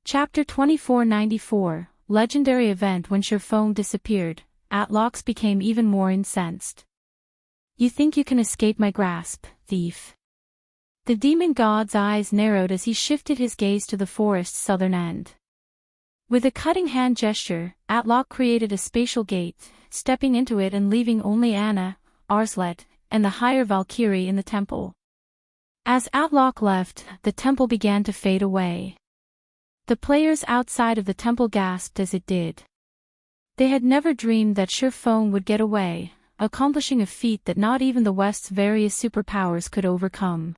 Chapter 2494, Legendary Event. When Shurfong disappeared, Atlox became even more incensed. You think you can escape my grasp, thief? The demon god's eyes narrowed as he shifted his gaze to the forest's southern end. With a cutting hand gesture, Atlox created a spatial gate, stepping into it and leaving only Anna, Arslet, and the higher Valkyrie in the temple. As Atlox left, the temple began to fade away. The players outside of the temple gasped as it did. They had never dreamed that Shurfong would get away, accomplishing a feat that not even the West's various superpowers could overcome.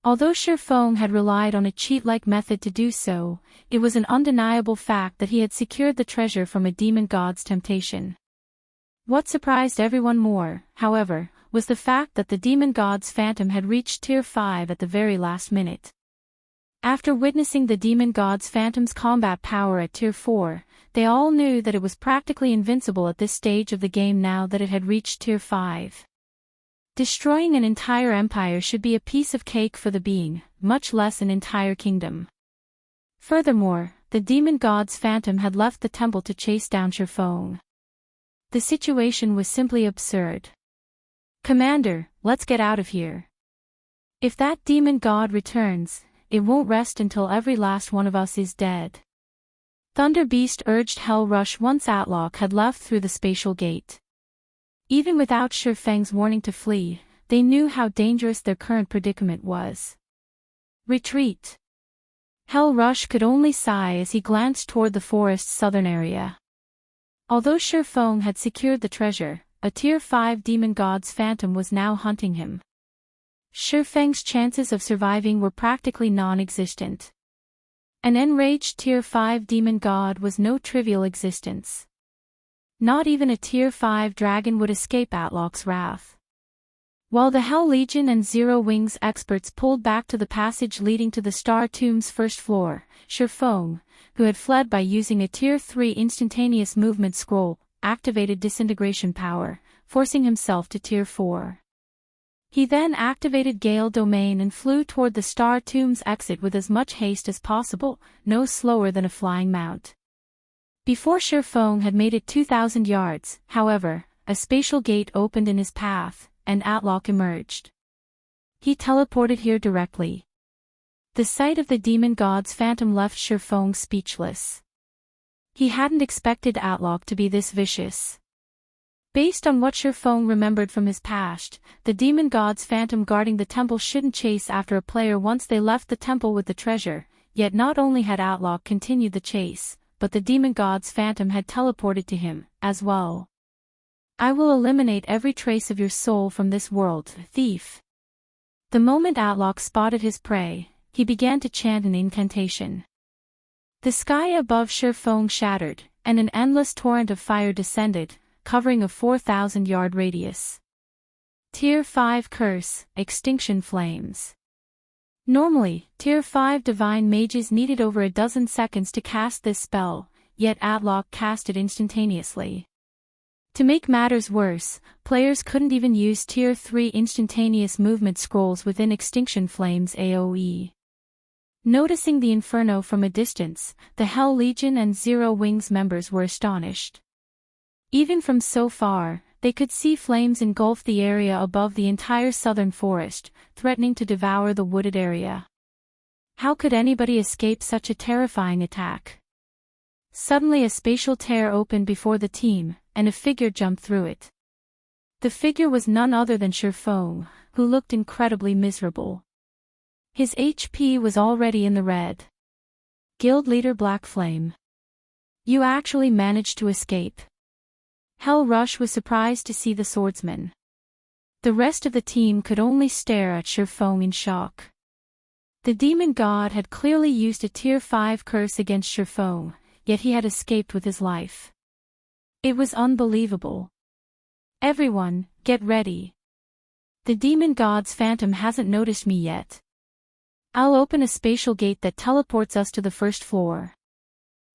Although Shurfong had relied on a cheat-like method to do so, it was an undeniable fact that he had secured the treasure from a demon god's temptation. What surprised everyone more, however, was the fact that the demon god's phantom had reached Tier 5 at the very last minute. After witnessing the demon god's phantom's combat power at Tier 4, they all knew that it was practically invincible at this stage of the game now that it had reached Tier 5. Destroying an entire empire should be a piece of cake for the being, much less an entire kingdom. Furthermore, the demon god's phantom had left the temple to chase down Shurfong. The situation was simply absurd. Commander, let's get out of here. If that demon god returns, it won't rest until every last one of us is dead. Thunder Beast urged Hell Rush once Atlox had left through the spatial gate. Even without Shurfeng's warning to flee, they knew how dangerous their current predicament was. Retreat. Hell Rush could only sigh as he glanced toward the forest's southern area. Although Shurfong had secured the treasure, a Tier 5 demon god's phantom was now hunting him. Shurfeng's chances of surviving were practically non-existent. An enraged Tier 5 demon god was no trivial existence. Not even a Tier 5 dragon would escape Atlox's wrath. While the Hell Legion and Zero Wings experts pulled back to the passage leading to the Star Tomb's first floor, Shurfong, who had fled by using a Tier 3 instantaneous movement scroll, activated disintegration power, forcing himself to Tier 4. He then activated Gale Domain and flew toward the Star Tomb's exit with as much haste as possible, no slower than a flying mount. Before Shurfong had made it 2,000 yards, however, a spatial gate opened in his path, and Atlox emerged. He teleported here directly. The sight of the demon god's phantom left Shurfong speechless. He hadn't expected Atlox to be this vicious. Based on what Shurfong remembered from his past, the demon god's phantom guarding the temple shouldn't chase after a player once they left the temple with the treasure, yet not only had Atlox continued the chase, but the demon god's phantom had teleported to him, as well. I will eliminate every trace of your soul from this world, thief. The moment Atlox spotted his prey, he began to chant an incantation. The sky above Shurfong shattered, and an endless torrent of fire descended, covering a 4,000-yard radius. Tier 5 Curse, Extinction Flames. Normally, Tier 5 Divine Mages needed over a dozen seconds to cast this spell, yet Atlox cast it instantaneously. To make matters worse, players couldn't even use Tier 3 instantaneous movement scrolls within Extinction Flames AoE. Noticing the inferno from a distance, the Hell Legion and Zero Wings members were astonished. Even from so far, they could see flames engulf the area above the entire southern forest, threatening to devour the wooded area. How could anybody escape such a terrifying attack? Suddenly a spatial tear opened before the team, and a figure jumped through it. The figure was none other than Shurfong, who looked incredibly miserable. His HP was already in the red. Guild Leader Blackflame. You actually managed to escape. Hell Rush was surprised to see the swordsman. The rest of the team could only stare at Shurfong in shock. The demon god had clearly used a Tier 5 curse against Shurfong, yet he had escaped with his life. It was unbelievable. Everyone, get ready. The demon god's phantom hasn't noticed me yet. I'll open a spatial gate that teleports us to the first floor.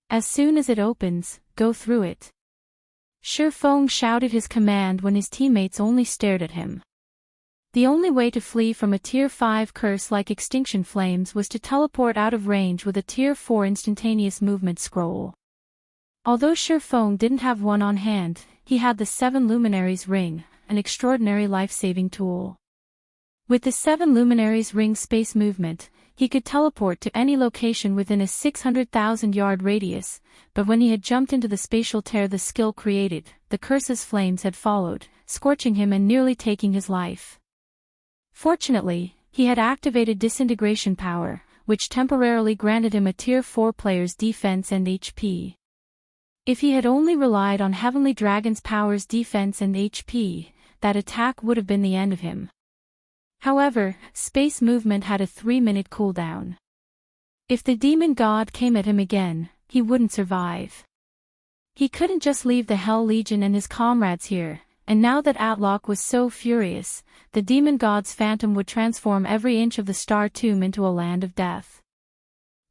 As soon as it opens, go through it. Shurfong shouted his command when his teammates only stared at him. The only way to flee from a Tier 5 curse like Extinction Flames was to teleport out of range with a Tier 4 instantaneous movement scroll. Although Feng didn't have one on hand, he had the 7 Luminaries Ring, an extraordinary life-saving tool. With the 7 Luminaries Ring space movement, he could teleport to any location within a 600,000-yard radius, but when he had jumped into the spatial tear the skill created, the curse's flames had followed, scorching him and nearly taking his life. Fortunately, he had activated disintegration power, which temporarily granted him a Tier 4 player's defense and HP. If he had only relied on Heavenly Dragon's power's defense and HP, that attack would have been the end of him. However, space movement had a 3-minute cooldown. If the demon god came at him again, he wouldn't survive. He couldn't just leave the Hell Legion and his comrades here, and now that Atlock was so furious, the demon god's phantom would transform every inch of the Star Tomb into a land of death.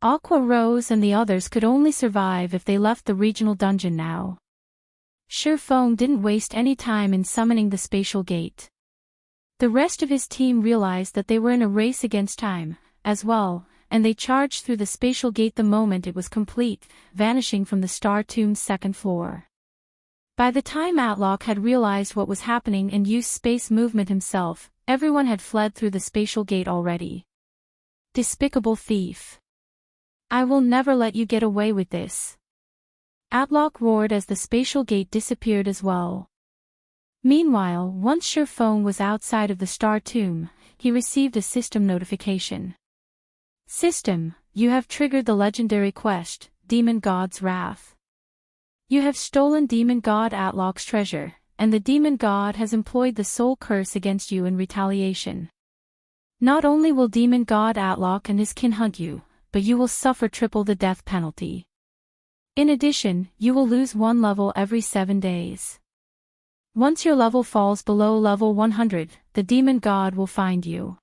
Aqua Rose and the others could only survive if they left the regional dungeon now. Feng didn't waste any time in summoning the spatial gate. The rest of his team realized that they were in a race against time, as well, and they charged through the spatial gate the moment it was complete, vanishing from the Star Tomb's 2nd floor. By the time Atlock had realized what was happening and used space movement himself, everyone had fled through the spatial gate already. Despicable thief! I will never let you get away with this! Atlock roared as the spatial gate disappeared as well. Meanwhile, once Feng was outside of the Star Tomb, he received a system notification. System, you have triggered the legendary quest, Demon God's Wrath. You have stolen Demon God Atlock's treasure, and the Demon God has employed the soul curse against you in retaliation. Not only will Demon God Atlock and his kin hunt you, but you will suffer triple the death penalty. In addition, you will lose 1 level every 7 days. Once your level falls below level 100, the Demon God will find you.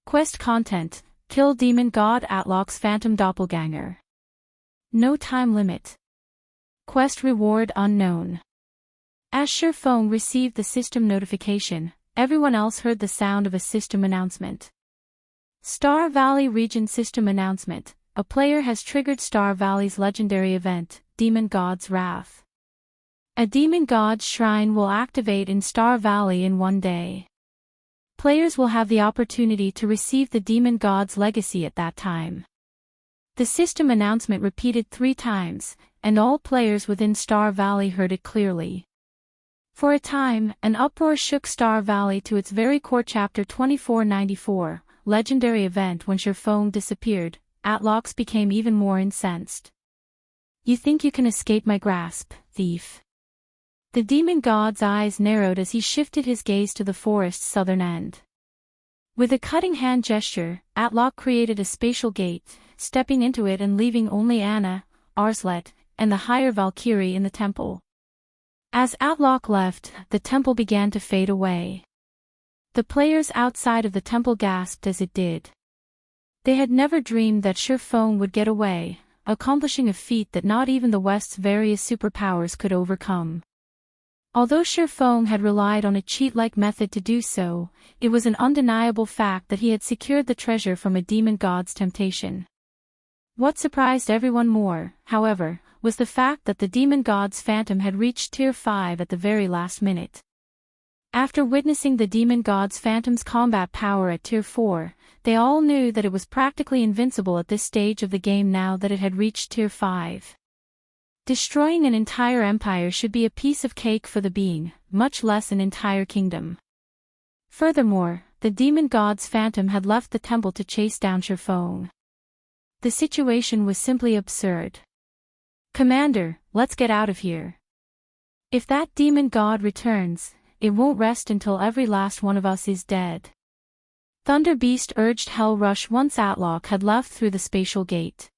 Quest content, kill Demon God Atlock's phantom doppelganger. No time limit. Quest reward unknown. As Feng received the system notification, everyone else heard the sound of a system announcement. Star Valley Region System Announcement. A player has triggered Star Valley's legendary event, Demon God's Wrath. A Demon God's Shrine will activate in Star Valley in 1 day. Players will have the opportunity to receive the Demon God's legacy at that time. The system announcement repeated 3 times, and all players within Star Valley heard it clearly. For a time, an uproar shook Star Valley to its very core. Chapter 2494, Legendary Event. When Feng disappeared, Atlox became even more incensed. You think you can escape my grasp, thief? The demon god's eyes narrowed as he shifted his gaze to the forest's southern end. With a cutting hand gesture, Atlock created a spatial gate, stepping into it and leaving only Anna, Arslet, and the higher Valkyrie in the temple. As Atlock left, the temple began to fade away. The players outside of the temple gasped as it did. They had never dreamed that Feng would get away, accomplishing a feat that not even the West's various superpowers could overcome. Although Feng had relied on a cheat-like method to do so, it was an undeniable fact that he had secured the treasure from a demon god's temptation. What surprised everyone more, however, was the fact that the demon god's phantom had reached Tier 5 at the very last minute. After witnessing the demon god's phantom's combat power at Tier 4, they all knew that it was practically invincible at this stage of the game now that it had reached Tier 5. Destroying an entire empire should be a piece of cake for the being, much less an entire kingdom. Furthermore, the demon god's phantom had left the temple to chase down Feng. The situation was simply absurd. Commander, let's get out of here. If that demon god returns, it won't rest until every last one of us is dead. Thunder Beast urged Hell Rush once Atlock had left through the spatial gate.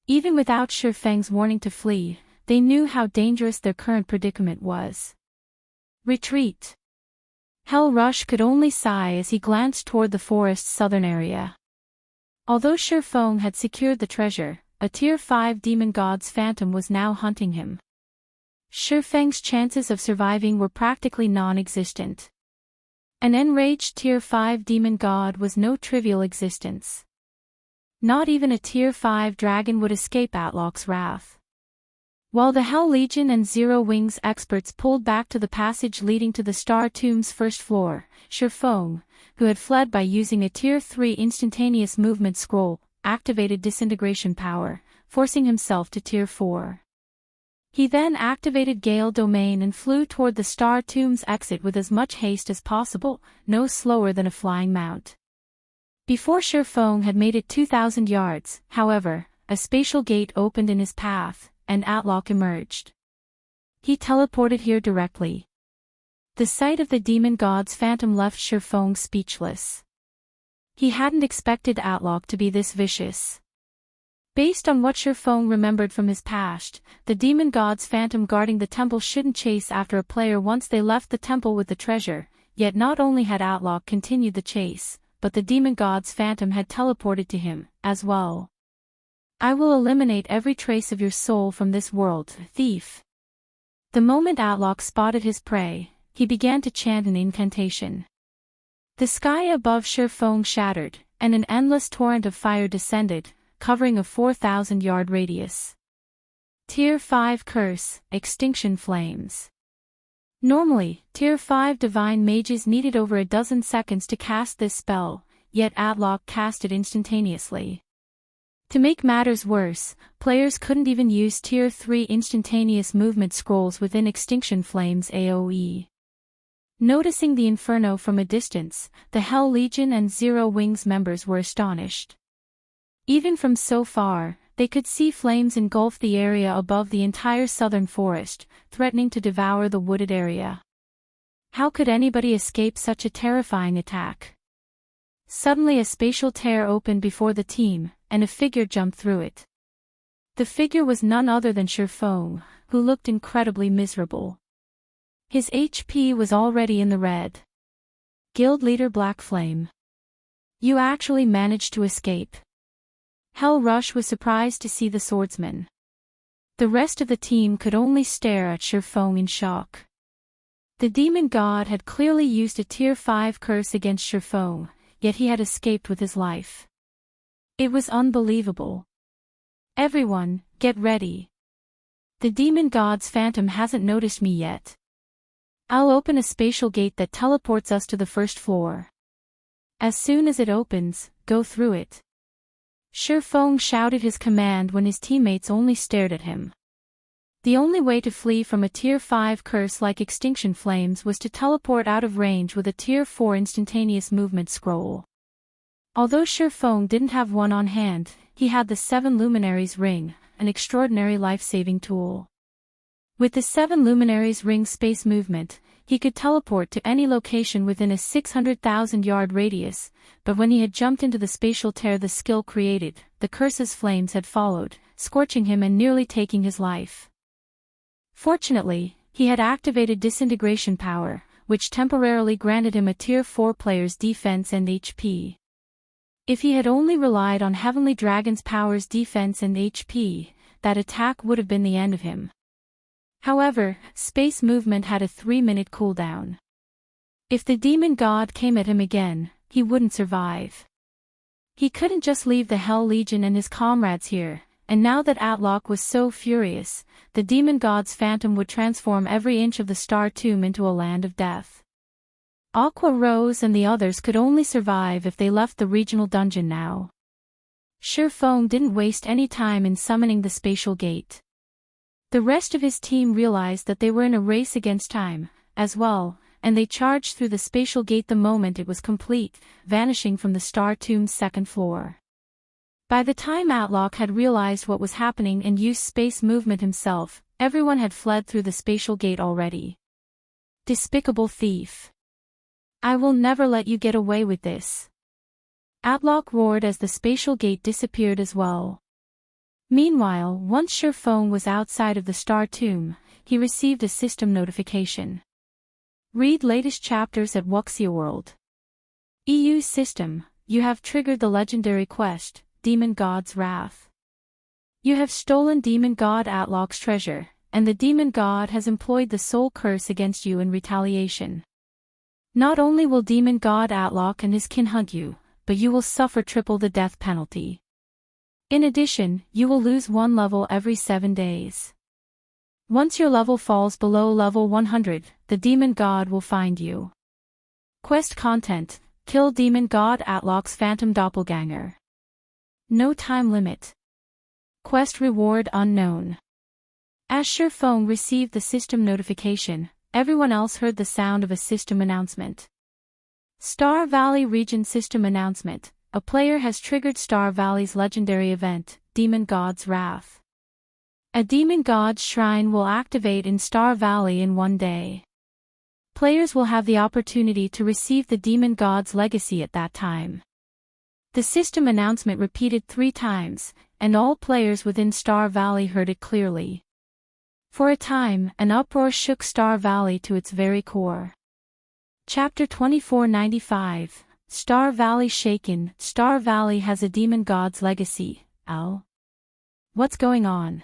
Even without Feng's warning to flee, they knew how dangerous their current predicament was. Retreat. Hell Rush could only sigh as he glanced toward the forest's southern area. Although Feng had secured the treasure, a Tier 5 demon god's phantom was now hunting him. Feng's chances of surviving were practically non-existent. An enraged Tier 5 demon god was no trivial existence. Not even a Tier 5 dragon would escape Atlock's wrath. While the Hell Legion and Zero Wings experts pulled back to the passage leading to the Star Tomb's first floor, Shifeng, who had fled by using a Tier 3 instantaneous movement scroll, activated disintegration power, forcing himself to Tier 4. He then activated Gale Domain and flew toward the Star Tomb's exit with as much haste as possible, no slower than a flying mount. Before Shifeng had made it 2,000 yards, however, a spatial gate opened in his path, and Atlock emerged. He teleported here directly. The sight of the demon god's phantom left Shifeng speechless. He hadn't expected Atlock to be this vicious. Based on what Shifeng remembered from his past, the demon god's phantom guarding the temple shouldn't chase after a player once they left the temple with the treasure, yet not only had Atlock continued the chase, but the demon god's phantom had teleported to him, as well. I will eliminate every trace of your soul from this world, thief. The moment Atlock spotted his prey, he began to chant an incantation. The sky above Shifeng shattered, and an endless torrent of fire descended, covering a 4,000-yard radius. Tier 5 Curse, Extinction Flames. Normally, Tier 5 Divine Mages needed over a dozen seconds to cast this spell, yet Atlock cast it instantaneously. To make matters worse, players couldn't even use Tier 3 instantaneous movement scrolls within Extinction Flames AoE. Noticing the inferno from a distance, the Hell Legion and Zero Wings members were astonished. Even from so far, they could see flames engulf the area above the entire southern forest, threatening to devour the wooded area. How could anybody escape such a terrifying attack? Suddenly a spatial tear opened before the team, and a figure jumped through it. The figure was none other than Shifeng, who looked incredibly miserable. His HP was already in the red. Guild Leader Blackflame. You actually managed to escape. Hell Rush was surprised to see the swordsman. The rest of the team could only stare at Shifeng in shock. The demon god had clearly used a Tier 5 curse against Shifeng, yet he had escaped with his life. It was unbelievable. Everyone, get ready. The demon god's phantom hasn't noticed me yet. I'll open a spatial gate that teleports us to the first floor. As soon as it opens, go through it. Shifeng shouted his command when his teammates only stared at him. The only way to flee from a Tier 5 curse like Extinction Flames was to teleport out of range with a Tier 4 instantaneous movement scroll. Although Shifeng didn't have one on hand, he had the 7 Luminaries Ring, an extraordinary life-saving tool. With the 7 Luminaries Ring space movement, he could teleport to any location within a 600,000-yard radius, but when he had jumped into the spatial tear the skill created, the curse's flames had followed, scorching him and nearly taking his life. Fortunately, he had activated disintegration power, which temporarily granted him a Tier 4 player's defense and HP. If he had only relied on Heavenly Dragon's power's defense and HP, that attack would have been the end of him. However, space movement had a 3-minute cooldown. If the demon god came at him again, he wouldn't survive. He couldn't just leave the Hell Legion and his comrades here, and now that Atlock was so furious, the demon god's phantom would transform every inch of the Star Tomb into a land of death. Aqua Rose and the others could only survive if they left the regional dungeon now. Shifeng didn't waste any time in summoning the spatial gate. The rest of his team realized that they were in a race against time, as well, and they charged through the spatial gate the moment it was complete, vanishing from the Star Tomb's second floor. By the time Atlock had realized what was happening and used space movement himself, everyone had fled through the spatial gate already. Despicable thief. I will never let you get away with this. Atlock roared as the spatial gate disappeared as well. Meanwhile, once Shifeng was outside of the Star Tomb, he received a system notification. Read latest chapters at Wuxia World. EU system, you have triggered the legendary quest, Demon God's Wrath. You have stolen Demon God Atlock's treasure, and the Demon God has employed the soul curse against you in retaliation. Not only will Demon God Atlock and his kin hunt you, but you will suffer triple the death penalty. In addition, you will lose 1 level every 7 days. Once your level falls below level 100, the Demon God will find you. Quest content: kill Demon God Atlock's Phantom Doppelganger. No time limit. Quest reward unknown. As Sherfone received the system notification, everyone else heard the sound of a system announcement. Star Valley Region System Announcement: a player has triggered Star Valley's legendary event, Demon God's Wrath. A Demon God's Shrine will activate in Star Valley in 1 day. Players will have the opportunity to receive the Demon God's legacy at that time. The system announcement repeated 3 times, and all players within Star Valley heard it clearly. For a time, an uproar shook Star Valley to its very core. Chapter 2495, Star Valley Shaken. Star Valley has a Demon God's legacy. L. What's going on?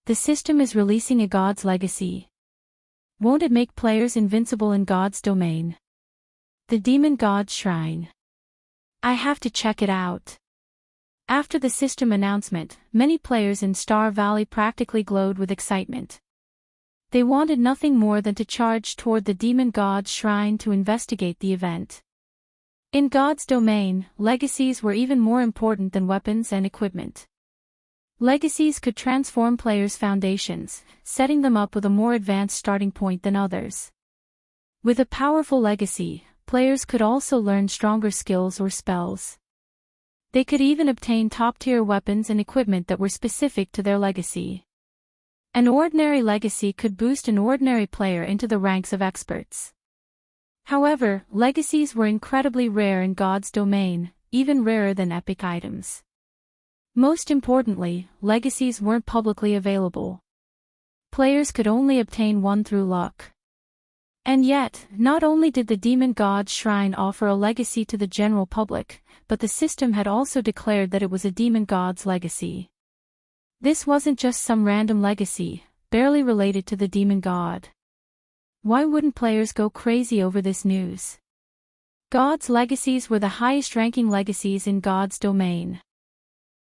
The system is releasing a God's legacy. Won't it make players invincible in God's domain? The Demon God's Shrine. I have to check it out. After the system announcement, many players in Star Valley practically glowed with excitement. They wanted nothing more than to charge toward the Demon God's Shrine to investigate the event. In God's domain, legacies were even more important than weapons and equipment. Legacies could transform players' foundations, setting them up with a more advanced starting point than others. With a powerful legacy, players could also learn stronger skills or spells. They could even obtain top-tier weapons and equipment that were specific to their legacy. An ordinary legacy could boost an ordinary player into the ranks of experts. However, legacies were incredibly rare in God's domain, even rarer than epic items. Most importantly, legacies weren't publicly available. Players could only obtain one through luck. And yet, not only did the Demon God's Shrine offer a legacy to the general public, but the system had also declared that it was a Demon God's legacy. This wasn't just some random legacy, barely related to the Demon God. Why wouldn't players go crazy over this news? God's legacies were the highest-ranking legacies in God's domain.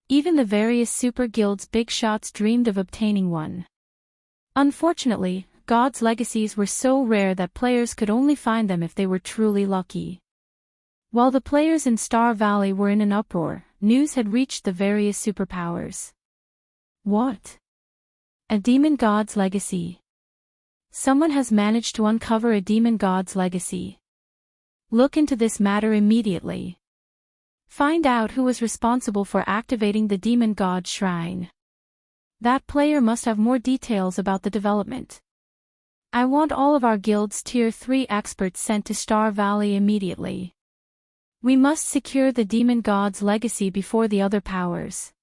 Even the various super guilds' big shots dreamed of obtaining one. Unfortunately, God's legacies were so rare that players could only find them if they were truly lucky. While the players in Star Valley were in an uproar, news had reached the various superpowers. What? A Demon God's legacy. Someone has managed to uncover a Demon God's legacy. Look into this matter immediately. Find out who was responsible for activating the Demon God's Shrine. That player must have more details about the development. I want all of our guild's Tier 3 experts sent to Star Valley immediately. We must secure the Demon God's legacy before the other powers.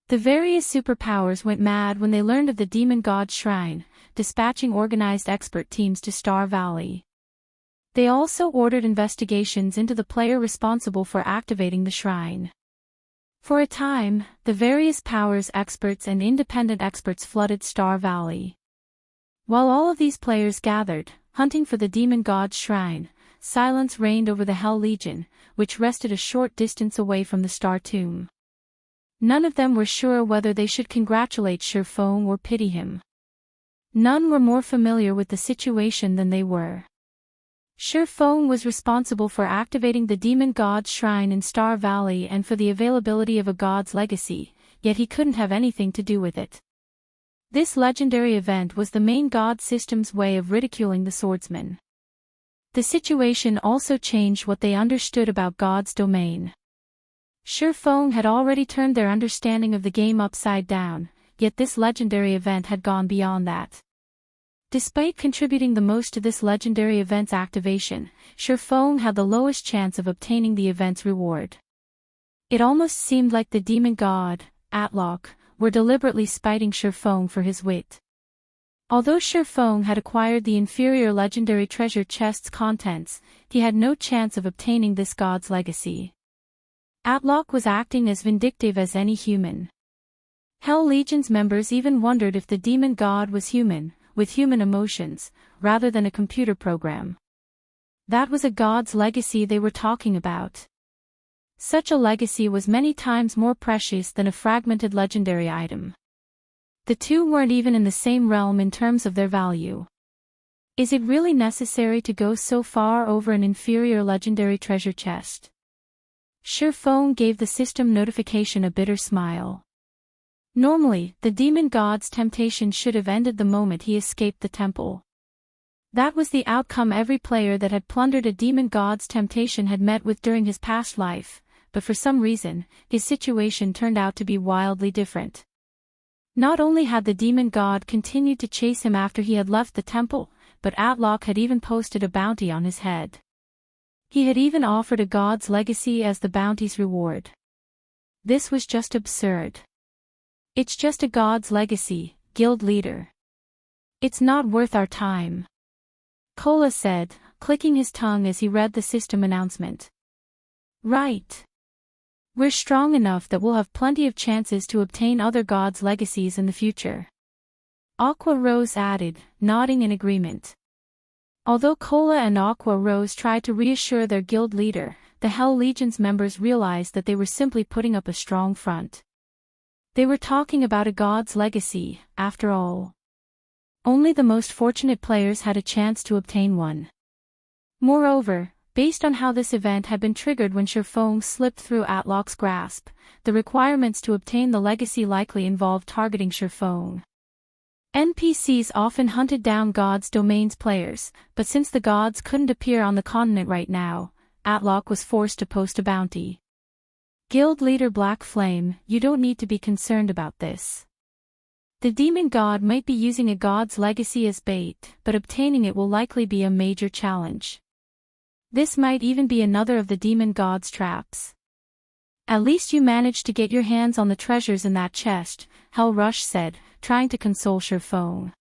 The various superpowers went mad when they learned of the Demon God's Shrine, dispatching organized expert teams to Star Valley. They also ordered investigations into the player responsible for activating the shrine. For a time, the various powers experts and independent experts flooded Star Valley. While all of these players gathered, hunting for the Demon God's Shrine, silence reigned over the Hell Legion, which rested a short distance away from the Star Tomb. None of them were sure whether they should congratulate Sherfone or pity him. None were more familiar with the situation than they were. Sherfone was responsible for activating the Demon God's Shrine in Star Valley and for the availability of a God's legacy, yet he couldn't have anything to do with it. This legendary event was the main God system's way of ridiculing the swordsman. The situation also changed what they understood about God's domain. Sherfone had already turned their understanding of the game upside down, yet this legendary event had gone beyond that. Despite contributing the most to this legendary event's activation, Sherfone had the lowest chance of obtaining the event's reward. It almost seemed like the Demon God, Atlock, were deliberately spiting Sherfone for his wit. Although Sherfone had acquired the inferior legendary treasure chest's contents, he had no chance of obtaining this god's legacy. Atlock was acting as vindictive as any human. Hell Legion's members even wondered if the demon god was human, with human emotions, rather than a computer program. That was a god's legacy they were talking about. Such a legacy was many times more precious than a fragmented legendary item. The two weren't even in the same realm in terms of their value. Is it really necessary to go so far over an inferior legendary treasure chest? Surephone gave the system notification a bitter smile. Normally, the demon god's temptation should have ended the moment he escaped the temple. That was the outcome every player that had plundered a demon god's temptation had met with during his past life, but for some reason, his situation turned out to be wildly different. Not only had the demon god continued to chase him after he had left the temple, but Atlock had even posted a bounty on his head. He had even offered a god's legacy as the bounty's reward. This was just absurd. It's just a god's legacy, guild leader. It's not worth our time. Kola said, clicking his tongue as he read the system announcement. Right. We're strong enough that we'll have plenty of chances to obtain other gods' legacies in the future. Aqua Rose added, nodding in agreement. Although Kola and Aqua Rose tried to reassure their guild leader, the Hell Legion's members realized that they were simply putting up a strong front. They were talking about a god's legacy, after all. Only the most fortunate players had a chance to obtain one. Moreover, based on how this event had been triggered when Surephone slipped through Atlock's grasp, the requirements to obtain the legacy likely involved targeting Surephone. NPCs often hunted down gods' domains players, but since the gods couldn't appear on the continent right now, Atlock was forced to post a bounty. Guild leader Black Flame, you don't need to be concerned about this. The demon god might be using a god's legacy as bait, but obtaining it will likely be a major challenge. This might even be another of the demon god's traps. At least you managed to get your hands on the treasures in that chest, Hell Rush said, trying to console Surephone.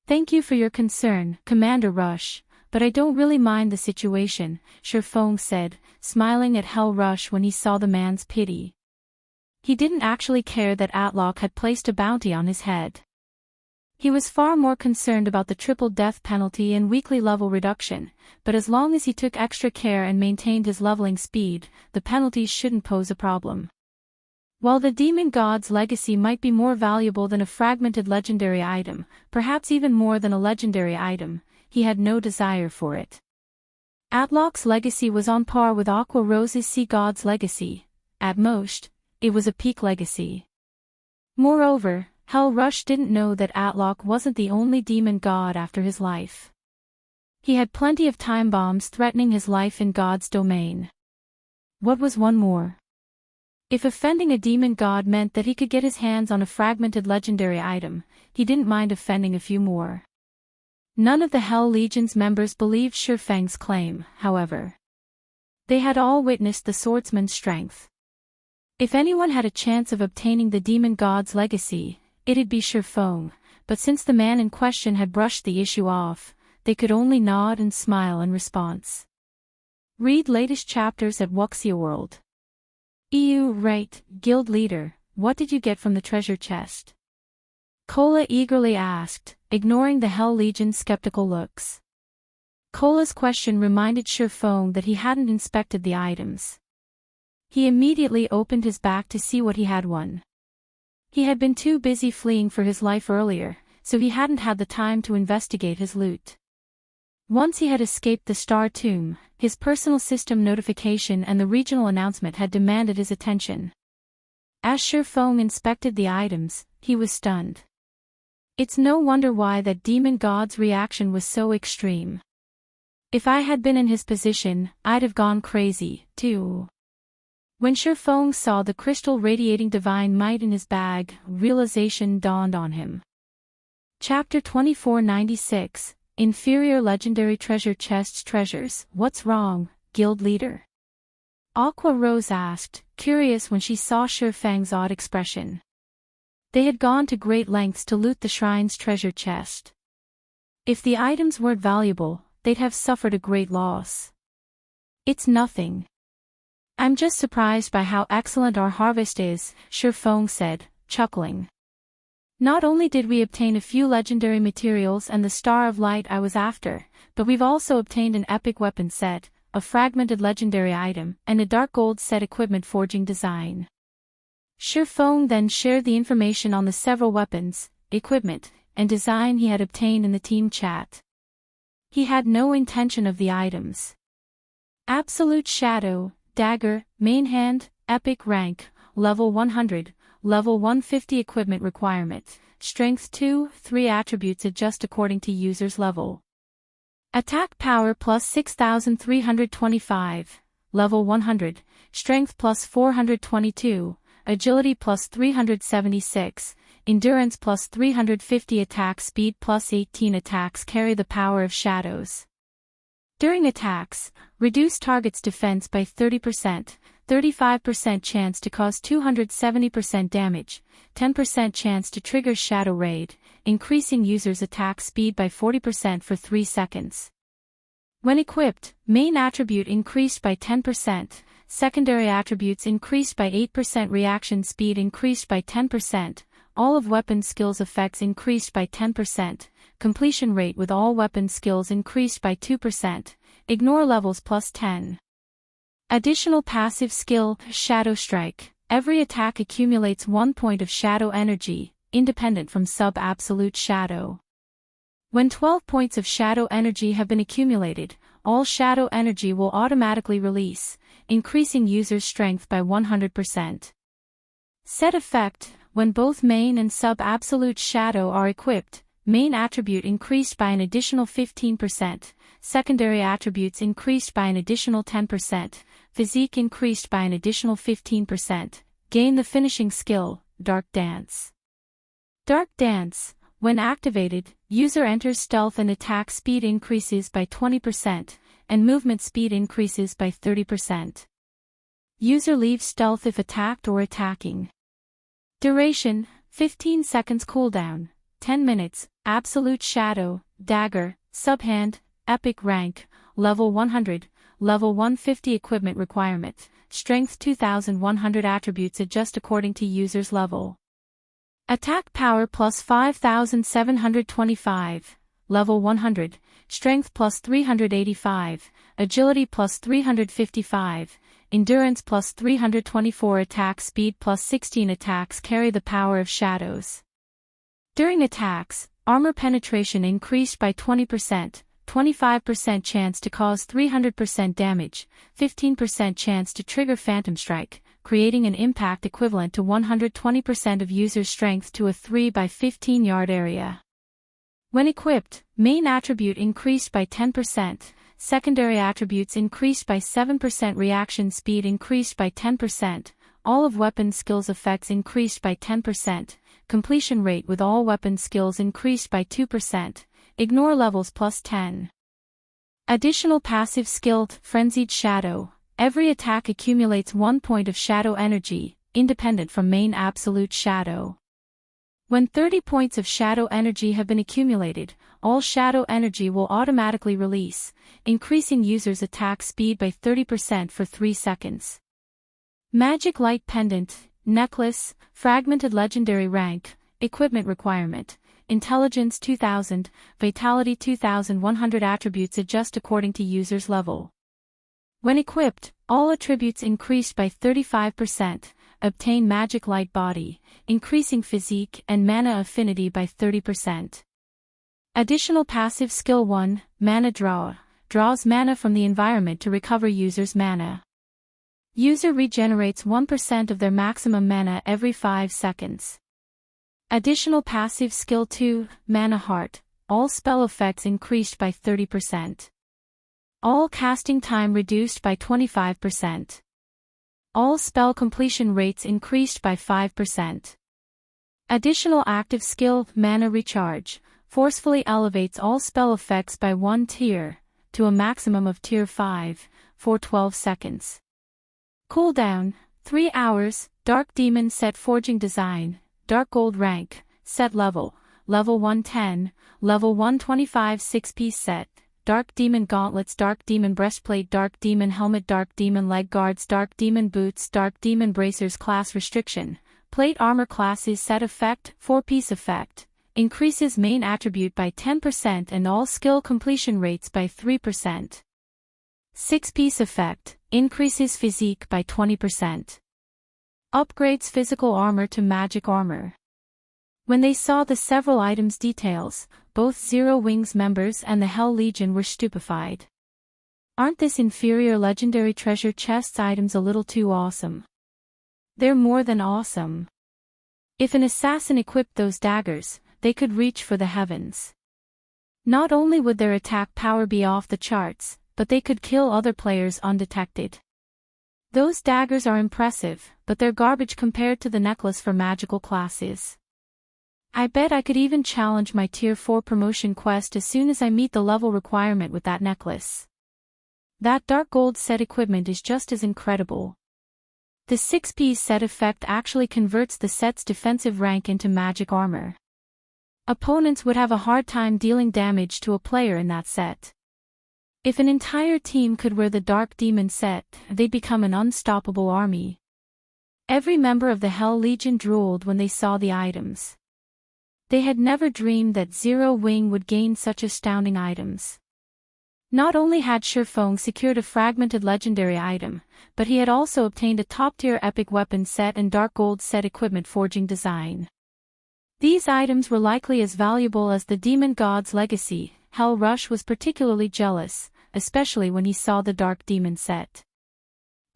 Thank you for your concern, Commander Rush, but I don't really mind the situation, Surephone said, smiling at Hell Rush when he saw the man's pity. He didn't actually care that Atlock had placed a bounty on his head. He was far more concerned about the triple death penalty and weekly level reduction, but as long as he took extra care and maintained his leveling speed, the penalties shouldn't pose a problem. While the demon god's legacy might be more valuable than a fragmented legendary item, perhaps even more than a legendary item, he had no desire for it. Atlock's legacy was on par with Aqua Rose's sea god's legacy. At most, it was a peak legacy. Moreover, Hell Rush didn't know that Atlock wasn't the only demon god after his life. He had plenty of time bombs threatening his life in God's domain. What was one more? If offending a demon god meant that he could get his hands on a fragmented legendary item, he didn't mind offending a few more. None of the Hell Legion's members believed Shurfeng's claim, however. They had all witnessed the swordsman's strength. If anyone had a chance of obtaining the demon god's legacy, it'd be Surephone, but since the man in question had brushed the issue off, they could only nod and smile in response. Read latest chapters at Wuxia World. Right, guild leader, what did you get from the treasure chest? Kola eagerly asked, ignoring the Hell Legion's skeptical looks. Kola's question reminded Surephone that he hadn't inspected the items. He immediately opened his back to see what he had won. He had been too busy fleeing for his life earlier, so he hadn't had the time to investigate his loot. Once he had escaped the Star Tomb, his personal system notification and the regional announcement had demanded his attention. As Surephone inspected the items, he was stunned. It's no wonder why that demon god's reaction was so extreme. If I had been in his position, I'd have gone crazy, too. When Surephone saw the crystal radiating divine might in his bag, realization dawned on him. Chapter 2496, Inferior Legendary Treasure Chests Treasures. What's wrong, guild leader? Aqua Rose asked, curious when she saw Surepheng's odd expression. They had gone to great lengths to loot the shrine's treasure chest. If the items weren't valuable, they'd have suffered a great loss. It's nothing. I'm just surprised by how excellent our harvest is, Surephone said, chuckling. Not only did we obtain a few legendary materials and the Star of Light I was after, but we've also obtained an epic weapon set, a fragmented legendary item, and a dark gold set equipment forging design. Phone then shared the information on the several weapons, equipment, and design he had obtained in the team chat. He had no intention of the items. Absolute Shadow, Dagger, Main Hand, Epic Rank, Level 100, Level 150 Equipment Requirement, Strength 2, 3 attributes adjust according to user's level. Attack Power plus 6,325, Level 100, Strength plus 422, Agility plus 376, Endurance plus 350 Attack Speed plus 18 attacks carry the power of shadows. During attacks, reduce target's defense by 30%, 35% chance to cause 270% damage, 10% chance to trigger Shadow Raid, increasing user's attack speed by 40% for 3 seconds. When equipped, main attribute increased by 10%, secondary attributes increased by 8%, reaction speed increased by 10%, all of weapon skills effects increased by 10%, completion rate with all weapon skills increased by 2%, ignore levels plus 10. Additional passive skill, Shadow Strike. Every attack accumulates 1 point of shadow energy, independent from sub-absolute shadow. When 12 points of shadow energy have been accumulated, all shadow energy will automatically release, increasing user's strength by 100%. Set effect: when both main and sub-absolute shadow are equipped, main attribute increased by an additional 15%, secondary attributes increased by an additional 10%, physique increased by an additional 15%, gain the finishing skill, Dark Dance. Dark Dance, when activated, user enters stealth and attack speed increases by 20%, and movement speed increases by 30%. User leaves stealth if attacked or attacking. Duration, 15 seconds cooldown, 10 minutes, Absolute Shadow, Dagger, Subhand, Epic Rank, Level 100, Level 150 Equipment Requirement, Strength 2100 attributes adjust according to user's level. Attack Power plus 5725, Level 100, Strength plus 385, Agility plus 355, Endurance plus 324 Attack Speed plus 16 attacks carry the power of shadows. During attacks, armor penetration increased by 20%, 25% chance to cause 300% damage, 15% chance to trigger Phantom Strike, creating an impact equivalent to 120% of user's strength to a 3 by 15 yard area. When equipped, main attribute increased by 10%, secondary attributes increased by 7%, reaction speed increased by 10%, all of weapon skills effects increased by 10%, completion rate with all weapon skills increased by 2%, ignore levels plus 10. Additional passive skill, Frenzied Shadow. Every attack accumulates 1 point of shadow energy, independent from main absolute shadow. When 30 points of shadow energy have been accumulated, all shadow energy will automatically release, increasing user's attack speed by 30% for 3 seconds. Magic Light Pendant, Necklace, Fragmented Legendary Rank, Equipment Requirement, Intelligence 2000, Vitality 2100 attributes adjust according to user's level. When equipped, all attributes increased by 35%, obtain Magic Light Body, increasing physique and mana affinity by 30%. Additional passive skill 1, Mana Draw, draws mana from the environment to recover user's mana. User regenerates 1% of their maximum mana every 5 seconds. Additional passive skill 2, Mana Heart, all spell effects increased by 30%. All casting time reduced by 25%. All spell completion rates increased by 5%. Additional active skill, Mana Recharge, forcefully elevates all spell effects by 1 tier, to a maximum of tier 5, for 12 seconds. Cooldown, 3 hours, Dark Demon Set Forging Design, Dark Gold Rank, Set Level, Level 110, Level 125 6-piece set, Dark Demon Gauntlets, Dark Demon Breastplate, Dark Demon Helmet, Dark Demon Leg Guards, Dark Demon Boots, Dark Demon Bracers. Class restriction, Plate Armor Classes Set Effect, 4-piece effect. Increases main attribute by 10% and all skill completion rates by 3%. 6-piece effect. Increases physique by 20%. Upgrades physical armor to magic armor. When they saw the several items details, both Zero Wings members and the Hell Legion were stupefied. Aren't this inferior legendary treasure chests items a little too awesome? They're more than awesome. If an assassin equipped those daggers, they could reach for the heavens. Not only would their attack power be off the charts, but they could kill other players undetected. Those daggers are impressive, but they're garbage compared to the necklace for magical classes. I bet I could even challenge my Tier 4 promotion quest as soon as I meet the level requirement with that necklace. That dark gold set equipment is just as incredible. The 6-piece set effect actually converts the set's defensive rank into magic armor. Opponents would have a hard time dealing damage to a player in that set. If an entire team could wear the Dark Demon set, they'd become an unstoppable army. Every member of the Hell Legion drooled when they saw the items. They had never dreamed that Zero Wing would gain such astounding items. Not only had Shurfeng secured a fragmented legendary item, but he had also obtained a top-tier epic weapon set and dark gold set equipment forging design. These items were likely as valuable as the Demon God's legacy. Hell Rush was particularly jealous, especially when he saw the Dark Demon set.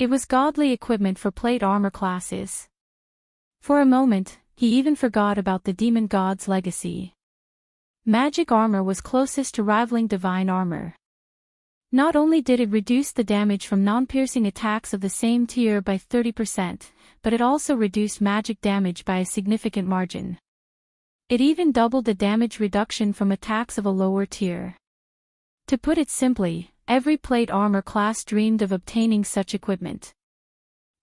It was godly equipment for plate armor classes. For a moment, he even forgot about the Demon God's legacy. Magic armor was closest to rivaling divine armor. Not only did it reduce the damage from non-piercing attacks of the same tier by 30%, but it also reduced magic damage by a significant margin. It even doubled the damage reduction from attacks of a lower tier. To put it simply, every plate armor class dreamed of obtaining such equipment.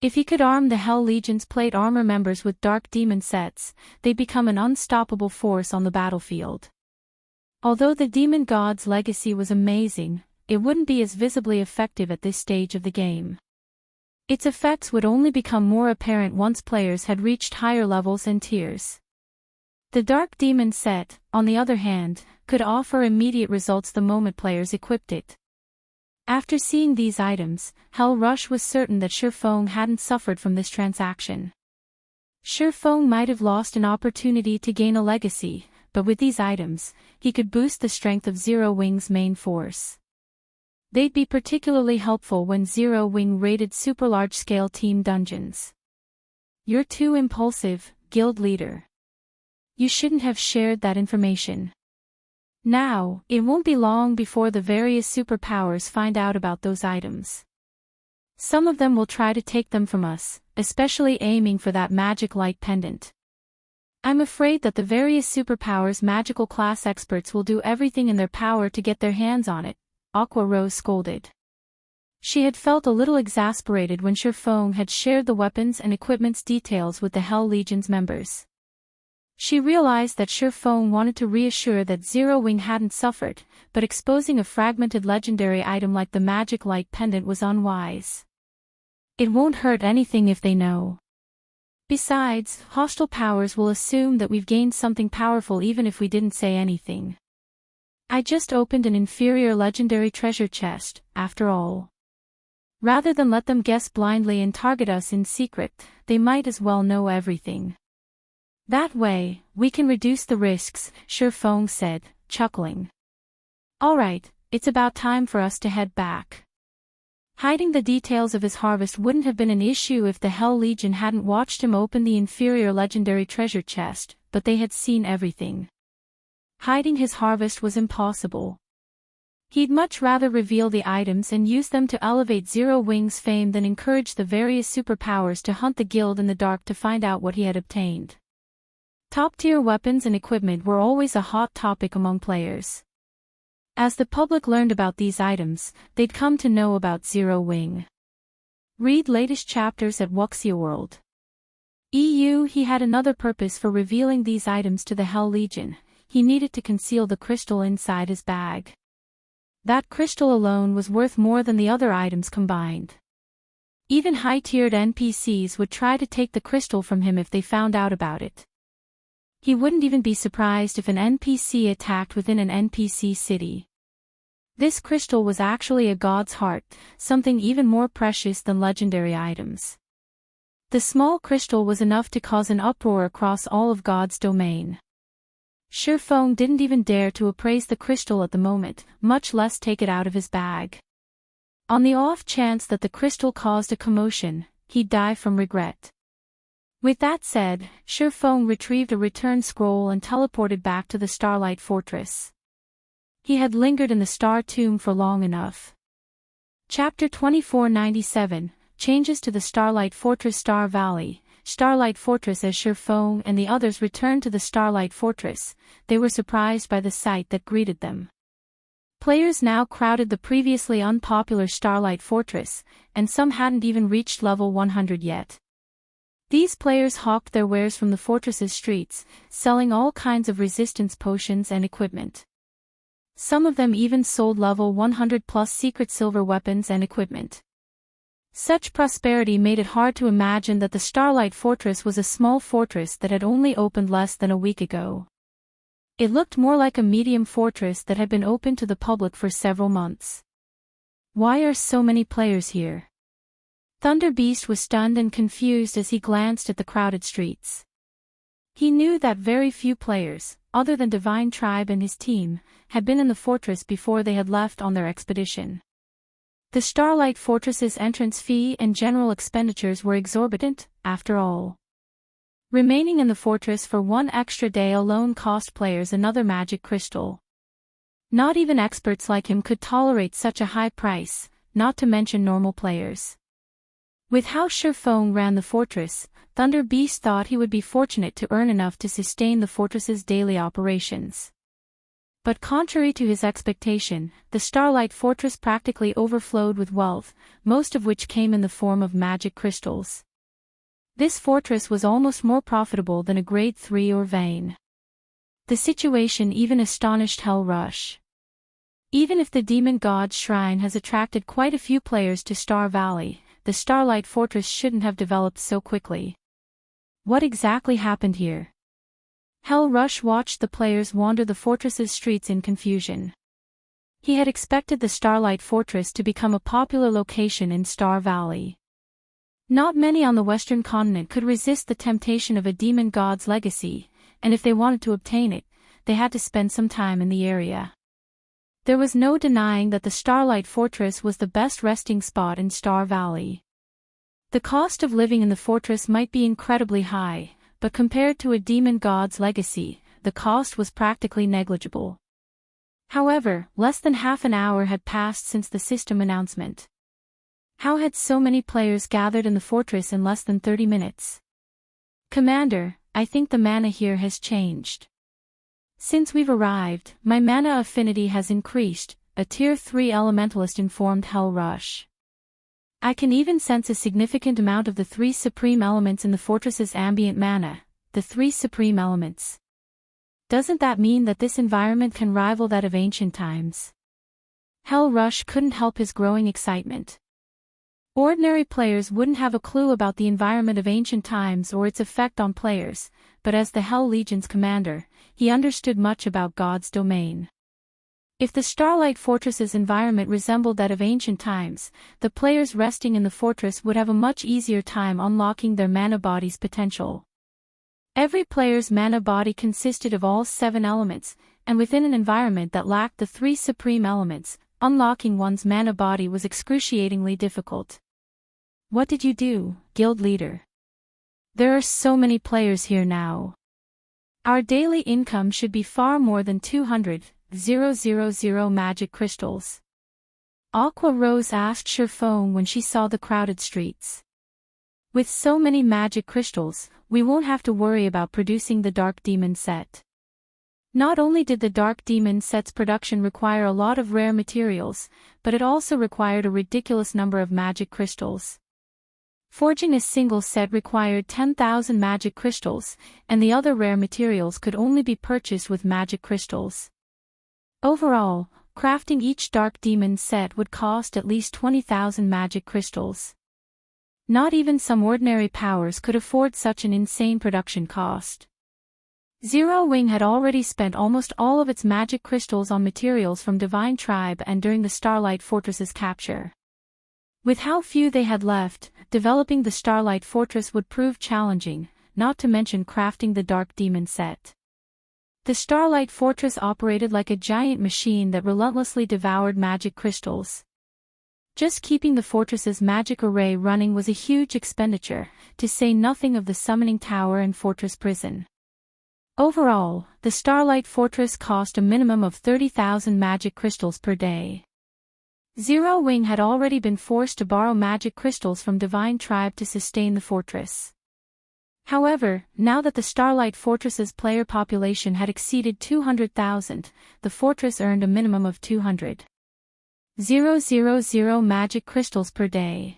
If he could arm the Hell Legion's plate armor members with Dark Demon sets, they'd become an unstoppable force on the battlefield. Although the Demon God's legacy was amazing, it wouldn't be as visibly effective at this stage of the game. Its effects would only become more apparent once players had reached higher levels and tiers. The Dark Demon set, on the other hand, could offer immediate results the moment players equipped it. After seeing these items, Hell Rush was certain that Shurfeng hadn't suffered from this transaction. Shurfeng might have lost an opportunity to gain a legacy, but with these items, he could boost the strength of Zero Wing's main force. They'd be particularly helpful when Zero Wing raided super large-scale team dungeons. You're too impulsive, guild leader. You shouldn't have shared that information. Now, it won't be long before the various superpowers find out about those items. Some of them will try to take them from us, especially aiming for that magic light pendant. I'm afraid that the various superpowers' magical class experts will do everything in their power to get their hands on it, Aqua Rose scolded. She had felt a little exasperated when Shurfeng had shared the weapons and equipment's details with the Hell Legion's members. She realized that Shurfeng wanted to reassure that Zero Wing hadn't suffered, but exposing a fragmented legendary item like the Magic Light Pendant was unwise. It won't hurt anything if they know. Besides, hostile powers will assume that we've gained something powerful even if we didn't say anything. I just opened an inferior legendary treasure chest, after all. Rather than let them guess blindly and target us in secret, they might as well know everything. That way, we can reduce the risks, Shurfeng said, chuckling. Alright, it's about time for us to head back. Hiding the details of his harvest wouldn't have been an issue if the Hell Legion hadn't watched him open the inferior legendary treasure chest, but they had seen everything. Hiding his harvest was impossible. He'd much rather reveal the items and use them to elevate Zero Wing's fame than encourage the various superpowers to hunt the guild in the dark to find out what he had obtained. Top-tier weapons and equipment were always a hot topic among players. As the public learned about these items, they'd come to know about Zero Wing. Read latest chapters at Wuxia World. He had another purpose for revealing these items to the Hell Legion. He needed to conceal the crystal inside his bag. That crystal alone was worth more than the other items combined. Even high-tiered NPCs would try to take the crystal from him if they found out about it. He wouldn't even be surprised if an NPC attacked within an NPC city. This crystal was actually a god's heart, something even more precious than legendary items. The small crystal was enough to cause an uproar across all of God's domain. Shifeng didn't even dare to appraise the crystal at the moment, much less take it out of his bag. On the off chance that the crystal caused a commotion, he'd die from regret. With that said, Shifeng retrieved a return scroll and teleported back to the Starlight Fortress. He had lingered in the Star Tomb for long enough. Chapter 2497, Changes to the Starlight Fortress. Star Valley, Starlight Fortress. As Shifeng and the others returned to the Starlight Fortress, they were surprised by the sight that greeted them. Players now crowded the previously unpopular Starlight Fortress, and some hadn't even reached level 100 yet. These players hawked their wares from the fortress's streets, selling all kinds of resistance potions and equipment. Some of them even sold level 100+ secret silver weapons and equipment. Such prosperity made it hard to imagine that the Starlight Fortress was a small fortress that had only opened less than a week ago. It looked more like a medium fortress that had been open to the public for several months. Why are so many players here? Thunder Beast was stunned and confused as he glanced at the crowded streets. He knew that very few players, other than Divine Tribe and his team, had been in the fortress before they had left on their expedition. The Starlight Fortress's entrance fee and general expenditures were exorbitant, after all. Remaining in the fortress for one extra day alone cost players another magic crystal. Not even experts like him could tolerate such a high price, not to mention normal players. With how Shifeng ran the fortress, Thunder Beast thought he would be fortunate to earn enough to sustain the fortress's daily operations. But contrary to his expectation, the Starlight Fortress practically overflowed with wealth, most of which came in the form of magic crystals. This fortress was almost more profitable than a grade 3 or vein. The situation even astonished Hell Rush. Even if the Demon God's Shrine has attracted quite a few players to Star Valley, the Starlight Fortress shouldn't have developed so quickly. What exactly happened here? Hell Rush watched the players wander the fortress's streets in confusion. He had expected the Starlight Fortress to become a popular location in Star Valley. Not many on the Western continent could resist the temptation of a demon god's legacy, and if they wanted to obtain it, they had to spend some time in the area. There was no denying that the Starlight Fortress was the best resting spot in Star Valley. The cost of living in the fortress might be incredibly high, but compared to a demon god's legacy, the cost was practically negligible. However, less than half an hour had passed since the system announcement. How had so many players gathered in the fortress in less than 30 minutes? Commander, I think the mana here has changed. Since we've arrived, my mana affinity has increased, a tier 3 elementalist informed Hell Rush. I can even sense a significant amount of the 3 supreme elements in the fortress's ambient mana, the 3 supreme elements. Doesn't that mean that this environment can rival that of ancient times? Hell Rush couldn't help his growing excitement. Ordinary players wouldn't have a clue about the environment of ancient times or its effect on players, but as the Hell Legion's commander, he understood much about God's domain. If the Starlight Fortress's environment resembled that of ancient times, the players resting in the fortress would have a much easier time unlocking their mana body's potential. Every player's mana body consisted of all 7 elements, and within an environment that lacked the 3 supreme elements, unlocking one's mana body was excruciatingly difficult. What did you do, guild leader? There are so many players here now. Our daily income should be far more than 200,000 magic crystals. Aqua Rose asked Shifeng when she saw the crowded streets. With so many magic crystals, we won't have to worry about producing the Dark Demon set. Not only did the Dark Demon set's production require a lot of rare materials, but it also required a ridiculous number of magic crystals. Forging a single set required 10,000 magic crystals, and the other rare materials could only be purchased with magic crystals. Overall, crafting each Dark Demon set would cost at least 20,000 magic crystals. Not even some ordinary powers could afford such an insane production cost. Zero Wing had already spent almost all of its magic crystals on materials from Divine Tribe and during the Starlight Fortress's capture. With how few they had left, developing the Starlight Fortress would prove challenging, not to mention crafting the Dark Demon set. The Starlight Fortress operated like a giant machine that relentlessly devoured magic crystals. Just keeping the fortress's magic array running was a huge expenditure, to say nothing of the summoning tower and fortress prison. Overall, the Starlight Fortress cost a minimum of 30,000 magic crystals per day. Zero Wing had already been forced to borrow magic crystals from Divine Tribe to sustain the fortress. However, now that the Starlight Fortress's player population had exceeded 200,000, the fortress earned a minimum of 200,000 magic crystals per day.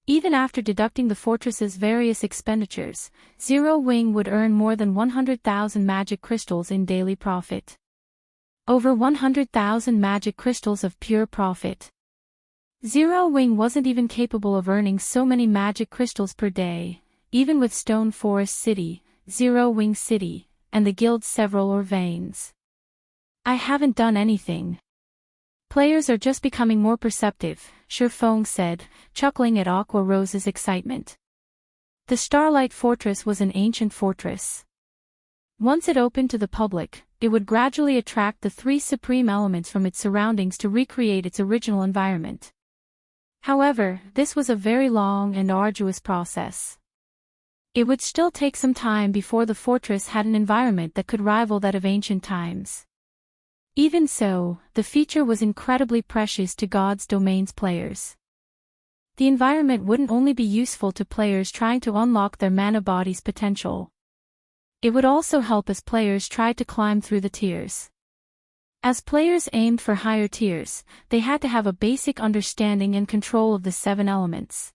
Even after deducting the fortress's various expenditures, Zero Wing would earn more than 100,000 magic crystals in daily profit. Over 100,000 magic crystals of pure profit. Zero Wing wasn't even capable of earning so many magic crystals per day, even with Stone Forest City, Zero Wing City, and the guild's several veins. I haven't done anything. Players are just becoming more perceptive, Shurfong said, chuckling at Aqua Rose's excitement. The Starlight Fortress was an ancient fortress. Once it opened to the public, it would gradually attract the three supreme elements from its surroundings to recreate its original environment. However, this was a very long and arduous process. It would still take some time before the fortress had an environment that could rival that of ancient times. Even so, the feature was incredibly precious to God's Domain's players. The environment wouldn't only be useful to players trying to unlock their mana body's potential. It would also help as players tried to climb through the tiers. As players aimed for higher tiers, they had to have a basic understanding and control of the 7 elements.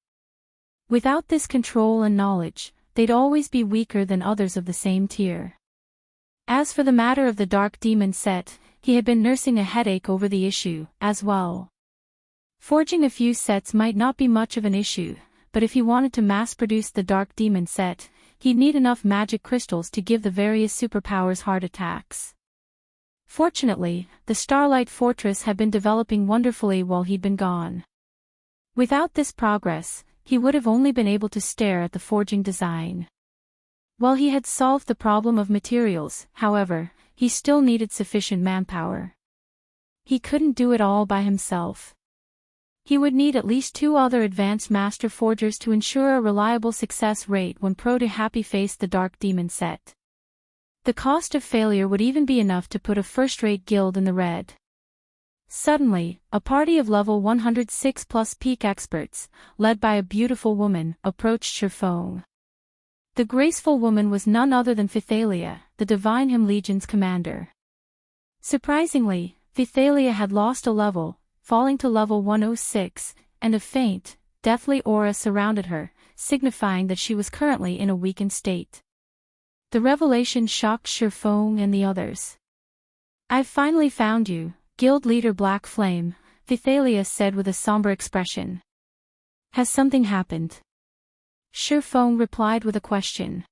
Without this control and knowledge, they'd always be weaker than others of the same tier. As for the matter of the Dark Demon set, he had been nursing a headache over the issue, as well. Forging a few sets might not be much of an issue, but if he wanted to mass-produce the Dark Demon set, he'd need enough magic crystals to give the various superpowers heart attacks. Fortunately, the Starlight Fortress had been developing wonderfully while he'd been gone. Without this progress, he would have only been able to stare at the forging design. While he had solved the problem of materials, however, he still needed sufficient manpower. He couldn't do it all by himself. He would need at least 2 other advanced master forgers to ensure a reliable success rate when Happy faced the Dark Demon set. The cost of failure would even be enough to put a first-rate guild in the red. Suddenly, a party of level 106 plus peak experts, led by a beautiful woman, approached Shurfong. The graceful woman was none other than Phythalia, the Divine Hymn Legion's commander. Surprisingly, Phythalia had lost a level, falling to level 106, and a faint, deathly aura surrounded her, signifying that she was currently in a weakened state. The revelation shocked Shurfong and the others. "I've finally found you, Guild Leader Black Flame," Phythalia said with a somber expression. "Has something happened?" Shurfong replied with a question.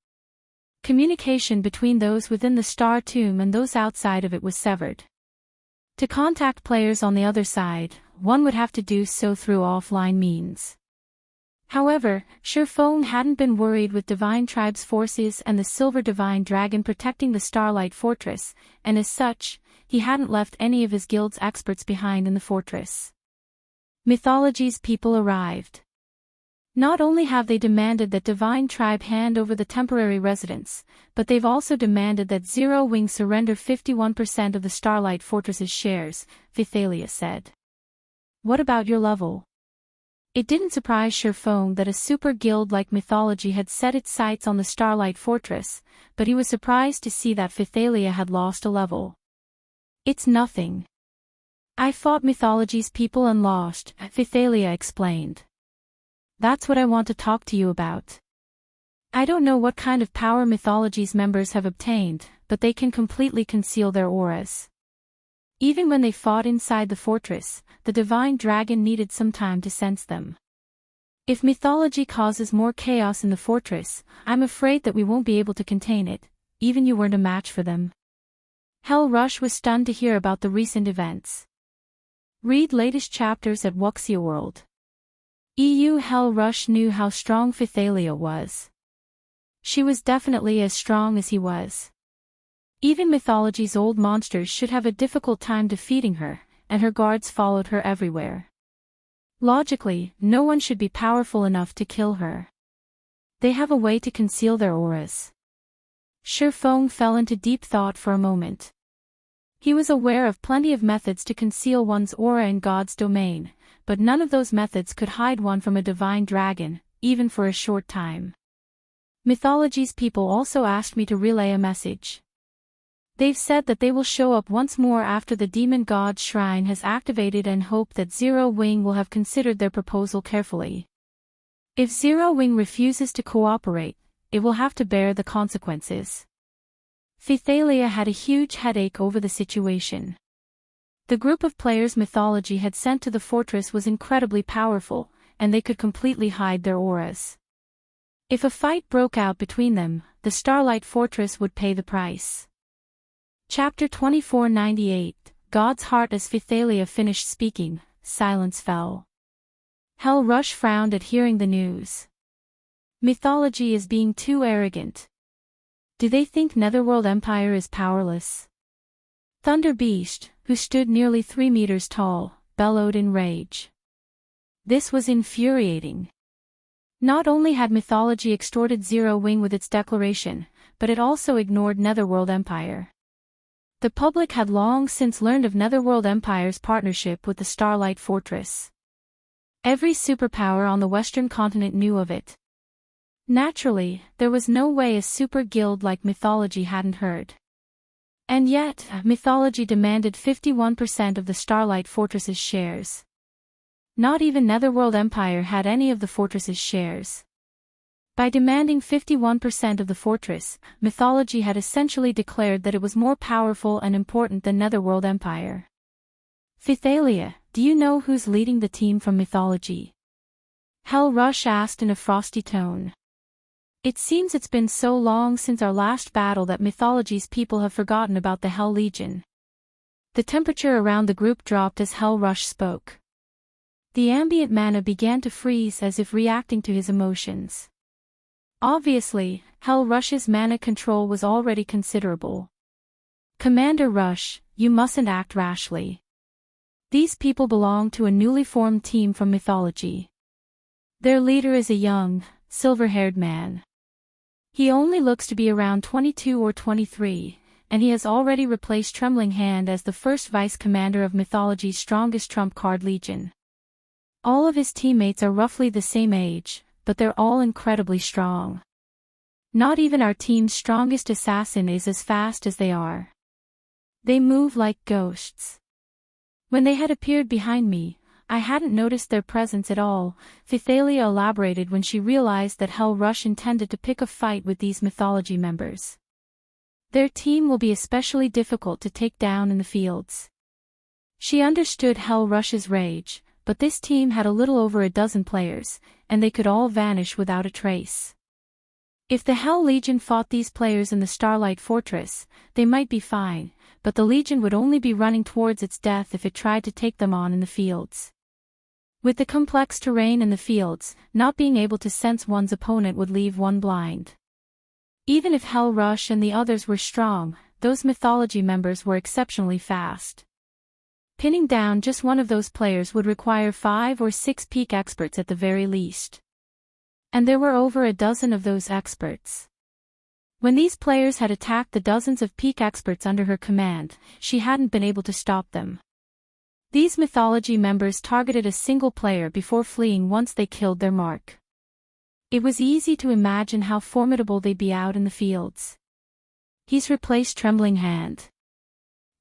Communication between those within the Star Tomb and those outside of it was severed. To contact players on the other side, one would have to do so through offline means. However, Shurfong hadn't been worried with Divine Tribe's forces and the Silver Divine Dragon protecting the Starlight Fortress, and as such, he hadn't left any of his guild's experts behind in the fortress. Mythology's people arrived. Not only have they demanded that Divine Tribe hand over the temporary residence, but they've also demanded that Zero Wing surrender 51% of the Starlight Fortress's shares, Phythalia said. "What about your level?" It didn't surprise Shurfong that a super guild like Mythology had set its sights on the Starlight Fortress, but he was surprised to see that Phythalia had lost a level. "It's nothing. I fought Mythology's people and lost," Phythalia explained. "That's what I want to talk to you about. I don't know what kind of power Mythology's members have obtained, but they can completely conceal their auras. Even when they fought inside the fortress, the Divine Dragon needed some time to sense them. If mythology causes more chaos in the fortress, I'm afraid that we won't be able to contain it, even you weren't a match for them. Hell Rush was stunned to hear about the recent events. Read latest chapters at Wuxia World. Hell Rush knew how strong Fictional was. She was definitely as strong as he was. Even mythology's old monsters should have a difficult time defeating her, and her guards followed her everywhere. Logically, no one should be powerful enough to kill her. They have a way to conceal their auras. Feng fell into deep thought for a moment. He was aware of plenty of methods to conceal one's aura in God's domain, but none of those methods could hide one from a divine dragon, even for a short time. Mythology's people also asked me to relay a message. They've said that they will show up once more after the demon god's shrine has activated and hope that Zero Wing will have considered their proposal carefully. If Zero Wing refuses to cooperate, it will have to bear the consequences. Fictional had a huge headache over the situation. The group of players Mythology had sent to the fortress was incredibly powerful, and they could completely hide their auras. If a fight broke out between them, the Starlight Fortress would pay the price. Chapter 2498, God's Heart. As Fictional finished speaking, silence fell. Hell Rush frowned at hearing the news. Mythology is being too arrogant. Do they think Netherworld Empire is powerless? Thunder Beast, who stood nearly 3 meters tall, bellowed in rage. This was infuriating. Not only had Mythology extorted Zero Wing with its declaration, but it also ignored Netherworld Empire. The public had long since learned of Netherworld Empire's partnership with the Starlight Fortress. Every superpower on the Western continent knew of it. Naturally, there was no way a super guild like Mythology hadn't heard. And yet, Mythology demanded 51% of the Starlight Fortress's shares. Not even Netherworld Empire had any of the fortress's shares. By demanding 51% of the fortress, Mythology had essentially declared that it was more powerful and important than Netherworld Empire. Fictional, do you know who's leading the team from Mythology? Hell Rush asked in a frosty tone. It seems it's been so long since our last battle that Mythology's people have forgotten about the Hell Legion. The temperature around the group dropped as Hell Rush spoke. The ambient mana began to freeze as if reacting to his emotions. Obviously, Hell Rush's mana control was already considerable. Commander Rush, you mustn't act rashly. These people belong to a newly formed team from Mythology. Their leader is a young, silver-haired man. He only looks to be around 22 or 23, and he has already replaced Trembling Hand as the first vice-commander of Mythology's strongest trump card legion. All of his teammates are roughly the same age, but they're all incredibly strong. Not even our team's strongest assassin is as fast as they are. They move like ghosts. When they had appeared behind me, I hadn't noticed their presence at all, Fictional elaborated when she realized that Hell Rush intended to pick a fight with these Mythology members. Their team will be especially difficult to take down in the fields. She understood Hell Rush's rage, but this team had a little over a dozen players, and they could all vanish without a trace. If the Hell Legion fought these players in the Starlight Fortress, they might be fine, but the Legion would only be running towards its death if it tried to take them on in the fields. With the complex terrain in the fields, not being able to sense one's opponent would leave one blind. Even if Hell Rush and the others were strong, those Mythology members were exceptionally fast. Pinning down just one of those players would require 5 or 6 peak experts at the very least. And there were over a dozen of those experts. When these players had attacked the dozens of peak experts under her command, she hadn't been able to stop them. These Mythology members targeted a single player before fleeing once they killed their mark. It was easy to imagine how formidable they'd be out in the fields. He's replaced Trembling Hand.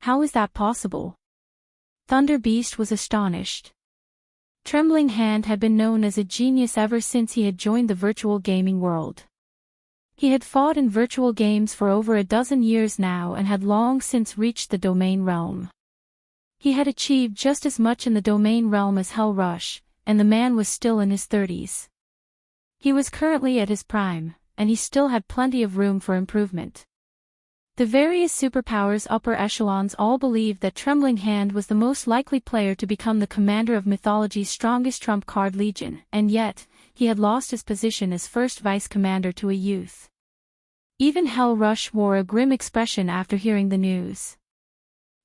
How is that possible? Thunder Beast was astonished. Trembling Hand had been known as a genius ever since he had joined the virtual gaming world. He had fought in virtual games for over a dozen years now and had long since reached the domain realm. He had achieved just as much in the domain realm as Hell Rush, and the man was still in his 30s. He was currently at his prime, and he still had plenty of room for improvement. The various superpowers upper echelons all believed that Trembling Hand was the most likely player to become the commander of Mythology's strongest trump card legion, and yet, he had lost his position as first vice-commander to a youth. Even Hell Rush wore a grim expression after hearing the news.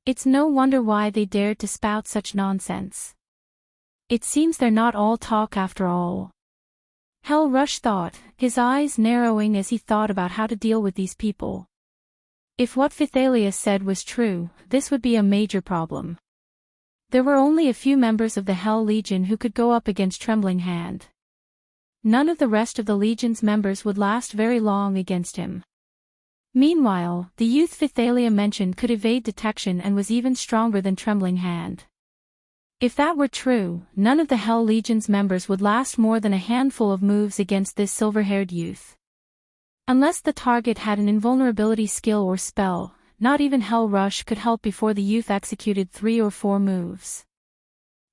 It's no wonder why they dared to spout such nonsense. It seems they're not all talk after all. Hell Rush thought, his eyes narrowing as he thought about how to deal with these people. If what Phythalia said was true, this would be a major problem. There were only a few members of the Hell Legion who could go up against Trembling Hand. None of the rest of the Legion's members would last very long against him. Meanwhile, the youth Phythalia mentioned could evade detection and was even stronger than Trembling Hand. If that were true, none of the Hell Legion's members would last more than a handful of moves against this silver-haired youth. Unless the target had an invulnerability skill or spell, not even Hell Rush could help before the youth executed 3 or 4 moves.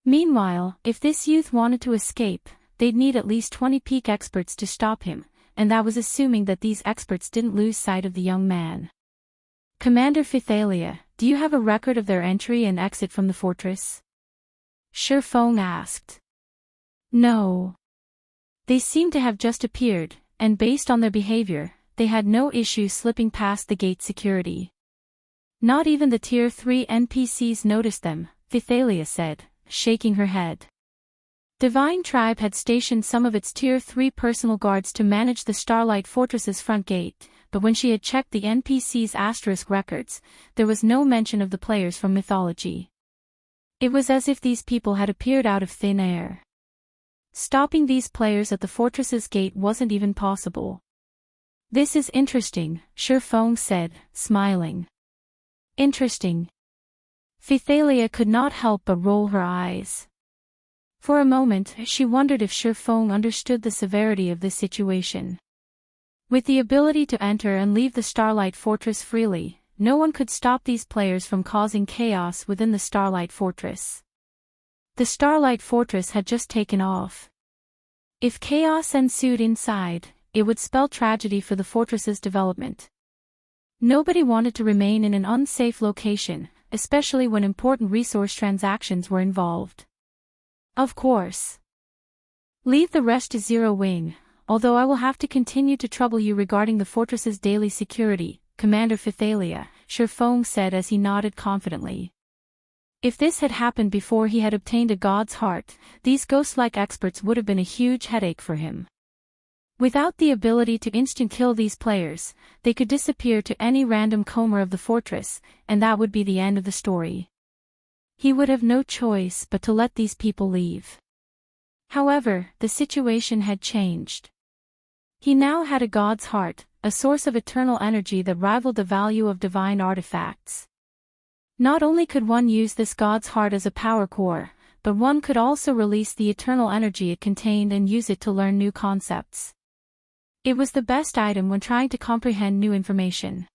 Meanwhile, if this youth wanted to escape, they'd need at least 20 peak experts to stop him, and that was assuming that these experts didn't lose sight of the young man. Commander Phythalia, do you have a record of their entry and exit from the fortress? Shi Feng asked. No. They seemed to have just appeared, and based on their behavior, they had no issue slipping past the gate security. Not even the Tier 3 NPCs noticed them, Phythalia said, shaking her head. Divine Tribe had stationed some of its Tier 3 personal guards to manage the Starlight Fortress's front gate, but when she had checked the NPC's asterisk records, there was no mention of the players from Mythology. It was as if these people had appeared out of thin air. Stopping these players at the fortress's gate wasn't even possible. This is interesting, Shi Feng said, smiling. Interesting. Phythalia could not help but roll her eyes. For a moment, she wondered if Shi Feng understood the severity of this situation. With the ability to enter and leave the Starlight Fortress freely, no one could stop these players from causing chaos within the Starlight Fortress. The Starlight Fortress had just taken off. If chaos ensued inside, it would spell tragedy for the fortress's development. Nobody wanted to remain in an unsafe location, especially when important resource transactions were involved. Of course. Leave the rest to Zero Wing, although I will have to continue to trouble you regarding the fortress's daily security, Commander Phythalia, Shi Feng said as he nodded confidently. If this had happened before he had obtained a god's heart, these ghost-like experts would have been a huge headache for him. Without the ability to instant-kill these players, they could disappear to any random comer of the fortress, and that would be the end of the story. He would have no choice but to let these people leave. However, the situation had changed. He now had a god's heart, a source of eternal energy that rivaled the value of divine artifacts. Not only could one use this god's heart as a power core, but one could also release the eternal energy it contained and use it to learn new concepts. It was the best item when trying to comprehend new information.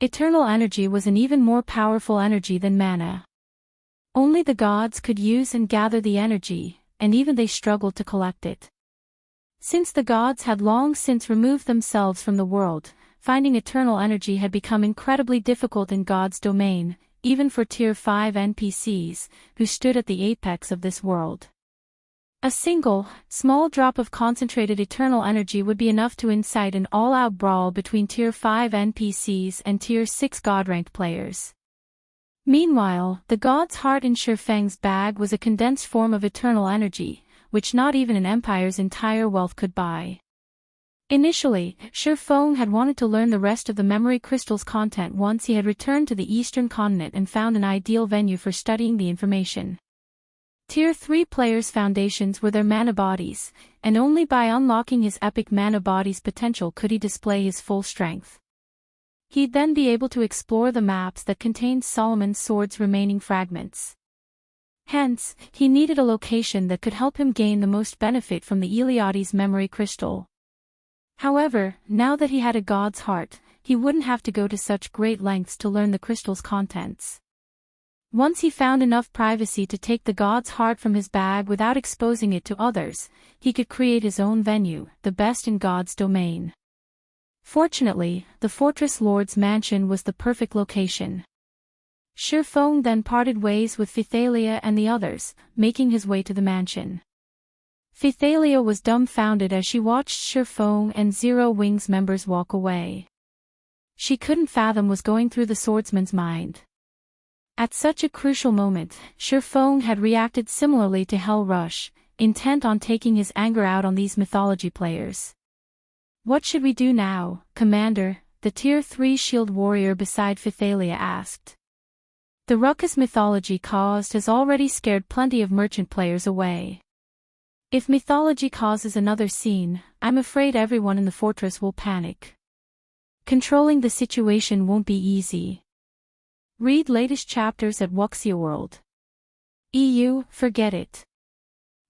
Eternal energy was an even more powerful energy than mana. Only the gods could use and gather the energy, and even they struggled to collect it. Since the gods had long since removed themselves from the world, finding eternal energy had become incredibly difficult in God's domain, even for Tier 5 NPCs, who stood at the apex of this world. A single, small drop of concentrated eternal energy would be enough to incite an all-out brawl between Tier 5 NPCs and Tier 6 God-ranked players. Meanwhile, the god's heart in Shi Feng's bag was a condensed form of eternal energy, which not even an empire's entire wealth could buy. Initially, Shi Feng had wanted to learn the rest of the memory crystal's content once he had returned to the eastern continent and found an ideal venue for studying the information. Tier 3 players' foundations were their mana bodies, and only by unlocking his epic mana body's potential could he display his full strength. He'd then be able to explore the maps that contained Solomon's sword's remaining fragments. Hence, he needed a location that could help him gain the most benefit from the Eliades memory crystal. However, now that he had a god's heart, he wouldn't have to go to such great lengths to learn the crystal's contents. Once he found enough privacy to take the god's heart from his bag without exposing it to others, he could create his own venue, the best in God's domain. Fortunately, the Fortress Lord's mansion was the perfect location. Shurfong then parted ways with Phythalia and the others, making his way to the mansion. Phythalia was dumbfounded as she watched Shurfong and Zero Wings members walk away. She couldn't fathom what was going through the swordsman's mind. At such a crucial moment, Shurfong had reacted similarly to Hell Rush, intent on taking his anger out on these mythology players. "What should we do now, Commander?" the Tier 3 shield warrior beside Phythalia asked. "The ruckus mythology caused has already scared plenty of merchant players away. If mythology causes another scene, I'm afraid everyone in the fortress will panic. Controlling the situation won't be easy." Read latest chapters at Wuxia World. EU, forget it.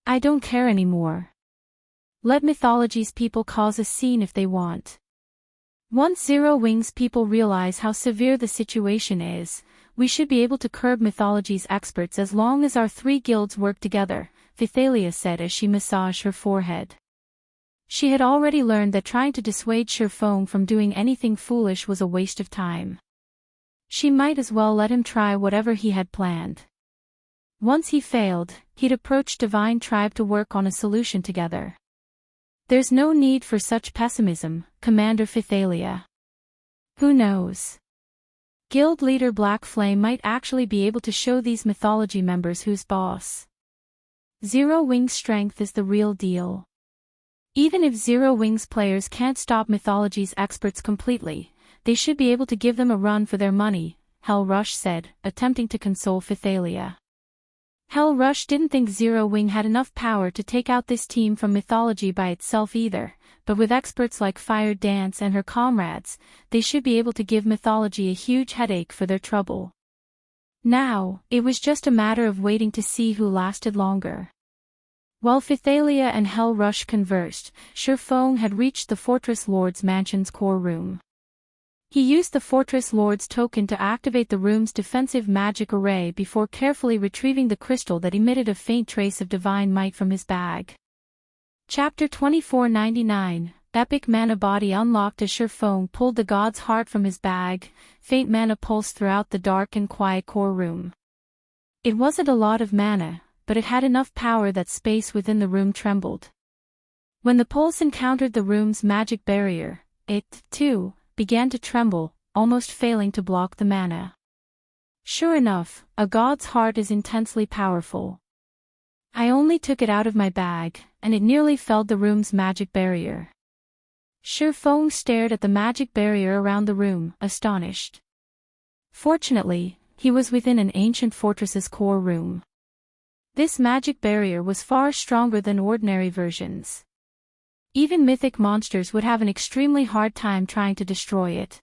I don't care anymore. Let mythology's people cause a scene if they want. Once Zero Wings people realize how severe the situation is, we should be able to curb mythology's experts as long as our 3 guilds work together, Phythalia said as she massaged her forehead. She had already learned that trying to dissuade Shurfong from doing anything foolish was a waste of time. She might as well let him try whatever he had planned. Once he failed, he'd approach Divine Tribe to work on a solution together. "There's no need for such pessimism, Commander Phythalia. Who knows? Guild leader Black Flame might actually be able to show these mythology members who's boss. Zero Wings' strength is the real deal. Even if Zero Wings players can't stop mythology's experts completely, they should be able to give them a run for their money," Hell Rush said, attempting to console Phythalia. Hell Rush didn't think Zero Wing had enough power to take out this team from mythology by itself either, but with experts like Fire Dance and her comrades, they should be able to give mythology a huge headache for their trouble. Now, it was just a matter of waiting to see who lasted longer. While Phythalia and Hell Rush conversed, Shurfong had reached the Fortress Lord's mansion's core room. He used the Fortress Lord's token to activate the room's defensive magic array before carefully retrieving the crystal that emitted a faint trace of divine might from his bag. Chapter 2499, Epic Mana Body unlocked as Shurfong pulled the god's heart from his bag, faint mana pulsed throughout the dark and quiet core room. It wasn't a lot of mana, but it had enough power that space within the room trembled. When the pulse encountered the room's magic barrier, it, too, began to tremble, almost failing to block the mana. Sure enough, a god's heart is intensely powerful. I only took it out of my bag, and it nearly felled the room's magic barrier. Shurfong stared at the magic barrier around the room, astonished. Fortunately, he was within an ancient fortress's core room. This magic barrier was far stronger than ordinary versions. Even mythic monsters would have an extremely hard time trying to destroy it.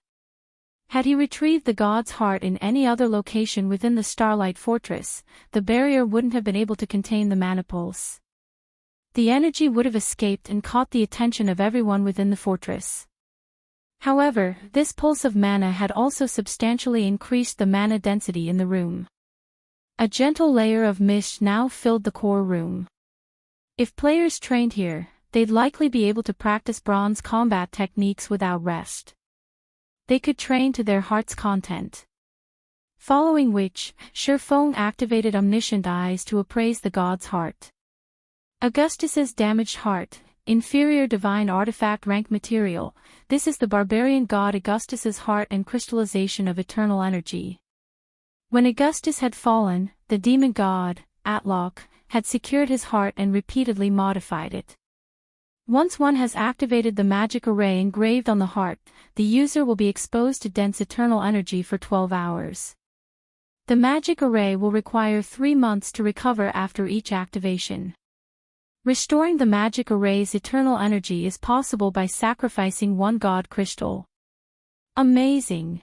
Had he retrieved the god's heart in any other location within the Starlight Fortress, the barrier wouldn't have been able to contain the mana pulse. The energy would have escaped and caught the attention of everyone within the fortress. However, this pulse of mana had also substantially increased the mana density in the room. A gentle layer of mist now filled the core room. If players trained here, they'd likely be able to practice bronze combat techniques without rest. They could train to their heart's content. Following which, Shurfong activated Omniscient Eyes to appraise the god's heart. Augustus's damaged heart, inferior divine artifact rank material, this is the barbarian god Augustus's heart and crystallization of eternal energy. When Augustus had fallen, the demon god, Atlok, had secured his heart and repeatedly modified it. Once one has activated the magic array engraved on the heart, the user will be exposed to dense eternal energy for 12 hours. The magic array will require 3 months to recover after each activation. Restoring the magic array's eternal energy is possible by sacrificing one god crystal. Amazing!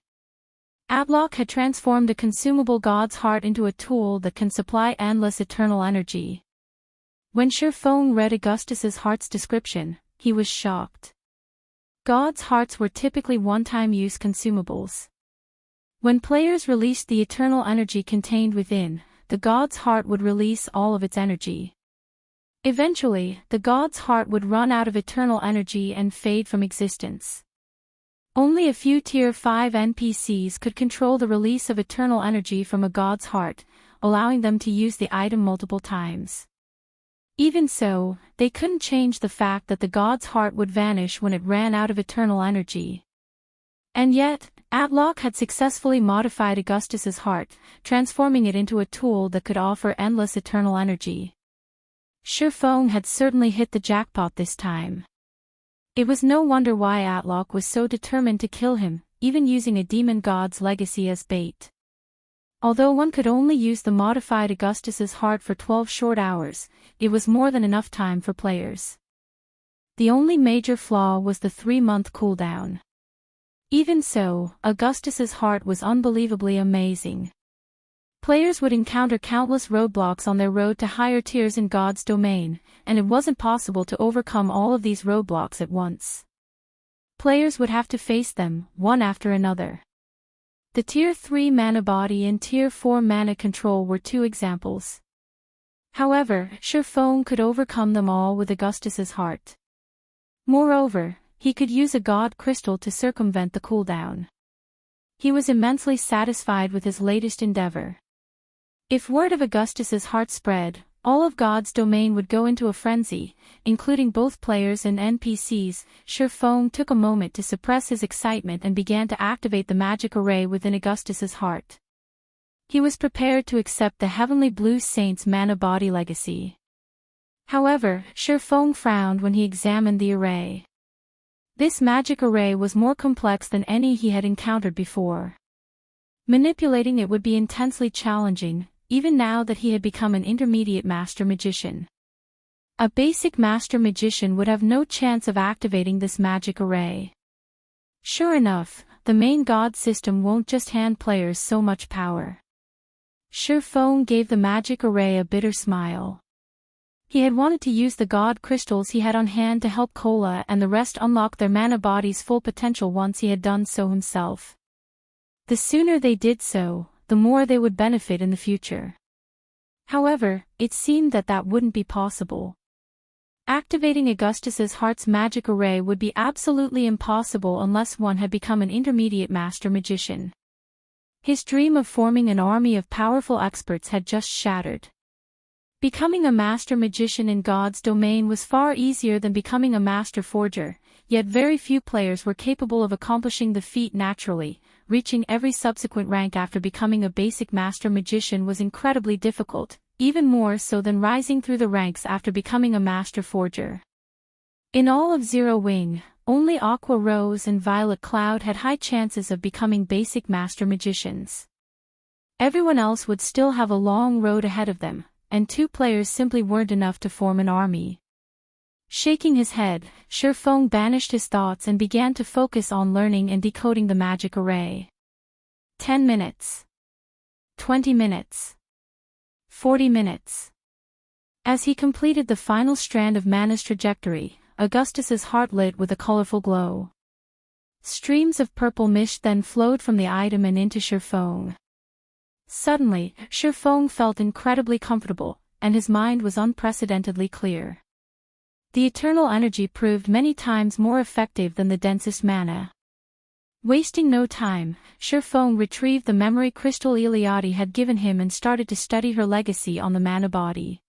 Atlok had transformed a consumable god's heart into a tool that can supply endless eternal energy. When Shurfong read Augustus's heart's description, he was shocked. Gods' hearts were typically one-time use consumables. When players released the eternal energy contained within, the god's heart would release all of its energy. Eventually, the god's heart would run out of eternal energy and fade from existence. Only a few Tier 5 NPCs could control the release of eternal energy from a god's heart, allowing them to use the item multiple times. Even so, they couldn't change the fact that the god's heart would vanish when it ran out of eternal energy. And yet, Atlock had successfully modified Augustus's heart, transforming it into a tool that could offer endless eternal energy. Shurfong had certainly hit the jackpot this time. It was no wonder why Atlock was so determined to kill him, even using a demon god's legacy as bait. Although one could only use the modified Augustus's heart for 12 short hours, it was more than enough time for players. The only major flaw was the 3-month cooldown. Even so, Augustus's heart was unbelievably amazing. Players would encounter countless roadblocks on their road to higher tiers in God's domain, and it wasn't possible to overcome all of these roadblocks at once. Players would have to face them, one after another. The Tier 3 mana body and Tier 4 mana control were 2 examples. However, Shurfong could overcome them all with Augustus's heart. Moreover, he could use a god crystal to circumvent the cooldown. He was immensely satisfied with his latest endeavor. If word of Augustus's heart spread, all of God's domain would go into a frenzy, including both players and NPCs. Shurfong took a moment to suppress his excitement and began to activate the magic array within Augustus's heart. He was prepared to accept the Heavenly Blue Saint's mana body legacy. However, Shurfong frowned when he examined the array. This magic array was more complex than any he had encountered before. Manipulating it would be intensely challenging, even now that he had become an intermediate master magician. A basic master magician would have no chance of activating this magic array. Sure enough, the main god system won't just hand players so much power. Shurfong gave the magic array a bitter smile. He had wanted to use the god crystals he had on hand to help Kola and the rest unlock their mana body's full potential once he had done so himself. The sooner they did so, the more they would benefit in the future. However, it seemed that that wouldn't be possible. Activating Augustus's heart's magic array would be absolutely impossible unless one had become an intermediate master magician. His dream of forming an army of powerful experts had just shattered. Becoming a master magician in God's domain was far easier than becoming a master forger, yet very few players were capable of accomplishing the feat naturally. Reaching every subsequent rank after becoming a basic master magician was incredibly difficult, even more so than rising through the ranks after becoming a master forger. In all of Zero Wing, only Aqua Rose and Violet Cloud had high chances of becoming basic master magicians. Everyone else would still have a long road ahead of them, and 2 players simply weren't enough to form an army. Shaking his head, Shurfong banished his thoughts and began to focus on learning and decoding the magic array. 10 minutes. 20 minutes. 40 minutes. As he completed the final strand of mana's trajectory, Augustus's heart lit with a colorful glow. Streams of purple mist then flowed from the item and into Shurfong. Suddenly, Shurfong felt incredibly comfortable, and his mind was unprecedentedly clear. The eternal energy proved many times more effective than the densest mana. Wasting no time, Shurfong retrieved the memory crystal Iliade had given him and started to study her legacy on the mana body.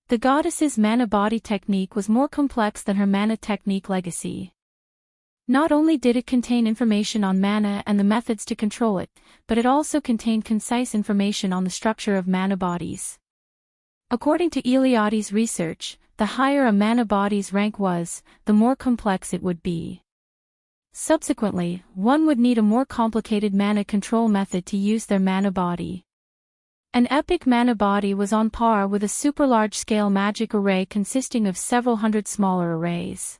The goddess's mana body technique was more complex than her mana technique legacy. Not only did it contain information on mana and the methods to control it, but it also contained concise information on the structure of mana bodies. According to Iliade's research, the higher a mana body's rank was, the more complex it would be. Subsequently, one would need a more complicated mana control method to use their mana body. An epic mana body was on par with a super large-scale magic array consisting of several hundred smaller arrays.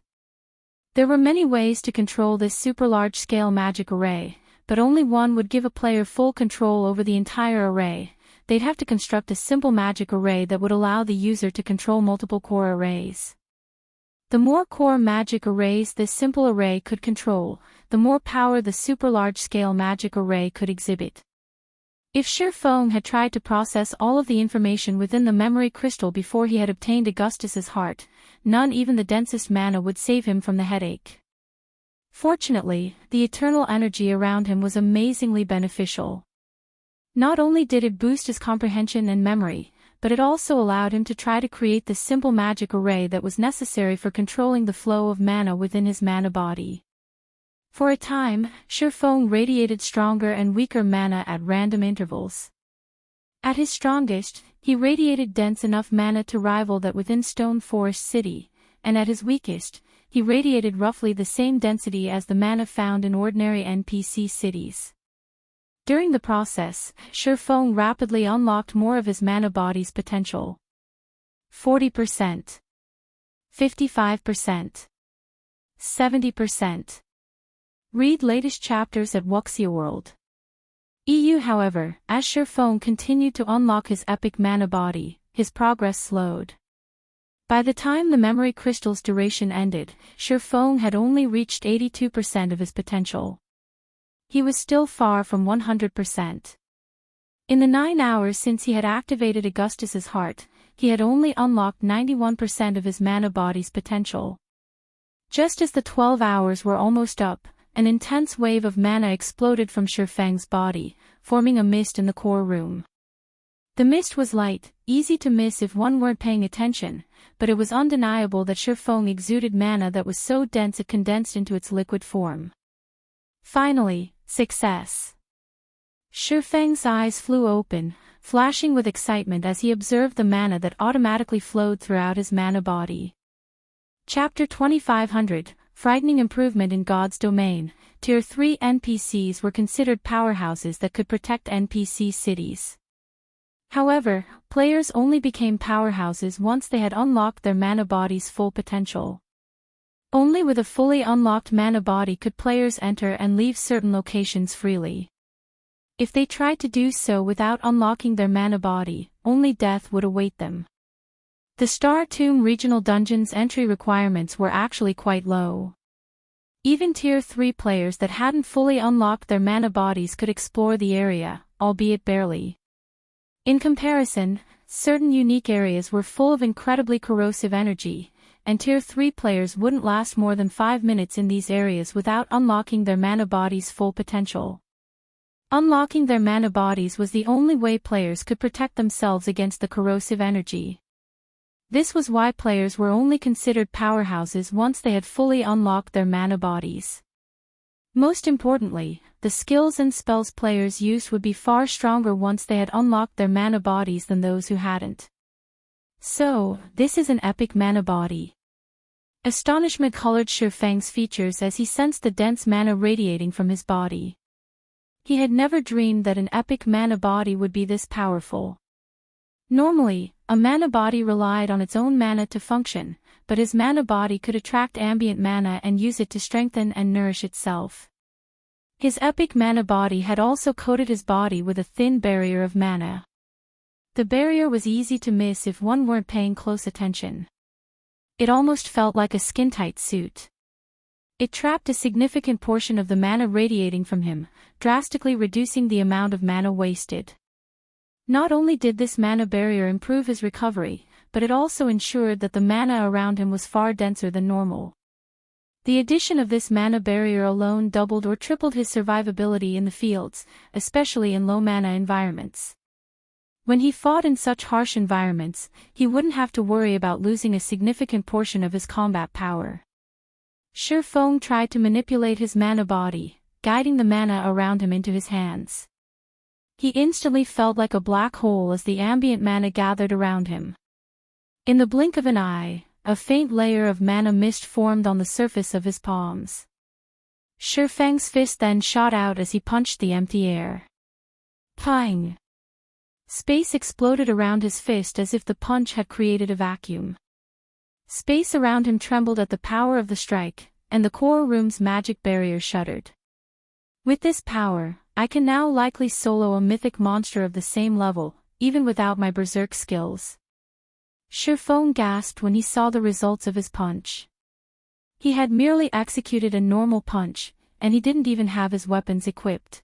There were many ways to control this super large-scale magic array, but only one would give a player full control over the entire array. They'd have to construct a simple magic array that would allow the user to control multiple core arrays. The more core magic arrays this simple array could control, the more power the super large-scale magic array could exhibit. If Shifeng had tried to process all of the information within the memory crystal before he had obtained Augustus's heart, none even the densest mana would save him from the headache. Fortunately, the eternal energy around him was amazingly beneficial. Not only did it boost his comprehension and memory, but it also allowed him to try to create the simple magic array that was necessary for controlling the flow of mana within his mana body. For a time, Shifeng radiated stronger and weaker mana at random intervals. At his strongest, he radiated dense enough mana to rival that within Stone Forest City, and at his weakest, he radiated roughly the same density as the mana found in ordinary NPC cities. During the process, Shifeng rapidly unlocked more of his mana body's potential. 40%. 55%. 70%. Read latest chapters at Wuxia World. EU. However, as Shifeng continued to unlock his epic mana body, his progress slowed. By the time the memory crystal's duration ended, Shifeng had only reached 82% of his potential. He was still far from 100%. In the 9 hours since he had activated Augustus's heart, he had only unlocked 91% of his mana body's potential. Just as the 12 hours were almost up, an intense wave of mana exploded from Shifeng's body, forming a mist in the core room. The mist was light, easy to miss if one weren't paying attention, but it was undeniable that Shifeng exuded mana that was so dense it condensed into its liquid form. Finally, success. Shifeng's eyes flew open, flashing with excitement as he observed the mana that automatically flowed throughout his mana body. Chapter 2500, Frightening Improvement in God's Domain. Tier 3 NPCs were considered powerhouses that could protect NPC cities. However, players only became powerhouses once they had unlocked their mana body's full potential. Only with a fully unlocked mana body could players enter and leave certain locations freely. If they tried to do so without unlocking their mana body, only death would await them. The Star Tomb regional dungeon's entry requirements were actually quite low. Even Tier 3 players that hadn't fully unlocked their mana bodies could explore the area, albeit barely. In comparison, certain unique areas were full of incredibly corrosive energy, and Tier 3 players wouldn't last more than 5 minutes in these areas without unlocking their mana body's full potential. Unlocking their mana bodies was the only way players could protect themselves against the corrosive energy. This was why players were only considered powerhouses once they had fully unlocked their mana bodies. Most importantly, the skills and spells players used would be far stronger once they had unlocked their mana bodies than those who hadn't. So, this is an epic mana body. Astonishment colored Shifeng's features as he sensed the dense mana radiating from his body. He had never dreamed that an epic mana body would be this powerful. Normally, a mana body relied on its own mana to function, but his mana body could attract ambient mana and use it to strengthen and nourish itself. His epic mana body had also coated his body with a thin barrier of mana. The barrier was easy to miss if one weren't paying close attention. It almost felt like a skin-tight suit. It trapped a significant portion of the mana radiating from him, drastically reducing the amount of mana wasted. Not only did this mana barrier improve his recovery, but it also ensured that the mana around him was far denser than normal. The addition of this mana barrier alone doubled or tripled his survivability in the fields, especially in low mana environments. When he fought in such harsh environments, he wouldn't have to worry about losing a significant portion of his combat power. Shifeng tried to manipulate his mana body, guiding the mana around him into his hands. He instantly felt like a black hole as the ambient mana gathered around him. In the blink of an eye, a faint layer of mana mist formed on the surface of his palms. Shifeng's fist then shot out as he punched the empty air. Pang! Space exploded around his fist as if the punch had created a vacuum. Space around him trembled at the power of the strike, and the core room's magic barrier shuddered. With this power, I can now likely solo a mythic monster of the same level, even without my berserk skills. Shifeng gasped when he saw the results of his punch. He had merely executed a normal punch, and he didn't even have his weapons equipped.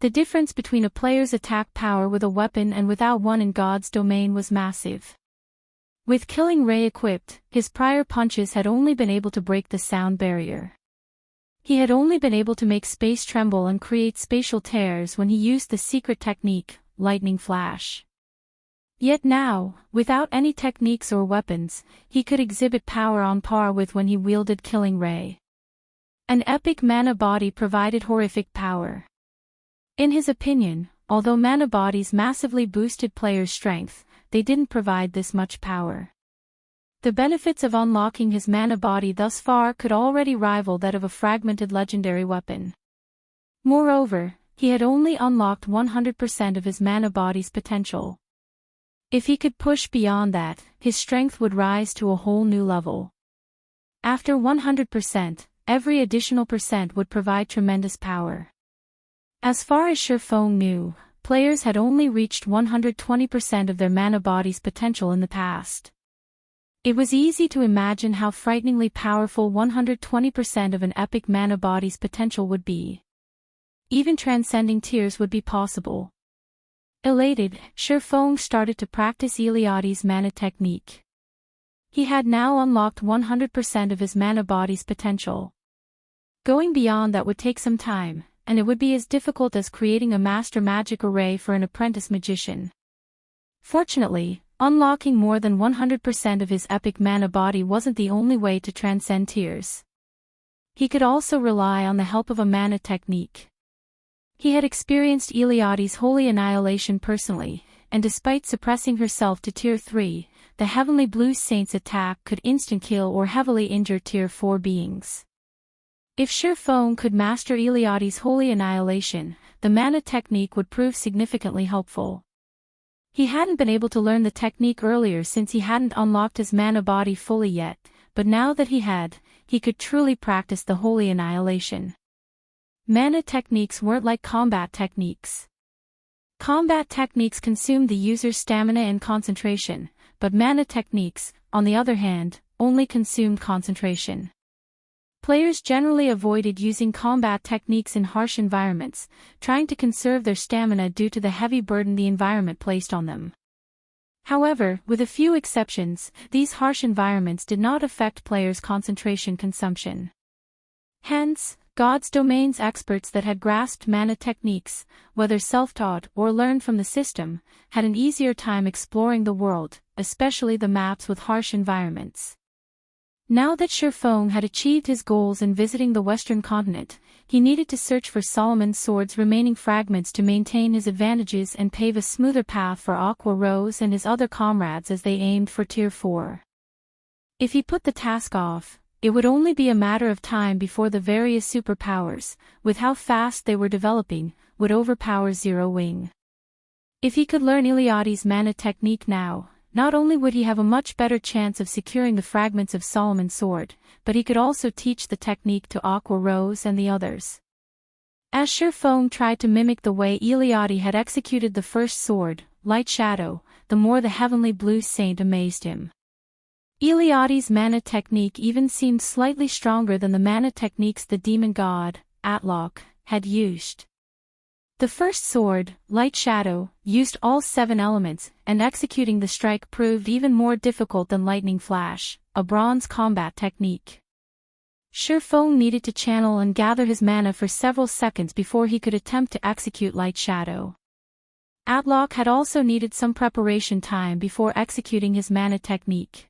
The difference between a player's attack power with a weapon and without one in God's domain was massive. With Killing Ray equipped, his prior punches had only been able to break the sound barrier. He had only been able to make space tremble and create spatial tears when he used the secret technique, Lightning Flash. Yet now, without any techniques or weapons, he could exhibit power on par with when he wielded Killing Ray. An epic mana body provided horrific power. In his opinion, although mana bodies massively boosted players' strength, they didn't provide this much power. The benefits of unlocking his mana body thus far could already rival that of a fragmented legendary weapon. Moreover, he had only unlocked 100% of his mana body's potential. If he could push beyond that, his strength would rise to a whole new level. After 100%, every additional percent would provide tremendous power. As far as Shurfeng knew, players had only reached 120% of their mana body's potential in the past. It was easy to imagine how frighteningly powerful 120% of an epic mana body's potential would be. Even transcending tiers would be possible. Elated, Shurfeng started to practice Eliade's mana technique. He had now unlocked 100% of his mana body's potential. Going beyond that would take some time, and it would be as difficult as creating a master magic array for an apprentice magician. Fortunately, unlocking more than 100% of his epic mana body wasn't the only way to transcend tiers. He could also rely on the help of a mana technique. He had experienced Eliade's Holy Annihilation personally, and despite suppressing herself to Tier 3, the Heavenly Blue Saint's attack could instant-kill or heavily injure Tier 4 beings. If Shurfeng could master Eliade's Holy Annihilation, the mana technique would prove significantly helpful. He hadn't been able to learn the technique earlier since he hadn't unlocked his mana body fully yet, but now that he had, he could truly practice the Holy Annihilation. Mana techniques weren't like combat techniques. Combat techniques consumed the user's stamina and concentration, but mana techniques, on the other hand, only consumed concentration. Players generally avoided using combat techniques in harsh environments, trying to conserve their stamina due to the heavy burden the environment placed on them. However, with a few exceptions, these harsh environments did not affect players' concentration consumption. Hence, God's domain's experts that had grasped mana techniques, whether self-taught or learned from the system, had an easier time exploring the world, especially the maps with harsh environments. Now that Shurfeng had achieved his goals in visiting the Western continent, he needed to search for Solomon's sword's remaining fragments to maintain his advantages and pave a smoother path for Aqua Rose and his other comrades as they aimed for Tier 4. If he put the task off, it would only be a matter of time before the various superpowers, with how fast they were developing, would overpower Zero Wing. If he could learn Eliade's mana technique now, not only would he have a much better chance of securing the fragments of Solomon's sword, but he could also teach the technique to Aqua Rose and the others. As Shurfeng tried to mimic the way Eliade had executed the first sword, Lightshadow, the more the Heavenly Blue Saint amazed him. Eliade's mana technique even seemed slightly stronger than the mana techniques the demon god, Atlok, had used. The first sword, Lightshadow, used all 7 elements, and executing the strike proved even more difficult than Lightning Flash, a bronze combat technique. Shurfeng needed to channel and gather his mana for several seconds before he could attempt to execute Lightshadow. Atlok had also needed some preparation time before executing his mana technique.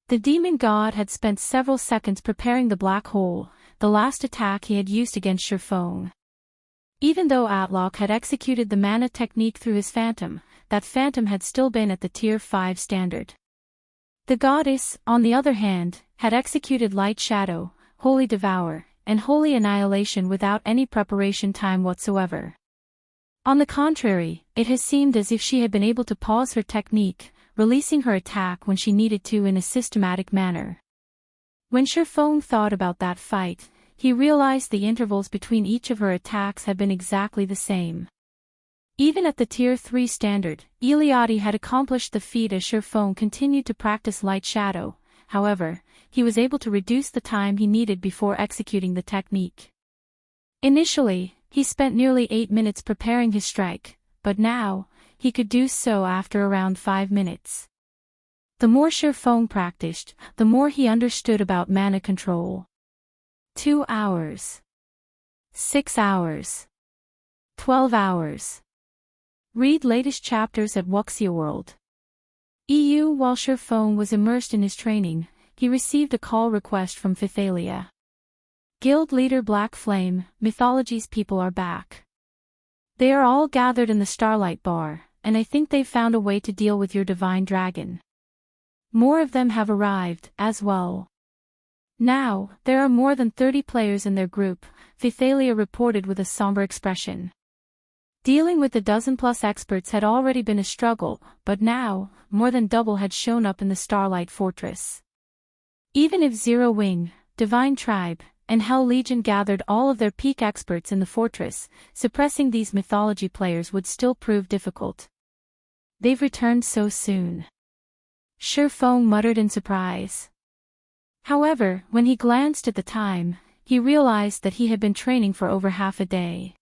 The demon god had spent several seconds preparing the black hole, the last attack he had used against Shurfeng. Even though Atlok had executed the mana technique through his phantom, that phantom had still been at the Tier 5 standard. The goddess, on the other hand, had executed Lightshadow, Holy Devour, and Holy Annihilation without any preparation time whatsoever. On the contrary, it has seemed as if she had been able to pause her technique, releasing her attack when she needed to in a systematic manner. When Shurfeng thought about that fight, he realized the intervals between each of her attacks had been exactly the same. Even at the Tier 3 standard, Eliade had accomplished the feat as Shurfeng continued to practice Lightshadow, however, he was able to reduce the time he needed before executing the technique. Initially, he spent nearly 8 minutes preparing his strike, but now, he could do so after around 5 minutes. The more Feng practiced, the more he understood about mana control. 2 hours. 6 hours. 12 hours. Read latest chapters at Wuxia World. While Feng was immersed in his training, he received a call request from Fictional. Guild leader Black Flame, Mythology's people are back. They are all gathered in the Starlight Bar, and I think they've found a way to deal with your divine dragon. More of them have arrived, as well. Now, there are more than 30 players in their group, Fictional reported with a somber expression. Dealing with the dozen-plus experts had already been a struggle, but now, more than double had shown up in the Starlight Fortress. Even if Zero Wing, Divine Tribe, and Hell Legion gathered all of their peak experts in the fortress, suppressing these mythology players would still prove difficult. They've returned so soon. Feng muttered in surprise. However, when he glanced at the time, he realized that he had been training for over half a day.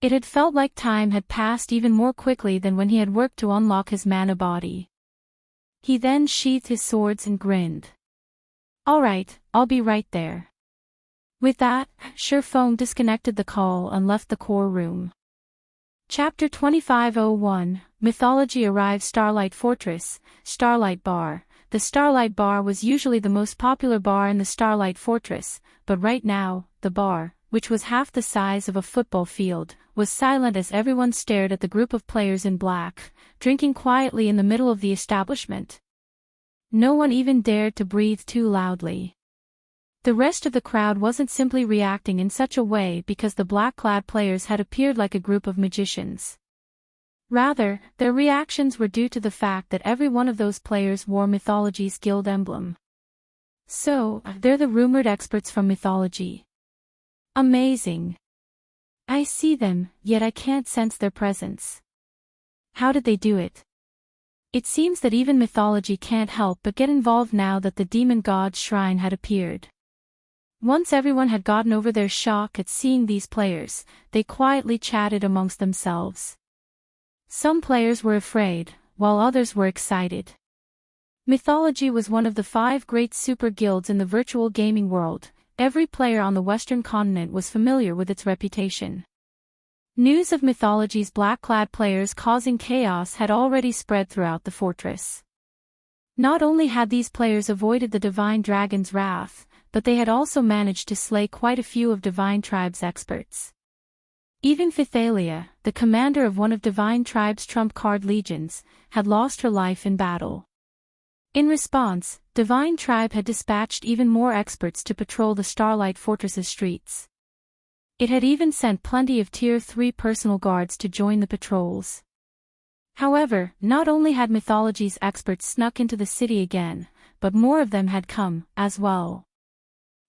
It had felt like time had passed even more quickly than when he had worked to unlock his mana body. He then sheathed his swords and grinned. "Alright, I'll be right there." With that, Feng disconnected the call and left the core room. Chapter 2501, Mythology arrives Starlight Fortress, Starlight Bar. The Starlight Bar was usually the most popular bar in the Starlight Fortress, but right now, the bar, which was half the size of a football field, was silent as everyone stared at the group of players in black, drinking quietly in the middle of the establishment. No one even dared to breathe too loudly. The rest of the crowd wasn't simply reacting in such a way because the black-clad players had appeared like a group of magicians. Rather, their reactions were due to the fact that every one of those players wore Mythology's guild emblem. So, they're the rumored experts from Mythology. Amazing. I see them, yet I can't sense their presence. How did they do it? It seems that even Mythology can't help but get involved now that the demon god's shrine had appeared. Once everyone had gotten over their shock at seeing these players, they quietly chatted amongst themselves. Some players were afraid, while others were excited. Mythology was one of the 5 great super guilds in the virtual gaming world. Every player on the Western continent was familiar with its reputation. News of Mythology's black-clad players causing chaos had already spread throughout the fortress. Not only had these players avoided the Divine Dragon's wrath, but they had also managed to slay quite a few of Divine Tribe's experts. Even Fictional, the commander of one of Divine Tribe's trump card legions, had lost her life in battle. In response, Divine Tribe had dispatched even more experts to patrol the Starlight Fortress's streets. It had even sent plenty of Tier 3 personal guards to join the patrols. However, not only had Mythology's experts snuck into the city again, but more of them had come, as well.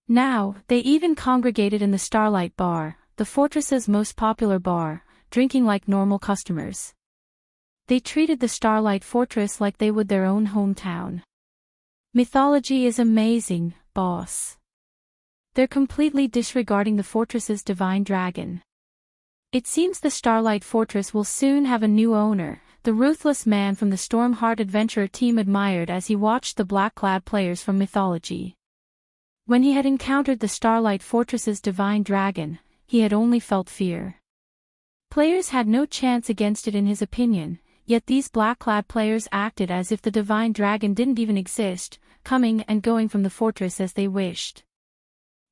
Now, they even congregated in the Starlight Bar, the fortress's most popular bar, drinking like normal customers. They treated the Starlight Fortress like they would their own hometown. Mythology is amazing, boss. They're completely disregarding the fortress's divine dragon. It seems the Starlight Fortress will soon have a new owner, the ruthless man from the Stormheart Adventurer team admired as he watched the black-clad players from Mythology. When he had encountered the Starlight Fortress's divine dragon, he had only felt fear. Players had no chance against it in his opinion, yet these black-clad players acted as if the divine dragon didn't even exist, coming and going from the fortress as they wished.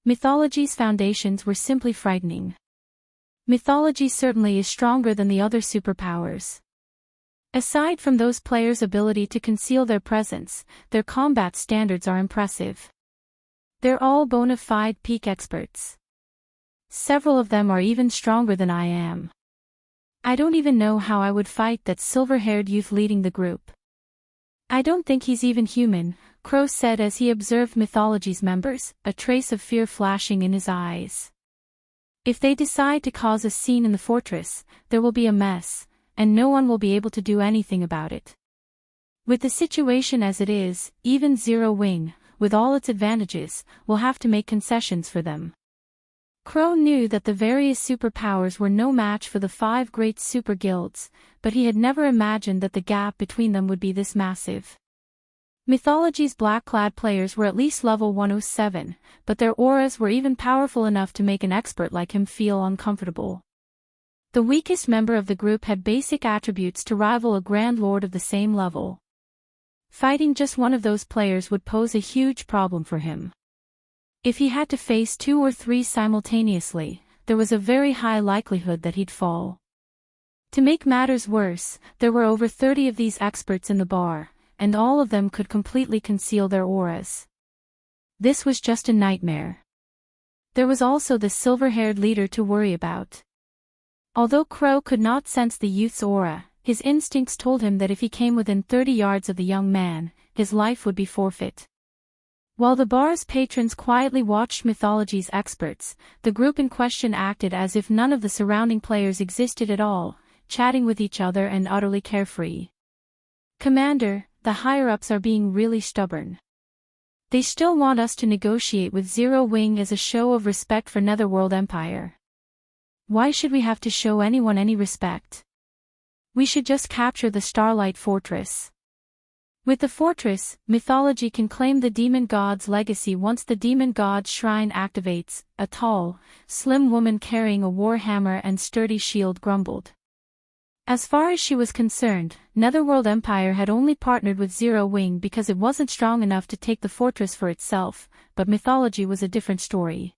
Mythology's foundations were simply frightening. Mythology certainly is stronger than the other superpowers. Aside from those players' ability to conceal their presence, their combat standards are impressive. They're all bona fide peak experts. Several of them are even stronger than I am. I don't even know how I would fight that silver-haired youth leading the group. I don't think he's even human, Crow said as he observed Mythology's members, a trace of fear flashing in his eyes. If they decide to cause a scene in the fortress, there will be a mess, and no one will be able to do anything about it. With the situation as it is, even Zero Wing, with all its advantages, will have to make concessions for them. Crow knew that the various superpowers were no match for the 5 great super guilds, but he had never imagined that the gap between them would be this massive. Mythology's black-clad players were at least level 107, but their auras were even powerful enough to make an expert like him feel uncomfortable. The weakest member of the group had basic attributes to rival a Grand Lord of the same level. Fighting just one of those players would pose a huge problem for him. If he had to face 2 or 3 simultaneously, there was a very high likelihood that he'd fall. To make matters worse, there were over 30 of these experts in the bar, and all of them could completely conceal their auras. This was just a nightmare. There was also the silver-haired leader to worry about. Although Crow could not sense the youth's aura, his instincts told him that if he came within 30 yards of the young man, his life would be forfeit. While the bar's patrons quietly watched Mythology's experts, the group in question acted as if none of the surrounding players existed at all, chatting with each other and utterly carefree. "Commander, the higher-ups are being really stubborn. They still want us to negotiate with Zero Wing as a show of respect for Netherworld Empire. Why should we have to show anyone any respect? We should just capture the Starlight Fortress. With the fortress, Mythology can claim the demon god's legacy once the demon god's shrine activates," a tall, slim woman carrying a warhammer and sturdy shield grumbled. As far as she was concerned, Netherworld Empire had only partnered with Zero Wing because it wasn't strong enough to take the fortress for itself, but Mythology was a different story.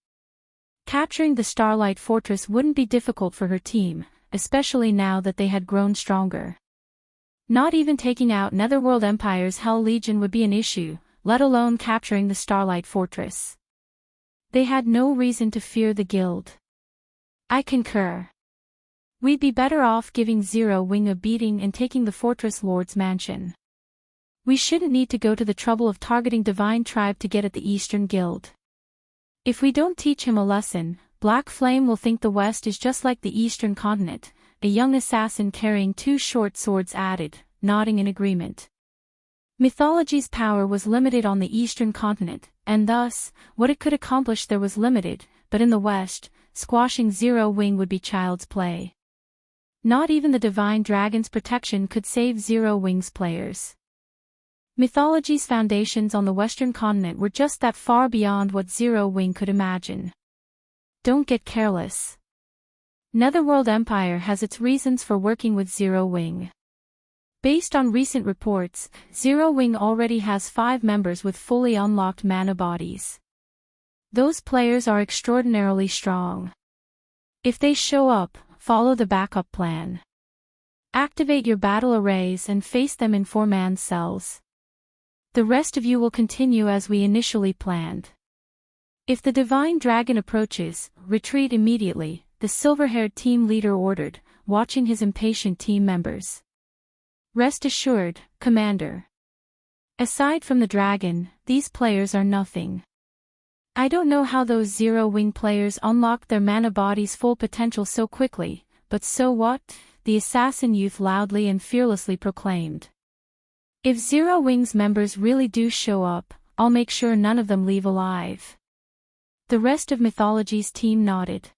Capturing the Starlight Fortress wouldn't be difficult for her team, especially now that they had grown stronger. Not even taking out Netherworld Empire's Hell Legion would be an issue, let alone capturing the Starlight Fortress. They had no reason to fear the guild. "I concur. We'd be better off giving Zero Wing a beating and taking the Fortress Lord's mansion. We shouldn't need to go to the trouble of targeting Divine Tribe to get at the Eastern Guild. If we don't teach him a lesson, Black Flame will think the West is just like the Eastern Continent," a young assassin carrying 2 short swords added, nodding in agreement. Mythology's power was limited on the Eastern Continent, and thus, what it could accomplish there was limited, but in the West, squashing Zero Wing would be child's play. Not even the Divine Dragon's protection could save Zero Wing's players. Mythology's foundations on the Western Continent were just that far beyond what Zero Wing could imagine. Don't get careless. Netherworld Empire has its reasons for working with Zero Wing. Based on recent reports, Zero Wing already has 5 members with fully unlocked mana bodies. Those players are extraordinarily strong. If they show up, follow the backup plan. Activate your battle arrays and face them in 4-man cells. The rest of you will continue as we initially planned. If the Divine Dragon approaches, retreat immediately, the silver-haired team leader ordered, watching his impatient team members. "Rest assured, Commander. Aside from the dragon, these players are nothing. I don't know how those Zero Wing players unlocked their mana body's full potential so quickly, but so what?" the assassin youth loudly and fearlessly proclaimed. "If Zero Wing's members really do show up, I'll make sure none of them leave alive." The rest of Mythology's team nodded.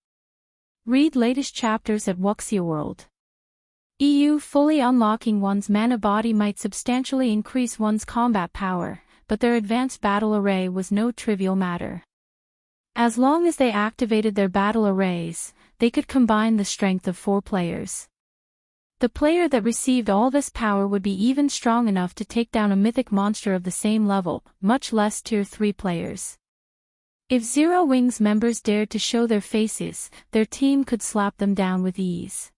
Read latest chapters at Wuxia World. EU fully unlocking one's mana body might substantially increase one's combat power, but their advanced battle array was no trivial matter. As long as they activated their battle arrays, they could combine the strength of 4 players. The player that received all this power would be even strong enough to take down a mythic monster of the same level, much less Tier 3 players. If Zero Wing's members dared to show their faces, their team could slap them down with ease.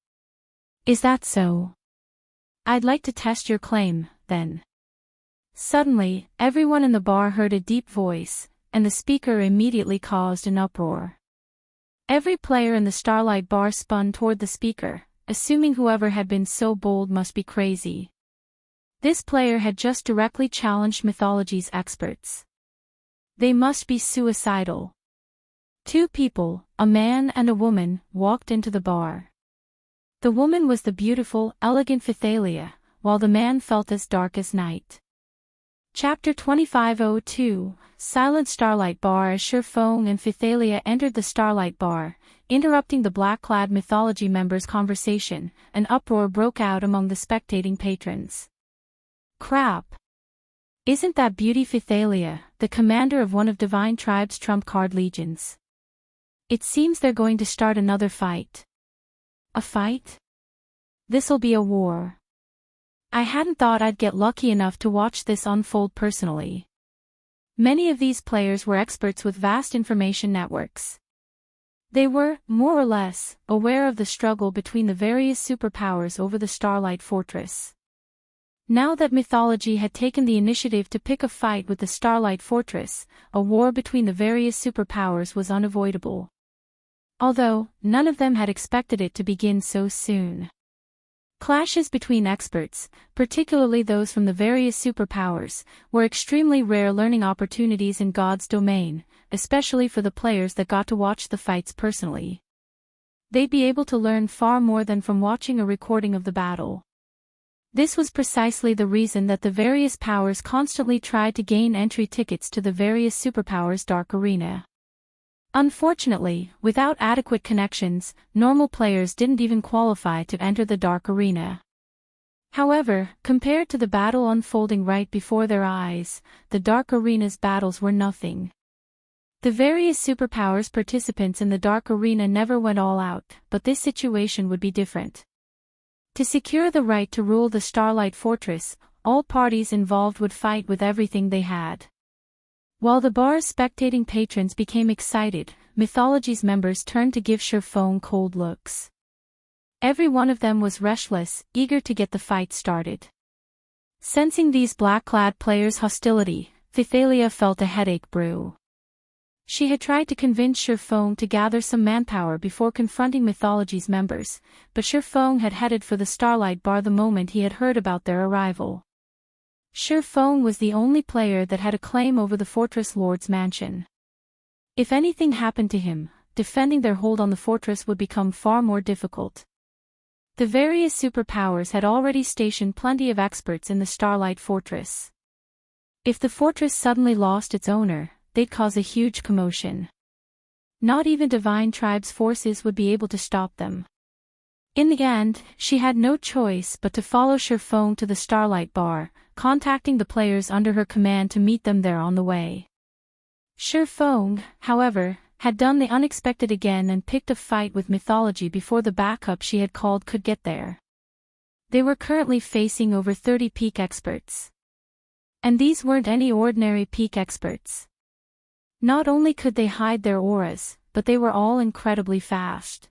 "Is that so? I'd like to test your claim, then." Suddenly, everyone in the bar heard a deep voice, and the speaker immediately caused an uproar. Every player in the Starlight bar spun toward the speaker, assuming whoever had been so bold must be crazy. This player had just directly challenged Mythology's experts. They must be suicidal. 2 people, a man and a woman, walked into the bar. The woman was the beautiful, elegant Phythalia, while the man felt as dark as night. Chapter 2502, Silent Starlight Bar. As Shurfong and Phythalia entered the Starlight Bar, interrupting the black-clad Mythology members' conversation, an uproar broke out among the spectating patrons. Crap! Isn't that beauty Phythalia, the commander of one of Divine Tribe's trump card legions? It seems they're going to start another fight. A fight? This'll be a war. I hadn't thought I'd get lucky enough to watch this unfold personally. Many of these players were experts with vast information networks. They were, more or less, aware of the struggle between the various superpowers over the Starlight Fortress. Now that Mythology had taken the initiative to pick a fight with the Starlight Fortress, a war between the various superpowers was unavoidable. Although, none of them had expected it to begin so soon. Clashes between experts, particularly those from the various superpowers, were extremely rare learning opportunities in God's domain, especially for the players that got to watch the fights personally. They'd be able to learn far more than from watching a recording of the battle. This was precisely the reason that the various powers constantly tried to gain entry tickets to the various superpowers' Dark Arena. Unfortunately, without adequate connections, normal players didn't even qualify to enter the Dark Arena. However, compared to the battle unfolding right before their eyes, the Dark Arena's battles were nothing. The various superpowers participants in the Dark Arena never went all out, but this situation would be different. To secure the right to rule the Starlight Fortress, all parties involved would fight with everything they had. While the bar's spectating patrons became excited, Mythology's members turned to give Shurfong cold looks. Every one of them was restless, eager to get the fight started. Sensing these black-clad players' hostility, Phythalia felt a headache brew. She had tried to convince Shurfong to gather some manpower before confronting Mythology's members, but Shurfong had headed for the Starlight Bar the moment he had heard about their arrival. Shurfong was the only player that had a claim over the Fortress Lord's mansion. If anything happened to him, defending their hold on the fortress would become far more difficult. The various superpowers had already stationed plenty of experts in the Starlight Fortress. If the fortress suddenly lost its owner, they'd cause a huge commotion. Not even Divine Tribe's forces would be able to stop them. In the end, she had no choice but to follow Shurfong to the Starlight Bar, contacting the players under her command to meet them there on the way. Shurfong, however, had done the unexpected again and picked a fight with Mythology before the backup she had called could get there. They were currently facing over 30 peak experts. And these weren't any ordinary peak experts. Not only could they hide their auras, but they were all incredibly fast.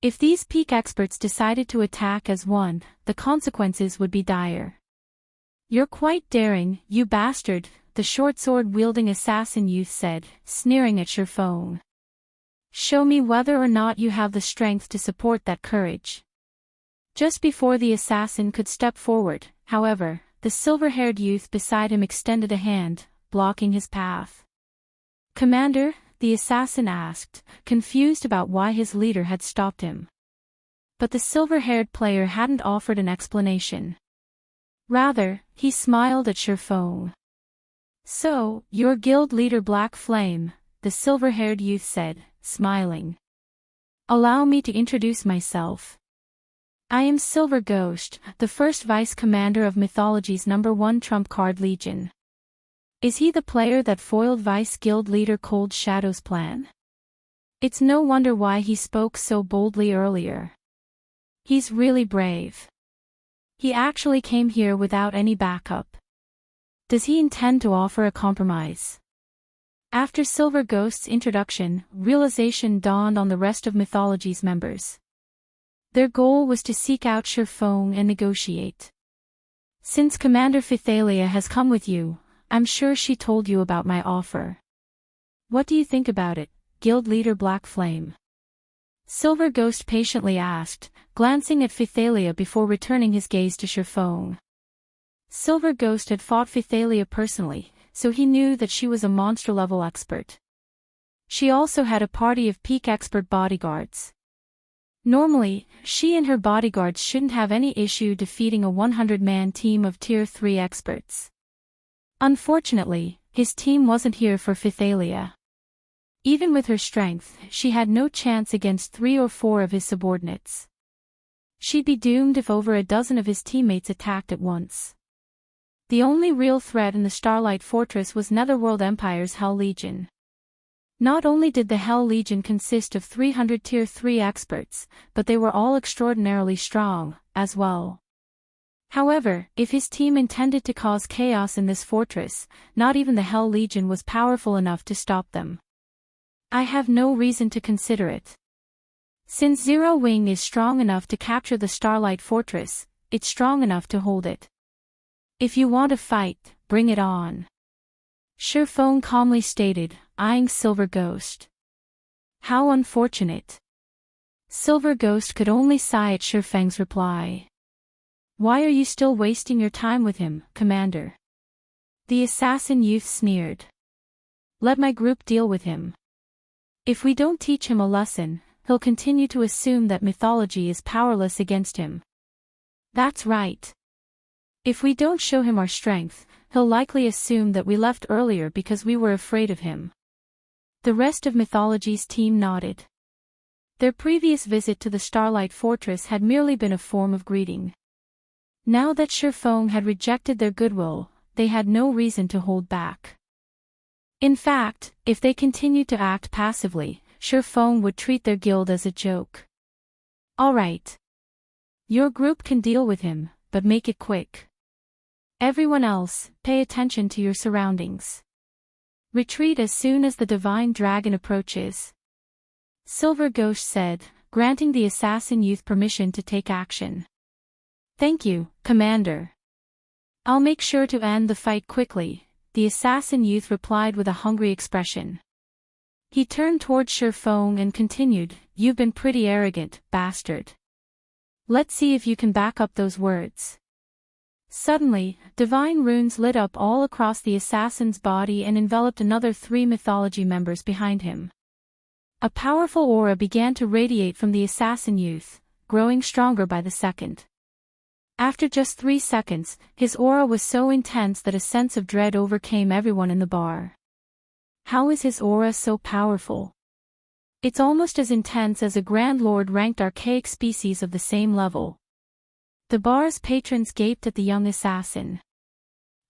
If these peak experts decided to attack as one, the consequences would be dire. "You're quite daring, you bastard," the short sword-wielding assassin youth said, sneering at Shurfong. "Show me whether or not you have the strength to support that courage." Just before the assassin could step forward, however, the silver-haired youth beside him extended a hand, blocking his path. "Commander?" the assassin asked, confused about why his leader had stopped him. But the silver-haired player hadn't offered an explanation. Rather, he smiled at Shurfong. "So, your guild leader Black Flame," the silver-haired youth said, smiling. "Allow me to introduce myself. I am Silver Ghost, the first vice-commander of Mythology's #1 trump card legion. Is he the player that foiled Vice-Guild leader Cold Shadow's plan? It's no wonder why he spoke so boldly earlier. He's really brave. He actually came here without any backup. Does he intend to offer a compromise?" After Silver Ghost's introduction, realization dawned on the rest of Mythology's members. Their goal was to seek out Shurfong and negotiate. "Since Commander Phythalia has come with you, I'm sure she told you about my offer. What do you think about it, Guild Leader Black Flame?" Silver Ghost patiently asked, glancing at Phythalia before returning his gaze to Shurfong. Silver Ghost had fought Phythalia personally, so he knew that she was a monster-level expert. She also had a party of peak expert bodyguards. Normally, she and her bodyguards shouldn't have any issue defeating a 100-man team of Tier 3 experts. Unfortunately, his team wasn't here for Phythalia. Even with her strength, she had no chance against 3 or 4 of his subordinates. She'd be doomed if over a dozen of his teammates attacked at once. The only real threat in the Starlight Fortress was Netherworld Empire's Hell Legion. Not only did the Hell Legion consist of 300 Tier 3 experts, but they were all extraordinarily strong, as well. However, if his team intended to cause chaos in this fortress, not even the Hell Legion was powerful enough to stop them. I have no reason to consider it. Since Zero Wing is strong enough to capture the Starlight Fortress, it's strong enough to hold it. If you want a fight, bring it on. Shifeng calmly stated, eyeing Silver Ghost. How unfortunate. Silver Ghost could only sigh at Shifeng's reply. Why are you still wasting your time with him, Commander? The assassin youth sneered. Let my group deal with him. If we don't teach him a lesson, he'll continue to assume that mythology is powerless against him. That's right. If we don't show him our strength, he'll likely assume that we left earlier because we were afraid of him. The rest of Mythology's team nodded. Their previous visit to the Starlight Fortress had merely been a form of greeting. Now that Shifeng had rejected their goodwill, they had no reason to hold back. In fact, if they continued to act passively, Shifeng would treat their guild as a joke. All right. Your group can deal with him, but make it quick. Everyone else, pay attention to your surroundings. Retreat as soon as the Divine Dragon approaches. Silver Ghost said, granting the assassin youth permission to take action. Thank you, Commander. I'll make sure to end the fight quickly, the assassin youth replied with a hungry expression. He turned toward Shifeng and continued, you've been pretty arrogant, bastard. Let's see if you can back up those words. Suddenly, divine runes lit up all across the assassin's body and enveloped another 3 mythology members behind him. A powerful aura began to radiate from the assassin youth, growing stronger by the second. After just 3 seconds, his aura was so intense that a sense of dread overcame everyone in the bar. How is his aura so powerful? It's almost as intense as a Grand Lord ranked archaic species of the same level. The bar's patrons gaped at the young assassin.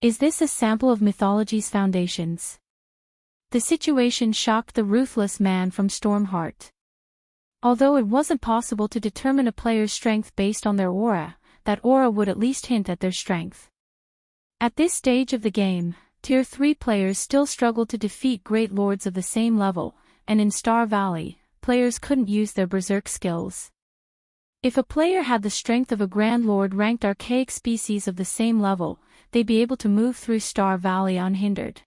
Is this a sample of Mythology's foundations? The situation shocked the ruthless man from Stormheart. Although it wasn't possible to determine a player's strength based on their aura, that aura would at least hint at their strength. At this stage of the game, Tier 3 players still struggled to defeat great lords of the same level, and in Star Valley, players couldn't use their berserk skills. If a player had the strength of a Grand Lord ranked archaic species of the same level, they'd be able to move through Star Valley unhindered.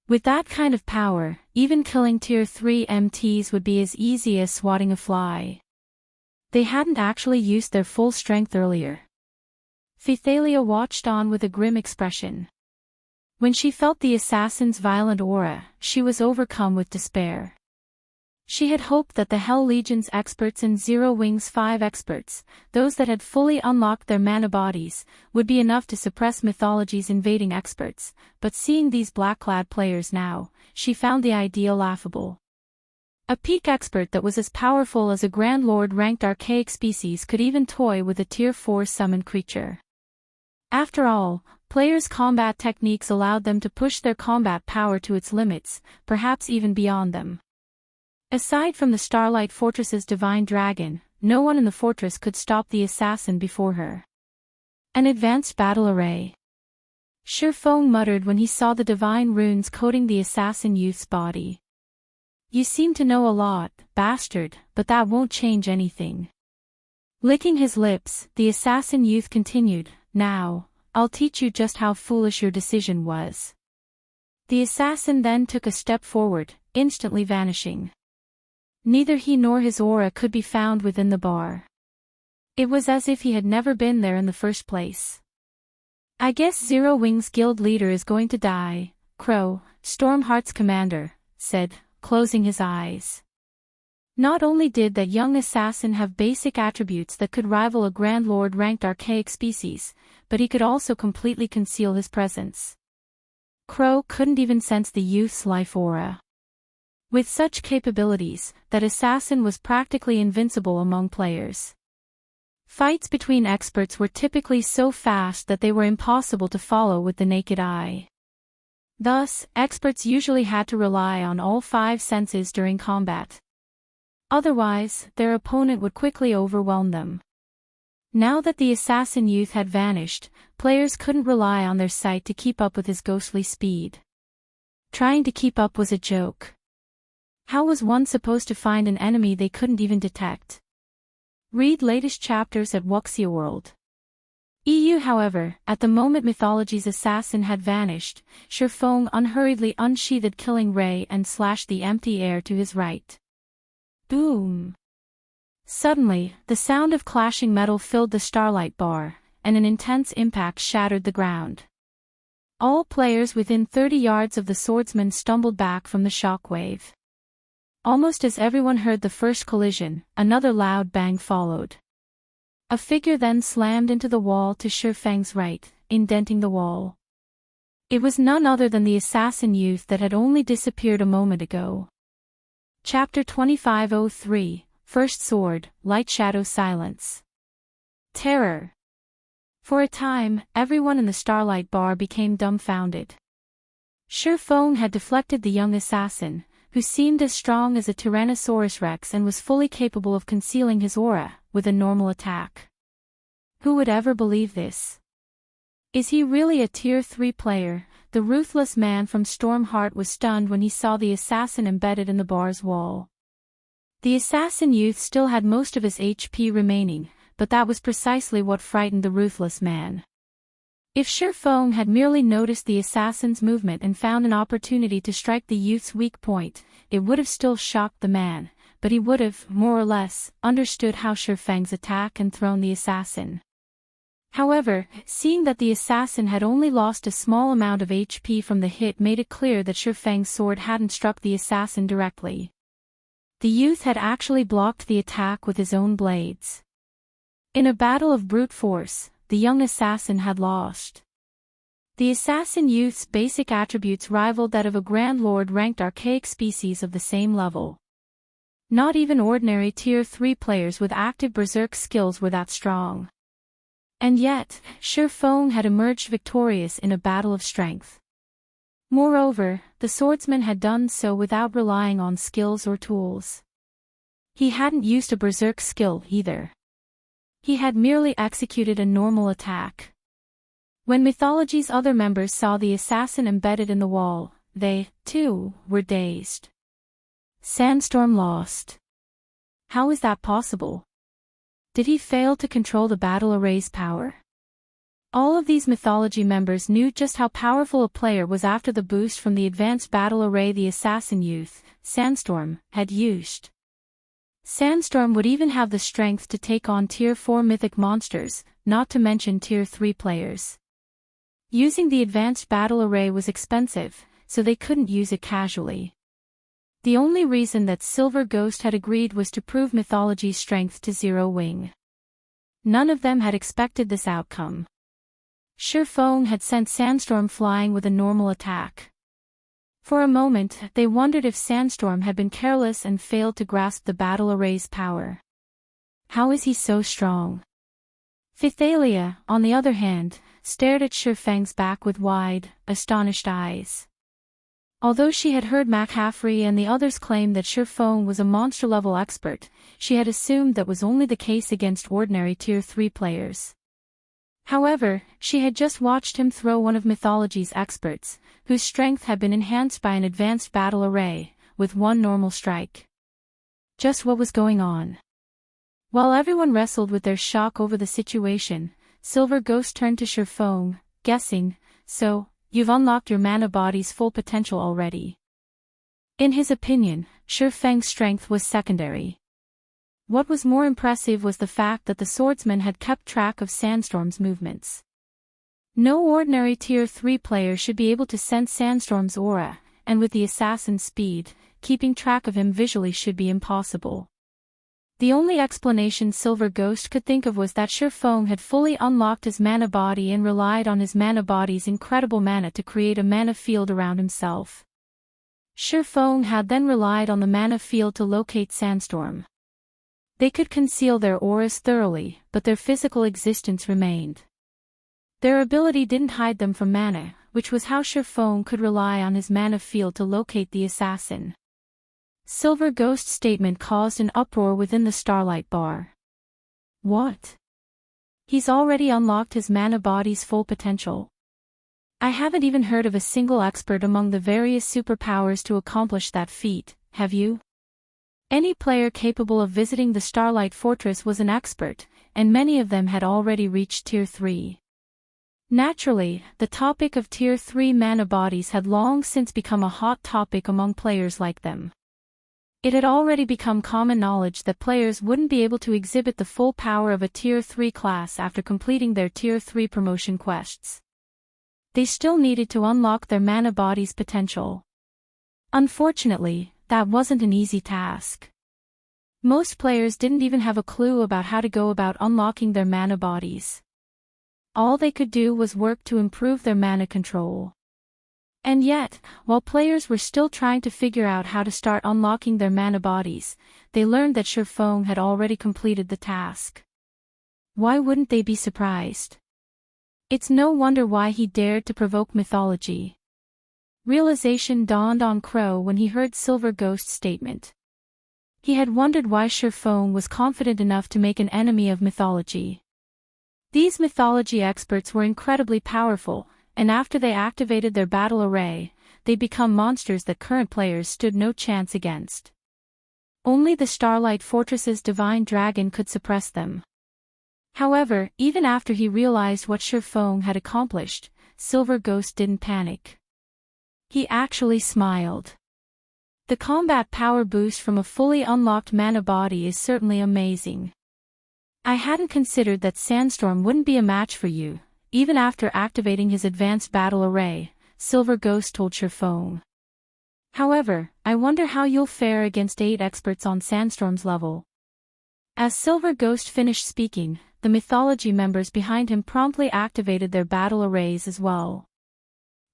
With that kind of power, even killing Tier 3 MTs would be as easy as swatting a fly. They hadn't actually used their full strength earlier. Phythalia watched on with a grim expression. When she felt the assassin's violent aura, she was overcome with despair. She had hoped that the Hell Legion's experts and Zero Wing's 5 experts, those that had fully unlocked their mana bodies, would be enough to suppress Mythology's invading experts, but seeing these black-clad players now, she found the idea laughable. A peak expert that was as powerful as a Grand Lord ranked archaic species could even toy with a Tier 4 summoned creature. After all, players' combat techniques allowed them to push their combat power to its limits, perhaps even beyond them. Aside from the Starlight Fortress's Divine Dragon, no one in the fortress could stop the assassin before her. An advanced battle array. Shifeng muttered when he saw the divine runes coating the assassin youth's body. You seem to know a lot, bastard, but that won't change anything. Licking his lips, the assassin youth continued, now, I'll teach you just how foolish your decision was. The assassin then took a step forward, instantly vanishing. Neither he nor his aura could be found within the bar. It was as if he had never been there in the first place. I guess Zero Wing's guild leader is going to die, Crow, Stormheart's commander, said, closing his eyes. Not only did that young assassin have basic attributes that could rival a Grand Lord-ranked archaic species, but he could also completely conceal his presence. Crow couldn't even sense the youth's life aura. With such capabilities, that assassin was practically invincible among players. Fights between experts were typically so fast that they were impossible to follow with the naked eye. Thus, experts usually had to rely on all 5 senses during combat. Otherwise, their opponent would quickly overwhelm them. Now that the assassin youth had vanished, players couldn't rely on their sight to keep up with his ghostly speed. Trying to keep up was a joke. How was one supposed to find an enemy they couldn't even detect? Read latest chapters at Wuxia World. EU. However, at the moment Mythology's assassin had vanished, Shifeng unhurriedly unsheathed Killing Ray and slashed the empty air to his right. Boom! Suddenly, the sound of clashing metal filled the Starlight bar, and an intense impact shattered the ground. All players within 30 yards of the swordsman stumbled back from the shockwave. Almost as everyone heard the first collision, another loud bang followed. A figure then slammed into the wall to Shifeng's right, indenting the wall. It was none other than the assassin youth that had only disappeared a moment ago. Chapter 2503, First Sword, Lightshadow Silence. Terror. For a time, everyone in the Starlight bar became dumbfounded. Shifeng had deflected the young assassin, who seemed as strong as a Tyrannosaurus Rex and was fully capable of concealing his aura, with a normal attack. Who would ever believe this? Is he really a Tier 3 player? The ruthless man from Stormheart was stunned when he saw the assassin embedded in the bar's wall. The assassin youth still had most of his HP remaining, but that was precisely what frightened the ruthless man. If Shifeng had merely noticed the assassin's movement and found an opportunity to strike the youth's weak point, it would have still shocked the man, but he would have, more or less, understood how Shifeng's attack and thrown the assassin. However, seeing that the assassin had only lost a small amount of HP from the hit made it clear that Shifeng's sword hadn't struck the assassin directly. The youth had actually blocked the attack with his own blades. In a battle of brute force, the young assassin had lost. The assassin youth's basic attributes rivaled that of a Grand Lord-ranked archaic species of the same level. Not even ordinary Tier 3 players with active berserk skills were that strong. And yet, Shifeng had emerged victorious in a battle of strength. Moreover, the swordsman had done so without relying on skills or tools. He hadn't used a berserk skill either. He had merely executed a normal attack. When Mythology's other members saw the assassin embedded in the wall, they, too, were dazed. Sandstorm lost. How is that possible? Did he fail to control the battle array's power? All of these Mythology members knew just how powerful a player was after the boost from the advanced battle array the assassin youth, Sandstorm, had used. Sandstorm would even have the strength to take on Tier 4 mythic monsters, not to mention Tier 3 players. Using the advanced battle array was expensive, so they couldn't use it casually. The only reason that Silver Ghost had agreed was to prove Mythology's strength to Zero Wing. None of them had expected this outcome. Shifeng had sent Sandstorm flying with a normal attack. For a moment, they wondered if Sandstorm had been careless and failed to grasp the battle array's power. How is he so strong? Phythalia, on the other hand, stared at Shifeng's back with wide, astonished eyes. Although she had heard McCaffrey and the others claim that Shifeng was a monster-level expert, she had assumed that was only the case against ordinary Tier 3 players. However, she had just watched him throw one of Mythology's experts, whose strength had been enhanced by an advanced battle array, with one normal strike. Just what was going on? While everyone wrestled with their shock over the situation, Silver Ghost turned to Shifeng, guessing, "So, you've unlocked your mana body's full potential already." In his opinion, Shifeng's strength was secondary. What was more impressive was the fact that the swordsman had kept track of Sandstorm's movements. No ordinary Tier 3 player should be able to sense Sandstorm's aura, and with the assassin's speed, keeping track of him visually should be impossible. The only explanation Silver Ghost could think of was that Shifeng had fully unlocked his mana body and relied on his mana body's incredible mana to create a mana field around himself. Shifeng had then relied on the mana field to locate Sandstorm. They could conceal their auras thoroughly, but their physical existence remained. Their ability didn't hide them from mana, which was how Shifeng could rely on his mana field to locate the assassin. Silver Ghost's statement caused an uproar within the Starlight bar. What? He's already unlocked his mana body's full potential. I haven't even heard of a single expert among the various superpowers to accomplish that feat, have you? Any player capable of visiting the Starlight Fortress was an expert, and many of them had already reached Tier 3. Naturally, the topic of Tier 3 mana bodies had long since become a hot topic among players like them. It had already become common knowledge that players wouldn't be able to exhibit the full power of a Tier 3 class after completing their Tier 3 promotion quests. They still needed to unlock their mana body's potential. Unfortunately, that wasn't an easy task. Most players didn't even have a clue about how to go about unlocking their mana bodies. All they could do was work to improve their mana control. And yet, while players were still trying to figure out how to start unlocking their mana bodies, they learned that Shifeng had already completed the task. Why wouldn't they be surprised? It's no wonder why he dared to provoke Mythology. Realization dawned on Crow when he heard Silver Ghost's statement. He had wondered why Shifeng was confident enough to make an enemy of Mythology. These Mythology experts were incredibly powerful, and after they activated their battle array, they'd become monsters that current players stood no chance against. Only the Starlight Fortress's Divine Dragon could suppress them. However, even after he realized what Shifeng had accomplished, Silver Ghost didn't panic. He actually smiled. The combat power boost from a fully unlocked mana body is certainly amazing. I hadn't considered that Sandstorm wouldn't be a match for you, even after activating his advanced battle array, Silver Ghost told Shifeng. However, I wonder how you'll fare against 8 experts on Sandstorm's level. As Silver Ghost finished speaking, the Mythology members behind him promptly activated their battle arrays as well.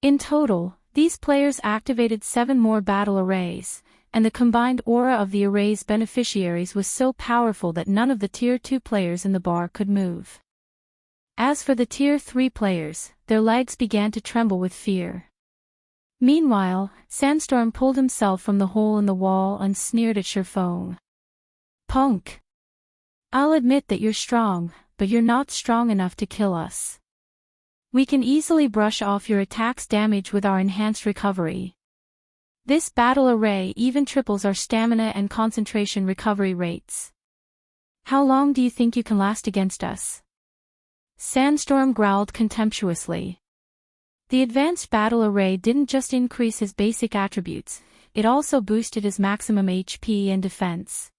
In total, these players activated 7 more battle arrays, and the combined aura of the array's beneficiaries was so powerful that none of the Tier 2 players in the bar could move. As for the Tier 3 players, their legs began to tremble with fear. Meanwhile, Sandstorm pulled himself from the hole in the wall and sneered at Shifeng. "Punk! I'll admit that you're strong, but you're not strong enough to kill us. We can easily brush off your attack's damage with our enhanced recovery. This battle array even triples our stamina and concentration recovery rates. How long do you think you can last against us?" Sandstorm growled contemptuously. The advanced battle array didn't just increase his basic attributes, it also boosted his maximum HP and defense.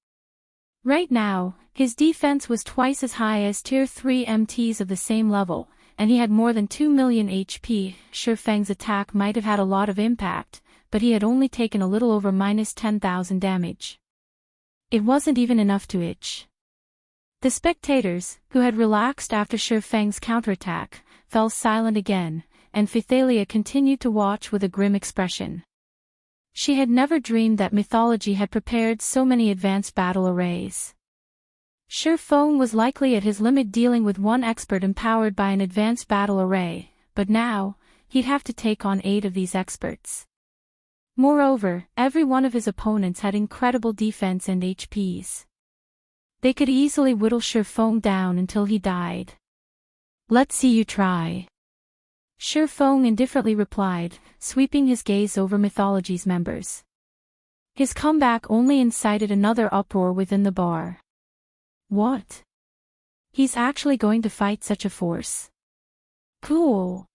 Right now, his defense was twice as high as Tier 3 MTs of the same level, and he had more than 2 million HP. Shifeng's attack might have had a lot of impact, but he had only taken a little over -10,000 damage. It wasn't even enough to itch. The spectators, who had relaxed after Shifeng's counterattack, fell silent again, and Phythalia continued to watch with a grim expression. She had never dreamed that Mythology had prepared so many advanced battle arrays. Shifeng was likely at his limit dealing with one expert empowered by an advanced battle array, but now, he'd have to take on 8 of these experts. Moreover, every one of his opponents had incredible defense and HPs. They could easily whittle Shifeng down until he died. "Let's see you try." Shifeng indifferently replied, sweeping his gaze over Mythology's members. His comeback only incited another uproar within the bar. What? He's actually going to fight such a force? Cool.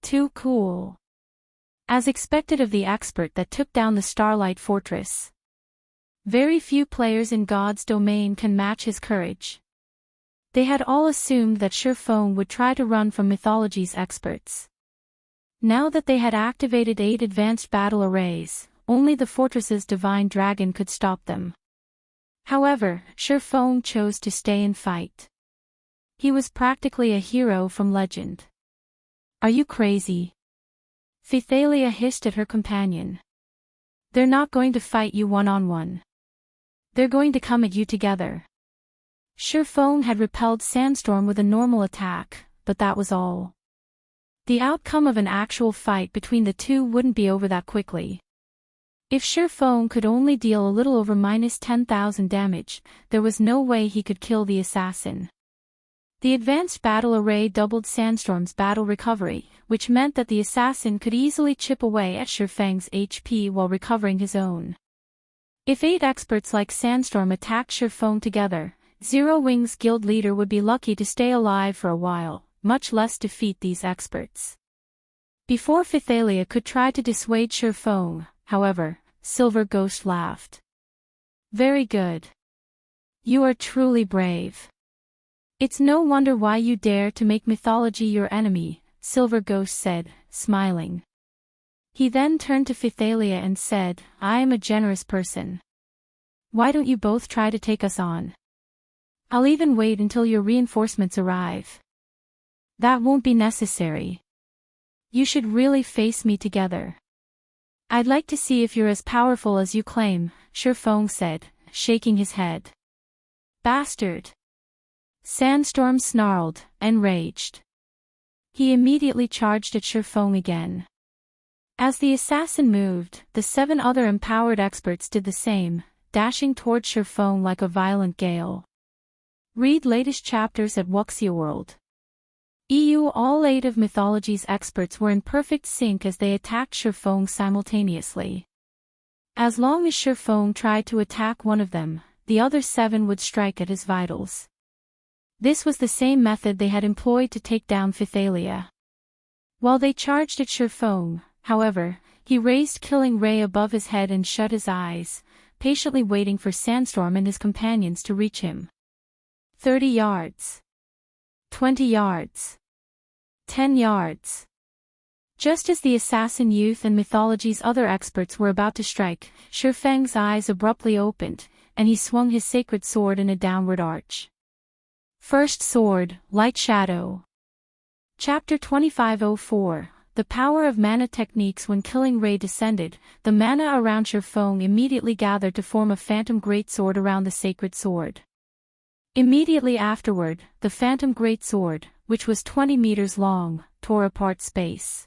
Too cool. As expected of the expert that took down the Starlight Fortress. Very few players in God's domain can match his courage. They had all assumed that Shifeng would try to run from Mythology's experts. Now that they had activated 8 advanced battle arrays, only the fortress's divine dragon could stop them. However, Feng chose to stay and fight. He was practically a hero from legend. "Are you crazy?" Phythalia hissed at her companion. "They're not going to fight you one-on-one. They're going to come at you together." Feng had repelled Sandstorm with a normal attack, but that was all. The outcome of an actual fight between the two wouldn't be over that quickly. If Feng could only deal a little over -10,000 damage, there was no way he could kill the assassin. The advanced battle array doubled Sandstorm's battle recovery, which meant that the assassin could easily chip away at Feng's HP while recovering his own. If 8 experts like Sandstorm attacked Feng together, Zero Wings guild leader would be lucky to stay alive for a while, much less defeat these experts. Before Phythalia could try to dissuade Feng, however, Silver Ghost laughed. "Very good. You are truly brave. It's no wonder why you dare to make mythology your enemy," Silver Ghost said, smiling. He then turned to Phythalia and said, "I am a generous person. Why don't you both try to take us on? I'll even wait until your reinforcements arrive." "That won't be necessary. You should really face me together. I'd like to see if you're as powerful as you claim," Feng said, shaking his head. "Bastard!" Sandstorm snarled, enraged. He immediately charged at Feng again. As the assassin moved, the 7 other empowered experts did the same, dashing toward Feng like a violent gale. Read latest chapters at Wuxia World. All 8 of Mythology's experts were in perfect sync as they attacked Feng simultaneously. As long as Feng tried to attack one of them, the other 7 would strike at his vitals. This was the same method they had employed to take down Phythalia. While they charged at Feng, however, he raised Killing Ray above his head and shut his eyes, patiently waiting for Sandstorm and his companions to reach him. 30 yards. 20 yards. 10 yards. Just as the assassin youth and Mythology's other experts were about to strike, Feng's eyes abruptly opened, and he swung his sacred sword in a downward arch. First Sword, Lightshadow. Chapter 2504, The Power of Mana Techniques. When Killing Ray descended, the mana around Feng immediately gathered to form a phantom greatsword around the sacred sword. Immediately afterward, the phantom greatsword, which was 20 meters long, tore apart space.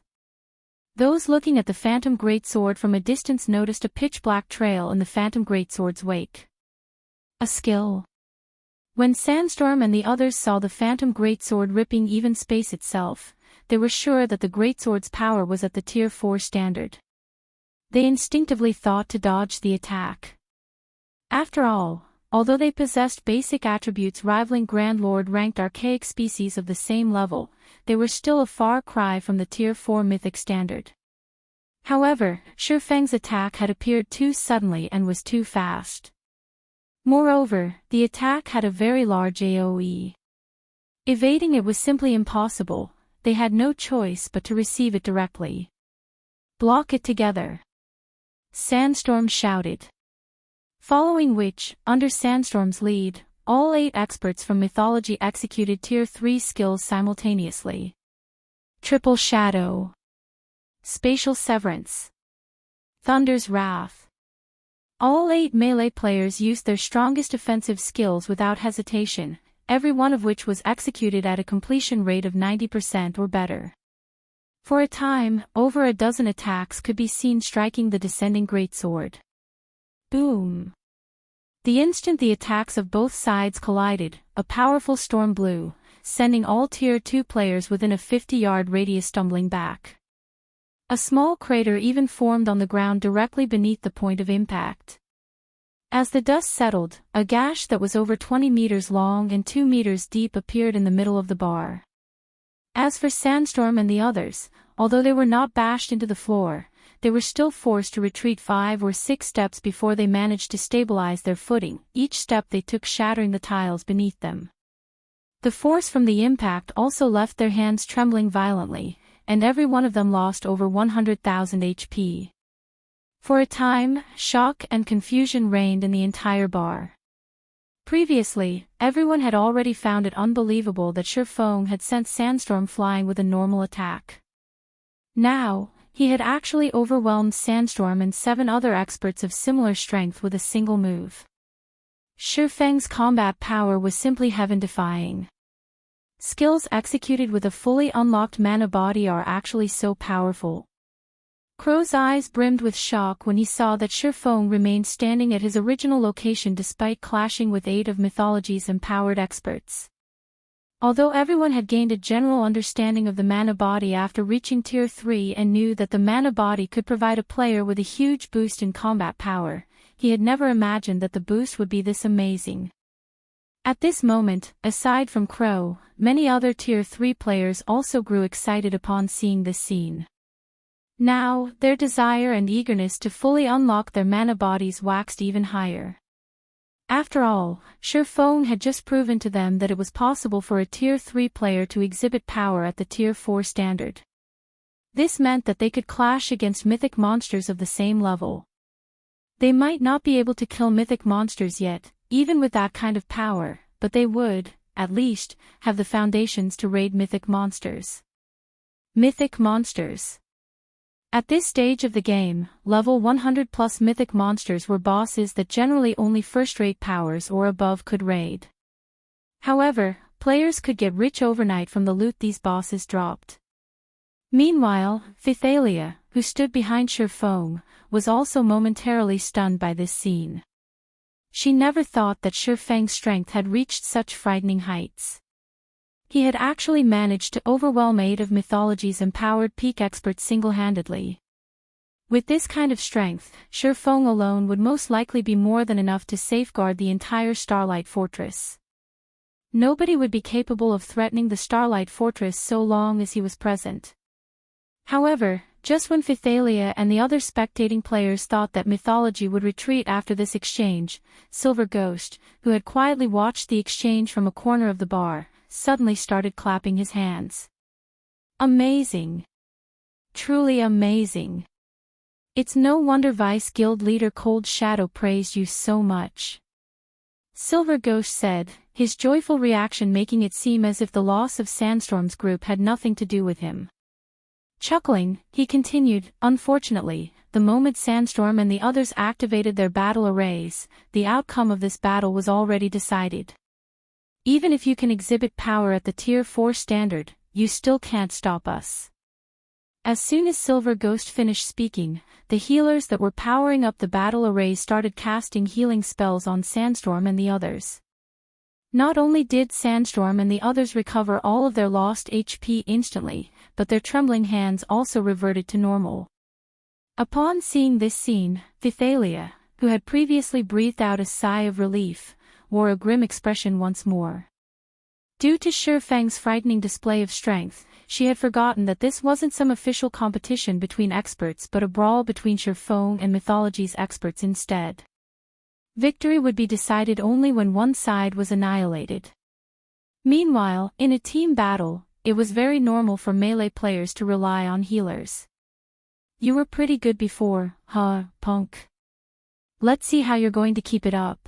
Those looking at the phantom greatsword from a distance noticed a pitch-black trail in the phantom greatsword's wake. A skill. When Sandstorm and the others saw the phantom greatsword ripping even space itself, they were sure that the greatsword's power was at the Tier 4 standard. They instinctively thought to dodge the attack. After all, although they possessed basic attributes rivaling Grand Lord-ranked archaic species of the same level, they were still a far cry from the Tier 4 mythic standard. However, Feng's attack had appeared too suddenly and was too fast. Moreover, the attack had a very large AoE. Evading it was simply impossible, they had no choice but to receive it directly. "Block it together," Sandstorm shouted. Following which, under Sandstorm's lead, all 8 experts from Mythology executed Tier 3 skills simultaneously. Triple Shadow. Spatial Severance. Thunder's Wrath. All 8 melee players used their strongest offensive skills without hesitation, every one of which was executed at a completion rate of 90% or better. For a time, over a dozen attacks could be seen striking the descending greatsword. Boom! The instant the attacks of both sides collided, a powerful storm blew, sending all Tier 2 players within a 50-yard radius stumbling back. A small crater even formed on the ground directly beneath the point of impact. As the dust settled, a gash that was over 20 meters long and 2 meters deep appeared in the middle of the bar. As for Sandstorm and the others, although they were not bashed into the floor, they were still forced to retreat 5 or 6 steps before they managed to stabilize their footing, each step they took shattering the tiles beneath them. The force from the impact also left their hands trembling violently, and every one of them lost over 100,000 HP. For a time, shock and confusion reigned in the entire bar. Previously, everyone had already found it unbelievable that Shifeng had sent Sandstorm flying with a normal attack. Now, he had actually overwhelmed Sandstorm and 7 other experts of similar strength with a single move. Shifeng's combat power was simply heaven-defying. Skills executed with a fully unlocked mana body are actually so powerful. Crow's eyes brimmed with shock when he saw that Shifeng remained standing at his original location despite clashing with 8 of Mythology's empowered experts. Although everyone had gained a general understanding of the mana body after reaching Tier 3 and knew that the mana body could provide a player with a huge boost in combat power, he had never imagined that the boost would be this amazing. At this moment, aside from Crow, many other Tier 3 players also grew excited upon seeing this scene. Now, their desire and eagerness to fully unlock their mana bodies waxed even higher. After all, Shifeng had just proven to them that it was possible for a Tier 3 player to exhibit power at the Tier 4 standard. This meant that they could clash against mythic monsters of the same level. They might not be able to kill mythic monsters yet, even with that kind of power, but they would, at least, have the foundations to raid mythic monsters. Mythic monsters. At this stage of the game, level 100 plus mythic monsters were bosses that generally only first-rate powers or above could raid. However, players could get rich overnight from the loot these bosses dropped. Meanwhile, Phythalia, who stood behind Shifeng, was also momentarily stunned by this scene. She never thought that Shifeng's strength had reached such frightening heights. He had actually managed to overwhelm 8 of Mythology's empowered peak experts single-handedly. With this kind of strength, Shifeng alone would most likely be more than enough to safeguard the entire Starlight Fortress. Nobody would be capable of threatening the Starlight Fortress so long as he was present. However, just when Phythalia and the other spectating players thought that Mythology would retreat after this exchange, Silver Ghost, who had quietly watched the exchange from a corner of the bar, suddenly started clapping his hands. Amazing! Truly amazing! It's no wonder Vice Guild leader Cold Shadow praised you so much. Silver Ghost said, his joyful reaction making it seem as if the loss of Sandstorm's group had nothing to do with him. Chuckling, he continued, unfortunately, the moment Sandstorm and the others activated their battle arrays, the outcome of this battle was already decided. Even if you can exhibit power at the Tier 4 standard, you still can't stop us. As soon as Silver Ghost finished speaking, the healers that were powering up the battle arrays started casting healing spells on Sandstorm and the others. Not only did Sandstorm and the others recover all of their lost HP instantly, but their trembling hands also reverted to normal. Upon seeing this scene, Phythalia, who had previously breathed out a sigh of relief, wore a grim expression once more. Due to Shifeng's frightening display of strength, she had forgotten that this wasn't some official competition between experts but a brawl between Shifeng and Mythology's experts instead. Victory would be decided only when one side was annihilated. Meanwhile, in a team battle, it was very normal for melee players to rely on healers. You were pretty good before, huh, punk? Let's see how you're going to keep it up.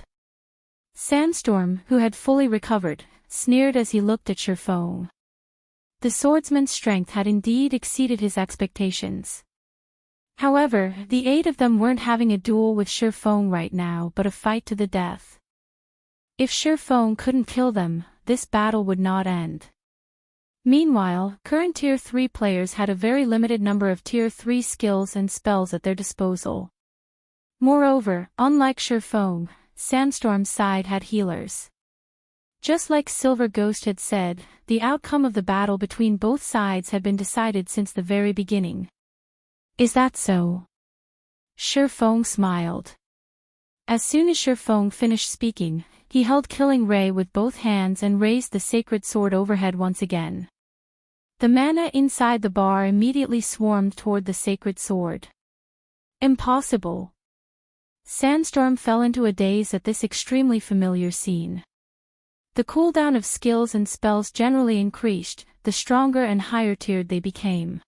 Sandstorm, who had fully recovered, sneered as he looked at Shifeng. The swordsman's strength had indeed exceeded his expectations. However, the 8 of them weren't having a duel with Shifeng right now but a fight to the death. If Shifeng couldn't kill them, this battle would not end. Meanwhile, current Tier 3 players had a very limited number of Tier 3 skills and spells at their disposal. Moreover, unlike Shifeng, Sandstorm's side had healers. Just like Silver Ghost had said, the outcome of the battle between both sides had been decided since the very beginning. Is that so? Shifeng smiled. As soon as Shifeng finished speaking, he held Killing Ray with both hands and raised the sacred sword overhead once again. The mana inside the bar immediately swarmed toward the sacred sword. Impossible! Sandstorm fell into a daze at this extremely familiar scene. The cooldown of skills and spells generally increased, the stronger and higher tiered they became.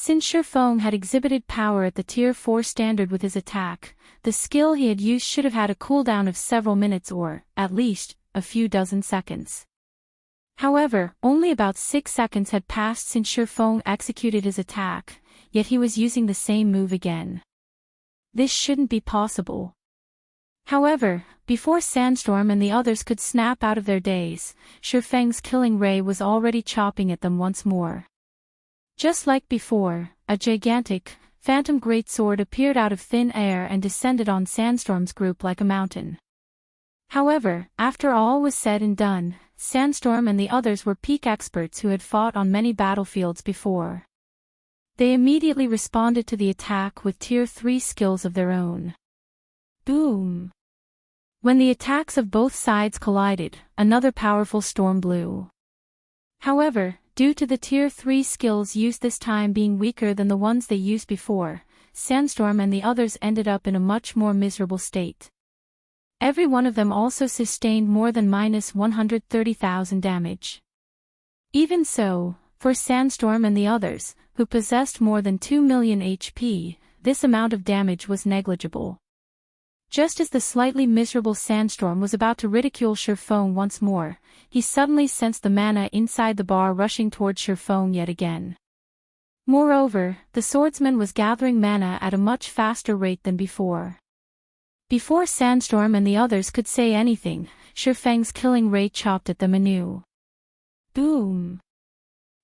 Since Shifeng had exhibited power at the Tier 4 standard with his attack, the skill he had used should have had a cooldown of several minutes or, at least, a few dozen seconds. However, only about 6 seconds had passed since Shifeng executed his attack, yet he was using the same move again. This shouldn't be possible. However, before Sandstorm and the others could snap out of their daze, Shifeng's killing ray was already chopping at them once more. Just like before, a gigantic, phantom greatsword appeared out of thin air and descended on Sandstorm's group like a mountain. However, after all was said and done, Sandstorm and the others were peak experts who had fought on many battlefields before. They immediately responded to the attack with Tier 3 skills of their own. Boom! When the attacks of both sides collided, another powerful storm blew. However, due to the Tier 3 skills used this time being weaker than the ones they used before, Sandstorm and the others ended up in a much more miserable state. Every one of them also sustained more than -130,000 damage. Even so, for Sandstorm and the others, who possessed more than 2 million HP, this amount of damage was negligible. Just as the slightly miserable Sandstorm was about to ridicule Shifeng once more, he suddenly sensed the mana inside the bar rushing toward Shifeng yet again. Moreover, the swordsman was gathering mana at a much faster rate than before. Before Sandstorm and the others could say anything, Shifeng's killing ray chopped at them anew. Boom!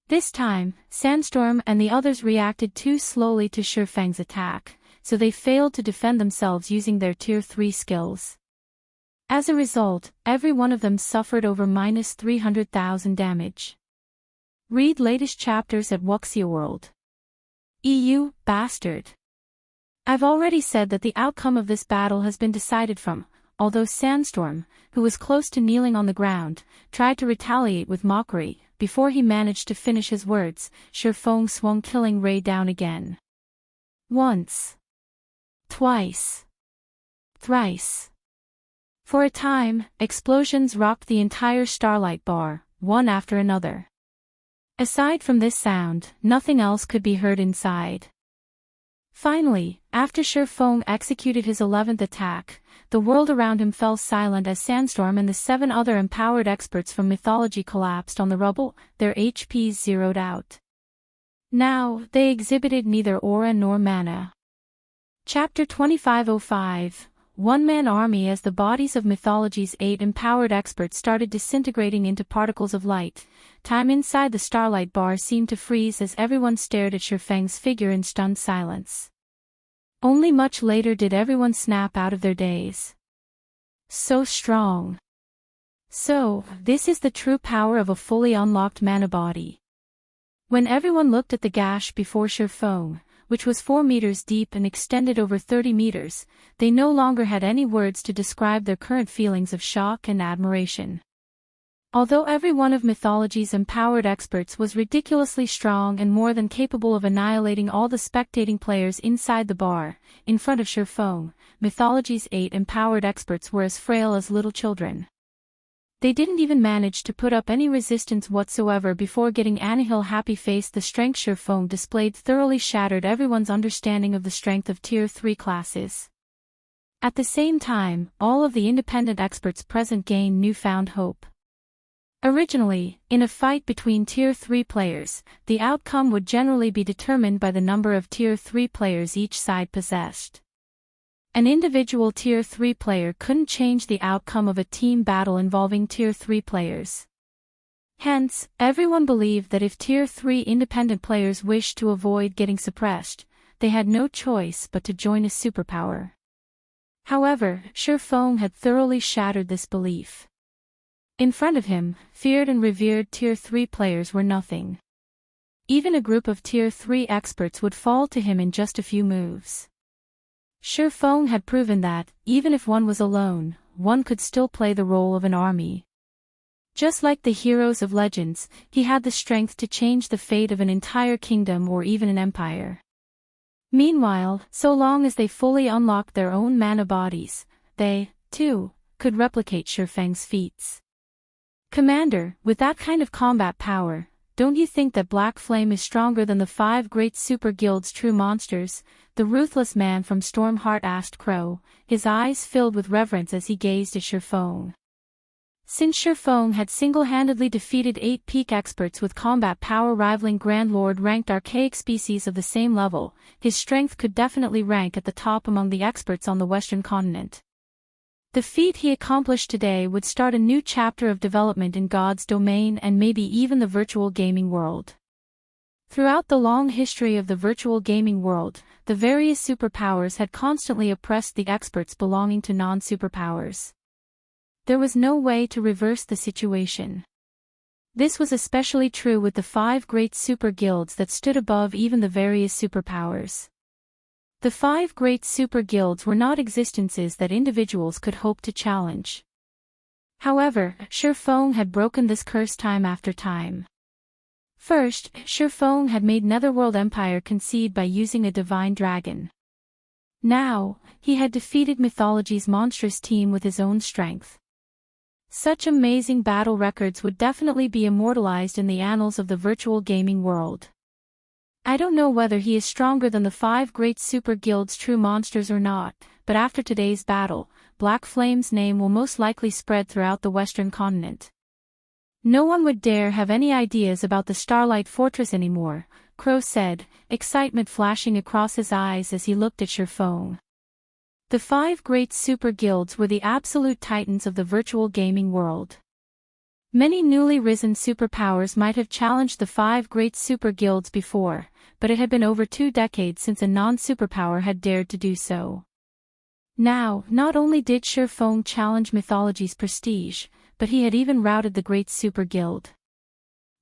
This time, Sandstorm and the others reacted too slowly to Shifeng's attack, so they failed to defend themselves using their Tier 3 skills. As a result, every one of them suffered over -300,000 damage. Read latest chapters at Wuxia World. EU, bastard. I've already said that the outcome of this battle has been decided from, although Sandstorm, who was close to kneeling on the ground, tried to retaliate with mockery. Before he managed to finish his words, Shifeng swung killing ray down again. Once. Twice. Thrice. For a time, explosions rocked the entire Starlight bar, one after another. Aside from this sound, nothing else could be heard inside. Finally, after Shifeng executed his 11th attack, the world around him fell silent as Sandstorm and the 7 other empowered experts from Mythology collapsed on the rubble, their HPs zeroed out. Now, they exhibited neither aura nor mana. Chapter 2505, One-Man Army. As the bodies of Mythology's 8 empowered experts started disintegrating into particles of light, time inside the Starlight bar seemed to freeze as everyone stared at Shifeng's figure in stunned silence. Only much later did everyone snap out of their daze. So strong. So, this is the true power of a fully unlocked mana body. When everyone looked at the gash before Shifeng, which was 4 meters deep and extended over 30 meters, they no longer had any words to describe their current feelings of shock and admiration. Although every one of Mythology's empowered experts was ridiculously strong and more than capable of annihilating all the spectating players inside the bar, in front of Shifeng, Mythology's 8 empowered experts were as frail as little children. They didn't even manage to put up any resistance whatsoever before getting annihilated. Happy-faced, the strength Shifeng displayed thoroughly shattered everyone's understanding of the strength of Tier 3 classes. At the same time, all of the independent experts present gained newfound hope. Originally, in a fight between Tier 3 players, the outcome would generally be determined by the number of Tier 3 players each side possessed. An individual Tier 3 player couldn't change the outcome of a team battle involving Tier 3 players. Hence, everyone believed that if Tier 3 independent players wished to avoid getting suppressed, they had no choice but to join a superpower. However, Shifeng had thoroughly shattered this belief. In front of him, feared and revered Tier 3 players were nothing. Even a group of Tier 3 experts would fall to him in just a few moves. Shifeng had proven that, even if one was alone, one could still play the role of an army. Just like the heroes of legends, he had the strength to change the fate of an entire kingdom or even an empire. Meanwhile, so long as they fully unlocked their own mana bodies, they, too, could replicate Shifeng's feats. Commander, with that kind of combat power, don't you think that Black Flame is stronger than the 5 great super guild's true monsters? The ruthless man from Stormheart asked Crow, his eyes filled with reverence as he gazed at Shifeng. Since Shifeng had single-handedly defeated 8 peak experts with combat power rivaling Grand Lord-ranked archaic species of the same level, his strength could definitely rank at the top among the experts on the Western continent. The feat he accomplished today would start a new chapter of development in God's domain and maybe even the virtual gaming world. Throughout the long history of the virtual gaming world, the various superpowers had constantly oppressed the experts belonging to non-superpowers. There was no way to reverse the situation. This was especially true with the 5 great super guilds that stood above even the various superpowers. The 5 great super guilds were not existences that individuals could hope to challenge. However, Shifeng had broken this curse time after time. First, Shifeng had made Netherworld Empire concede by using a divine dragon. Now, he had defeated Mythology's monstrous team with his own strength. Such amazing battle records would definitely be immortalized in the annals of the virtual gaming world. I don't know whether he is stronger than the 5 great super guilds' true monsters or not, but after today's battle, Black Flame's name will most likely spread throughout the Western continent. No one would dare have any ideas about the Starlight Fortress anymore, Crow said, excitement flashing across his eyes as he looked at Shifeng. The 5 great super guilds were the absolute titans of the virtual gaming world. Many newly risen superpowers might have challenged the 5 great super guilds before, but it had been over 2 decades since a non-superpower had dared to do so. Now, not only did Shifeng challenge Mythology's prestige, but he had even routed the great super guild.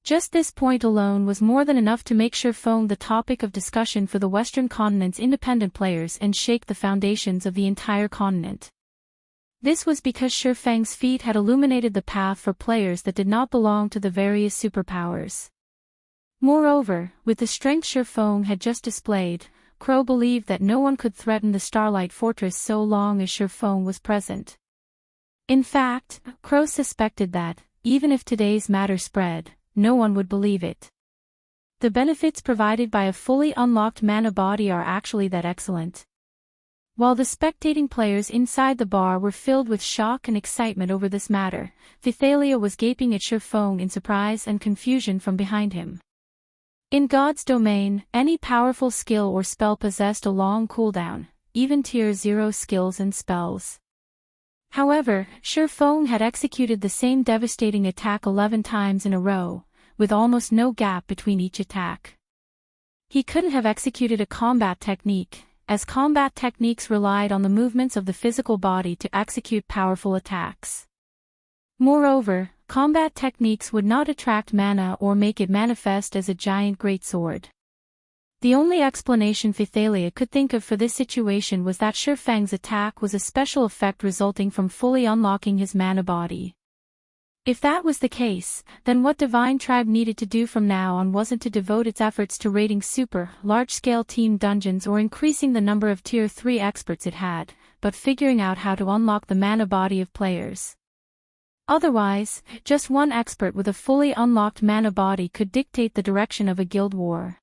Just this point alone was more than enough to make Shifeng the topic of discussion for the Western continent's independent players and shake the foundations of the entire continent. This was because Shifeng's feat had illuminated the path for players that did not belong to the various superpowers. Moreover, with the strength Shifeng had just displayed, Crow believed that no one could threaten the Starlight Fortress so long as Shifeng was present. In fact, Crow suspected that, even if today's matter spread, no one would believe it. The benefits provided by a fully unlocked mana body are actually that excellent. While the spectating players inside the bar were filled with shock and excitement over this matter, Vithalia was gaping at Shifeng in surprise and confusion from behind him. In God's domain, any powerful skill or spell possessed a long cooldown, even tier 0 skills and spells. However, Shifeng had executed the same devastating attack 11 times in a row, with almost no gap between each attack. He couldn't have executed a combat technique, as combat techniques relied on the movements of the physical body to execute powerful attacks. Moreover, combat techniques would not attract mana or make it manifest as a giant greatsword. The only explanation Vithalia could think of for this situation was that Shifeng's attack was a special effect resulting from fully unlocking his mana body. If that was the case, then what Divine Tribe needed to do from now on wasn't to devote its efforts to raiding super, large-scale team dungeons or increasing the number of tier 3 experts it had, but figuring out how to unlock the mana body of players. Otherwise, just one expert with a fully unlocked mana body could dictate the direction of a guild war.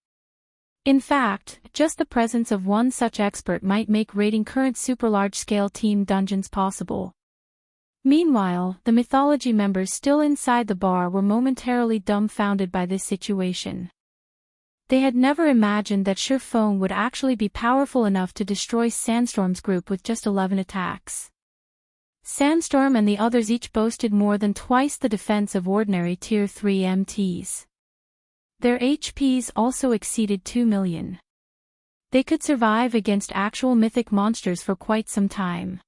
In fact, just the presence of one such expert might make raiding current super large-scale team dungeons possible. Meanwhile, the Mythology members still inside the bar were momentarily dumbfounded by this situation. They had never imagined that Shifeng would actually be powerful enough to destroy Sandstorm's group with just 11 attacks. Sandstorm and the others each boasted more than twice the defense of ordinary tier 3 MTs. Their HPs also exceeded 2 million. They could survive against actual mythic monsters for quite some time.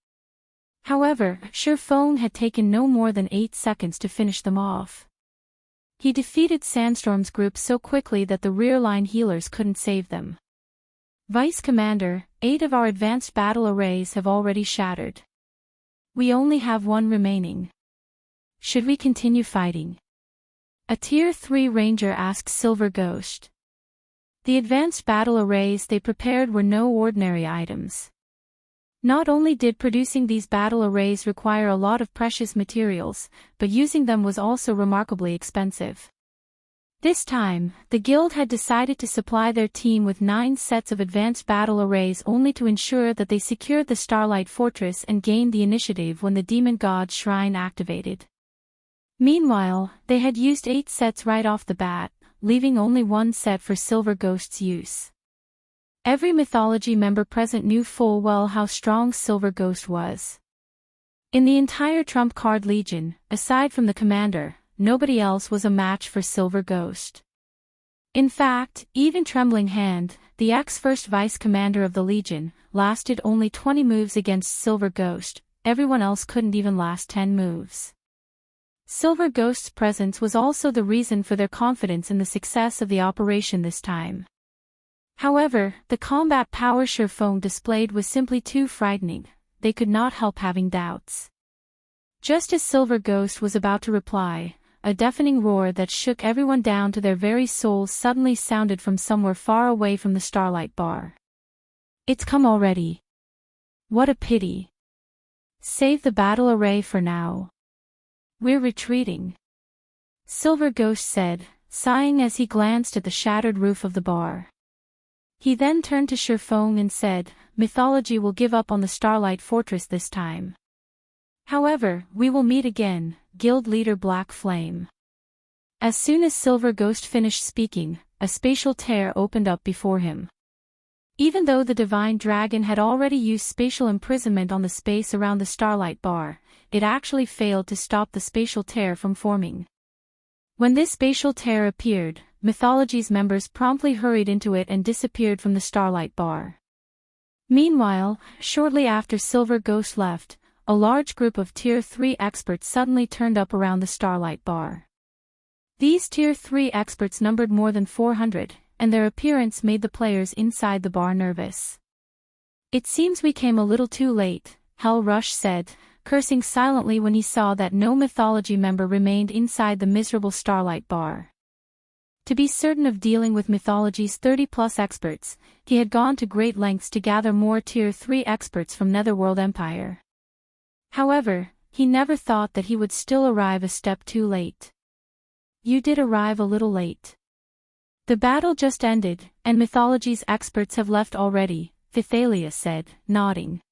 However, Shifeng had taken no more than 8 seconds to finish them off. He defeated Sandstorm's group so quickly that the rear-line healers couldn't save them. Vice Commander, 8 of our advanced battle arrays have already shattered. We only have 1 remaining. Should we continue fighting? A tier 3 ranger asked Silver Ghost. The advanced battle arrays they prepared were no ordinary items. Not only did producing these battle arrays require a lot of precious materials, but using them was also remarkably expensive. This time, the guild had decided to supply their team with 9 sets of advanced battle arrays only to ensure that they secured the Starlight Fortress and gained the initiative when the Demon God's Shrine activated. Meanwhile, they had used 8 sets right off the bat, leaving only 1 set for Silver Ghost's use. Every Mythology member present knew full well how strong Silver Ghost was. In the entire Trump Card Legion, aside from the commander, nobody else was a match for Silver Ghost. In fact, even Trembling Hand, the ex-first vice-commander of the Legion, lasted only 20 moves against Silver Ghost. Everyone else couldn't even last 10 moves. Silver Ghost's presence was also the reason for their confidence in the success of the operation this time. However, the combat power Sherfong displayed was simply too frightening. They could not help having doubts. Just as Silver Ghost was about to reply, a deafening roar that shook everyone down to their very souls suddenly sounded from somewhere far away from the Starlight Bar. "It's come already. What a pity. Save the battle array for now. We're retreating," Silver Ghost said, sighing as he glanced at the shattered roof of the bar. He then turned to Sherfong and said, "Mythology will give up on the Starlight Fortress this time. However, we will meet again, Guild Leader Black Flame." As soon as Silver Ghost finished speaking, a spatial tear opened up before him. Even though the Divine Dragon had already used spatial imprisonment on the space around the Starlight Bar, it actually failed to stop the spatial tear from forming. When this spatial tear appeared, Mythology's members promptly hurried into it and disappeared from the Starlight Bar. Meanwhile, shortly after Silver Ghost left, a large group of Tier 3 experts suddenly turned up around the Starlight Bar. These Tier 3 experts numbered more than 400, and their appearance made the players inside the bar nervous. "It seems we came a little too late," Hell Rush said, cursing silently when he saw that no Mythology member remained inside the miserable Starlight Bar. To be certain of dealing with Mythology's 30-plus experts, he had gone to great lengths to gather more Tier 3 experts from Netherworld Empire. However, he never thought that he would still arrive a step too late. "You did arrive a little late. The battle just ended, and Mythology's experts have left already," Phythalia said, nodding.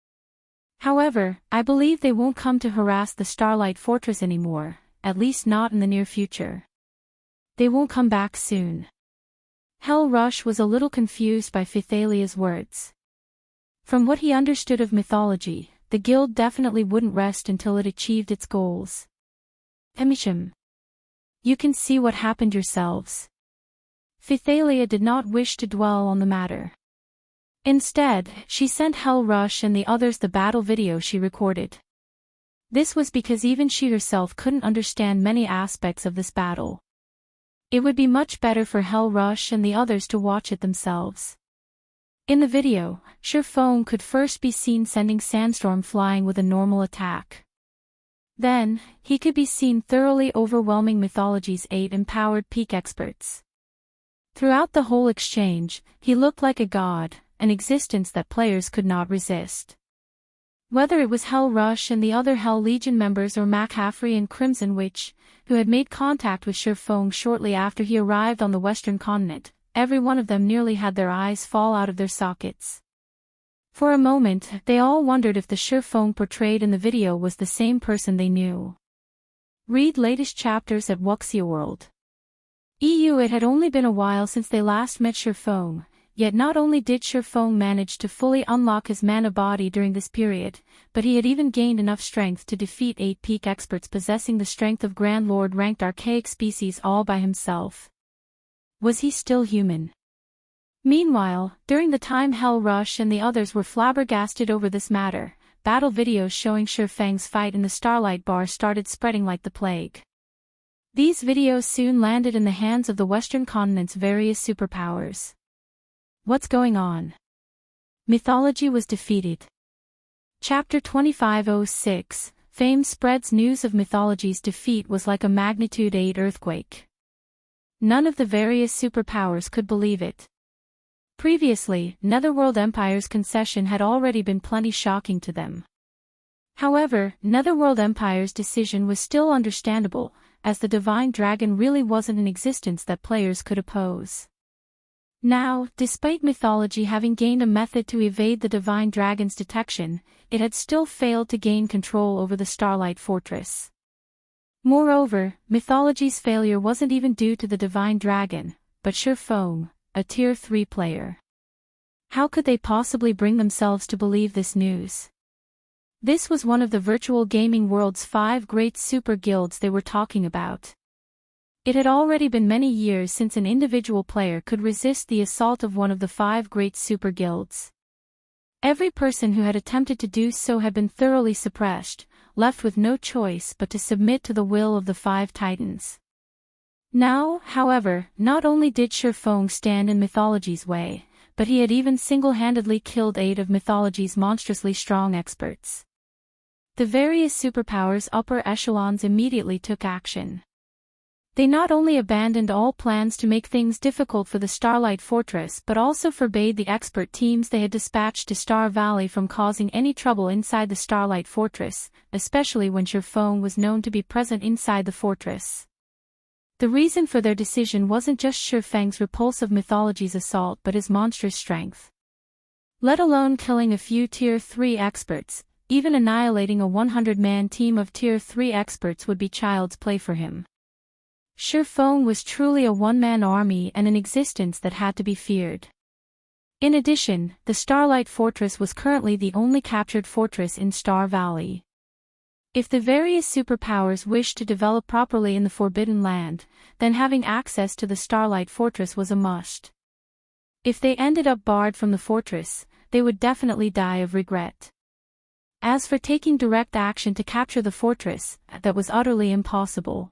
"However, I believe they won't come to harass the Starlight Fortress anymore, at least not in the near future. They won't come back soon." Hell Rush was a little confused by Phythalia's words. From what he understood of Mythology, the guild definitely wouldn't rest until it achieved its goals. "Emisham. You can see what happened yourselves." Phythalia did not wish to dwell on the matter. Instead, she sent Hell Rush and the others the battle video she recorded. This was because even she herself couldn't understand many aspects of this battle. It would be much better for Hell Rush and the others to watch it themselves. In the video, Sherfong could first be seen sending Sandstorm flying with a normal attack. Then, he could be seen thoroughly overwhelming Mythology's 8 empowered peak experts. Throughout the whole exchange, he looked like a god, an existence that players could not resist. Whether it was Hell Rush and the other Hell Legion members or McCaffrey and Crimson Witch, who had made contact with Sherfong shortly after he arrived on the Western continent, every one of them nearly had their eyes fall out of their sockets. For a moment, they all wondered if the Sherfong portrayed in the video was the same person they knew. Read latest chapters at Wuxia World. It had only been a while since they last met Sherfong, yet not only did Sherfong manage to fully unlock his mana body during this period, but he had even gained enough strength to defeat 8 peak experts possessing the strength of Grand Lord ranked archaic species all by himself. Was he still human? Meanwhile, during the time Hell Rush and the others were flabbergasted over this matter, battle videos showing Sherfang's fight in the Starlight Bar started spreading like the plague. These videos soon landed in the hands of the Western continent's various superpowers. What's going on? Mythology was defeated. Chapter 2506, Fame spreads news of Mythology's defeat was like a magnitude 8 earthquake. None of the various superpowers could believe it. Previously, Netherworld Empire's concession had already been plenty shocking to them. However, Netherworld Empire's decision was still understandable, as the divine dragon really wasn't an existence that players could oppose. Now, despite Mythology having gained a method to evade the divine dragon's detection, it had still failed to gain control over the Starlight Fortress. Moreover, Mythology's failure wasn't even due to the divine dragon, but Shurfeng, a Tier 3 player. How could they possibly bring themselves to believe this news? This was one of the virtual gaming world's 5 great super guilds they were talking about. It had already been many years since an individual player could resist the assault of one of the 5 great super guilds. Every person who had attempted to do so had been thoroughly suppressed, left with no choice but to submit to the will of the 5 titans. Now, however, not only did Shurfeng stand in Mythology's way, but he had even single-handedly killed 8 of Mythology's monstrously strong experts. The various superpowers' upper echelons immediately took action. They not only abandoned all plans to make things difficult for the Starlight Fortress but also forbade the expert teams they had dispatched to Star Valley from causing any trouble inside the Starlight Fortress, especially when Shurfeng was known to be present inside the fortress. The reason for their decision wasn't just Shurfeng's repulsive Mythology's assault but his monstrous strength. Let alone killing a few Tier 3 experts, even annihilating a 100-man team of Tier 3 experts would be child's play for him. Shurfeng was truly a one-man army and an existence that had to be feared. In addition, the Starlight Fortress was currently the only captured fortress in Star Valley. If the various superpowers wished to develop properly in the Forbidden Land, then having access to the Starlight Fortress was a must. If they ended up barred from the fortress, they would definitely die of regret. As for taking direct action to capture the fortress, that was utterly impossible.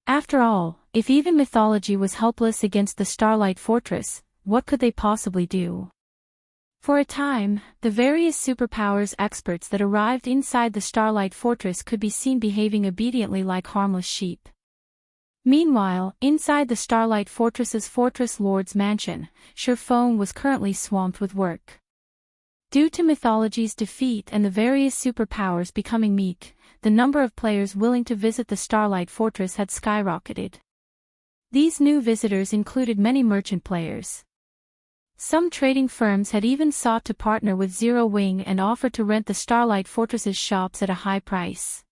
After all, if even Mythology was helpless against the Starlight Fortress, what could they possibly do? For a time, the various superpowers experts that arrived inside the Starlight Fortress could be seen behaving obediently like harmless sheep. Meanwhile, inside the Starlight Fortress's Fortress Lord's mansion, Shurfeng was currently swamped with work. Due to Mythology's defeat and the various superpowers becoming meek, the number of players willing to visit the Starlight Fortress had skyrocketed. These new visitors included many merchant players. Some trading firms had even sought to partner with Zero Wing and offered to rent the Starlight Fortress's shops at a high price.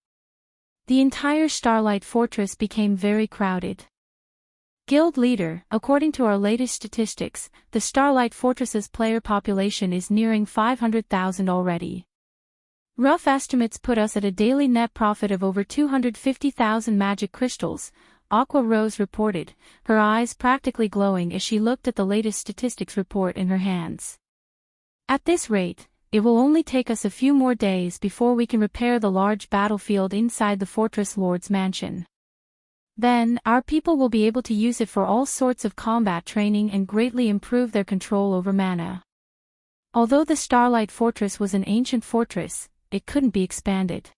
The entire Starlight Fortress became very crowded. Guild leader, according to our latest statistics, the Starlight Fortress's player population is nearing 500,000 already. Rough estimates put us at a daily net profit of over 250,000 magic crystals, Aqua Rose reported, her eyes practically glowing as she looked at the latest statistics report in her hands. At this rate, it will only take us a few more days before we can repair the large battlefield inside the Fortress Lord's mansion. Then, our people will be able to use it for all sorts of combat training and greatly improve their control over mana. Although the Starlight Fortress was an ancient fortress, it couldn't be expanded.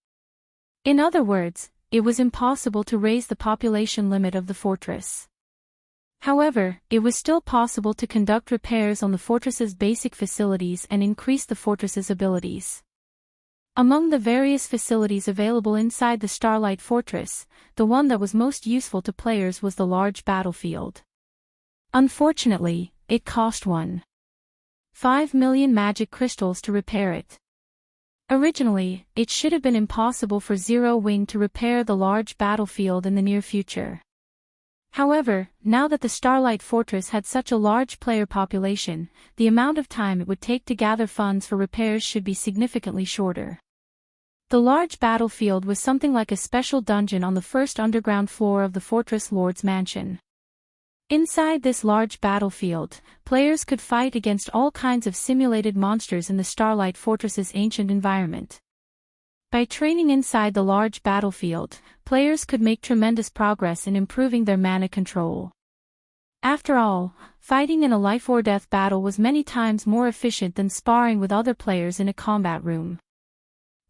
In other words, it was impossible to raise the population limit of the fortress. However, it was still possible to conduct repairs on the fortress's basic facilities and increase the fortress's abilities. Among the various facilities available inside the Starlight Fortress, the one that was most useful to players was the large battlefield. Unfortunately, it cost 1.5 million magic crystals to repair it. Originally, it should have been impossible for Zero Wing to repair the large battlefield in the near future. However, now that the Starlight Fortress had such a large player population, the amount of time it would take to gather funds for repairs should be significantly shorter. The large battlefield was something like a special dungeon on the first underground floor of the Fortress Lord's mansion. Inside this large battlefield, players could fight against all kinds of simulated monsters in the Starlight Fortress's ancient environment. By training inside the large battlefield, players could make tremendous progress in improving their mana control. After all, fighting in a life-or-death battle was many times more efficient than sparring with other players in a combat room.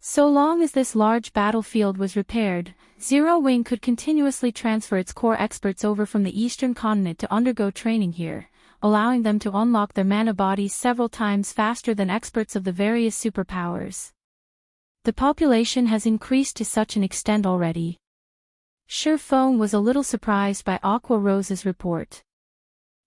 So long as this large battlefield was repaired, Zero Wing could continuously transfer its core experts over from the eastern continent to undergo training here, allowing them to unlock their mana bodies several times faster than experts of the various superpowers. The population has increased to such an extent already. Feng was a little surprised by Aqua Rose's report.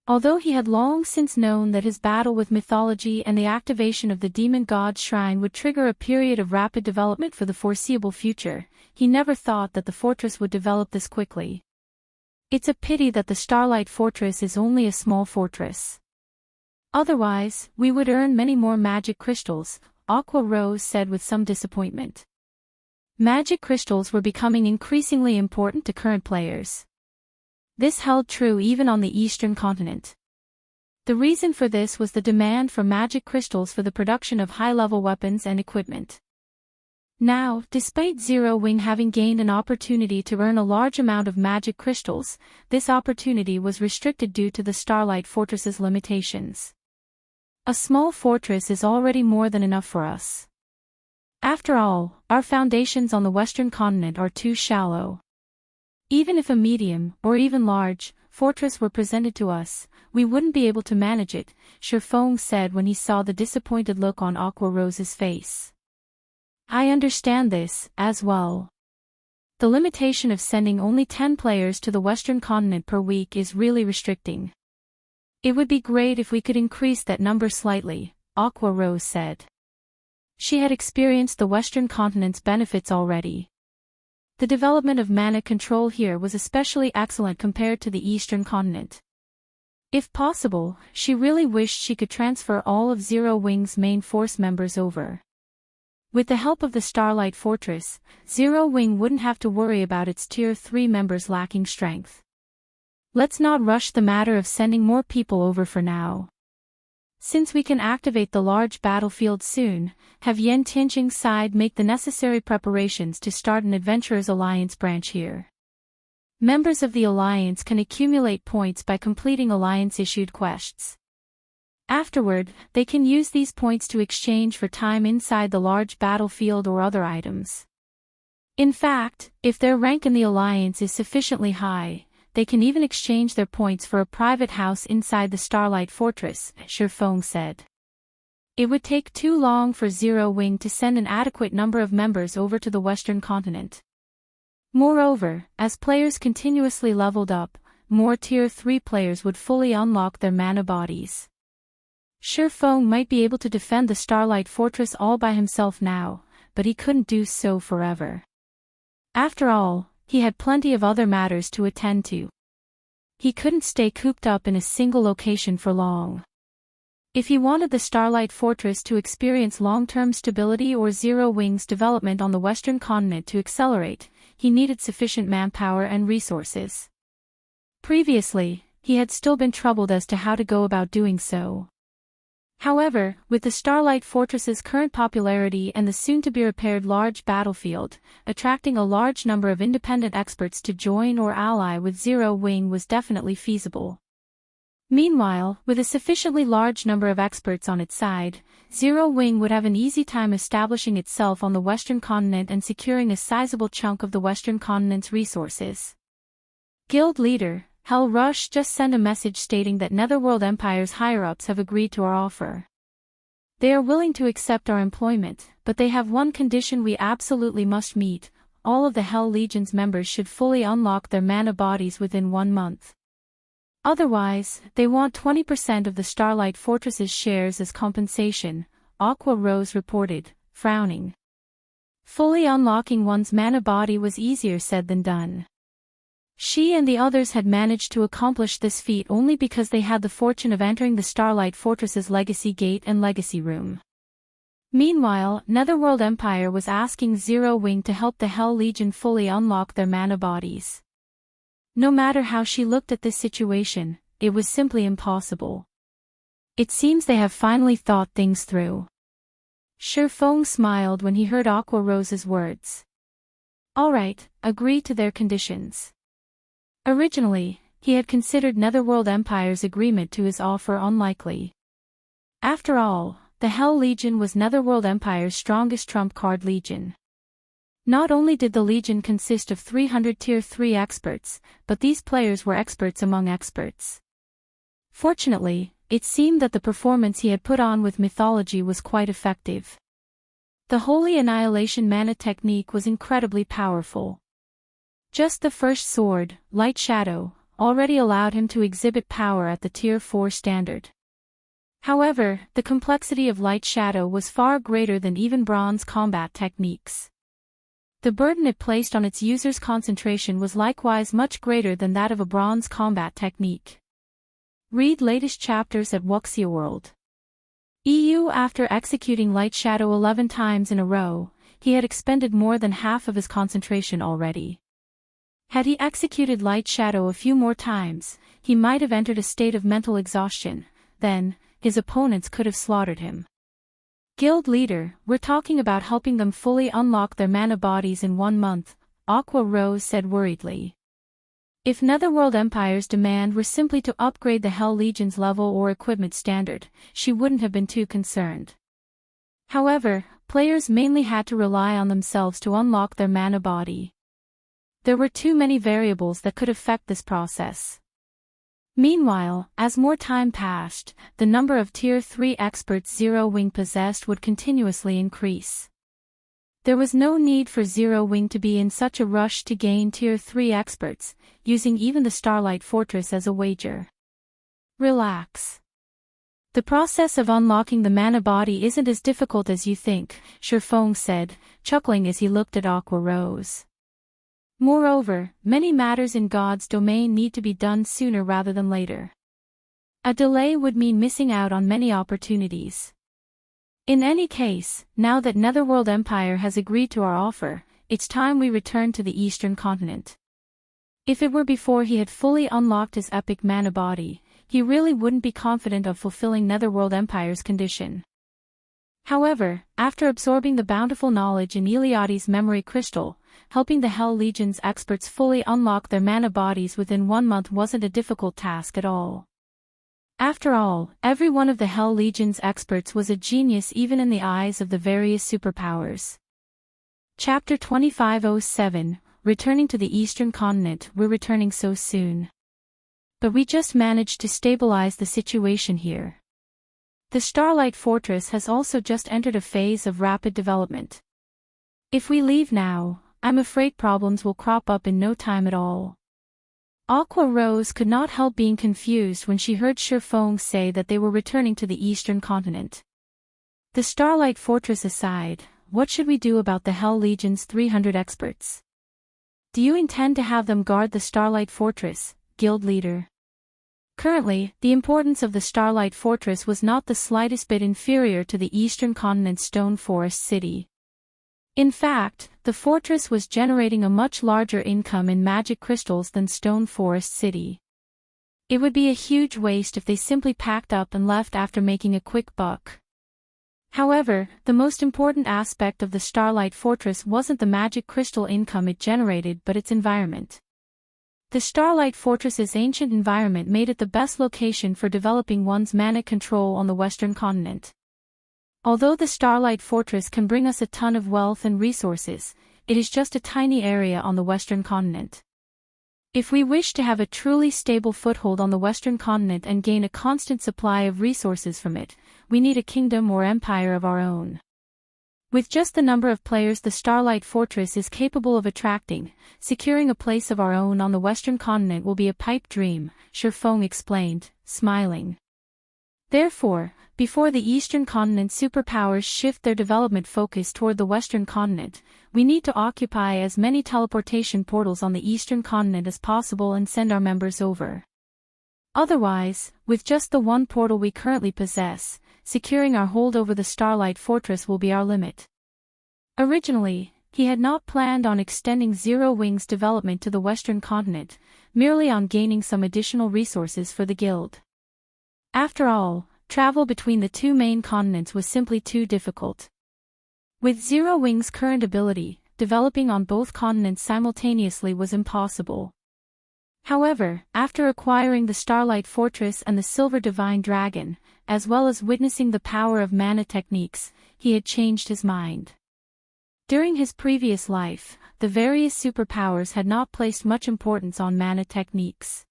Although he had long since known that his battle with Mythology and the activation of the demon god's shrine would trigger a period of rapid development for the foreseeable future, he never thought that the fortress would develop this quickly. It's a pity that the Starlight Fortress is only a small fortress. Otherwise, we would earn many more magic crystals, Aqua Rose said with some disappointment. Magic crystals were becoming increasingly important to current players. This held true even on the eastern continent. The reason for this was the demand for magic crystals for the production of high-level weapons and equipment. Now, despite Zero Wing having gained an opportunity to earn a large amount of magic crystals, this opportunity was restricted due to the Starlight Fortress's limitations. A small fortress is already more than enough for us. After all, our foundations on the western continent are too shallow. Even if a medium, or even large, fortress were presented to us, we wouldn't be able to manage it, Feng said when he saw the disappointed look on Aqua Rose's face. I understand this, as well. The limitation of sending only 10 players to the western continent per week is really restricting. It would be great if we could increase that number slightly, Aqua Rose said. She had experienced the western continent's benefits already. The development of mana control here was especially excellent compared to the eastern continent. If possible, she really wished she could transfer all of Zero Wing's main force members over. With the help of the Starlight Fortress, Zero Wing wouldn't have to worry about its Tier 3 members lacking strength. Let's not rush the matter of sending more people over for now. Since we can activate the large battlefield soon, have Yen Tingjing's side make the necessary preparations to start an Adventurers Alliance branch here. Members of the Alliance can accumulate points by completing Alliance-issued quests. Afterward, they can use these points to exchange for time inside the large battlefield or other items. In fact, if their rank in the Alliance is sufficiently high, they can even exchange their points for a private house inside the Starlight Fortress, Feng said. It would take too long for Zero Wing to send an adequate number of members over to the western continent. Moreover, as players continuously leveled up, more Tier 3 players would fully unlock their mana bodies. Feng might be able to defend the Starlight Fortress all by himself now, but he couldn't do so forever. After all, he had plenty of other matters to attend to. He couldn't stay cooped up in a single location for long. If he wanted the Starlight Fortress to experience long-term stability or Zero Wing's development on the western continent to accelerate, he needed sufficient manpower and resources. Previously, he had still been troubled as to how to go about doing so. However, with the Starlight Fortress's current popularity and the soon-to-be-repaired large battlefield, attracting a large number of independent experts to join or ally with Zero Wing was definitely feasible. Meanwhile, with a sufficiently large number of experts on its side, Zero Wing would have an easy time establishing itself on the western continent and securing a sizable chunk of the western continent's resources. Guild leader Hell Rush just sent a message stating that Netherworld Empire's higher-ups have agreed to our offer. They are willing to accept our employment, but they have one condition we absolutely must meet: all of the Hell Legion's members should fully unlock their mana bodies within 1 month. Otherwise, they want 20% of the Starlight Fortress's shares as compensation, Aqua Rose reported, frowning. Fully unlocking one's mana body was easier said than done. She and the others had managed to accomplish this feat only because they had the fortune of entering the Starlight Fortress's Legacy Gate and Legacy Room. Meanwhile, Netherworld Empire was asking Zero Wing to help the Hell Legion fully unlock their mana bodies. No matter how she looked at this situation, it was simply impossible. It seems they have finally thought things through. Feng smiled when he heard Aqua Rose's words. All right, agree to their conditions. Originally, he had considered Netherworld Empire's agreement to his offer unlikely. After all, the Hell Legion was Netherworld Empire's strongest trump card legion. Not only did the Legion consist of 300 Tier 3 experts, but these players were experts among experts. Fortunately, it seemed that the performance he had put on with Mythology was quite effective. The Holy Annihilation mana technique was incredibly powerful. Just the first sword, Lightshadow, already allowed him to exhibit power at the Tier 4 standard. However, the complexity of Lightshadow was far greater than even bronze combat techniques. The burden it placed on its user's concentration was likewise much greater than that of a bronze combat technique. Read latest chapters at Wuxia World. After executing Lightshadow 11 times in a row, he had expended more than half of his concentration already. Had he executed Lightshadow a few more times, he might have entered a state of mental exhaustion, then, his opponents could have slaughtered him. Guild leader, we're talking about helping them fully unlock their mana bodies in 1 month, Aqua Rose said worriedly. If Netherworld Empire's demand were simply to upgrade the Hell Legion's level or equipment standard, she wouldn't have been too concerned. However, players mainly had to rely on themselves to unlock their mana body. There were too many variables that could affect this process. Meanwhile, as more time passed, the number of Tier 3 experts Zero Wing possessed would continuously increase. There was no need for Zero Wing to be in such a rush to gain Tier 3 experts, using even the Starlight Fortress as a wager. Relax. The process of unlocking the mana body isn't as difficult as you think, Shifeng said, chuckling as he looked at Aqua Rose. Moreover, many matters in God's domain need to be done sooner rather than later. A delay would mean missing out on many opportunities. In any case, now that Netherworld Empire has agreed to our offer, it's time we return to the Eastern Continent. If it were before he had fully unlocked his epic mana body, he really wouldn't be confident of fulfilling Netherworld Empire's condition. However, after absorbing the bountiful knowledge in Eliade's memory crystal, helping the Hell Legion's experts fully unlock their mana bodies within 1 month wasn't a difficult task at all. After all, every one of the Hell Legion's experts was a genius even in the eyes of the various superpowers. Chapter 2507, Returning to the Eastern Continent. We're returning so soon. But we just managed to stabilize the situation here. The Starlight Fortress has also just entered a phase of rapid development. If we leave now, I'm afraid problems will crop up in no time at all. Aqua Rose could not help being confused when she heard Shifeng say that they were returning to the Eastern Continent. The Starlight Fortress aside, what should we do about the Hell Legion's 300 experts? Do you intend to have them guard the Starlight Fortress, Guild Leader? Currently, the importance of the Starlight Fortress was not the slightest bit inferior to the Eastern Continent's Stone Forest City. In fact, the fortress was generating a much larger income in magic crystals than Stone Forest City. It would be a huge waste if they simply packed up and left after making a quick buck. However, the most important aspect of the Starlight Fortress wasn't the magic crystal income it generated but its environment. The Starlight Fortress's ancient environment made it the best location for developing one's mana control on the Western Continent. Although the Starlight Fortress can bring us a ton of wealth and resources, it is just a tiny area on the Western Continent. If we wish to have a truly stable foothold on the Western Continent and gain a constant supply of resources from it, we need a kingdom or empire of our own. With just the number of players the Starlight Fortress is capable of attracting, securing a place of our own on the Western Continent will be a pipe dream, Shifeng explained, smiling. Therefore, before the Eastern Continent superpowers shift their development focus toward the Western Continent, we need to occupy as many teleportation portals on the Eastern Continent as possible and send our members over. Otherwise, with just the one portal we currently possess, securing our hold over the Starlight Fortress will be our limit. Originally, he had not planned on extending Zero Wing's development to the Western Continent, merely on gaining some additional resources for the guild. After all, travel between the two main continents was simply too difficult. With Zero Wing's current ability, developing on both continents simultaneously was impossible. However, after acquiring the Starlight Fortress and the Silver Divine Dragon, as well as witnessing the power of mana techniques, he had changed his mind. During his previous life, the various superpowers had not placed much importance on mana techniques.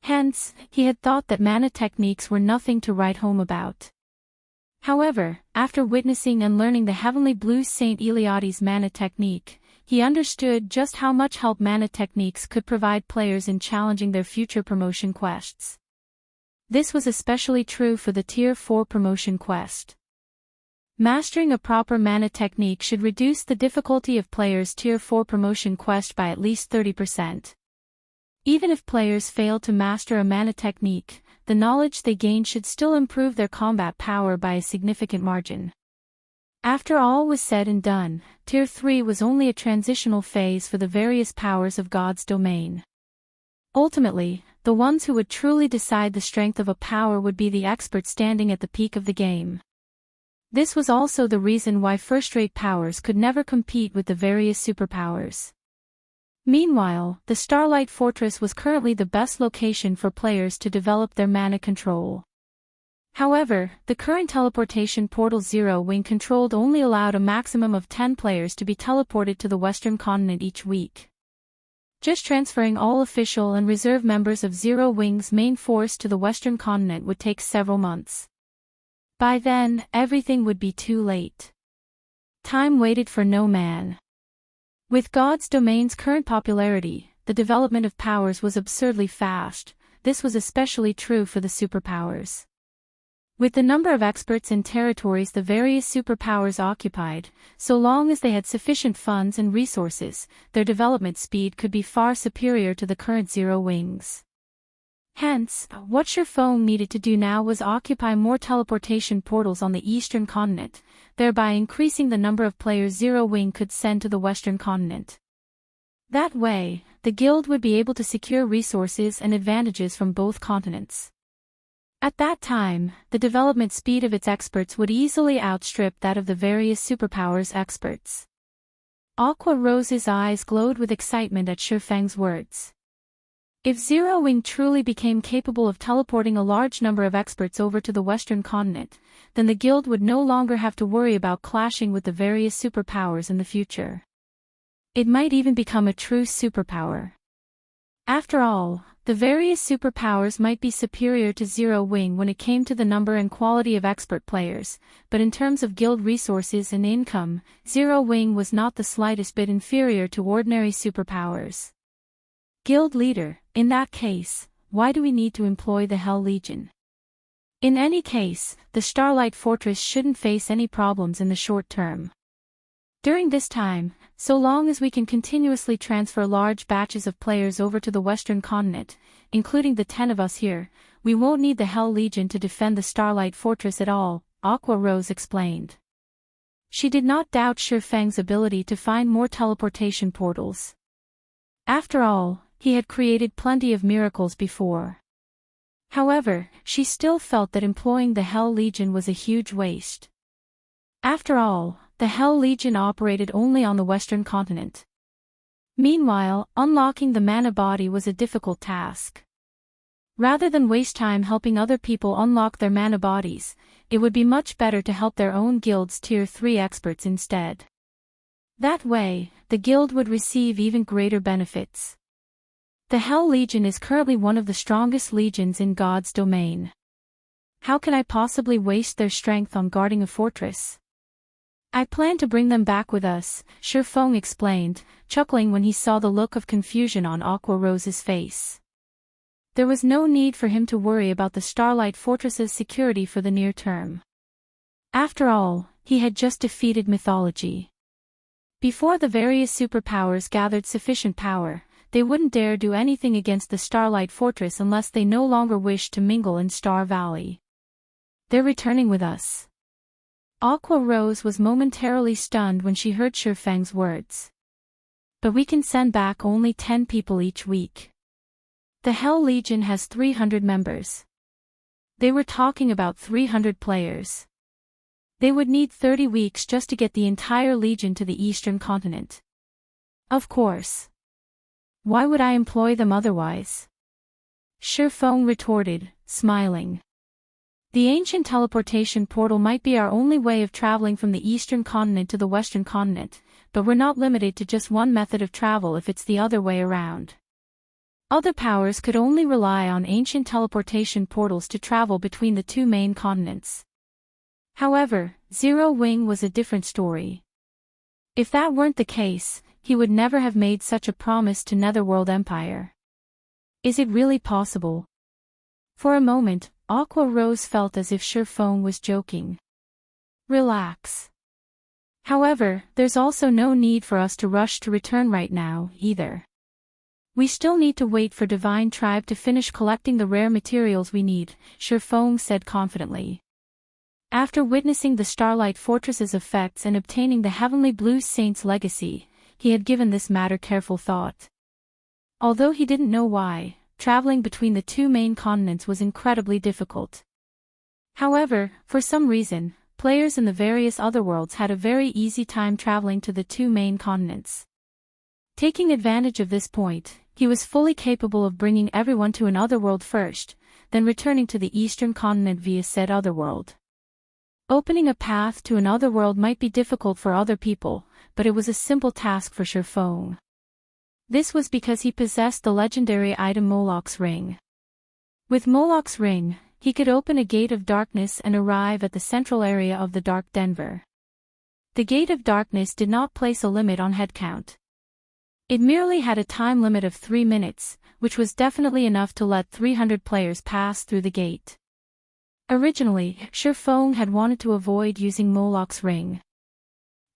Hence, he had thought that mana techniques were nothing to write home about. However, after witnessing and learning the Heavenly Blue Saint Eliade's mana technique, he understood just how much help mana techniques could provide players in challenging their future promotion quests. This was especially true for the Tier 4 promotion quest. Mastering a proper mana technique should reduce the difficulty of players' Tier 4 promotion quest by at least 30%. Even if players fail to master a mana technique, the knowledge they gain should still improve their combat power by a significant margin. After all was said and done, Tier 3 was only a transitional phase for the various powers of God's domain. Ultimately, the ones who would truly decide the strength of a power would be the experts standing at the peak of the game. This was also the reason why first-rate powers could never compete with the various superpowers. Meanwhile, the Starlight Fortress was currently the best location for players to develop their mana control. However, the current teleportation portal Zero Wing controlled only allowed a maximum of 10 players to be teleported to the Western continent each week. Just transferring all official and reserve members of Zero Wing's main force to the Western continent would take several months. By then, everything would be too late. Time waited for no man. With God's domain's current popularity, the development of powers was absurdly fast. This was especially true for the superpowers. With the number of experts and territories the various superpowers occupied, so long as they had sufficient funds and resources, their development speed could be far superior to the current Zero Wings. Hence, what Sherfone needed to do now was occupy more teleportation portals on the eastern continent, thereby increasing the number of players Zero Wing could send to the western continent. That way, the guild would be able to secure resources and advantages from both continents. At that time, the development speed of its experts would easily outstrip that of the various superpowers' experts. Aqua Rose's eyes glowed with excitement at Shifeng's words. If Zero Wing truly became capable of teleporting a large number of experts over to the western continent, then the guild would no longer have to worry about clashing with the various superpowers in the future. It might even become a true superpower. After all, the various superpowers might be superior to Zero Wing when it came to the number and quality of expert players, but in terms of guild resources and income, Zero Wing was not the slightest bit inferior to ordinary superpowers. Guild leader, in that case, why do we need to employ the Hell Legion? In any case, the Starlight Fortress shouldn't face any problems in the short term. During this time, so long as we can continuously transfer large batches of players over to the western continent, including the 10 of us here, we won't need the Hell Legion to defend the Starlight Fortress at all, Aqua Rose explained. She did not doubt Shifeng's ability to find more teleportation portals. After all, he had created plenty of miracles before. However, she still felt that employing the Hell Legion was a huge waste. After all, the Hell Legion operated only on the western continent. Meanwhile, unlocking the mana body was a difficult task. Rather than waste time helping other people unlock their mana bodies, it would be much better to help their own guild's Tier 3 experts instead. That way, the guild would receive even greater benefits. The Hell Legion is currently one of the strongest legions in God's domain. How can I possibly waste their strength on guarding a fortress? I plan to bring them back with us, Shifeng explained, chuckling when he saw the look of confusion on Aqua Rose's face. There was no need for him to worry about the Starlight Fortress's security for the near term. After all, he had just defeated Mythology. Before the various superpowers gathered sufficient power, they wouldn't dare do anything against the Starlight Fortress unless they no longer wished to mingle in Star Valley. They're returning with us. Aqua Rose was momentarily stunned when she heard Shifeng's words. But we can send back only 10 people each week. The Hell Legion has 300 members. They were talking about 300 players. They would need 30 weeks just to get the entire Legion to the eastern continent. Of course. Why would I employ them otherwise? Shifeng retorted, smiling. The ancient teleportation portal might be our only way of traveling from the eastern continent to the western continent, but we're not limited to just one method of travel if it's the other way around. Other powers could only rely on ancient teleportation portals to travel between the two main continents. However, Zero Wing was a different story. If that weren't the case, he would never have made such a promise to Netherworld Empire. Is it really possible? For a moment, Aqua Rose felt as if Sherfone was joking. Relax. However, there's also no need for us to rush to return right now, either. We still need to wait for Divine Tribe to finish collecting the rare materials we need, Sherfone said confidently. After witnessing the Starlight Fortress's effects and obtaining the Heavenly Blue Saint's legacy, he had given this matter careful thought. Although he didn't know why, traveling between the two main continents was incredibly difficult. However, for some reason, players in the various other worlds had a very easy time traveling to the two main continents. Taking advantage of this point, he was fully capable of bringing everyone to an otherworld first, then returning to the eastern continent via said otherworld. Opening a path to an otherworld might be difficult for other people, but it was a simple task for Sherfone. This was because he possessed the legendary item Moloch's Ring. With Moloch's Ring, he could open a gate of darkness and arrive at the central area of the Dark Denver. The Gate of Darkness did not place a limit on head count. It merely had a time limit of 3 minutes, which was definitely enough to let 300 players pass through the gate. Originally, Sherfone had wanted to avoid using Moloch's Ring.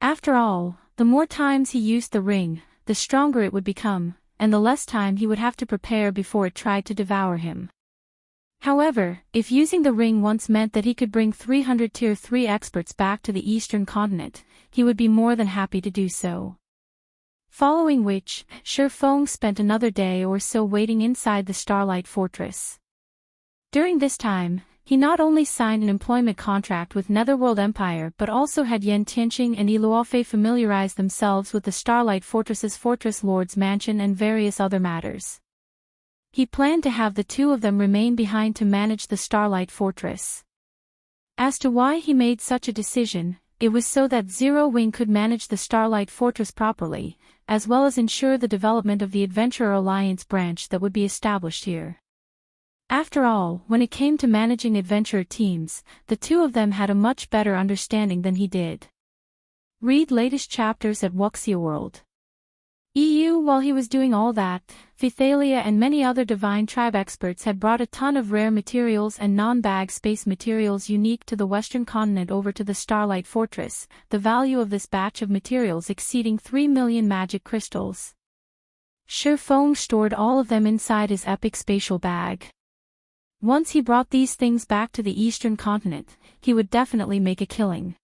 After all, the more times he used the ring, the stronger it would become, and the less time he would have to prepare before it tried to devour him. However, if using the ring once meant that he could bring 300 Tier 3 experts back to the eastern continent, he would be more than happy to do so. Following which, Sherfone spent another day or so waiting inside the Starlight Fortress. During this time, he not only signed an employment contract with Netherworld Empire but also had Yen Tianqing and Iluofe familiarize themselves with the Starlight Fortress's Fortress Lord's Mansion and various other matters. He planned to have the two of them remain behind to manage the Starlight Fortress. As to why he made such a decision, it was so that Zero Wing could manage the Starlight Fortress properly, as well as ensure the development of the Adventurer Alliance branch that would be established here. After all, when it came to managing adventurer teams, the two of them had a much better understanding than he did. Read latest chapters at Wuxia World. While he was doing all that, Phythalia and many other Divine Tribe experts had brought a ton of rare materials and non-bag space materials unique to the Western continent over to the Starlight Fortress, the value of this batch of materials exceeding 3 million magic crystals. Sherfone stored all of them inside his epic spatial bag. Once he brought these things back to the eastern continent, he would definitely make a killing.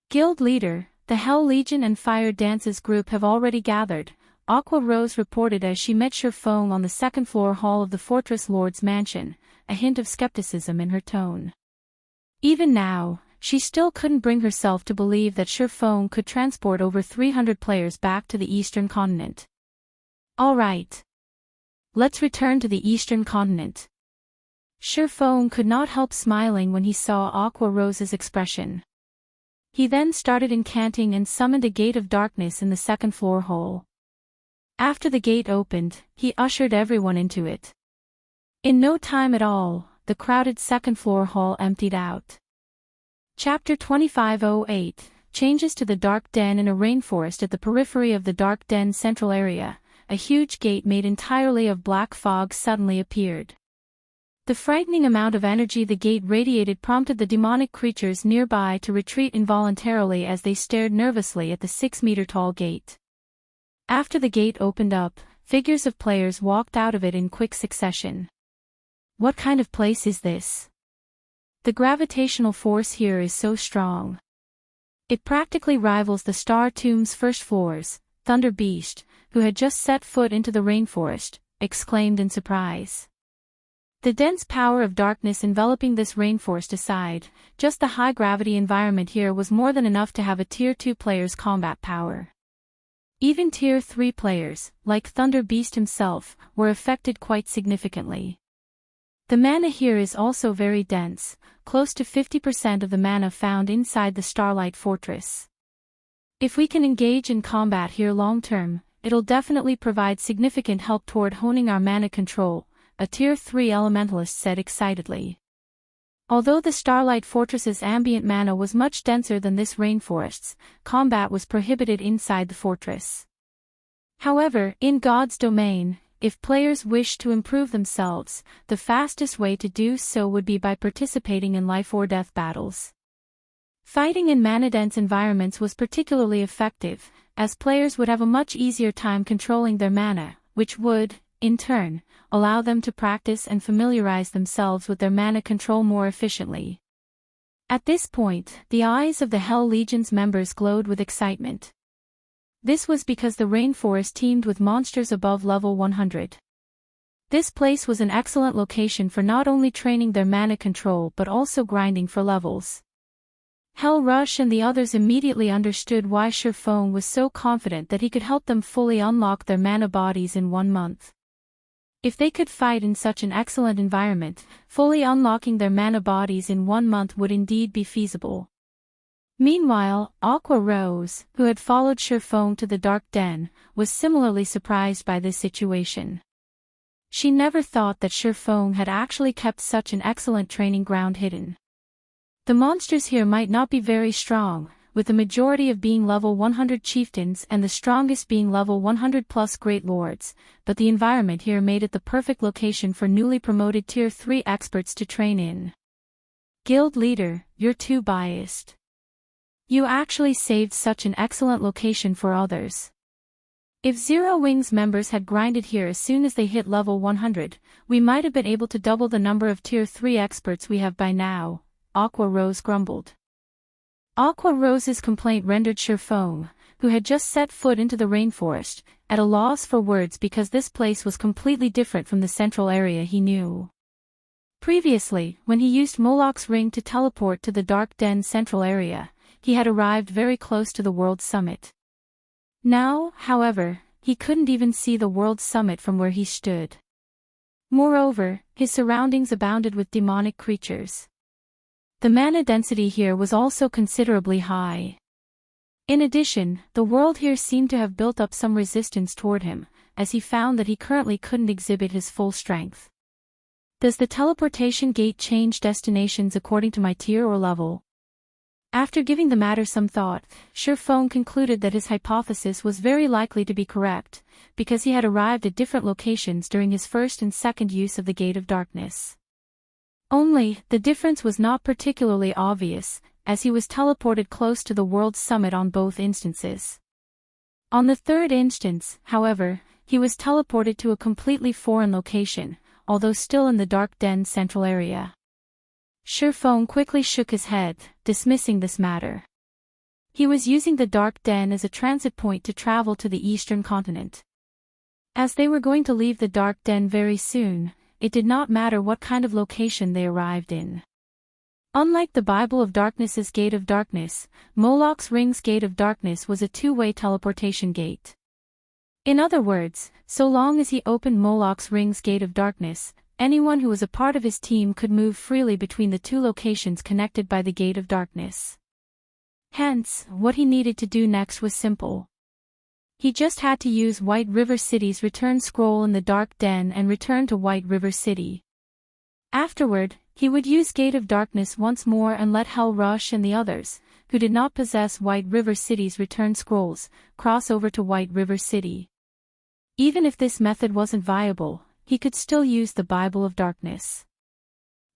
Guild leader, the Hell Legion and Fire Dances group have already gathered, Aqua Rose reported as she met Sherfone on the second-floor hall of the Fortress Lord's Mansion, a hint of skepticism in her tone. Even now, she still couldn't bring herself to believe that Sherfone could transport over 300 players back to the eastern continent. All right. Let's return to the eastern continent. Sherfone could not help smiling when he saw Aqua Rose's expression. He then started Enchanting and summoned a gate of darkness in the second-floor hall. After the gate opened, he ushered everyone into it. In no time at all, the crowded second-floor hall emptied out. Chapter 2508, Changes to the Dark Den. In a rainforest at the periphery of the Dark Den central area, a huge gate made entirely of black fog suddenly appeared. The frightening amount of energy the gate radiated prompted the demonic creatures nearby to retreat involuntarily as they stared nervously at the 6-meter-tall gate. After the gate opened up, figures of players walked out of it in quick succession. What kind of place is this? The gravitational force here is so strong. It practically rivals the Star Tomb's first floors, Thunder Beast, who had just set foot into the rainforest, exclaimed in surprise. The dense power of darkness enveloping this rainforest aside, just the high-gravity environment here was more than enough to have a Tier 2 player's combat power. Even Tier 3 players, like Thunder Beast himself, were affected quite significantly. The mana here is also very dense, close to 50% of the mana found inside the Starlight Fortress. If we can engage in combat here long-term, it'll definitely provide significant help toward honing our mana control, a Tier 3 elementalist said excitedly. Although the Starlight Fortress's ambient mana was much denser than this rainforest's, combat was prohibited inside the fortress. However, in God's domain, if players wish to improve themselves, the fastest way to do so would be by participating in life-or-death battles. Fighting in mana-dense environments was particularly effective, as players would have a much easier time controlling their mana, which would, in turn, allow them to practice and familiarize themselves with their mana control more efficiently. At this point, the eyes of the Hell Legion's members glowed with excitement. This was because the rainforest teemed with monsters above level 100. This place was an excellent location for not only training their mana control but also grinding for levels. Hell Rush and the others immediately understood why Sherfone was so confident that he could help them fully unlock their mana bodies in 1 month. If they could fight in such an excellent environment, fully unlocking their mana bodies in 1 month would indeed be feasible. Meanwhile, Aqua Rose, who had followed Sherfone to the Dark Den, was similarly surprised by this situation. She never thought that Sherfone had actually kept such an excellent training ground hidden. The monsters here might not be very strong, with the majority of being level 100 chieftains and the strongest being level 100 plus great lords, but the environment here made it the perfect location for newly promoted tier 3 experts to train in. Guild leader, you're too biased. You actually saved such an excellent location for others. If Zero Wings members had grinded here as soon as they hit level 100, we might have been able to double the number of tier 3 experts we have by now, Aqua Rose grumbled. Aqua Rose's complaint rendered Sherfone, who had just set foot into the rainforest, at a loss for words because this place was completely different from the central area he knew. Previously, when he used Moloch's ring to teleport to the Dark Den central area, he had arrived very close to the World Summit. Now, however, he couldn't even see the World Summit from where he stood. Moreover, his surroundings abounded with demonic creatures. The mana density here was also considerably high. In addition, the world here seemed to have built up some resistance toward him, as he found that he currently couldn't exhibit his full strength. Does the teleportation gate change destinations according to my tier or level? After giving the matter some thought, Sherfone concluded that his hypothesis was very likely to be correct, because he had arrived at different locations during his first and second use of the Gate of Darkness. Only, the difference was not particularly obvious, as he was teleported close to the World Summit on both instances. On the third instance, however, he was teleported to a completely foreign location, although still in the Dark Den central area. Sherfone quickly shook his head, dismissing this matter. He was using the Dark Den as a transit point to travel to the eastern continent. As they were going to leave the Dark Den very soon, it did not matter what kind of location they arrived in. Unlike the Bible of Darkness's Gate of Darkness, Moloch's Ring's Gate of Darkness was a two-way teleportation gate. In other words, so long as he opened Moloch's Ring's Gate of Darkness, anyone who was a part of his team could move freely between the two locations connected by the Gate of Darkness. Hence, what he needed to do next was simple. He just had to use White River City's return scroll in the Dark Den and return to White River City. Afterward, he would use Gate of Darkness once more and let Hell Rush and the others, who did not possess White River City's return scrolls, cross over to White River City. Even if this method wasn't viable, he could still use the Bible of Darkness.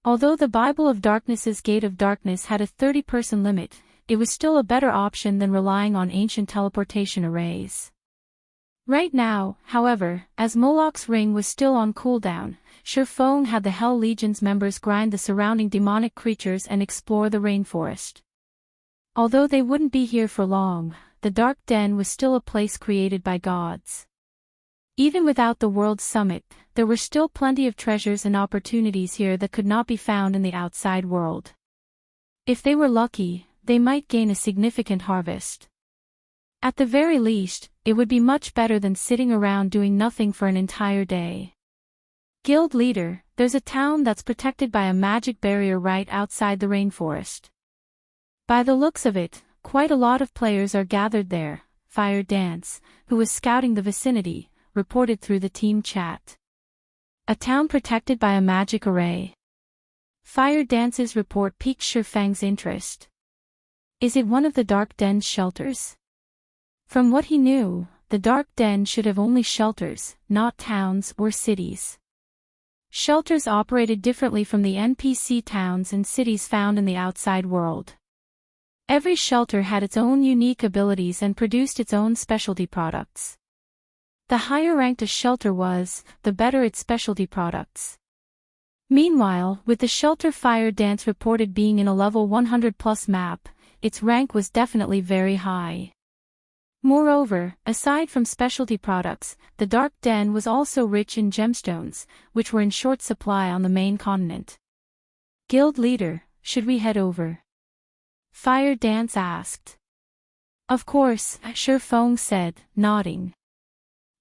Although the Bible of Darkness's Gate of Darkness had a 30-person limit, it was still a better option than relying on ancient teleportation arrays. Right now, however, as Moloch's ring was still on cooldown, Sherfone had the Hell Legion's members grind the surrounding demonic creatures and explore the rainforest. Although they wouldn't be here for long, the Dark Den was still a place created by gods. Even without the World Summit, there were still plenty of treasures and opportunities here that could not be found in the outside world. If they were lucky, they might gain a significant harvest. At the very least, it would be much better than sitting around doing nothing for an entire day. Guild leader, there's a town that's protected by a magic barrier right outside the rainforest. By the looks of it, quite a lot of players are gathered there, Fire Dance, who was scouting the vicinity, reported through the team chat. A town protected by a magic array. Fire Dance's report piqued Sherfang's interest. Is it one of the Dark Den's shelters? From what he knew, the Dark Den should have only shelters, not towns or cities. Shelters operated differently from the NPC towns and cities found in the outside world. Every shelter had its own unique abilities and produced its own specialty products. The higher ranked a shelter was, the better its specialty products. Meanwhile, with the shelter Fire Dance reported being in a level 100 plus map, its rank was definitely very high. Moreover, aside from specialty products, the Dark Den was also rich in gemstones, which were in short supply on the main continent. Guild leader, should we head over? Fire Dance asked. Of course, Shi Feng said, nodding.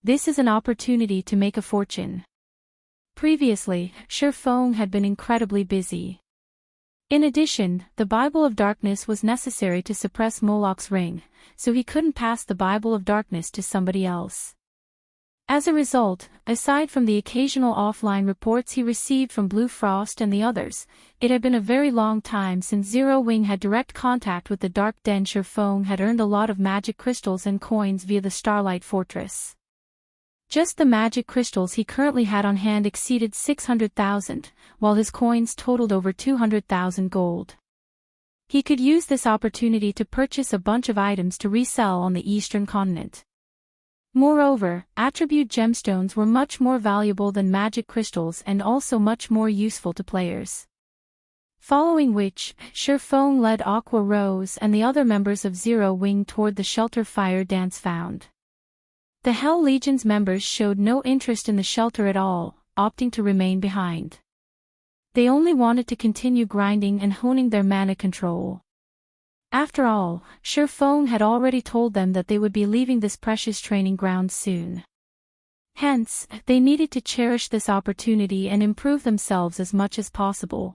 This is an opportunity to make a fortune. Previously, Shi Feng had been incredibly busy. In addition, the Bible of Darkness was necessary to suppress Moloch's ring, so he couldn't pass the Bible of Darkness to somebody else. As a result, aside from the occasional offline reports he received from Blue Frost and the others, it had been a very long time since Zero Wing had direct contact with the Dark Den. Shi Feng had earned a lot of magic crystals and coins via the Starlight Fortress. Just the magic crystals he currently had on hand exceeded 600,000, while his coins totaled over 200,000 gold. He could use this opportunity to purchase a bunch of items to resell on the eastern continent. Moreover, attribute gemstones were much more valuable than magic crystals and also much more useful to players. Following which, Shi Feng led Aqua Rose and the other members of Zero Wing toward the shelter Fire Dance found. The Hell Legion's members showed no interest in the shelter at all, opting to remain behind. They only wanted to continue grinding and honing their mana control. After all, Shi Feng had already told them that they would be leaving this precious training ground soon. Hence, they needed to cherish this opportunity and improve themselves as much as possible.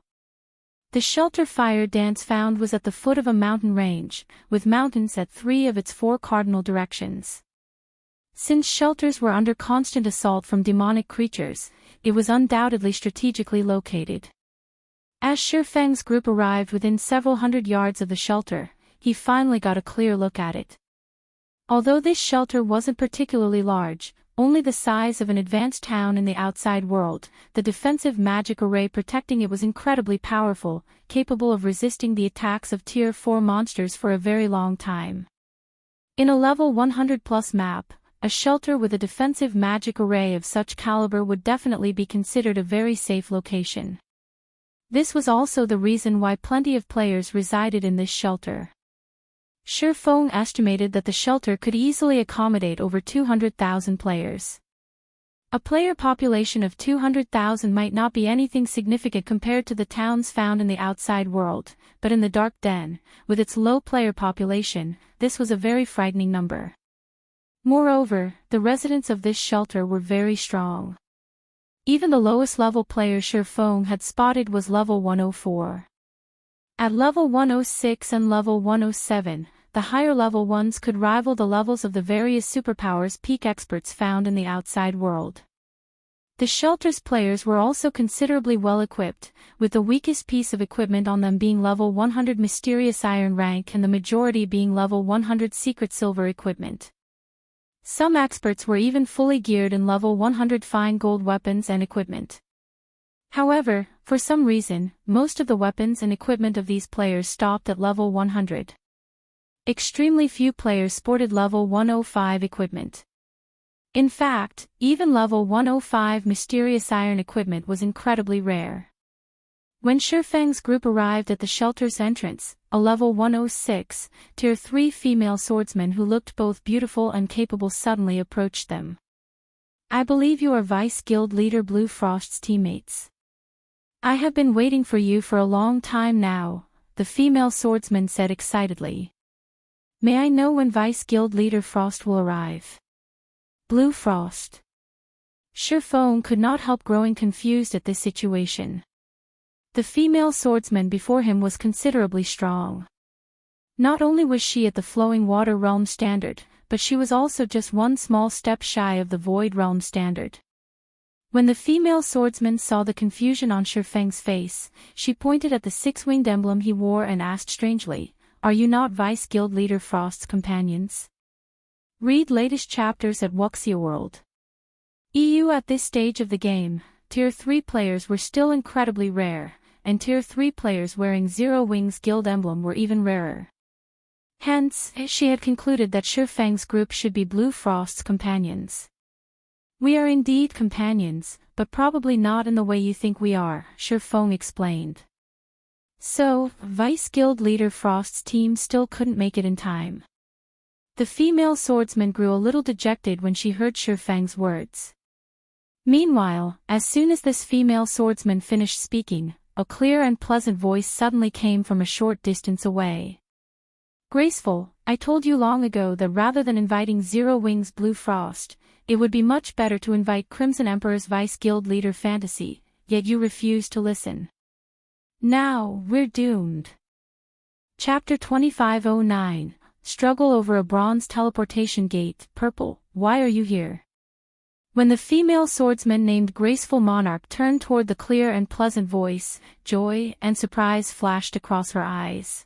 The shelter Fire Dance found was at the foot of a mountain range, with mountains at 3 of its 4 cardinal directions. Since shelters were under constant assault from demonic creatures, it was undoubtedly strategically located. As Shi Feng's group arrived within several hundred yards of the shelter, he finally got a clear look at it. Although this shelter wasn't particularly large, only the size of an advanced town in the outside world, the defensive magic array protecting it was incredibly powerful, capable of resisting the attacks of Tier 4 monsters for a very long time. In a level 100 plus map, a shelter with a defensive magic array of such caliber would definitely be considered a very safe location. This was also the reason why plenty of players resided in this shelter. Shi Feng estimated that the shelter could easily accommodate over 200,000 players. A player population of 200,000 might not be anything significant compared to the towns found in the outside world, but in the Dark Den, with its low player population, this was a very frightening number. Moreover, the residents of this shelter were very strong. Even the lowest level player Shi Feng had spotted was level 104. At level 106 and level 107, the higher level ones could rival the levels of the various superpowers peak experts found in the outside world. The shelter's players were also considerably well equipped, with the weakest piece of equipment on them being level 100 Mysterious Iron rank and the majority being level 100 Secret Silver equipment. Some experts were even fully geared in level 100 fine gold weapons and equipment. However, for some reason, most of the weapons and equipment of these players stopped at level 100. Extremely few players sported level 105 equipment. In fact, even level 105 Mysterious Iron equipment was incredibly rare. When Shi Feng's group arrived at the shelter's entrance, a level 106, Tier 3 female swordsman who looked both beautiful and capable suddenly approached them. I believe you are Vice Guild Leader Blue Frost's teammates. I have been waiting for you for a long time now, the female swordsman said excitedly. May I know when Vice Guild Leader Frost will arrive? Blue Frost. Shi Feng could not help growing confused at this situation. The female swordsman before him was considerably strong. Not only was she at the Flowing Water Realm standard, but she was also just one small step shy of the Void Realm standard. When the female swordsman saw the confusion on Shi Feng's face, she pointed at the 6-winged emblem he wore and asked strangely, "Are you not Vice Guild Leader Frost's companions?" Read latest chapters at Wuxia World. EU. At this stage of the game, Tier 3 players were still incredibly rare, and Tier 3 players wearing Zero Wings Guild emblem were even rarer. Hence, she had concluded that Shifeng's group should be Blue Frost's companions. We are indeed companions, but probably not in the way you think we are, Shifeng explained. So, Vice Guild leader Frost's team still couldn't make it in time. The female swordsman grew a little dejected when she heard Shifeng's words. Meanwhile, as soon as this female swordsman finished speaking, a clear and pleasant voice suddenly came from a short distance away. Graceful, I told you long ago that rather than inviting Zero Wings Blue Frost, it would be much better to invite Crimson Emperor's Vice Guild leader Fantasy, yet you refused to listen. Now, we're doomed. Chapter 2509, Struggle over a Bronze Teleportation Gate. Purple, why are you here? When the female swordsman named Graceful Monarch turned toward the clear and pleasant voice, joy and surprise flashed across her eyes.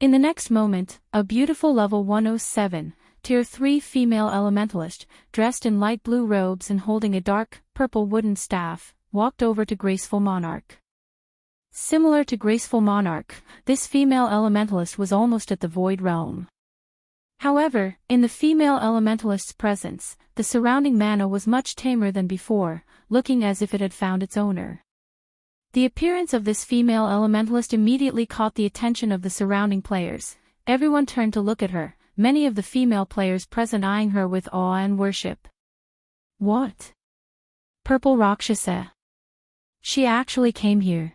In the next moment, a beautiful level 107, Tier 3 female elementalist, dressed in light blue robes and holding a dark, purple wooden staff, walked over to Graceful Monarch. Similar to Graceful Monarch, this female elementalist was almost at the Void Realm. However, in the female elementalist's presence, the surrounding mana was much tamer than before, looking as if it had found its owner. The appearance of this female elementalist immediately caught the attention of the surrounding players. Everyone turned to look at her, many of the female players present eyeing her with awe and worship. What? Purple Rakshasa. She actually came here.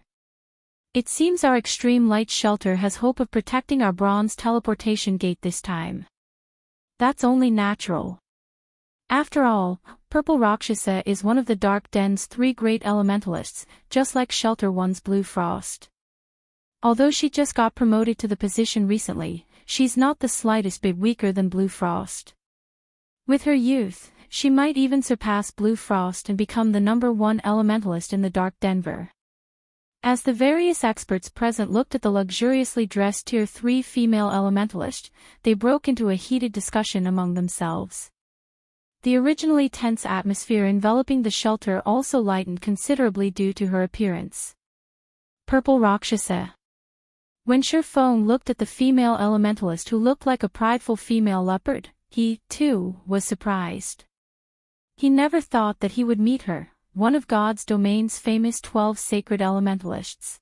It seems our extreme light shelter has hope of protecting our bronze teleportation gate this time. That's only natural. After all, Purple Rakshasa is one of the Dark Den's 3 great elementalists, just like Shelter One's Blue Frost. Although she just got promoted to the position recently, she's not the slightest bit weaker than Blue Frost. With her youth, she might even surpass Blue Frost and become the #1 elementalist in the Dark Denver. As the various experts present looked at the luxuriously dressed Tier 3 female elementalist, they broke into a heated discussion among themselves. The originally tense atmosphere enveloping the shelter also lightened considerably due to her appearance. Purple Rakshasa. When Shifeng looked at the female elementalist who looked like a prideful female leopard, he, too, was surprised. He never thought that he would meet her, one of God's domain's famous 12 sacred elementalists.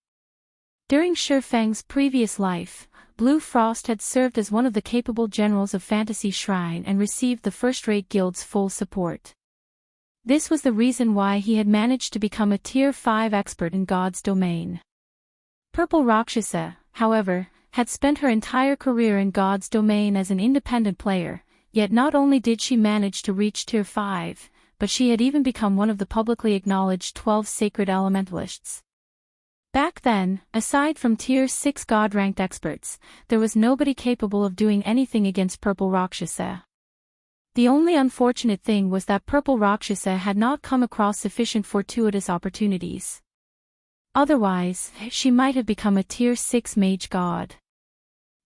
During Shifeng's previous life, Blue Frost had served as one of the capable generals of Fantasy Shrine and received the first-rate guild's full support. This was the reason why he had managed to become a Tier 5 expert in God's domain. Purple Rakshasa, however, had spent her entire career in God's domain as an independent player, yet not only did she manage to reach Tier 5, but she had even become one of the publicly acknowledged 12 sacred elementalists. Back then, aside from Tier 6 God-ranked experts, there was nobody capable of doing anything against Purple Rakshasa. The only unfortunate thing was that Purple Rakshasa had not come across sufficient fortuitous opportunities. Otherwise, she might have become a Tier 6 mage god.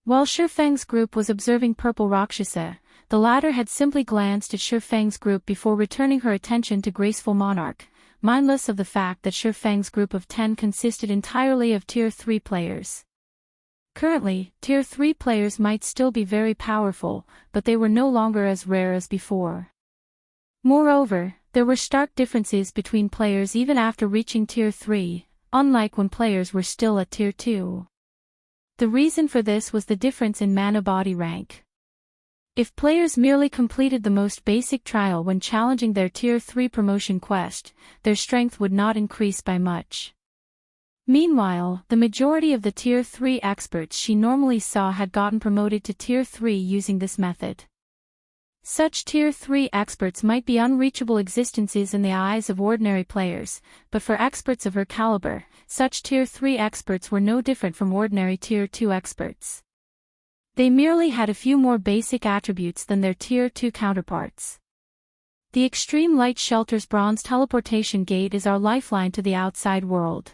While Shifeng's group was observing Purple Rakshasa, the latter had simply glanced at Shifeng's group before returning her attention to Graceful Monarch, mindless of the fact that Shifeng's group of 10 consisted entirely of Tier 3 players. Currently, Tier 3 players might still be very powerful, but they were no longer as rare as before. Moreover, there were stark differences between players even after reaching Tier 3, unlike when players were still at Tier 2. The reason for this was the difference in mana body rank. If players merely completed the most basic trial when challenging their Tier 3 promotion quest, their strength would not increase by much. Meanwhile, the majority of the Tier 3 experts she normally saw had gotten promoted to Tier 3 using this method. Such Tier 3 experts might be unreachable existences in the eyes of ordinary players, but for experts of her caliber, such Tier 3 experts were no different from ordinary Tier 2 experts. They merely had a few more basic attributes than their Tier 2 counterparts. The Extreme Light Shelter's Bronze Teleportation Gate is our lifeline to the outside world.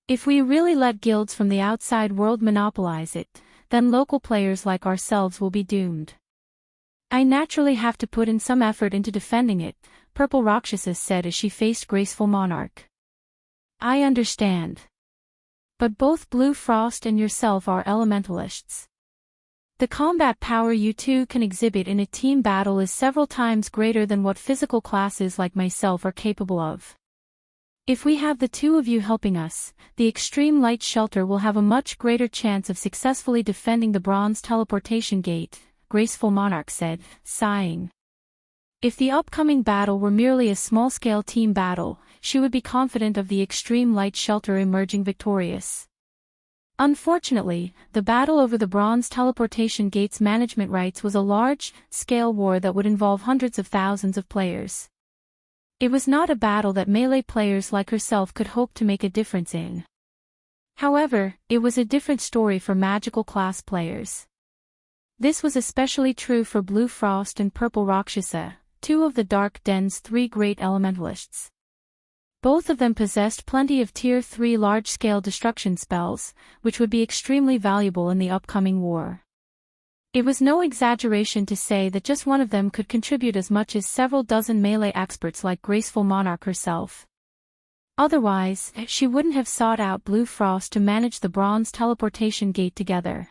If we really let guilds from the outside world monopolize it, then local players like ourselves will be doomed. I naturally have to put in some effort into defending it, Purple Rakshasa said as she faced Graceful Monarch. I understand. But both Blue Frost and yourself are elementalists. The combat power you two can exhibit in a team battle is several times greater than what physical classes like myself are capable of. If we have the two of you helping us, the Extreme Light Shelter will have a much greater chance of successfully defending the Bronze Teleportation Gate, Graceful Monarch said, sighing. If the upcoming battle were merely a small-scale team battle, she would be confident of the Extreme Light Shelter emerging victorious. Unfortunately, the battle over the Bronze Teleportation Gate's management rights was a large-scale war that would involve hundreds of thousands of players. It was not a battle that melee players like herself could hope to make a difference in. However, it was a different story for magical class players. This was especially true for Blue Frost and Purple Rakshasa, two of the Dark Den's three great elementalists. Both of them possessed plenty of Tier 3 large-scale destruction spells, which would be extremely valuable in the upcoming war. It was no exaggeration to say that just one of them could contribute as much as several dozen melee experts like Graceful Monarch herself. Otherwise, she wouldn't have sought out Blue Frost to manage the Bronze Teleportation Gate together.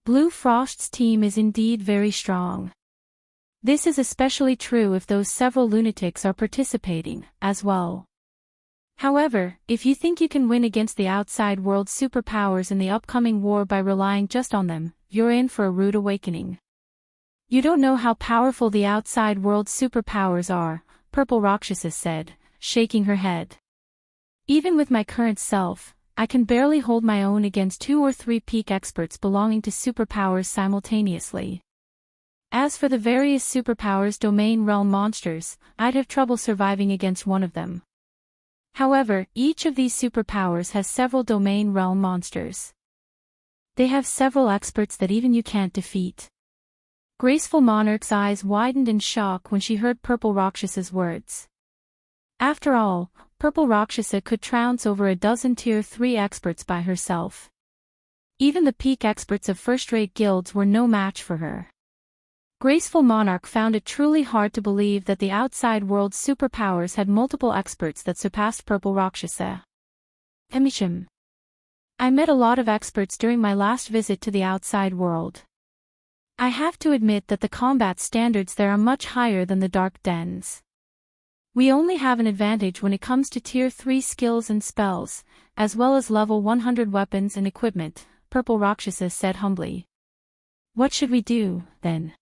Blue Frost's team is indeed very strong. This is especially true if those several lunatics are participating, as well. However, if you think you can win against the outside world superpowers in the upcoming war by relying just on them, you're in for a rude awakening. You don't know how powerful the outside world superpowers are, Purple Rakshasa said, shaking her head. Even with my current self, I can barely hold my own against 2 or 3 peak experts belonging to superpowers simultaneously. As for the various superpowers domain realm monsters, I'd have trouble surviving against one of them. However, each of these superpowers has several domain realm monsters. They have several experts that even you can't defeat. Graceful Monarch's eyes widened in shock when she heard Purple Rakshasa's words. After all, Purple Rakshasa could trounce over a dozen Tier 3 experts by herself. Even the peak experts of first-rate guilds were no match for her. Graceful Monarch found it truly hard to believe that the outside world's superpowers had multiple experts that surpassed Purple Rakshasa. Commotion. I met a lot of experts during my last visit to the outside world. I have to admit that the combat standards there are much higher than the Dark Den's. We only have an advantage when it comes to Tier 3 skills and spells, as well as level 100 weapons and equipment, Purple Rakshasa said humbly. What should we do, then?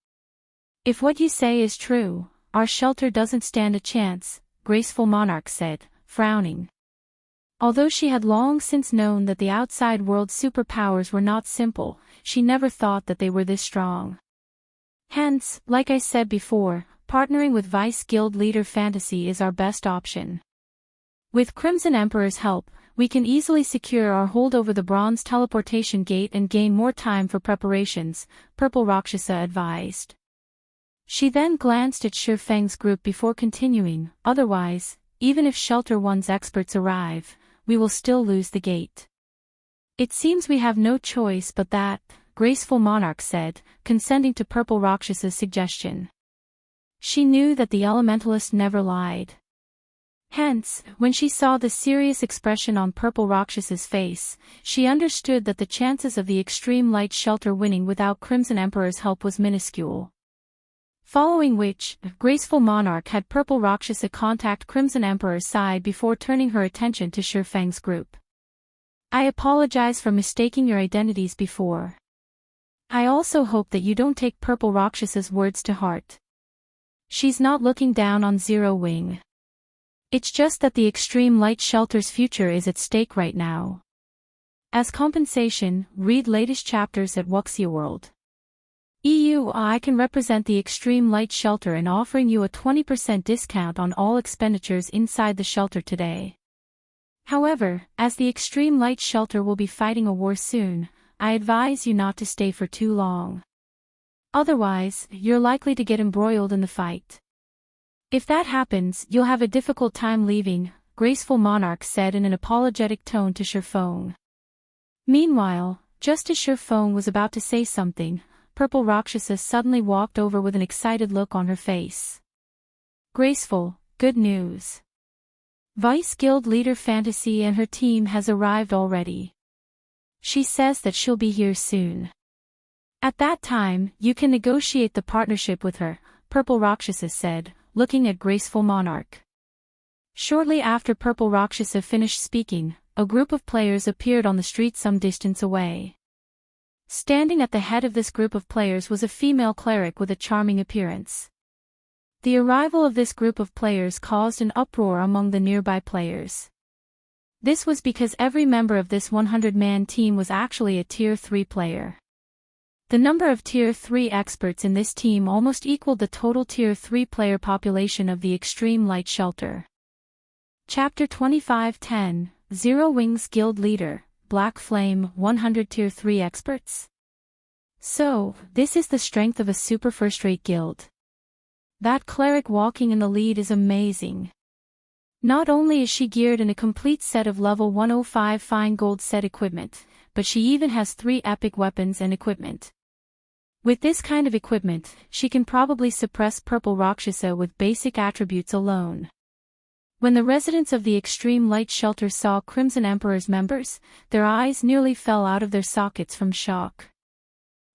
If what you say is true, our shelter doesn't stand a chance, Graceful Monarch said, frowning. Although she had long since known that the outside world's superpowers were not simple, she never thought that they were this strong. Hence, like I said before, partnering with Vice Guild leader Fantasy is our best option. With Crimson Emperor's help, we can easily secure our hold over the Bronze Teleportation Gate and gain more time for preparations, Purple Rakshasa advised. She then glanced at Shifeng's group before continuing, otherwise, even if Shelter 1's experts arrive, we will still lose the gate. It seems we have no choice but that, Graceful Monarch said, consenting to Purple Rakshasa's suggestion. She knew that the elementalist never lied. Hence, when she saw the serious expression on Purple Rakshasa's face, she understood that the chances of the Extreme Light Shelter winning without Crimson Emperor's help was minuscule. Following which, Graceful Monarch had Purple Rakshasa contact Crimson Emperor's side before turning her attention to Shifeng's group. I apologize for mistaking your identities before. I also hope that you don't take Purple Rakshasa's words to heart. She's not looking down on Zero Wing. It's just that the Extreme Light Shelter's future is at stake right now. As compensation, read latest chapters at Wuxia World. I can represent the Extreme Light Shelter in offering you a 20% discount on all expenditures inside the shelter today. However, as the Extreme Light Shelter will be fighting a war soon, I advise you not to stay for too long. Otherwise, you're likely to get embroiled in the fight. If that happens, you'll have a difficult time leaving, Graceful Monarch said in an apologetic tone to Shifeng. Meanwhile, just as Shifeng was about to say something, Purple Rakshasa suddenly walked over with an excited look on her face. Graceful, good news. Vice Guild leader Fantasy and her team has arrived already. She says that she'll be here soon. At that time, you can negotiate the partnership with her, Purple Rakshasa said, looking at Graceful Monarch. Shortly after Purple Rakshasa finished speaking, a group of players appeared on the street some distance away. Standing at the head of this group of players was a female cleric with a charming appearance. The arrival of this group of players caused an uproar among the nearby players. This was because every member of this 100-man team was actually a Tier 3 player. The number of Tier 3 experts in this team almost equaled the total Tier 3 player population of the Extreme Light Shelter. Chapter 25:10, Zero Wings Guild Leader, Black Flame, 100 Tier 3 experts? So, this is the strength of a super first-rate guild. That cleric walking in the lead is amazing. Not only is she geared in a complete set of level 105 fine gold set equipment, but she even has 3 epic weapons and equipment. With this kind of equipment, she can probably suppress Purple Rakshasa with basic attributes alone. When the residents of the Extreme Light Shelter saw Crimson Emperor's members, their eyes nearly fell out of their sockets from shock.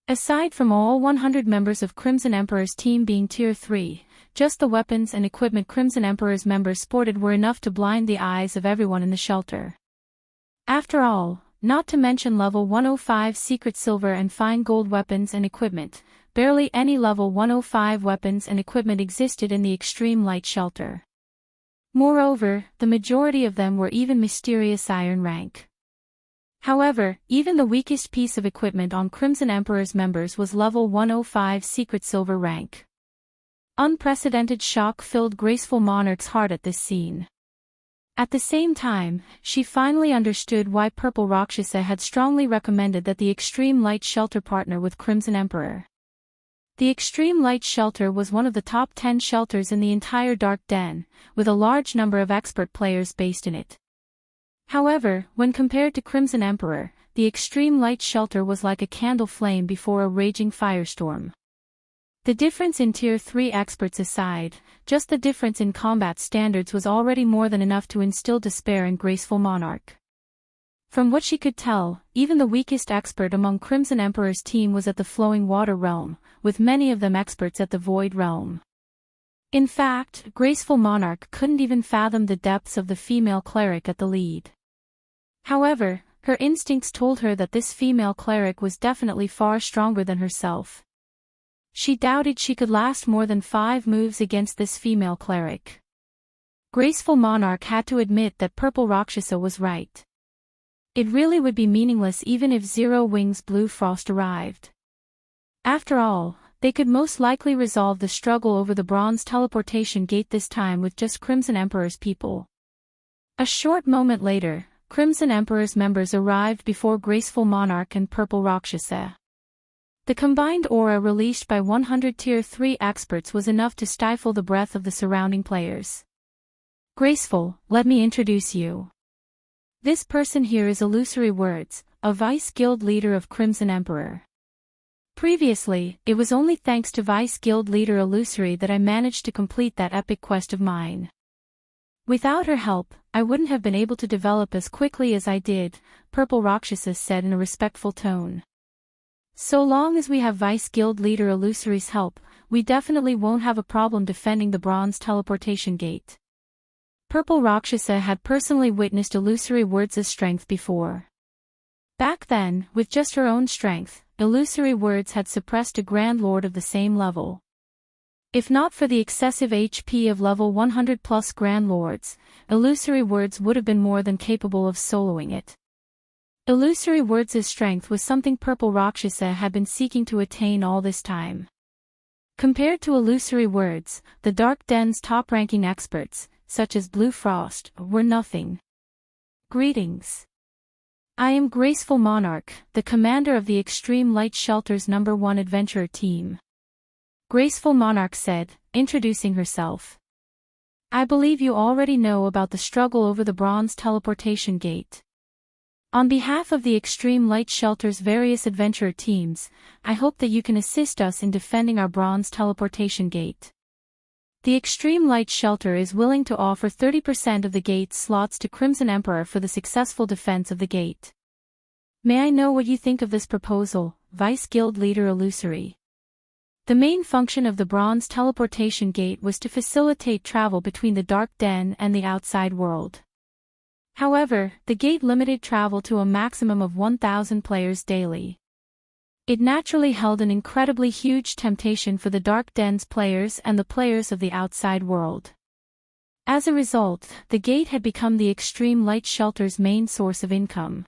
Aside from all 100 members of Crimson Emperor's team being Tier 3, just the weapons and equipment Crimson Emperor's members sported were enough to blind the eyes of everyone in the shelter. After all, not to mention level 105 secret silver and fine gold weapons and equipment, barely any level 105 weapons and equipment existed in the Extreme Light Shelter. Moreover, the majority of them were even mysterious iron rank. However, even the weakest piece of equipment on Crimson Emperor's members was level 105 secret silver rank. Unprecedented shock filled Graceful Monarch's heart at this scene. At the same time, she finally understood why Purple Rakshasa had strongly recommended that the Extreme Light Shelter partner with Crimson Emperor. The Extreme Light Shelter was one of the top 10 shelters in the entire Dark Den, with a large number of expert players based in it. However, when compared to Crimson Emperor, the Extreme Light Shelter was like a candle flame before a raging firestorm. The difference in Tier 3 experts aside, just the difference in combat standards was already more than enough to instill despair in Graceful Monarch. From what she could tell, even the weakest expert among Crimson Emperor's team was at the Flowing Water Realm, with many of them experts at the Void Realm. In fact, Graceful Monarch couldn't even fathom the depths of the female cleric at the lead. However, her instincts told her that this female cleric was definitely far stronger than herself. She doubted she could last more than 5 moves against this female cleric. Graceful Monarch had to admit that Purple Rakshasa was right. It really would be meaningless even if Zero Wings Blue Frost arrived. After all, they could most likely resolve the struggle over the Bronze Teleportation Gate this time with just Crimson Emperor's people. A short moment later, Crimson Emperor's members arrived before Graceful Monarch and Purple Rakshasa. The combined aura released by 100 Tier 3 experts was enough to stifle the breath of the surrounding players. Graceful, let me introduce you. This person here is Illusory Words, a Vice Guild leader of Crimson Emperor. Previously, it was only thanks to Vice Guild leader Illusory that I managed to complete that epic quest of mine. Without her help, I wouldn't have been able to develop as quickly as I did, Purple Rakshasa said in a respectful tone. So long as we have Vice Guild leader Illusory's help, we definitely won't have a problem defending the Bronze Teleportation Gate. Purple Rakshasa had personally witnessed Illusory Words' strength before. Back then, with just her own strength, Illusory Words had suppressed a Grand Lord of the same level. If not for the excessive HP of level 100 plus Grand Lords, Illusory Words would have been more than capable of soloing it. Illusory Words' strength was something Purple Rakshasa had been seeking to attain all this time. Compared to Illusory Words, the Dark Den's top-ranking experts, such as Blue Frost, were nothing. Greetings. I am Graceful Monarch, the commander of the Extreme Light Shelter's #1 adventurer team. Graceful Monarch said, introducing herself. I believe you already know about the struggle over the Bronze Teleportation Gate. On behalf of the Extreme Light Shelter's various adventurer teams, I hope that you can assist us in defending our bronze teleportation gate. The Extreme Light Shelter is willing to offer 30% of the gate's slots to Crimson Emperor for the successful defense of the gate. May I know what you think of this proposal, Vice Guild Leader Illusory? The main function of the bronze teleportation gate was to facilitate travel between the Dark Den and the outside world. However, the gate limited travel to a maximum of 1,000 players daily. It naturally held an incredibly huge temptation for the Dark Den's players and the players of the outside world. As a result, the gate had become the Extreme Light Shelter's main source of income.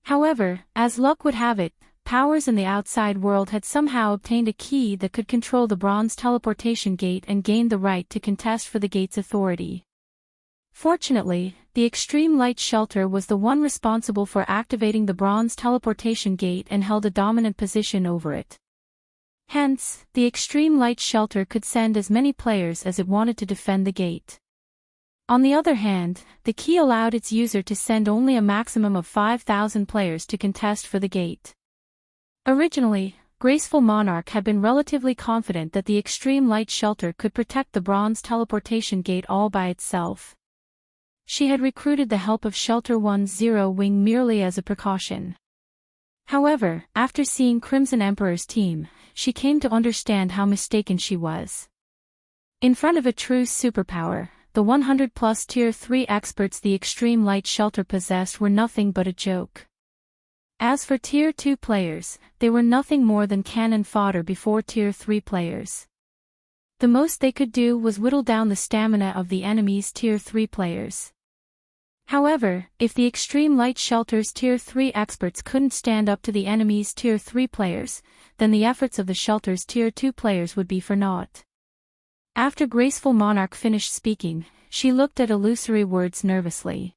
However, as luck would have it, powers in the outside world had somehow obtained a key that could control the bronze teleportation gate and gained the right to contest for the gate's authority. Fortunately, the Extreme Light Shelter was the one responsible for activating the bronze teleportation gate and held a dominant position over it. Hence, the Extreme Light Shelter could send as many players as it wanted to defend the gate. On the other hand, the key allowed its user to send only a maximum of 5,000 players to contest for the gate. Originally, Graceful Monarch had been relatively confident that the Extreme Light Shelter could protect the bronze teleportation gate all by itself. She had recruited the help of Shelter 1's Zero Wing merely as a precaution. However, after seeing Crimson Emperor's team, she came to understand how mistaken she was. In front of a true superpower, the 100+ Tier 3 experts the Extreme Light Shelter possessed were nothing but a joke. As for Tier 2 players, they were nothing more than cannon fodder before Tier 3 players. The most they could do was whittle down the stamina of the enemy's Tier 3 players. However, if the Extreme Light Shelter's Tier 3 experts couldn't stand up to the enemy's Tier 3 players, then the efforts of the Shelter's Tier 2 players would be for naught. After Graceful Monarch finished speaking, she looked at Illusory Words nervously.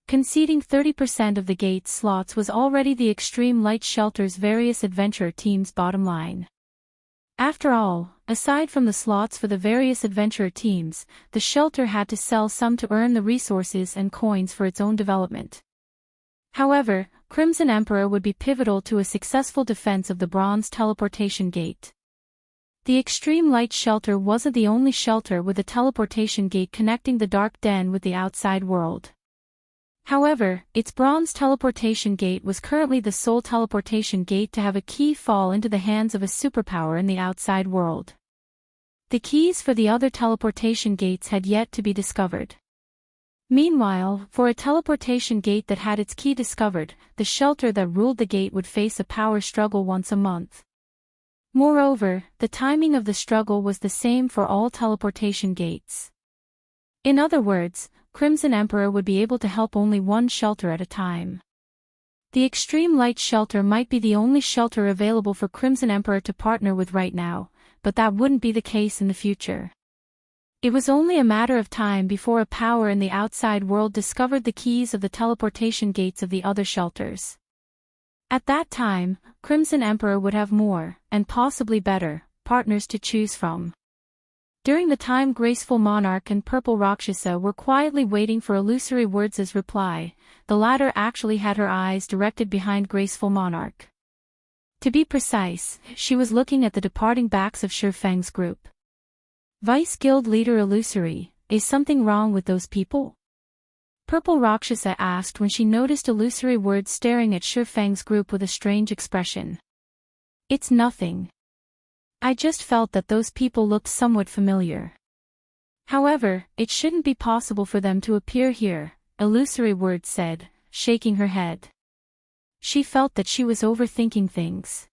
Conceding 30% of the gate's slots was already the Extreme Light Shelter's various adventurer teams' bottom line. After all, aside from the slots for the various adventurer teams, the shelter had to sell some to earn the resources and coins for its own development. However, Crimson Emperor would be pivotal to a successful defense of the bronze teleportation gate. The Extreme Light Shelter wasn't the only shelter with a teleportation gate connecting the Dark Den with the outside world. However, its bronze teleportation gate was currently the sole teleportation gate to have a key fall into the hands of a superpower in the outside world. The keys for the other teleportation gates had yet to be discovered. Meanwhile, for a teleportation gate that had its key discovered, the shelter that ruled the gate would face a power struggle once a month. Moreover, the timing of the struggle was the same for all teleportation gates. In other words, Crimson Emperor would be able to help only one shelter at a time. The Extreme Light Shelter might be the only shelter available for Crimson Emperor to partner with right now, but that wouldn't be the case in the future. It was only a matter of time before a power in the outside world discovered the keys of the teleportation gates of the other shelters. At that time, Crimson Emperor would have more, and possibly better, partners to choose from. During the time Graceful Monarch and Purple Rakshasa were quietly waiting for Illusory Words' reply, the latter actually had her eyes directed behind Graceful Monarch. To be precise, she was looking at the departing backs of Shifeng's group. Vice Guild Leader Illusory, is something wrong with those people? Purple Rakshasa asked when she noticed Illusory Words staring at Shifeng's group with a strange expression. It's nothing. I just felt that those people looked somewhat familiar. However, it shouldn't be possible for them to appear here, Illusory Words said, shaking her head. She felt that she was overthinking things.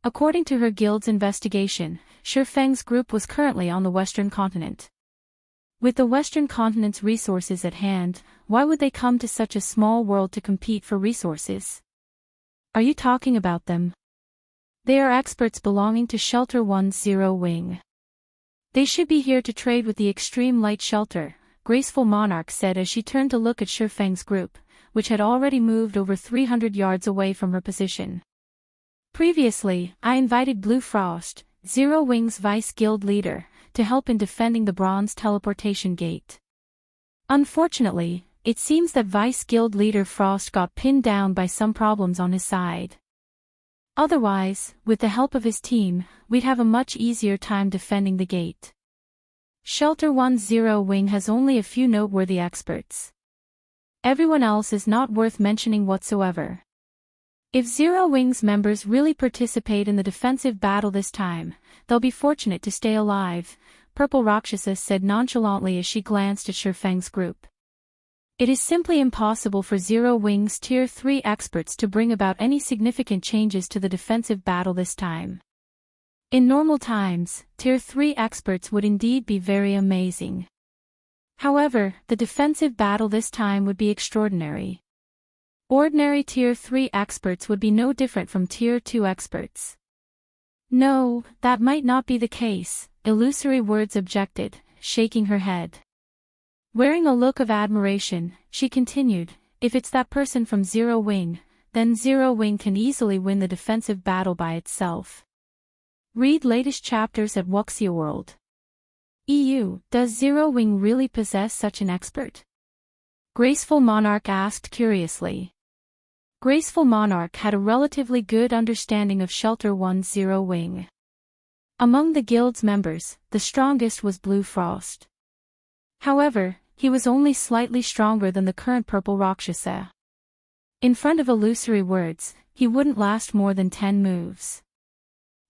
According to her guild's investigation, Shifeng's group was currently on the Western continent. With the Western continent's resources at hand, why would they come to such a small world to compete for resources? Are you talking about them? They are experts belonging to Shelter 1's Zero Wing. They should be here to trade with the Extreme Light Shelter, Graceful Monarch said as she turned to look at Shifeng's group, which had already moved over 300 yards away from her position. Previously, I invited Blue Frost, Zero Wing's Vice Guild leader, to help in defending the bronze teleportation gate. Unfortunately, it seems that Vice Guild leader Frost got pinned down by some problems on his side. Otherwise, with the help of his team, we'd have a much easier time defending the gate. Shelter 1's Zero Wing has only a few noteworthy experts. Everyone else is not worth mentioning whatsoever. If Zero Wing's members really participate in the defensive battle this time, they'll be fortunate to stay alive, Purple Rakshasa said nonchalantly as she glanced at Shifeng's group. It is simply impossible for Zero Wing's Tier 3 experts to bring about any significant changes to the defensive battle this time. In normal times, Tier 3 experts would indeed be very amazing. However, the defensive battle this time would be extraordinary. Ordinary Tier 3 experts would be no different from Tier 2 experts. No, that might not be the case, Illusory Words objected, shaking her head. Wearing a look of admiration, she continued, if it's that person from Zero Wing, then Zero Wing can easily win the defensive battle by itself. Read latest chapters at Wuxia World. EU, does Zero Wing really possess such an expert? Graceful Monarch asked curiously. Graceful Monarch had a relatively good understanding of Shelter 1's Zero Wing. Among the guild's members, the strongest was Blue Frost. However, he was only slightly stronger than the current Purple Rakshasa. In front of Illusory Words, he wouldn't last more than 10 moves.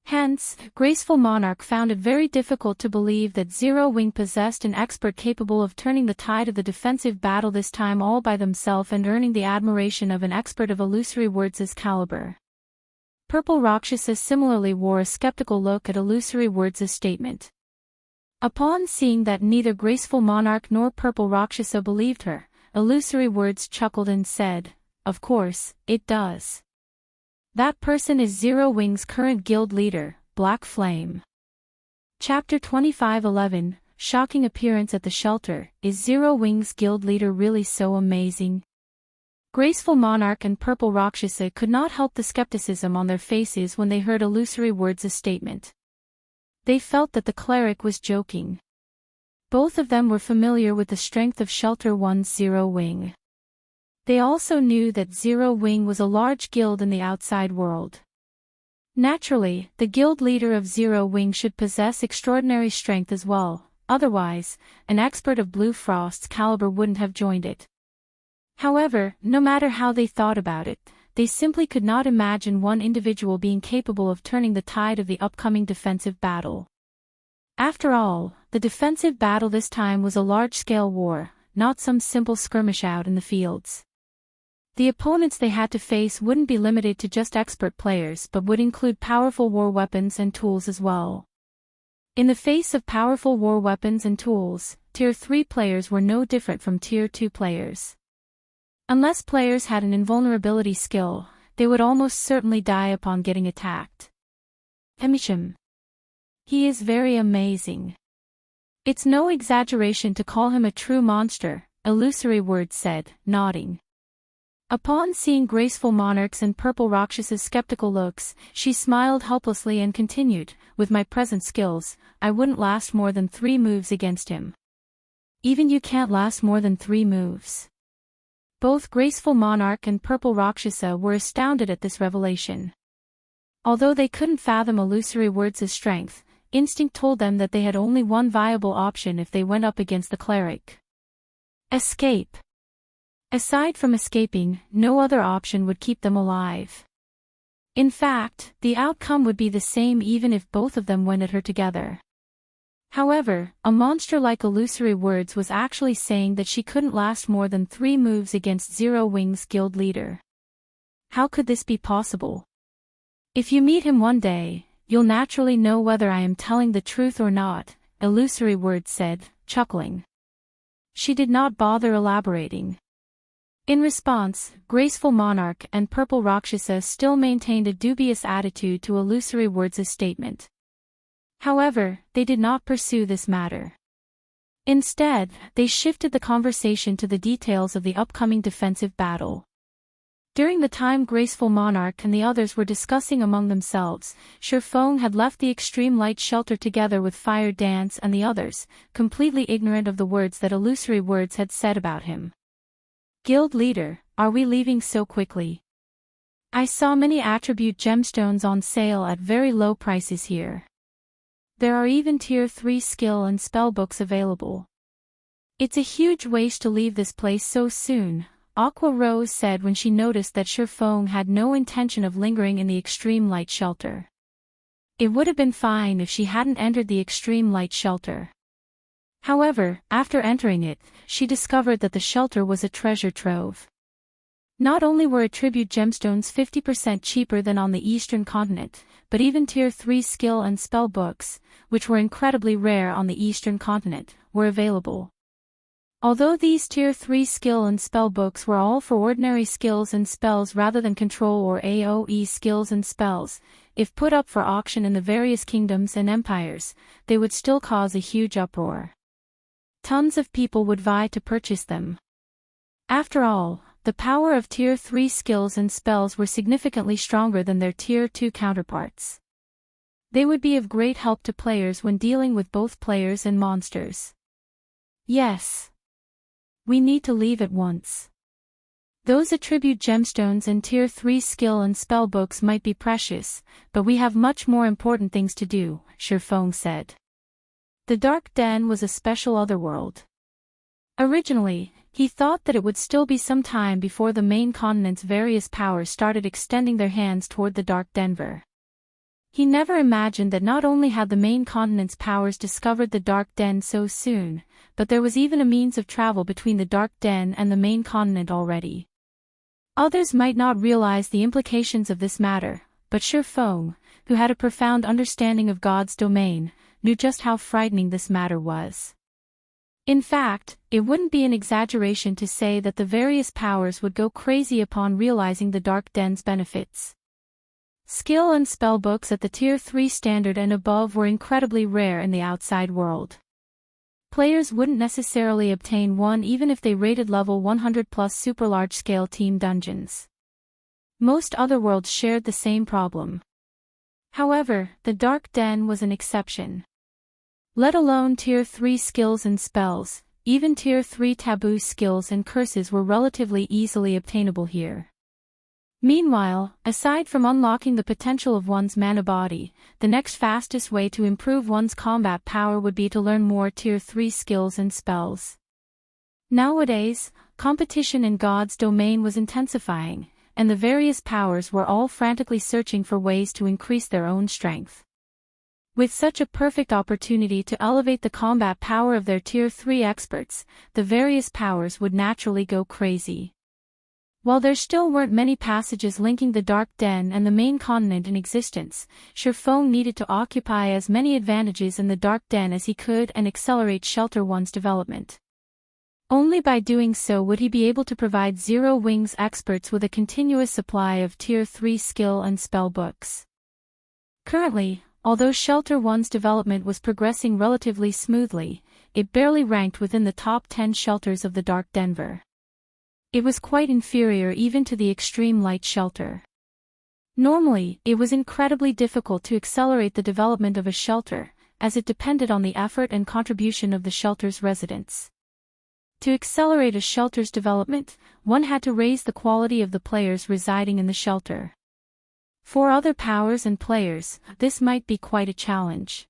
Hence, Graceful Monarch found it very difficult to believe that Zero Wing possessed an expert capable of turning the tide of the defensive battle this time all by themselves and earning the admiration of an expert of Illusory Words' caliber. Purple Rakshasa similarly wore a skeptical look at Illusory Words' statement. Upon seeing that neither Graceful Monarch nor Purple Rakshasa believed her, Illusory Words chuckled and said, of course, it does. That person is Zero Wing's current guild leader, Black Flame. Chapter 25:11, Shocking Appearance at the Shelter. Is Zero Wing's guild leader really so amazing? Graceful Monarch and Purple Rakshasa could not help the skepticism on their faces when they heard Illusory Words' statement. They felt that the cleric was joking. Both of them were familiar with the strength of Shelter 1's Zero Wing. They also knew that Zero Wing was a large guild in the outside world. Naturally, the guild leader of Zero Wing should possess extraordinary strength as well, otherwise, an expert of Blue Frost's caliber wouldn't have joined it. However, no matter how they thought about it, they simply could not imagine one individual being capable of turning the tide of the upcoming defensive battle. After all, the defensive battle this time was a large-scale war, not some simple skirmish out in the fields. The opponents they had to face wouldn't be limited to just expert players but would include powerful war weapons and tools as well. In the face of powerful war weapons and tools, Tier 3 players were no different from Tier 2 players. Unless players had an invulnerability skill, they would almost certainly die upon getting attacked. Emisham. He is very amazing. It's no exaggeration to call him a true monster, Illusory Words said, nodding. Upon seeing Graceful Monarch's and Purple Rakshasa's skeptical looks, she smiled helplessly and continued, with my present skills, I wouldn't last more than 3 moves against him. Even you can't last more than 3 moves. Both Graceful Monarch and Purple Rakshasa were astounded at this revelation. Although they couldn't fathom Illusory Words' strength, instinct told them that they had only one viable option if they went up against the cleric. Escape. Aside from escaping, no other option would keep them alive. In fact, the outcome would be the same even if both of them went at her together. However, a monster like Illusory Words was actually saying that she couldn't last more than 3 moves against Zero Wing's guild leader. How could this be possible? If you meet him one day, you'll naturally know whether I am telling the truth or not, Illusory Words said, chuckling. She did not bother elaborating. In response, Graceful Monarch and Purple Rakshasa still maintained a dubious attitude to Illusory Words' statement. However, they did not pursue this matter. Instead, they shifted the conversation to the details of the upcoming defensive battle. During the time Graceful Monarch and the others were discussing among themselves, Shifeng had left the Extreme Light Shelter together with Fire Dance and the others, completely ignorant of the words that Illusory Words had said about him. Guild leader, are we leaving so quickly? I saw many attribute gemstones on sale at very low prices here. There are even tier 3 skill and spell books available. It's a huge waste to leave this place so soon, Aqua Rose said when she noticed that Shifeng had no intention of lingering in the extreme light shelter. It would have been fine if she hadn't entered the extreme light shelter. However, after entering it, she discovered that the shelter was a treasure trove. Not only were attribute gemstones 50% cheaper than on the eastern continent, but even tier 3 skill and spell books, which were incredibly rare on the eastern continent, were available. Although these tier 3 skill and spell books were all for ordinary skills and spells rather than control or AoE skills and spells, if put up for auction in the various kingdoms and empires, they would still cause a huge uproar. Tons of people would vie to purchase them. After all, the power of tier 3 skills and spells were significantly stronger than their tier 2 counterparts. They would be of great help to players when dealing with both players and monsters. Yes. We need to leave at once. Those attribute gemstones and tier 3 skill and spell books might be precious, but we have much more important things to do, Shifeng said. The Dark Den was a special otherworld. Originally, he thought that it would still be some time before the main continent's various powers started extending their hands toward the Dark Denver. He never imagined that not only had the main continent's powers discovered the Dark Den so soon, but there was even a means of travel between the Dark Den and the main continent already. Others might not realize the implications of this matter, but Shifeng, who had a profound understanding of God's domain, knew just how frightening this matter was. In fact, it wouldn't be an exaggeration to say that the various powers would go crazy upon realizing the Dark Den's benefits. Skill and spell books at the tier 3 standard and above were incredibly rare in the outside world. Players wouldn't necessarily obtain one even if they rated level 100 plus super large-scale team dungeons. Most other worlds shared the same problem. However, the Dark Den was an exception. Let alone tier 3 skills and spells, even tier 3 taboo skills and curses were relatively easily obtainable here. Meanwhile, aside from unlocking the potential of one's mana body, the next fastest way to improve one's combat power would be to learn more tier 3 skills and spells. Nowadays, competition in God's domain was intensifying, and the various powers were all frantically searching for ways to increase their own strength. With such a perfect opportunity to elevate the combat power of their tier 3 experts, the various powers would naturally go crazy. While there still weren't many passages linking the Dark Den and the main continent in existence, Shifeng needed to occupy as many advantages in the Dark Den as he could and accelerate Shelter One's development. Only by doing so would he be able to provide Zero Wings experts with a continuous supply of tier 3 skill and spell books. Currently, although Shelter One's development was progressing relatively smoothly, it barely ranked within the top 10 shelters of the Dark Denver. It was quite inferior even to the Extreme Light Shelter. Normally, it was incredibly difficult to accelerate the development of a shelter, as it depended on the effort and contribution of the shelter's residents. To accelerate a shelter's development, one had to raise the quality of the players residing in the shelter. For other powers and players, this might be quite a challenge.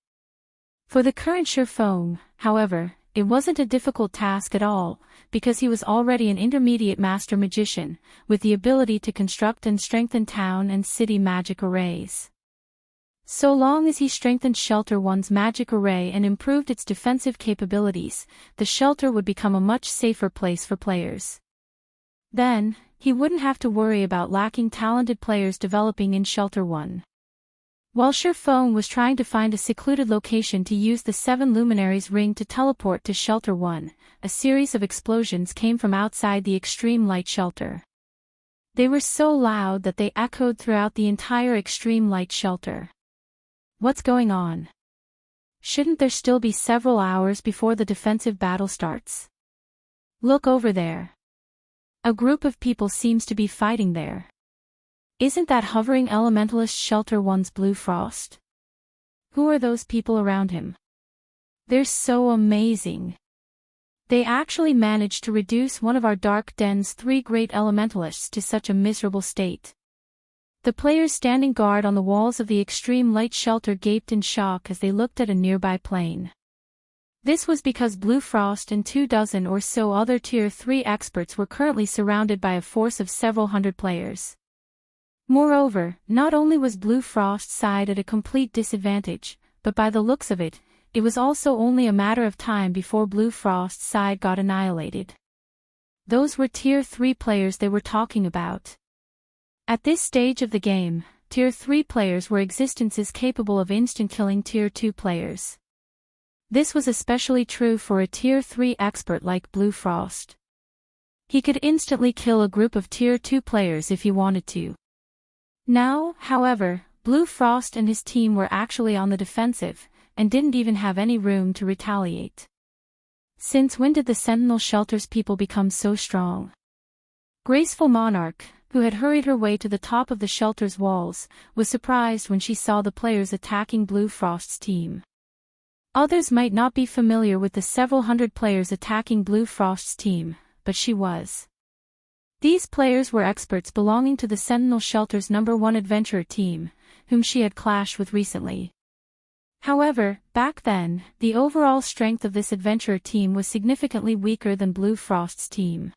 For the current Shifeng, however, it wasn't a difficult task at all, because he was already an intermediate master magician, with the ability to construct and strengthen town and city magic arrays. So long as he strengthened Shelter One's magic array and improved its defensive capabilities, the shelter would become a much safer place for players. Then, he wouldn't have to worry about lacking talented players developing in Shelter One. While Shifeng was trying to find a secluded location to use the 7 Luminaries ring to teleport to Shelter One, a series of explosions came from outside the Extreme Light Shelter. They were so loud that they echoed throughout the entire Extreme Light Shelter. What's going on? Shouldn't there still be several hours before the defensive battle starts? Look over there. A group of people seems to be fighting there. Isn't that hovering elementalist Shelter One's Blue Frost? Who are those people around him? They're so amazing. They actually managed to reduce one of our Dark Den's 3 great elementalists to such a miserable state. The players standing guard on the walls of the extreme light shelter gaped in shock as they looked at a nearby plane. This was because Blue Frost and 24 or so other Tier 3 experts were currently surrounded by a force of several hundred players. Moreover, not only was Blue Frost's side at a complete disadvantage, but by the looks of it, it was also only a matter of time before Blue Frost's side got annihilated. Those were Tier 3 players they were talking about. At this stage of the game, Tier 3 players were existences capable of instant-killing Tier 2 players. This was especially true for a Tier 3 expert like Blue Frost. He could instantly kill a group of Tier 2 players if he wanted to. Now, however, Blue Frost and his team were actually on the defensive, and didn't even have any room to retaliate. Since when did the Sentinel Shelter's people become so strong? Graceful Monarch, who had hurried her way to the top of the shelter's walls, was surprised when she saw the players attacking Blue Frost's team. Others might not be familiar with the several hundred players attacking Blue Frost's team, but she was. These players were experts belonging to the Sentinel Shelter's #1 adventurer team, whom she had clashed with recently. However, back then, the overall strength of this adventurer team was significantly weaker than Blue Frost's team.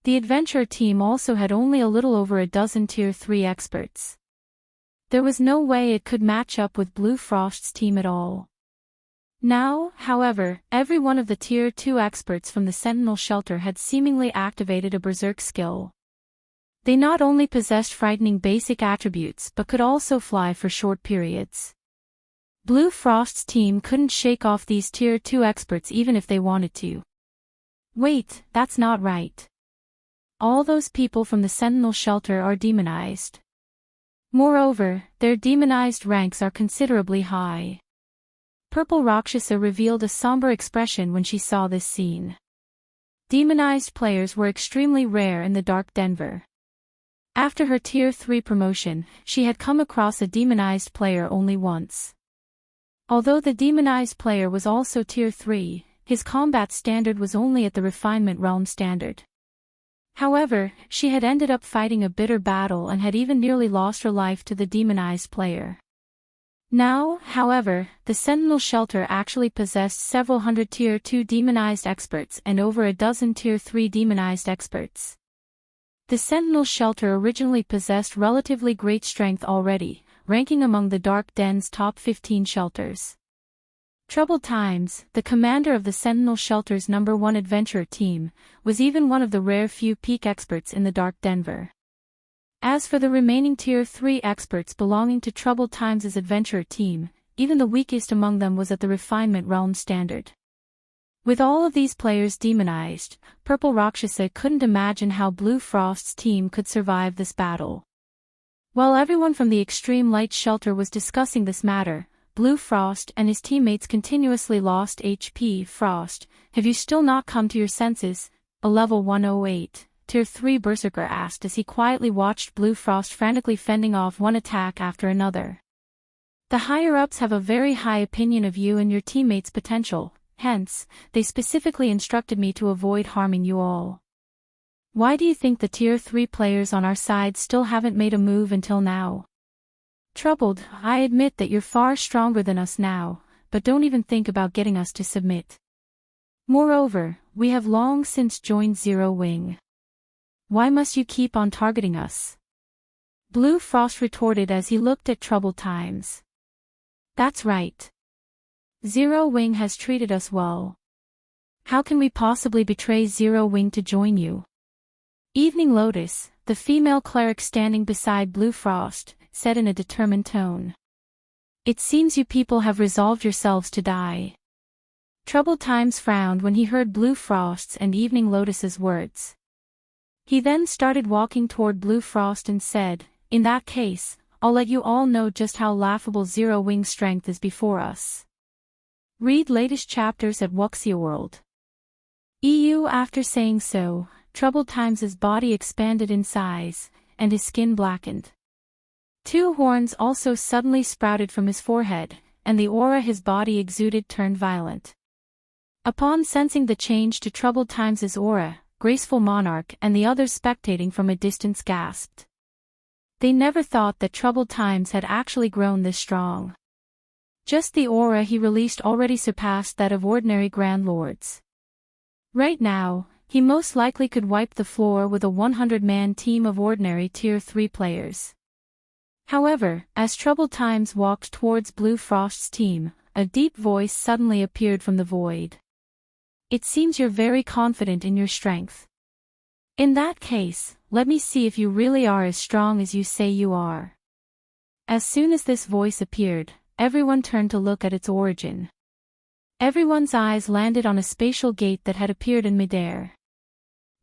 The adventurer team also had only a little over a dozen Tier 3 experts. There was no way it could match up with Blue Frost's team at all. Now, however, every one of the Tier 2 experts from the Sentinel Shelter had seemingly activated a berserk skill. They not only possessed frightening basic attributes but could also fly for short periods. Blue Frost's team couldn't shake off these Tier 2 experts even if they wanted to. Wait, that's not right. All those people from the Sentinel Shelter are demonized. Moreover, their demonized ranks are considerably high. Purple Rakshasa revealed a somber expression when she saw this scene. Demonized players were extremely rare in the Dark Denver. After her Tier 3 promotion, she had come across a demonized player only once. Although the demonized player was also Tier 3, his combat standard was only at the Refinement Realm standard. However, she had ended up fighting a bitter battle and had even nearly lost her life to the demonized player. Now, however, the Sentinel Shelter actually possessed several hundred Tier 2 demonized experts and over a dozen Tier 3 demonized experts. The Sentinel Shelter originally possessed relatively great strength already, ranking among the Dark Den's top 15 shelters. Troubled Times, the commander of the Sentinel Shelter's #1 adventurer team, was even one of the rare few peak experts in the Dark Denver. As for the remaining Tier 3 experts belonging to Troubled Times' adventurer team, even the weakest among them was at the Refinement Realm standard. With all of these players demonized, Purple Rakshasa couldn't imagine how Blue Frost's team could survive this battle. While everyone from the Extreme Light Shelter was discussing this matter, Blue Frost and his teammates continuously lost HP. Frost, have you still not come to your senses? A level 108, Tier 3 Berserker asked as he quietly watched Blue Frost frantically fending off one attack after another. The higher-ups have a very high opinion of you and your teammates' potential, hence, they specifically instructed me to avoid harming you all. Why do you think the Tier 3 players on our side still haven't made a move until now? Troubled, I admit that you're far stronger than us now, but don't even think about getting us to submit. Moreover, we have long since joined Zero Wing. Why must you keep on targeting us? Blue Frost retorted as he looked at Troubled Times. That's right. Zero Wing has treated us well. How can we possibly betray Zero Wing to join you? Evening Lotus, the female cleric standing beside Blue Frost, said in a determined tone. It seems you people have resolved yourselves to die. Troubled Times frowned when he heard Blue Frost's and Evening Lotus's words. He then started walking toward Blue Frost and said, in that case, I'll let you all know just how laughable Zero Wing's strength is before us. Read latest chapters at Wuxia World. EU. After saying so, Troubled Times' body expanded in size, and his skin blackened. 2 horns also suddenly sprouted from his forehead, and the aura his body exuded turned violent. Upon sensing the change to Troubled Times' aura, Graceful Monarch and the others spectating from a distance gasped. They never thought that Troubled Times had actually grown this strong. Just the aura he released already surpassed that of ordinary Grand Lords. Right now, he most likely could wipe the floor with a 100-man team of ordinary Tier 3 players. However, as Troubled Times walked towards Blue Frost's team, a deep voice suddenly appeared from the void. It seems you're very confident in your strength. In that case, let me see if you really are as strong as you say you are. As soon as this voice appeared, everyone turned to look at its origin. Everyone's eyes landed on a spatial gate that had appeared in midair.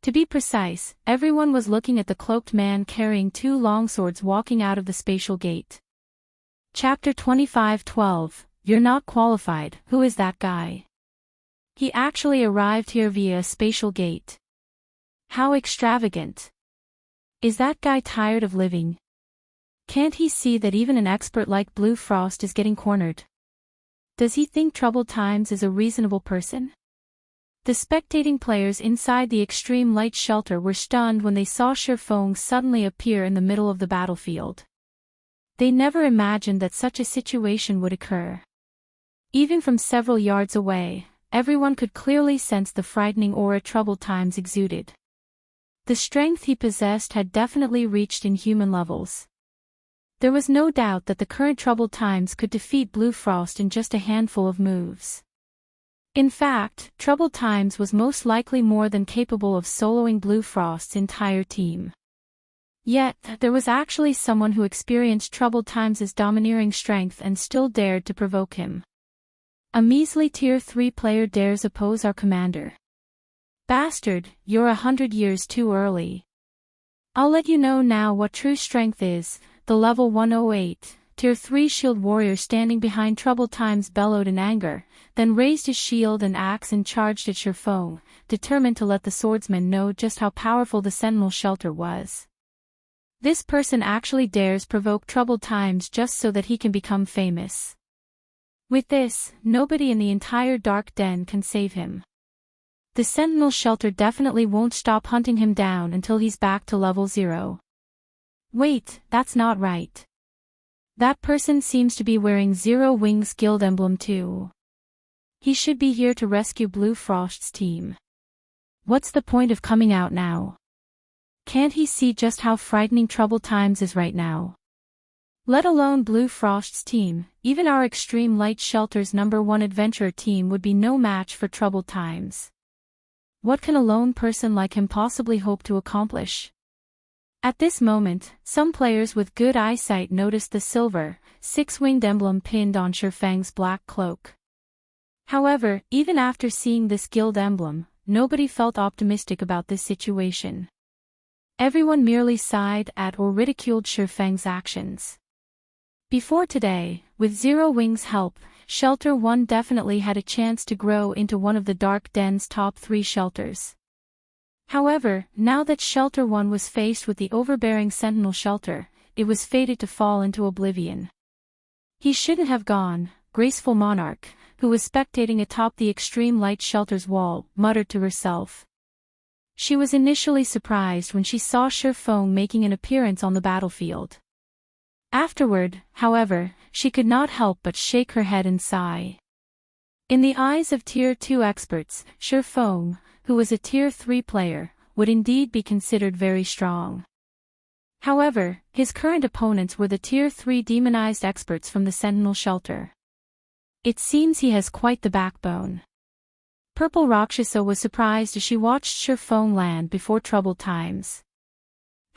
To be precise, everyone was looking at the cloaked man carrying two longswords walking out of the spatial gate. Chapter 25:12, You're not qualified. Who is that guy? He actually arrived here via a spatial gate. How extravagant. Is that guy tired of living? Can't he see that even an expert like Blue Frost is getting cornered? Does he think Troubled Times is a reasonable person? The spectating players inside the extreme light shelter were stunned when they saw Shifeng suddenly appear in the middle of the battlefield. They never imagined that such a situation would occur. Even from several yards away, everyone could clearly sense the frightening aura Troubled Times exuded. The strength he possessed had definitely reached inhuman levels. There was no doubt that the current Troubled Times could defeat Blue Frost in just a handful of moves. In fact, Troubled Times was most likely more than capable of soloing Blue Frost's entire team. Yet, there was actually someone who experienced Troubled Times' domineering strength and still dared to provoke him. A measly Tier 3 player dares oppose our commander. Bastard, you're 100 years too early. I'll let you know now what true strength is. The level 108, Tier 3 shield warrior standing behind Troubled Times bellowed in anger, then raised his shield and axe and charged at Shifeng, determined to let the swordsman know just how powerful the Sentinel shelter was. This person actually dares provoke Troubled Times just so that he can become famous. With this, nobody in the entire Dark Den can save him. The Sentinel shelter definitely won't stop hunting him down until he's back to level 0. Wait, that's not right. That person seems to be wearing Zero Wings Guild emblem too. He should be here to rescue Blue Frost's team. What's the point of coming out now? Can't he see just how frightening Troubled Times is right now? Let alone Blue Frost's team, even our Extreme Light Shelter's #1 adventurer team would be no match for Troubled Times. What can a lone person like him possibly hope to accomplish? At this moment, some players with good eyesight noticed the silver, six-winged emblem pinned on Shifeng's black cloak. However, even after seeing this guild emblem, nobody felt optimistic about this situation. Everyone merely sighed at or ridiculed Shifeng's actions. Before today, with Zero Wings' help, Shelter 1 definitely had a chance to grow into one of the Dark Den's top 3 shelters. However, now that Shelter 1 was faced with the overbearing Sentinel shelter, it was fated to fall into oblivion. He shouldn't have gone, Graceful Monarch, who was spectating atop the Extreme Light Shelter's wall, muttered to herself. She was initially surprised when she saw Shifeng making an appearance on the battlefield. Afterward, however, she could not help but shake her head and sigh. In the eyes of Tier 2 experts, Shifeng, who was a Tier 3 player, would indeed be considered very strong. However, his current opponents were the Tier 3 demonized experts from the Sentinel shelter. It seems he has quite the backbone. Purple Rakshasa was surprised as she watched Shifeng land before Troubled Times.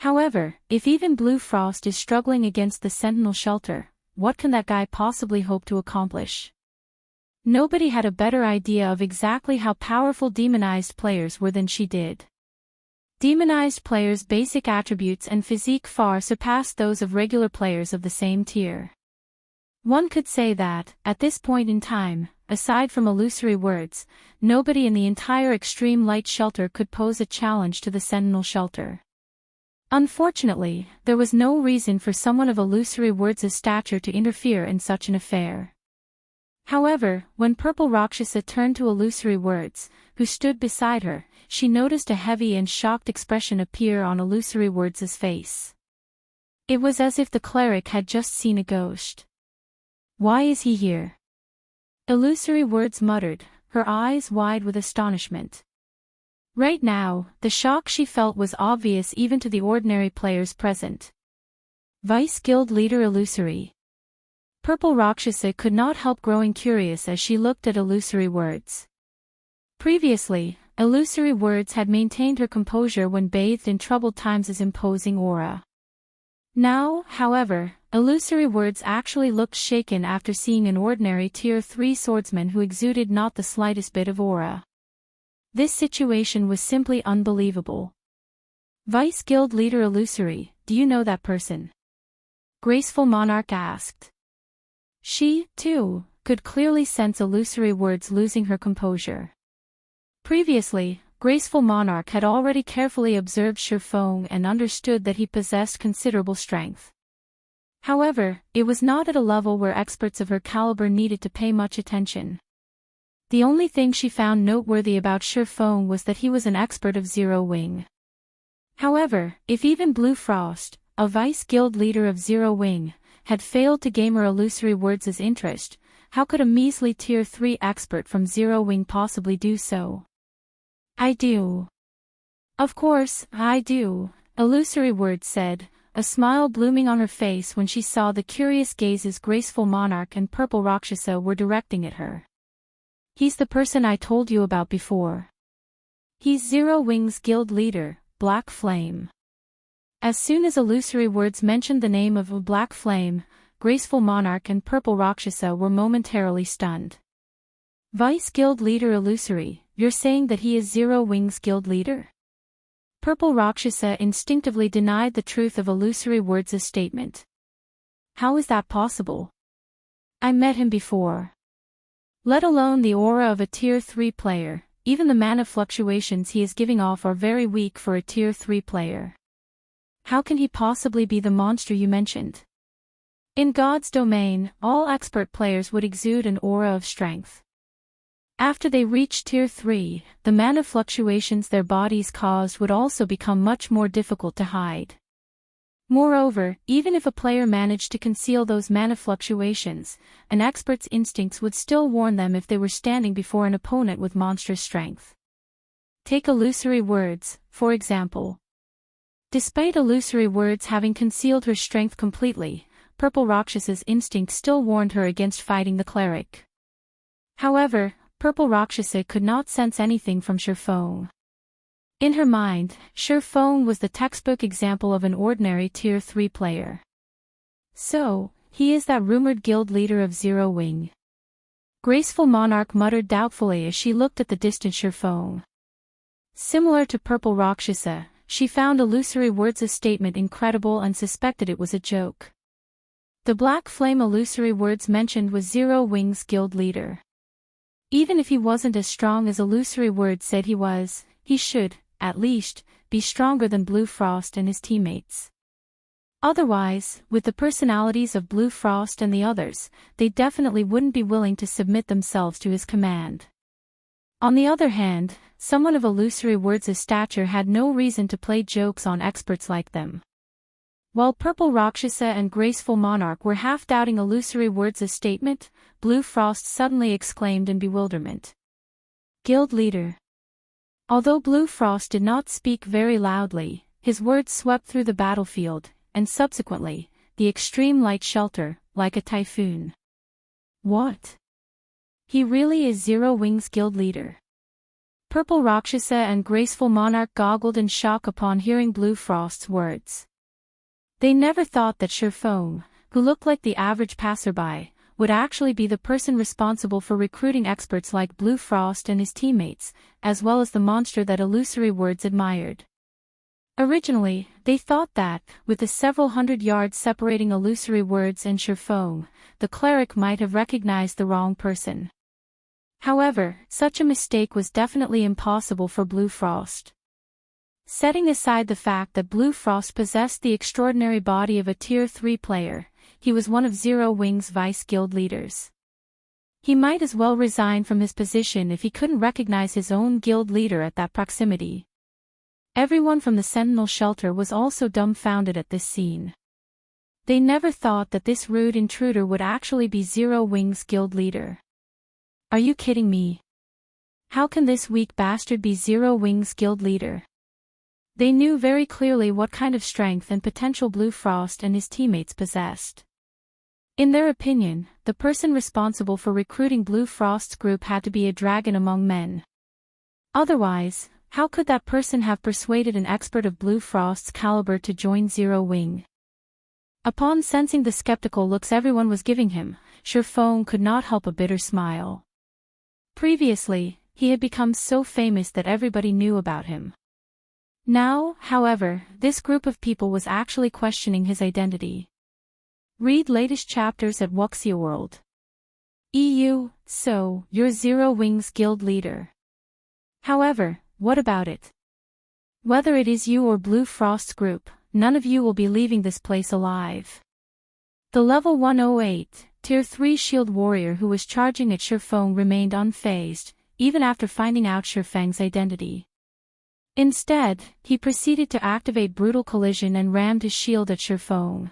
However, if even Blue Frost is struggling against the Sentinel shelter, what can that guy possibly hope to accomplish? Nobody had a better idea of exactly how powerful demonized players were than she did. Demonized players' basic attributes and physique far surpassed those of regular players of the same tier. One could say that, at this point in time, aside from illusory words, nobody in the entire Extreme Light Shelter could pose a challenge to the Sentinel shelter. Unfortunately, there was no reason for someone of illusory words' stature to interfere in such an affair. However, when Purple Rakshasa turned to Illusory Words, who stood beside her, she noticed a heavy and shocked expression appear on Illusory Words' face. It was as if the cleric had just seen a ghost. "Why is he here?" Illusory Words muttered, her eyes wide with astonishment. Right now, the shock she felt was obvious even to the ordinary players present. Vice Guild Leader Illusory. Purple Rakshasa could not help growing curious as she looked at Illusory Words. Previously, Illusory Words had maintained her composure when bathed in troubled times' imposing aura. Now, however, Illusory Words actually looked shaken after seeing an ordinary Tier 3 swordsman who exuded not the slightest bit of aura. This situation was simply unbelievable. "Vice Guild Leader Illusory, do you know that person?" Graceful Monarch asked. She, too, could clearly sense Illusory Words losing her composure. Previously, Graceful Monarch had already carefully observed Shifeng and understood that he possessed considerable strength. However, it was not at a level where experts of her caliber needed to pay much attention. The only thing she found noteworthy about Shifeng was that he was an expert of Zero Wing. However, if even Blue Frost, a vice guild leader of Zero Wing, had failed to gain her Illusory Words' interest, how could a measly Tier 3 expert from Zero Wing possibly do so? "I do. Of course, I do," Illusory Words said, a smile blooming on her face when she saw the curious gazes Graceful Monarch and Purple Rakshasa were directing at her. "He's the person I told you about before. He's Zero Wing's guild leader, Black Flame." As soon as Illusory Words mentioned the name of Black Flame, Graceful Monarch and Purple Rakshasa were momentarily stunned. "Vice Guild Leader Illusory, you're saying that he is Zero Wing's guild leader?" Purple Rakshasa instinctively denied the truth of Illusory Words' statement. "How is that possible? I met him before. Let alone the aura of a Tier 3 player, even the mana fluctuations he is giving off are very weak for a Tier 3 player. How can he possibly be the monster you mentioned? In God's domain, all expert players would exude an aura of strength. After they reached Tier 3, the mana fluctuations their bodies caused would also become much more difficult to hide. Moreover, even if a player managed to conceal those mana fluctuations, an expert's instincts would still warn them if they were standing before an opponent with monstrous strength. Take Illusory Words, for example. Despite Illusory Words having concealed her strength completely, Purple Rakshas's instinct still warned her against fighting the cleric. However, Purple Rakshasa could not sense anything from Shifeng. In her mind, Shifeng was the textbook example of an ordinary Tier 3 player. So, he is that rumored guild leader of Zero Wing. Graceful Monarch muttered doubtfully as she looked at the distant Shifeng. Similar to Purple Rakshasa, she found Illusory Words' statement incredible and suspected it was a joke. The Black Flame Illusory Words mentioned was Zero Wing's guild leader. Even if he wasn't as strong as Illusory Words said he was, he should, at least, be stronger than Blue Frost and his teammates. Otherwise, with the personalities of Blue Frost and the others, they definitely wouldn't be willing to submit themselves to his command. On the other hand, someone of Illusory Words' stature had no reason to play jokes on experts like them. While Purple Rakshasa and Graceful Monarch were half-doubting Illusory Words' statement, Blue Frost suddenly exclaimed in bewilderment. "Guild leader." Although Blue Frost did not speak very loudly, his words swept through the battlefield, and subsequently, the extreme light shelter, like a typhoon. "What? He really is Zero Wing's guild leader?" Purple Rakshasa and Graceful Monarch goggled in shock upon hearing Blue Frost's words. They never thought that Shifeng, who looked like the average passerby, would actually be the person responsible for recruiting experts like Blue Frost and his teammates, as well as the monster that Illusory Words admired. Originally, they thought that, with the several hundred yards separating Illusory Words and Shifeng, the cleric might have recognized the wrong person. However, such a mistake was definitely impossible for Blue Frost. Setting aside the fact that Blue Frost possessed the extraordinary body of a Tier 3 player, he was one of Zero Wing's vice guild leaders. He might as well resign from his position if he couldn't recognize his own guild leader at that proximity. Everyone from the Sentinel shelter was also dumbfounded at this scene. They never thought that this rude intruder would actually be Zero Wing's guild leader. Are you kidding me? How can this weak bastard be Zero Wing's guild leader? They knew very clearly what kind of strength and potential Blue Frost and his teammates possessed. In their opinion, the person responsible for recruiting Blue Frost's group had to be a dragon among men. Otherwise, how could that person have persuaded an expert of Blue Frost's caliber to join Zero Wing? Upon sensing the skeptical looks everyone was giving him, Shifeng could not help a bitter smile. Previously, he had become so famous that everybody knew about him. Now, however, this group of people was actually questioning his identity. Read latest chapters at Wuxia World. EU, so, you're Zero Wing's guild leader. However, what about it? Whether it is you or Blue Frost's group, none of you will be leaving this place alive. The level 108, Tier 3 Shield Warrior who was charging at Shifeng remained unfazed, even after finding out Shifeng's identity. Instead, he proceeded to activate Brutal Collision and rammed his shield at Shifeng.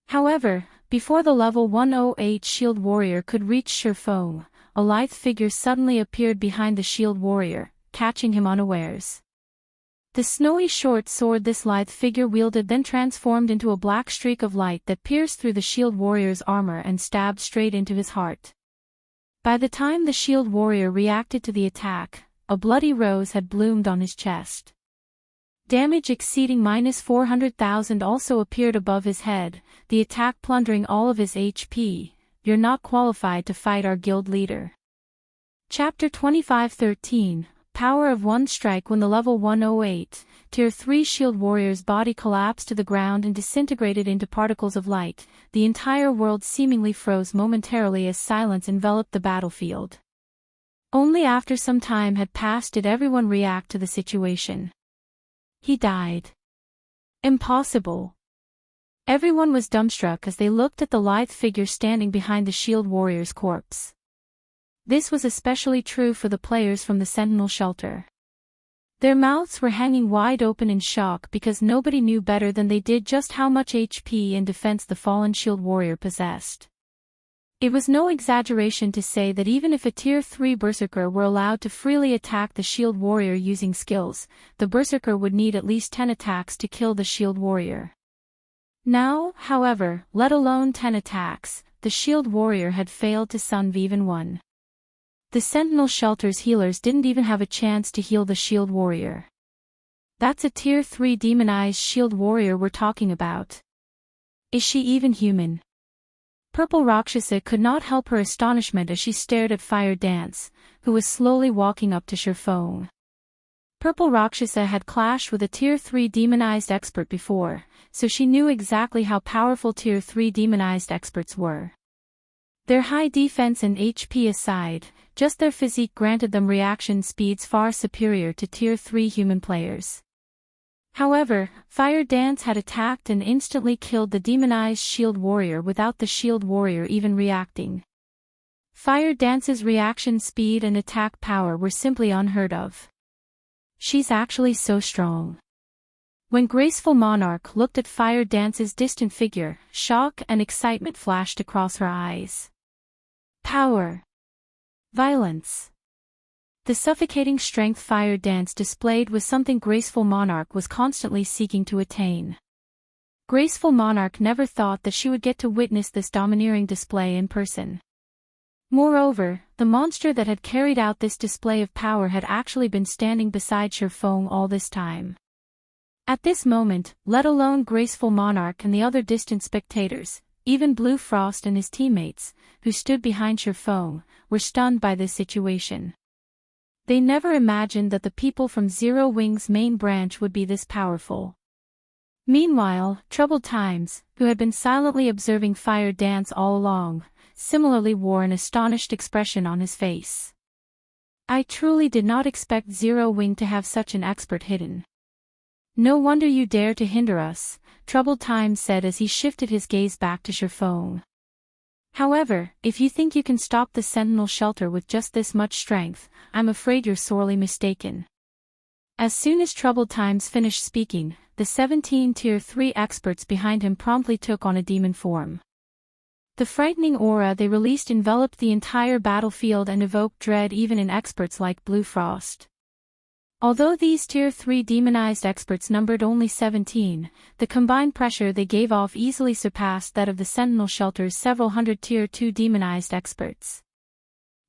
However, before the level 108 Shield Warrior could reach Shifeng, a lithe figure suddenly appeared behind the Shield Warrior, catching him unawares. The snowy short sword this lithe figure wielded then transformed into a black streak of light that pierced through the Shield Warrior's armor and stabbed straight into his heart. By the time the Shield Warrior reacted to the attack, a bloody rose had bloomed on his chest. Damage exceeding -400,000 also appeared above his head, the attack plundering all of his HP. You're not qualified to fight our guild leader. Chapter 25:13 Power of One Strike. When the level 108, Tier 3 Shield Warrior's body collapsed to the ground and disintegrated into particles of light, the entire world seemingly froze momentarily as silence enveloped the battlefield. Only after some time had passed did everyone react to the situation. He died. Impossible. Everyone was dumbstruck as they looked at the lithe figure standing behind the Shield Warrior's corpse. This was especially true for the players from the Sentinel shelter. Their mouths were hanging wide open in shock because nobody knew better than they did just how much HP and defense the fallen Shield Warrior possessed. It was no exaggeration to say that even if a Tier 3 Berserker were allowed to freely attack the Shield Warrior using skills, the Berserker would need at least 10 attacks to kill the Shield Warrior. Now, however, let alone 10 attacks, the Shield Warrior had failed to sunv even one. The Sentinel shelter's healers didn't even have a chance to heal the Shield Warrior. That's a Tier 3 demonized Shield Warrior we're talking about. Is she even human? Purple Rakshasa could not help her astonishment as she stared at Fire Dance, who was slowly walking up to Shifeng. Purple Rakshasa had clashed with a Tier 3 demonized expert before, so she knew exactly how powerful Tier 3 demonized experts were. Their high defense and HP aside, just their physique granted them reaction speeds far superior to Tier 3 human players. However, Fire Dance had attacked and instantly killed the demonized Shield Warrior without the Shield Warrior even reacting. Fire Dance's reaction speed and attack power were simply unheard of. She's actually so strong. When Graceful Monarch looked at Fire Dance's distant figure, shock and excitement flashed across her eyes. Power. Violence. The suffocating strength Fire Dance displayed was something Graceful Monarch was constantly seeking to attain. Graceful Monarch never thought that she would get to witness this domineering display in person. Moreover, the monster that had carried out this display of power had actually been standing beside Shifeng all this time. At this moment, let alone Graceful Monarch and the other distant spectators, even Blue Frost and his teammates, who stood behind Shifeng, were stunned by this situation. They never imagined that the people from Zero Wing's main branch would be this powerful. Meanwhile, Troubled Times, who had been silently observing Fire Dance all along, similarly wore an astonished expression on his face. I truly did not expect Zero Wing to have such an expert hidden. No wonder you dare to hinder us, Troubled Times said as he shifted his gaze back to Shifeng. However, if you think you can stop the Sentinel shelter with just this much strength, I'm afraid you're sorely mistaken. As soon as Troubled Times finished speaking, the 17 Tier 3 experts behind him promptly took on a demon form. The frightening aura they released enveloped the entire battlefield and evoked dread even in experts like Blue Frost. Although these Tier 3 demonized experts numbered only 17, the combined pressure they gave off easily surpassed that of the Sentinel shelter's several hundred Tier 2 demonized experts.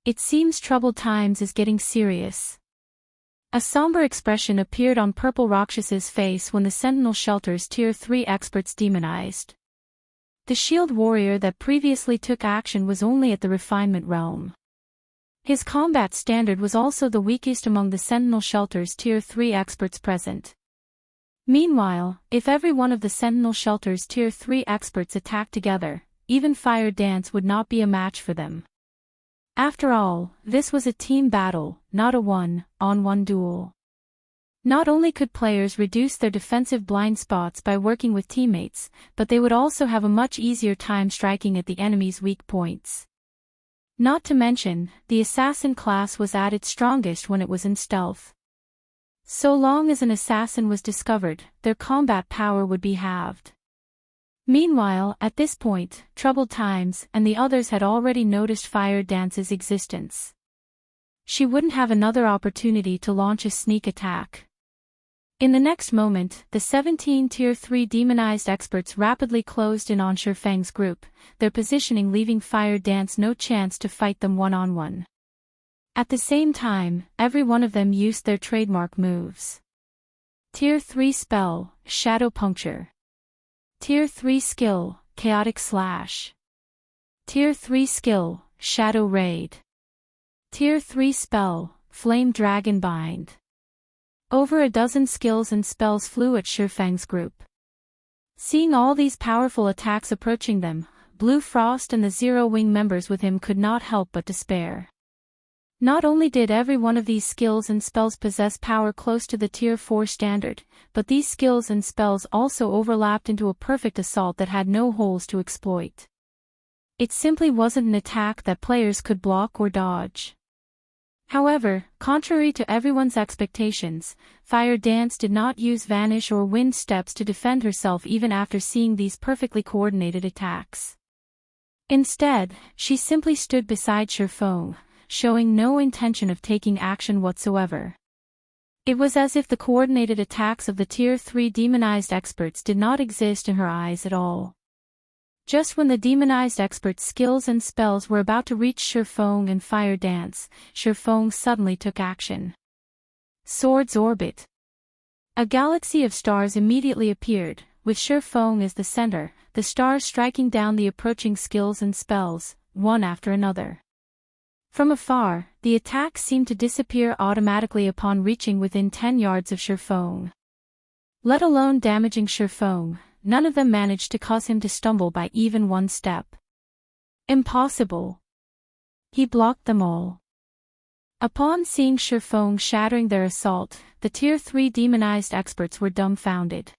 It seems Troubled Times is getting serious. A somber expression appeared on Purple Rakshas's face when the Sentinel shelter's Tier 3 experts demonized. The shield warrior that previously took action was only at the refinement realm. His combat standard was also the weakest among the Sentinel shelter's Tier 3 experts present. Meanwhile, if every one of the Sentinel shelter's Tier 3 experts attacked together, even Fire Dance would not be a match for them. After all, this was a team battle, not a one-on-one duel. Not only could players reduce their defensive blind spots by working with teammates, but they would also have a much easier time striking at the enemy's weak points. Not to mention, the assassin class was at its strongest when it was in stealth. So long as an assassin was discovered, their combat power would be halved. Meanwhile, at this point, Troubled Times and the others had already noticed Fire Dance's existence. She wouldn't have another opportunity to launch a sneak attack. In the next moment, the 17 Tier 3 demonized experts rapidly closed in on Shifeng's group, their positioning leaving Fire Dance no chance to fight them one-on-one. At the same time, every one of them used their trademark moves. Tier 3 spell, Shadow Puncture. Tier 3 skill, Chaotic Slash. Tier 3 skill, Shadow Raid. Tier 3 spell, Flame Dragon Bind. Over a dozen skills and spells flew at Shifeng's group. Seeing all these powerful attacks approaching them, Blue Frost and the Zero Wing members with him could not help but despair. Not only did every one of these skills and spells possess power close to the Tier 4 standard, but these skills and spells also overlapped into a perfect assault that had no holes to exploit. It simply wasn't an attack that players could block or dodge. However, contrary to everyone's expectations, Fire Dance did not use Vanish or Wind steps to defend herself even after seeing these perfectly coordinated attacks. Instead, she simply stood beside Shifeng, showing no intention of taking action whatsoever. It was as if the coordinated attacks of the Tier 3 demonized experts did not exist in her eyes at all. Just when the demonized expert's skills and spells were about to reach Shifeng and Fire Dance, Shifeng suddenly took action. Swords Orbit. A galaxy of stars immediately appeared, with Shifeng as the center, the stars striking down the approaching skills and spells, one after another. From afar, the attacks seemed to disappear automatically upon reaching within 10 yards of Shifeng. Let alone damaging Shifeng, none of them managed to cause him to stumble by even one step. Impossible. He blocked them all. Upon seeing Shifeng shattering their assault, the Tier 3 demonized experts were dumbfounded.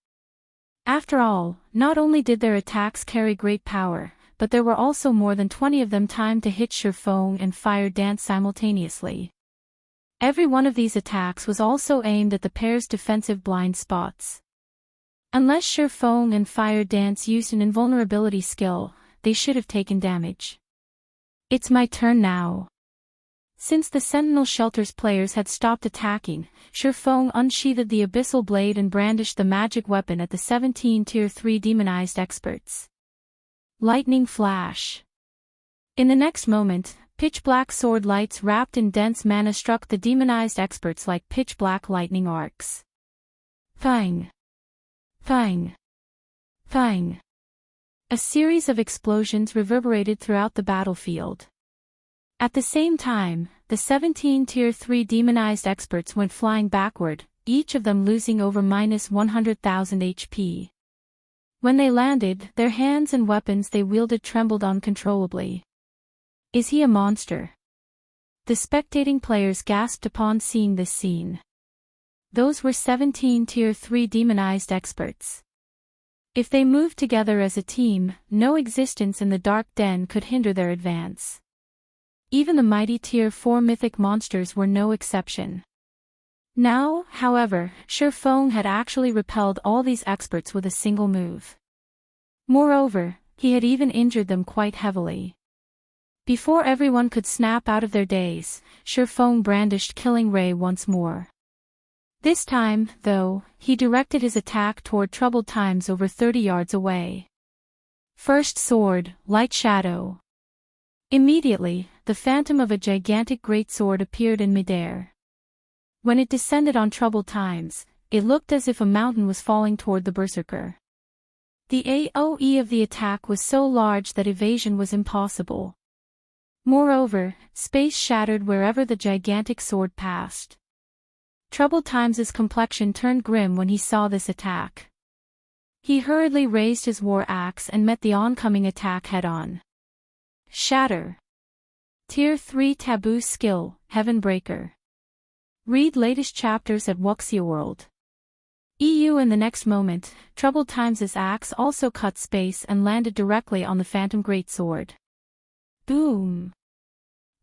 After all, not only did their attacks carry great power, but there were also more than 20 of them timed to hit Shifeng and Fire Dance simultaneously. Every one of these attacks was also aimed at the pair's defensive blind spots. Unless Shifeng and Fire Dance used an invulnerability skill, they should have taken damage. It's my turn now. Since the Sentinel Shelter's players had stopped attacking, Shifeng unsheathed the Abyssal Blade and brandished the magic weapon at the 17 Tier 3 demonized experts. Lightning Flash. In the next moment, pitch-black sword lights wrapped in dense mana struck the demonized experts like pitch-black lightning arcs. Fang! Fang! Fang! A series of explosions reverberated throughout the battlefield. At the same time, the 17 Tier 3 demonized experts went flying backward, each of them losing over -100,000 HP. When they landed, their hands and weapons they wielded trembled uncontrollably. Is he a monster? The spectating players gasped upon seeing this scene. Those were 17 Tier 3 demonized experts. If they moved together as a team, no existence in the dark den could hinder their advance. Even the mighty Tier 4 mythic monsters were no exception. Now, however, Shifeng had actually repelled all these experts with a single move. Moreover, he had even injured them quite heavily. Before everyone could snap out of their daze, Shifeng brandished Killing Ray once more. This time, though, he directed his attack toward Troubled Times over 30 yards away. First sword, Lightshadow. Immediately, the phantom of a gigantic greatsword appeared in midair. When it descended on Troubled Times, it looked as if a mountain was falling toward the berserker. The AoE of the attack was so large that evasion was impossible. Moreover, space shattered wherever the gigantic sword passed. Troubled Times' complexion turned grim when he saw this attack. He hurriedly raised his war axe and met the oncoming attack head-on. Shatter. Tier 3 Taboo Skill, Heavenbreaker. Read latest chapters at Wuxia EU. In the next moment, Troubled Times' axe also cut space and landed directly on the phantom greatsword. Boom!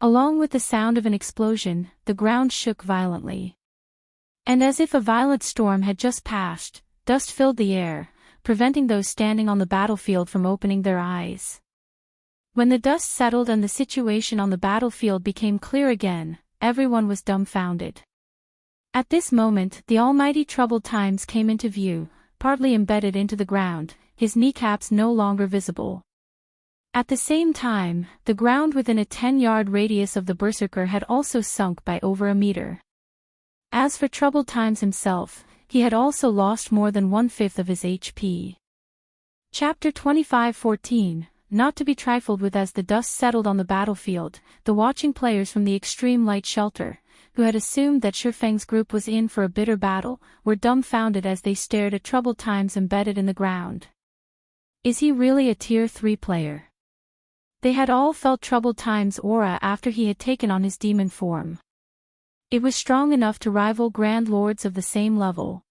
Along with the sound of an explosion, the ground shook violently. And as if a violent storm had just passed, dust filled the air, preventing those standing on the battlefield from opening their eyes. When the dust settled and the situation on the battlefield became clear again, everyone was dumbfounded. At this moment, the almighty Troubled Times came into view, partly embedded into the ground, his kneecaps no longer visible. At the same time, the ground within a 10-yard radius of the berserker had also sunk by over a meter. As for Troubled Times himself, he had also lost more than 1/5 of his HP. Chapter 25:14, Not to be trifled with. As the dust settled on the battlefield, the watching players from the extreme light shelter, who had assumed that Shifeng's group was in for a bitter battle, were dumbfounded as they stared at Troubled Times embedded in the ground. Is he really a Tier 3 player? They had all felt Troubled Times' aura after he had taken on his demon form. It was strong enough to rival Grand Lords of the same level.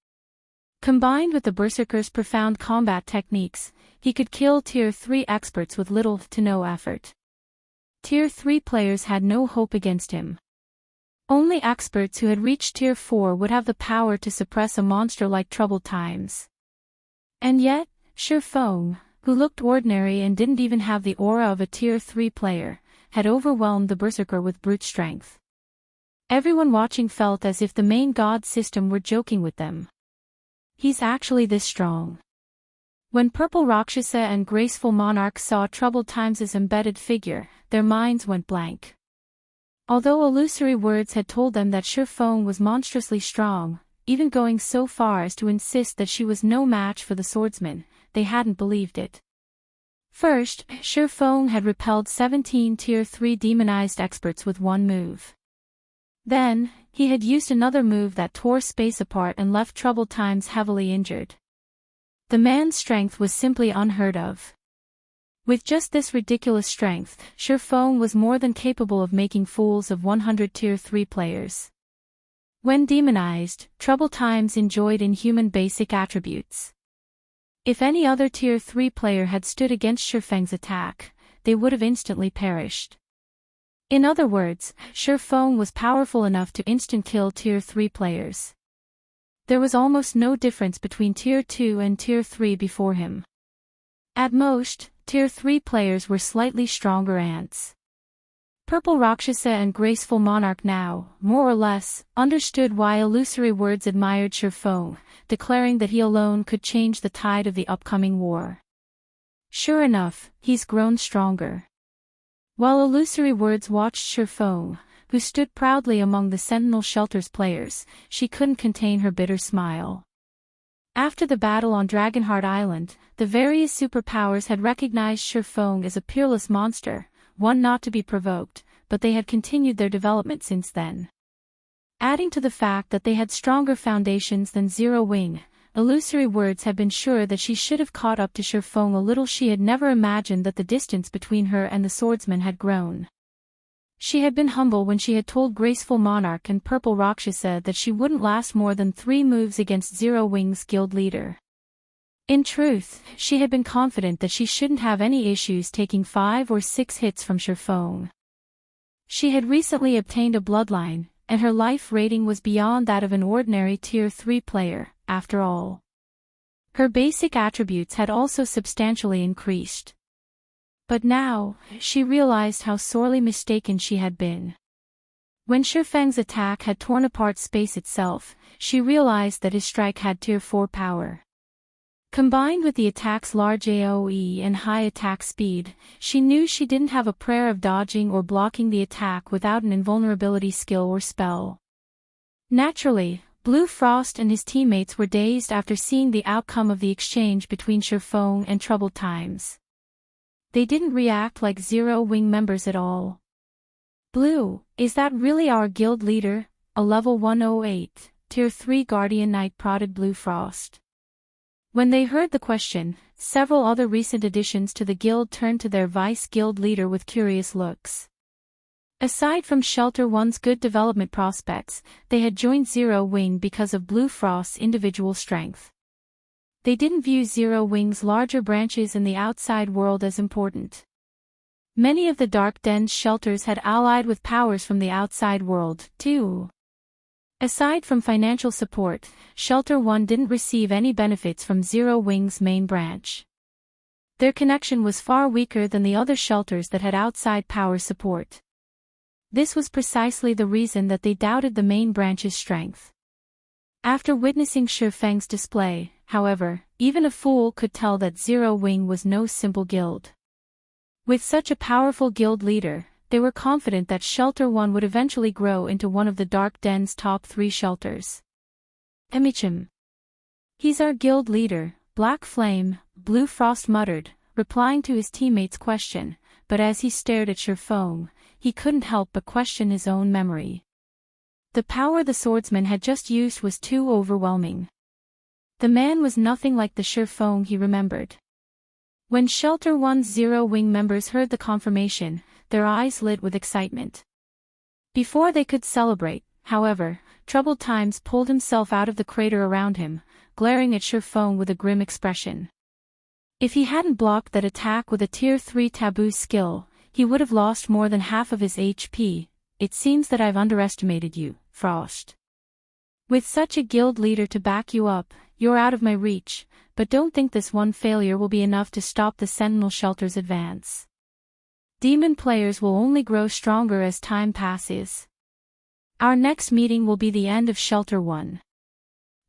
Combined with the Berserker's profound combat techniques, he could kill Tier 3 experts with little to no effort. Tier 3 players had no hope against him. Only experts who had reached Tier 4 would have the power to suppress a monster like Troubled Times. And yet, Shifeng, who looked ordinary and didn't even have the aura of a Tier 3 player, had overwhelmed the Berserker with brute strength. Everyone watching felt as if the main god system were joking with them. He's actually this strong. When Purple Rakshasa and Graceful Monarch saw Troubled Times' embedded figure, their minds went blank. Although illusory words had told them that Shifeng was monstrously strong, even going so far as to insist that she was no match for the swordsman, they hadn't believed it. First, Shifeng had repelled 17 Tier 3 demonized experts with one move. Then, he had used another move that tore space apart and left Troubled Times heavily injured. The man's strength was simply unheard of. With just this ridiculous strength, Shifeng was more than capable of making fools of 100 Tier 3 players. When demonized, Troubled Times enjoyed inhuman basic attributes. If any other Tier 3 player had stood against Shifeng's attack, they would have instantly perished. In other words, Shifeng was powerful enough to instant-kill Tier 3 players. There was almost no difference between Tier 2 and Tier 3 before him. At most, Tier 3 players were slightly stronger ants. Purple Rakshasa and Graceful Monarch now, more or less, understood why illusory words admired Shifeng, declaring that he alone could change the tide of the upcoming war. Sure enough, he's grown stronger. While illusory words watched Shifeng, who stood proudly among the Sentinel Shelter's players, she couldn't contain her bitter smile. After the battle on Dragonheart Island, the various superpowers had recognized Shifeng as a peerless monster, one not to be provoked, but they had continued their development since then. Adding to the fact that they had stronger foundations than Zero Wing, illusory words had been sure that she should have caught up to Shifeng a little. She had never imagined that the distance between her and the swordsman had grown. She had been humble when she had told Graceful Monarch and Purple Rakshasa that she wouldn't last more than 3 moves against Zero Wing's guild leader. In truth, she had been confident that she shouldn't have any issues taking 5 or 6 hits from Shifeng. She had recently obtained a bloodline, and her life rating was beyond that of an ordinary Tier 3 player, after all. Her basic attributes had also substantially increased. But now, she realized how sorely mistaken she had been. When Shifeng's attack had torn apart space itself, she realized that his strike had Tier 4 power. Combined with the attack's large AoE and high attack speed, she knew she didn't have a prayer of dodging or blocking the attack without an invulnerability skill or spell. Naturally, Blue Frost and his teammates were dazed after seeing the outcome of the exchange between Shifeng and Troubled Times. They didn't react like Zero Wing members at all. "Blue, is that really our guild leader?" A level 108, Tier 3 Guardian Knight prodded Blue Frost. When they heard the question, several other recent additions to the guild turned to their vice-guild leader with curious looks. Aside from Shelter One's good development prospects, they had joined Zero Wing because of Blue Frost's individual strength. They didn't view Zero Wing's larger branches in the outside world as important. Many of the Dark Den's shelters had allied with powers from the outside world, too. Aside from financial support, Shelter 1 didn't receive any benefits from Zero Wing's main branch. Their connection was far weaker than the other shelters that had outside power support. This was precisely the reason that they doubted the main branch's strength. After witnessing Shifeng's display, however, even a fool could tell that Zero Wing was no simple guild. With such a powerful guild leader, they were confident that Shelter 1 would eventually grow into one of the Dark Den's top 3 shelters. "Emichim. He's our guild leader, Black Flame," Blue Frost muttered, replying to his teammate's question, but as he stared at Shifeng, he couldn't help but question his own memory. The power the swordsman had just used was too overwhelming. The man was nothing like the Shifeng he remembered. When Shelter 1's Zero Wing members heard the confirmation, their eyes lit with excitement. Before they could celebrate, however, Troubled Times pulled himself out of the crater around him, glaring at Shifeng with a grim expression. If he hadn't blocked that attack with a Tier 3 taboo skill, he would have lost more than half of his HP. "It seems that I've underestimated you, Frost. With such a guild leader to back you up, you're out of my reach, but don't think this one failure will be enough to stop the Sentinel Shelter's advance. Demon players will only grow stronger as time passes. Our next meeting will be the end of Shelter 1.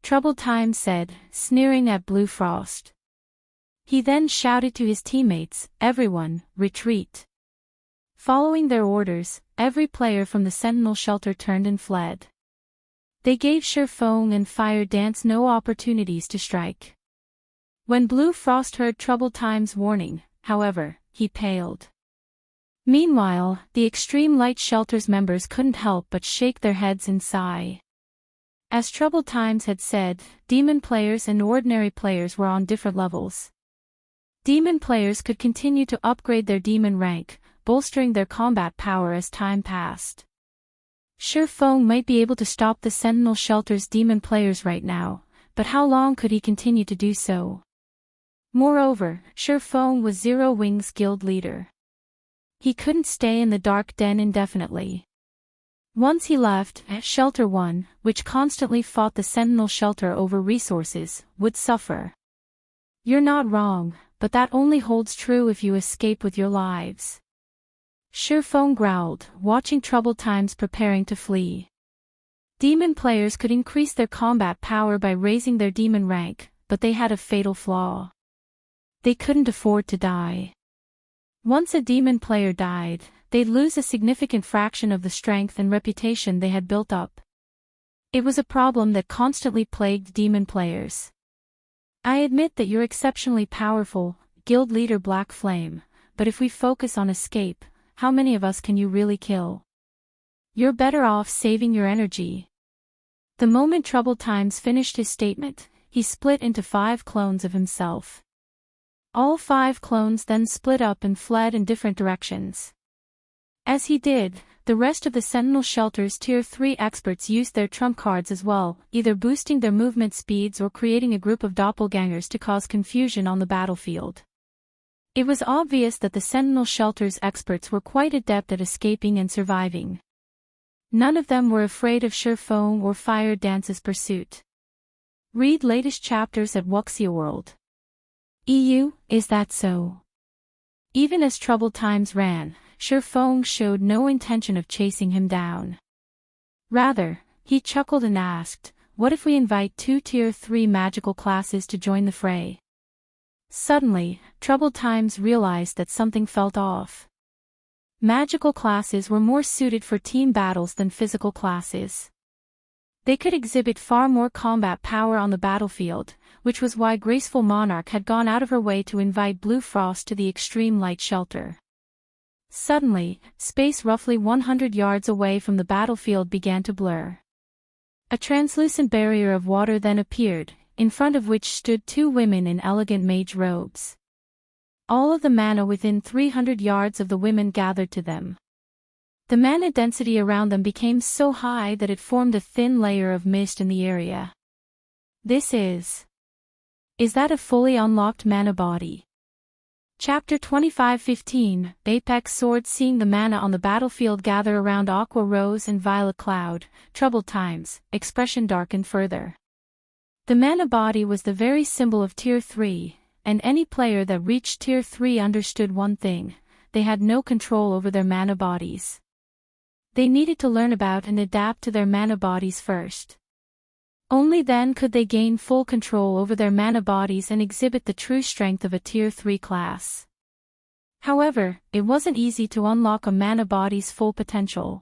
Troubled Times said, sneering at Blue Frost. He then shouted to his teammates, "Everyone, retreat." Following their orders, every player from the Sentinel Shelter turned and fled. They gave Shifeng and Fire Dance no opportunities to strike. When Blue Frost heard Troubled Times' warning, however, he paled. Meanwhile, the Extreme Light Shelter's members couldn't help but shake their heads and sigh. As Troubled Times had said, demon players and ordinary players were on different levels. Demon players could continue to upgrade their demon rank, bolstering their combat power as time passed. Shifeng might be able to stop the Sentinel Shelter's demon players right now, but how long could he continue to do so? Moreover, Shifeng was Zero Wing's guild leader. He couldn't stay in the Dark Den indefinitely. Once he left, Shelter 1, which constantly fought the Sentinel Shelter over resources, would suffer. You're not wrong, but that only holds true if you escape with your lives. Shifeng growled, watching Troubled Times preparing to flee. Demon players could increase their combat power by raising their demon rank, but they had a fatal flaw. They couldn't afford to die. Once a demon player died, they'd lose a significant fraction of the strength and reputation they had built up. It was a problem that constantly plagued demon players. I admit that you're exceptionally powerful, Guild Leader Black Flame, but if we focus on escape, how many of us can you really kill? You're better off saving your energy. The moment Troubled Times finished his statement, he split into 5 clones of himself. All 5 clones then split up and fled in different directions. As he did, the rest of the Sentinel Shelter's Tier 3 experts used their trump cards as well, either boosting their movement speeds or creating a group of doppelgangers to cause confusion on the battlefield. It was obvious that the Sentinel Shelter's experts were quite adept at escaping and surviving. None of them were afraid of Sure Foam or Fire Dance's pursuit. Read latest chapters at Wuxia World. EU, is that so? Even as troubled times ran, Sure Foam showed no intention of chasing him down. Rather, he chuckled and asked, "What if we invite 2 Tier 3 magical classes to join the fray?" Suddenly, troubled times realized that something felt off. Magical classes were more suited for team battles than physical classes. They could exhibit far more combat power on the battlefield, which was why Graceful Monarch had gone out of her way to invite Blue Frost to the Extreme Light Shelter. Suddenly, space roughly 100 yards away from the battlefield began to blur. A translucent barrier of water then appeared, in front of which stood 2 women in elegant mage robes. All of the mana within 300 yards of the women gathered to them. The mana density around them became so high that it formed a thin layer of mist in the area. This is that a fully unlocked mana body? Chapter 25:15, Apex Sword. Seeing the mana on the battlefield gather around Aqua Rose and Violet Cloud, troubled times, expression darkened further. The mana body was the very symbol of Tier 3, and any player that reached Tier 3 understood one thing: they had no control over their mana bodies. They needed to learn about and adapt to their mana bodies first. Only then could they gain full control over their mana bodies and exhibit the true strength of a Tier 3 class. However, it wasn't easy to unlock a mana body's full potential.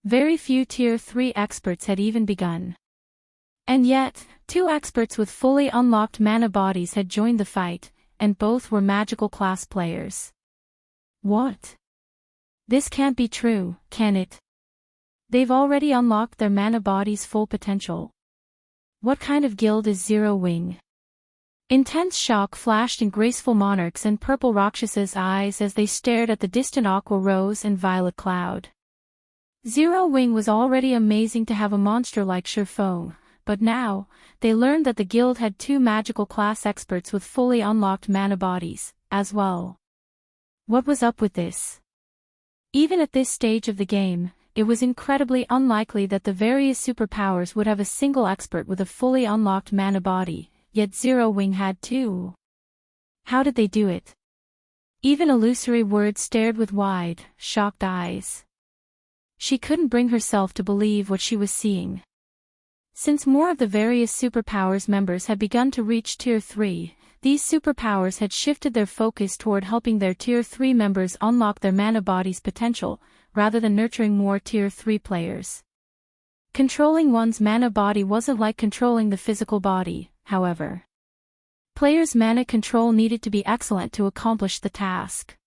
Very few Tier 3 experts had even begun. And yet, 2 experts with fully unlocked mana bodies had joined the fight, and both were magical class players. What? This can't be true, can it? They've already unlocked their mana body's full potential. What kind of guild is Zero Wing? Intense shock flashed in Graceful Monarch's and Purple Rakshas's eyes as they stared at the distant Aqua Rose and Violet Cloud. Zero Wing was already amazing to have a monster like Sure Foam, but now, they learned that the guild had 2 magical class experts with fully unlocked mana bodies, as well. What was up with this? Even at this stage of the game, it was incredibly unlikely that the various superpowers would have a single expert with a fully unlocked mana body, yet Zero Wing had 2. How did they do it? Even Illusory Word stared with wide, shocked eyes. She couldn't bring herself to believe what she was seeing. Since more of the various superpowers members had begun to reach Tier 3, these superpowers had shifted their focus toward helping their Tier 3 members unlock their mana body's potential, rather than nurturing more Tier 3 players. Controlling one's mana body wasn't like controlling the physical body, however. Players' mana control needed to be excellent to accomplish the task.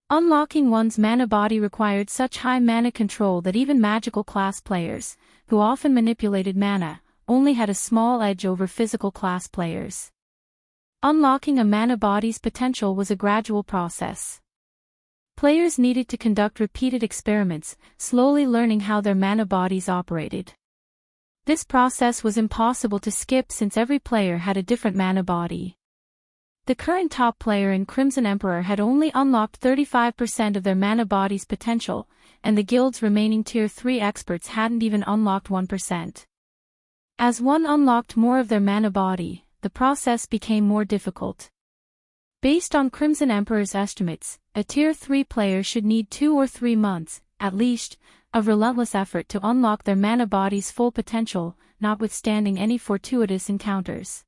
Unlocking one's mana body required such high mana control that even magical class players, who often manipulated mana, only had a small edge over physical class players. Unlocking a mana body's potential was a gradual process. Players needed to conduct repeated experiments, slowly learning how their mana bodies operated. This process was impossible to skip since every player had a different mana body. The current top player in Crimson Emperor had only unlocked 35% of their mana body's potential, and the guild's remaining Tier 3 experts hadn't even unlocked 1%. As one unlocked more of their mana body, the process became more difficult. Based on Crimson Emperor's estimates, a Tier 3 player should need 2 or 3 months, at least, of relentless effort to unlock their mana body's full potential, notwithstanding any fortuitous encounters.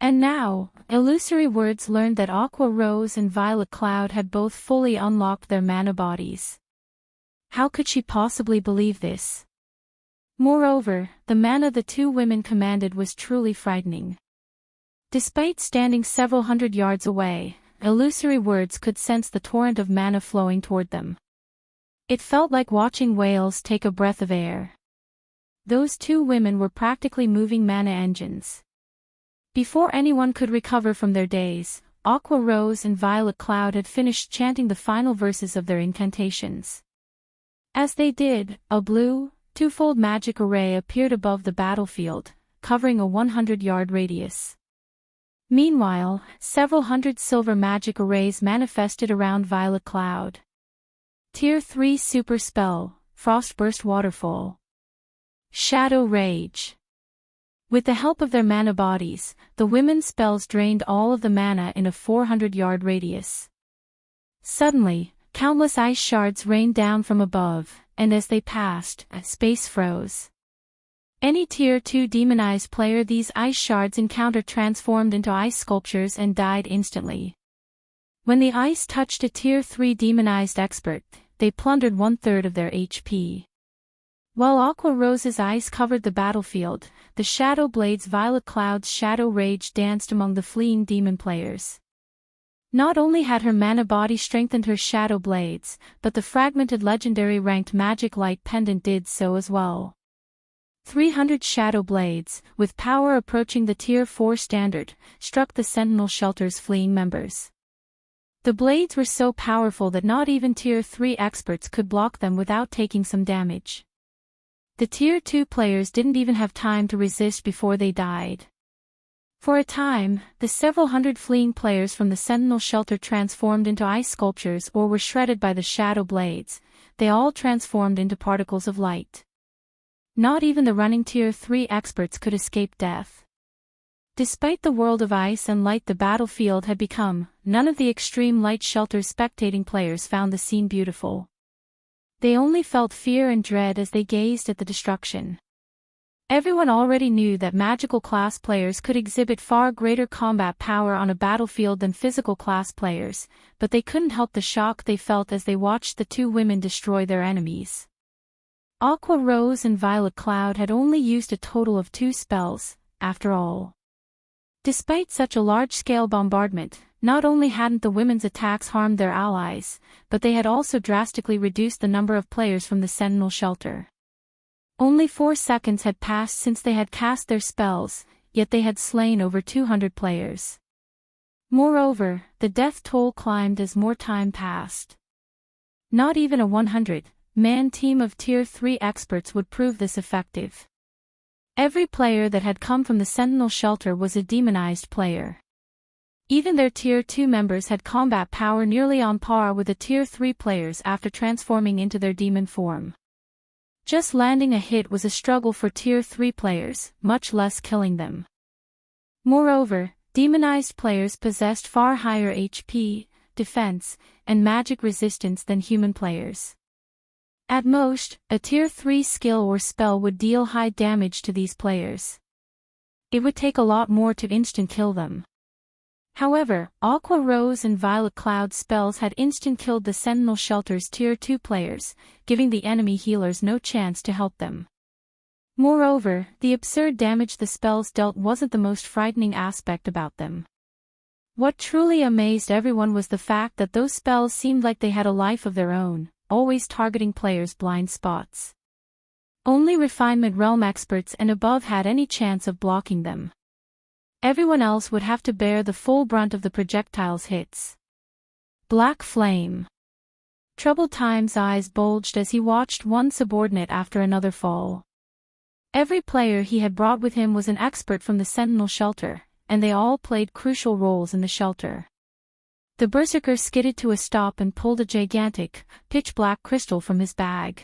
And now, Illusory Words learned that Aqua Rose and Violet Cloud had both fully unlocked their mana bodies. How could she possibly believe this? Moreover, the mana the 2 women commanded was truly frightening. Despite standing several hundred yards away, Illusory Words could sense the torrent of mana flowing toward them. It felt like watching whales take a breath of air. Those 2 women were practically moving mana engines. Before anyone could recover from their daze, Aqua Rose and Violet Cloud had finished chanting the final verses of their incantations. As they did, a blue, twofold magic array appeared above the battlefield, covering a 100-yard radius. Meanwhile, several hundred silver magic arrays manifested around Violet Cloud. Tier 3 Super Spell, Frostburst Waterfall. Shadow Rage. With the help of their mana bodies, the women's spells drained all of the mana in a 400-yard radius. Suddenly, countless ice shards rained down from above, and as they passed, space froze. Any Tier 2 demonized player these ice shards encountered transformed into ice sculptures and died instantly. When the ice touched a Tier 3 demonized expert, they plundered 1/3 of their HP. While Aqua Rose's ice covered the battlefield, the Shadow Blade's Violet Cloud's Shadow Rage danced among the fleeing demon players. Not only had her mana body strengthened her Shadow Blades, but the fragmented legendary ranked Magic Light pendant did so as well. 300 Shadow Blades, with power approaching the Tier 4 standard, struck the Sentinel Shelter's fleeing members. The blades were so powerful that not even Tier 3 experts could block them without taking some damage. The Tier 2 players didn't even have time to resist before they died. For a time, the several hundred fleeing players from the Sentinel Shelter transformed into ice sculptures or were shredded by the Shadow Blades. They all transformed into particles of light. Not even the running Tier 3 experts could escape death. Despite the world of ice and light the battlefield had become, none of the extreme light shelter's spectating players found the scene beautiful. They only felt fear and dread as they gazed at the destruction. Everyone already knew that magical class players could exhibit far greater combat power on a battlefield than physical class players, but they couldn't help the shock they felt as they watched the two women destroy their enemies. Aqua Rose and Violet Cloud had only used a total of 2 spells, after all. Despite such a large-scale bombardment, not only hadn't the women's attacks harmed their allies, but they had also drastically reduced the number of players from the Sentinel Shelter. Only 4 seconds had passed since they had cast their spells, yet they had slain over 200 players. Moreover, the death toll climbed as more time passed. Not even a 100-man team of Tier 3 experts would prove this effective. Every player that had come from the Sentinel Shelter was a demonized player. Even their Tier 2 members had combat power nearly on par with the Tier 3 players after transforming into their demon form. Just landing a hit was a struggle for Tier 3 players, much less killing them. Moreover, demonized players possessed far higher HP, defense, and magic resistance than human players. At most, a Tier 3 skill or spell would deal high damage to these players. It would take a lot more to instant kill them. However, Aqua Rose and Violet Cloud spells had instant-killed the Sentinel Shelter's Tier 2 players, giving the enemy healers no chance to help them. Moreover, the absurd damage the spells dealt wasn't the most frightening aspect about them. What truly amazed everyone was the fact that those spells seemed like they had a life of their own, always targeting players' blind spots. Only Refinement Realm experts and above had any chance of blocking them. Everyone else would have to bear the full brunt of the projectile's hits. Black Flame. Troubled Time's eyes bulged as he watched one subordinate after another fall. Every player he had brought with him was an expert from the Sentinel Shelter, and they all played crucial roles in the shelter. The berserker skidded to a stop and pulled a gigantic, pitch-black crystal from his bag.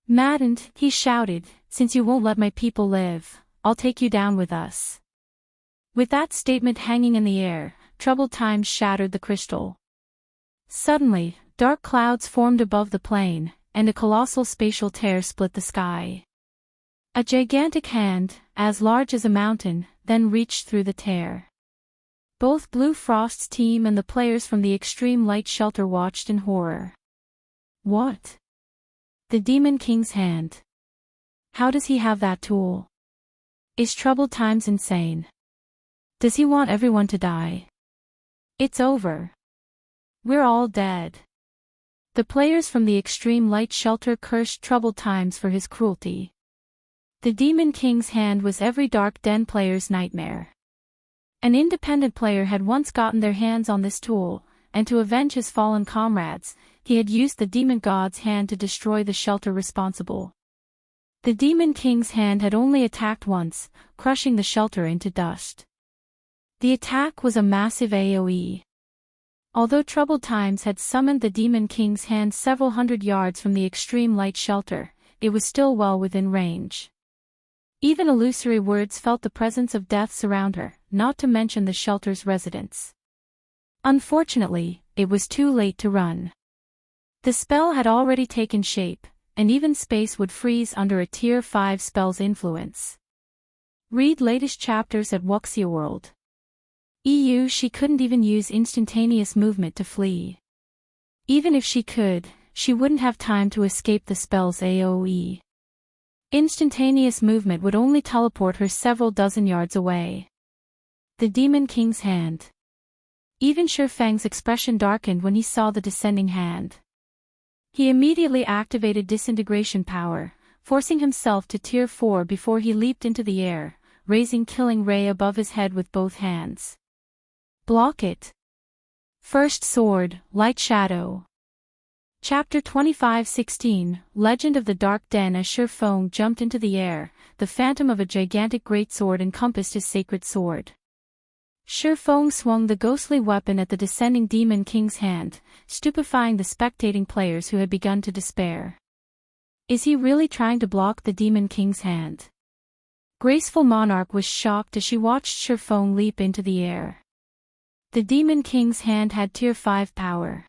Maddened, he shouted, "Since you won't let my people live, I'll take you down with us." With that statement hanging in the air, Troubled Times shattered the crystal. Suddenly, dark clouds formed above the plain, and a colossal spatial tear split the sky. A gigantic hand, as large as a mountain, then reached through the tear. Both Blue Frost's team and the players from the Extreme Light Shelter watched in horror. What? The Demon King's hand. How does he have that tool? Is Troubled Times insane? Does he want everyone to die? It's over. We're all dead. The players from the Extreme Light Shelter cursed Troubled Times for his cruelty. The Demon King's hand was every Dark Den player's nightmare. An independent player had once gotten their hands on this tool, and to avenge his fallen comrades, he had used the demon god's hand to destroy the shelter responsible. The demon king's hand had only attacked once, crushing the shelter into dust. The attack was a massive AoE. Although Troubled Times had summoned the demon king's hand several hundred yards from the extreme light shelter, it was still well within range. Even illusory words felt the presence of death surround her, not to mention the shelter's residents. Unfortunately, it was too late to run. The spell had already taken shape, and even space would freeze under a Tier 5 spell's influence. Read latest chapters at Wuxia World. She couldn't even use instantaneous movement to flee. Even if she could, she wouldn't have time to escape the spell's AoE. Instantaneous movement would only teleport her several dozen yards away. The Demon King's hand. Even Shifeng's expression darkened when he saw the descending hand. He immediately activated disintegration power, forcing himself to Tier 4 before he leaped into the air, raising Killing Ray above his head with both hands. Block it. First Sword, Lightshadow. Chapter 25:16, Legend of the Dark Den. As Shifeng jumped into the air, the phantom of a gigantic greatsword encompassed his sacred sword. Shifeng swung the ghostly weapon at the descending Demon King's hand, stupefying the spectating players who had begun to despair. Is he really trying to block the Demon King's hand? Graceful Monarch was shocked as she watched Shifeng leap into the air. The Demon King's hand had Tier 5 power.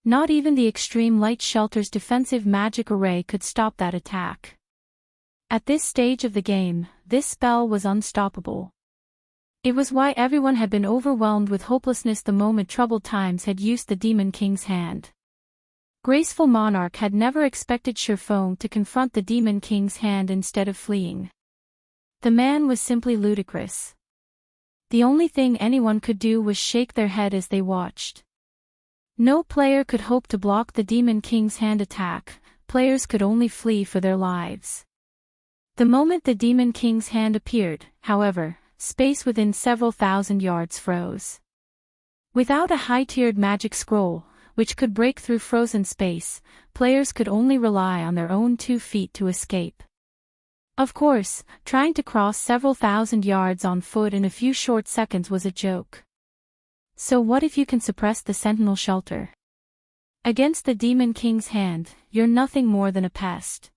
Not even the Extreme Light Shelter's defensive magic array could stop that attack. At this stage of the game, this spell was unstoppable. It was why everyone had been overwhelmed with hopelessness the moment Troubled Times had used the Demon King's hand. Graceful Monarch had never expected Shifeng to confront the Demon King's hand instead of fleeing. The man was simply ludicrous. The only thing anyone could do was shake their head as they watched. No player could hope to block the Demon King's hand attack, players could only flee for their lives. The moment the Demon King's hand appeared, however, space within several thousand yards froze. Without a high-tiered magic scroll, which could break through frozen space, players could only rely on their own 2 feet to escape. Of course, trying to cross several thousand yards on foot in a few short seconds was a joke. So what if you can suppress the Sentinel Shelter? Against the Demon King's hand, you're nothing more than a pest.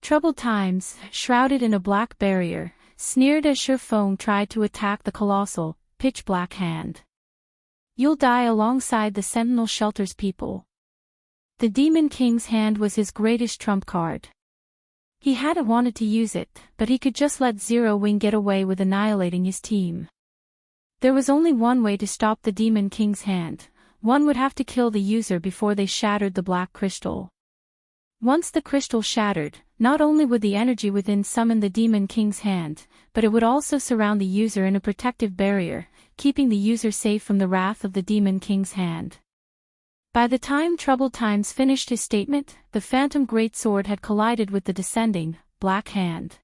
Troubled Times, shrouded in a black barrier, sneered as Shifeng tried to attack the colossal, pitch-black hand. You'll die alongside the Sentinel Shelter's people. The Demon King's hand was his greatest trump card. He hadn't wanted to use it, but he could just let Zero Wing get away with annihilating his team. There was only one way to stop the Demon King's hand. One would have to kill the user before they shattered the black crystal. Once the crystal shattered, not only would the energy within summon the Demon King's hand, but it would also surround the user in a protective barrier, keeping the user safe from the wrath of the Demon King's hand. By the time Troubled Times finished his statement, the Phantom Greatsword had collided with the descending, black hand.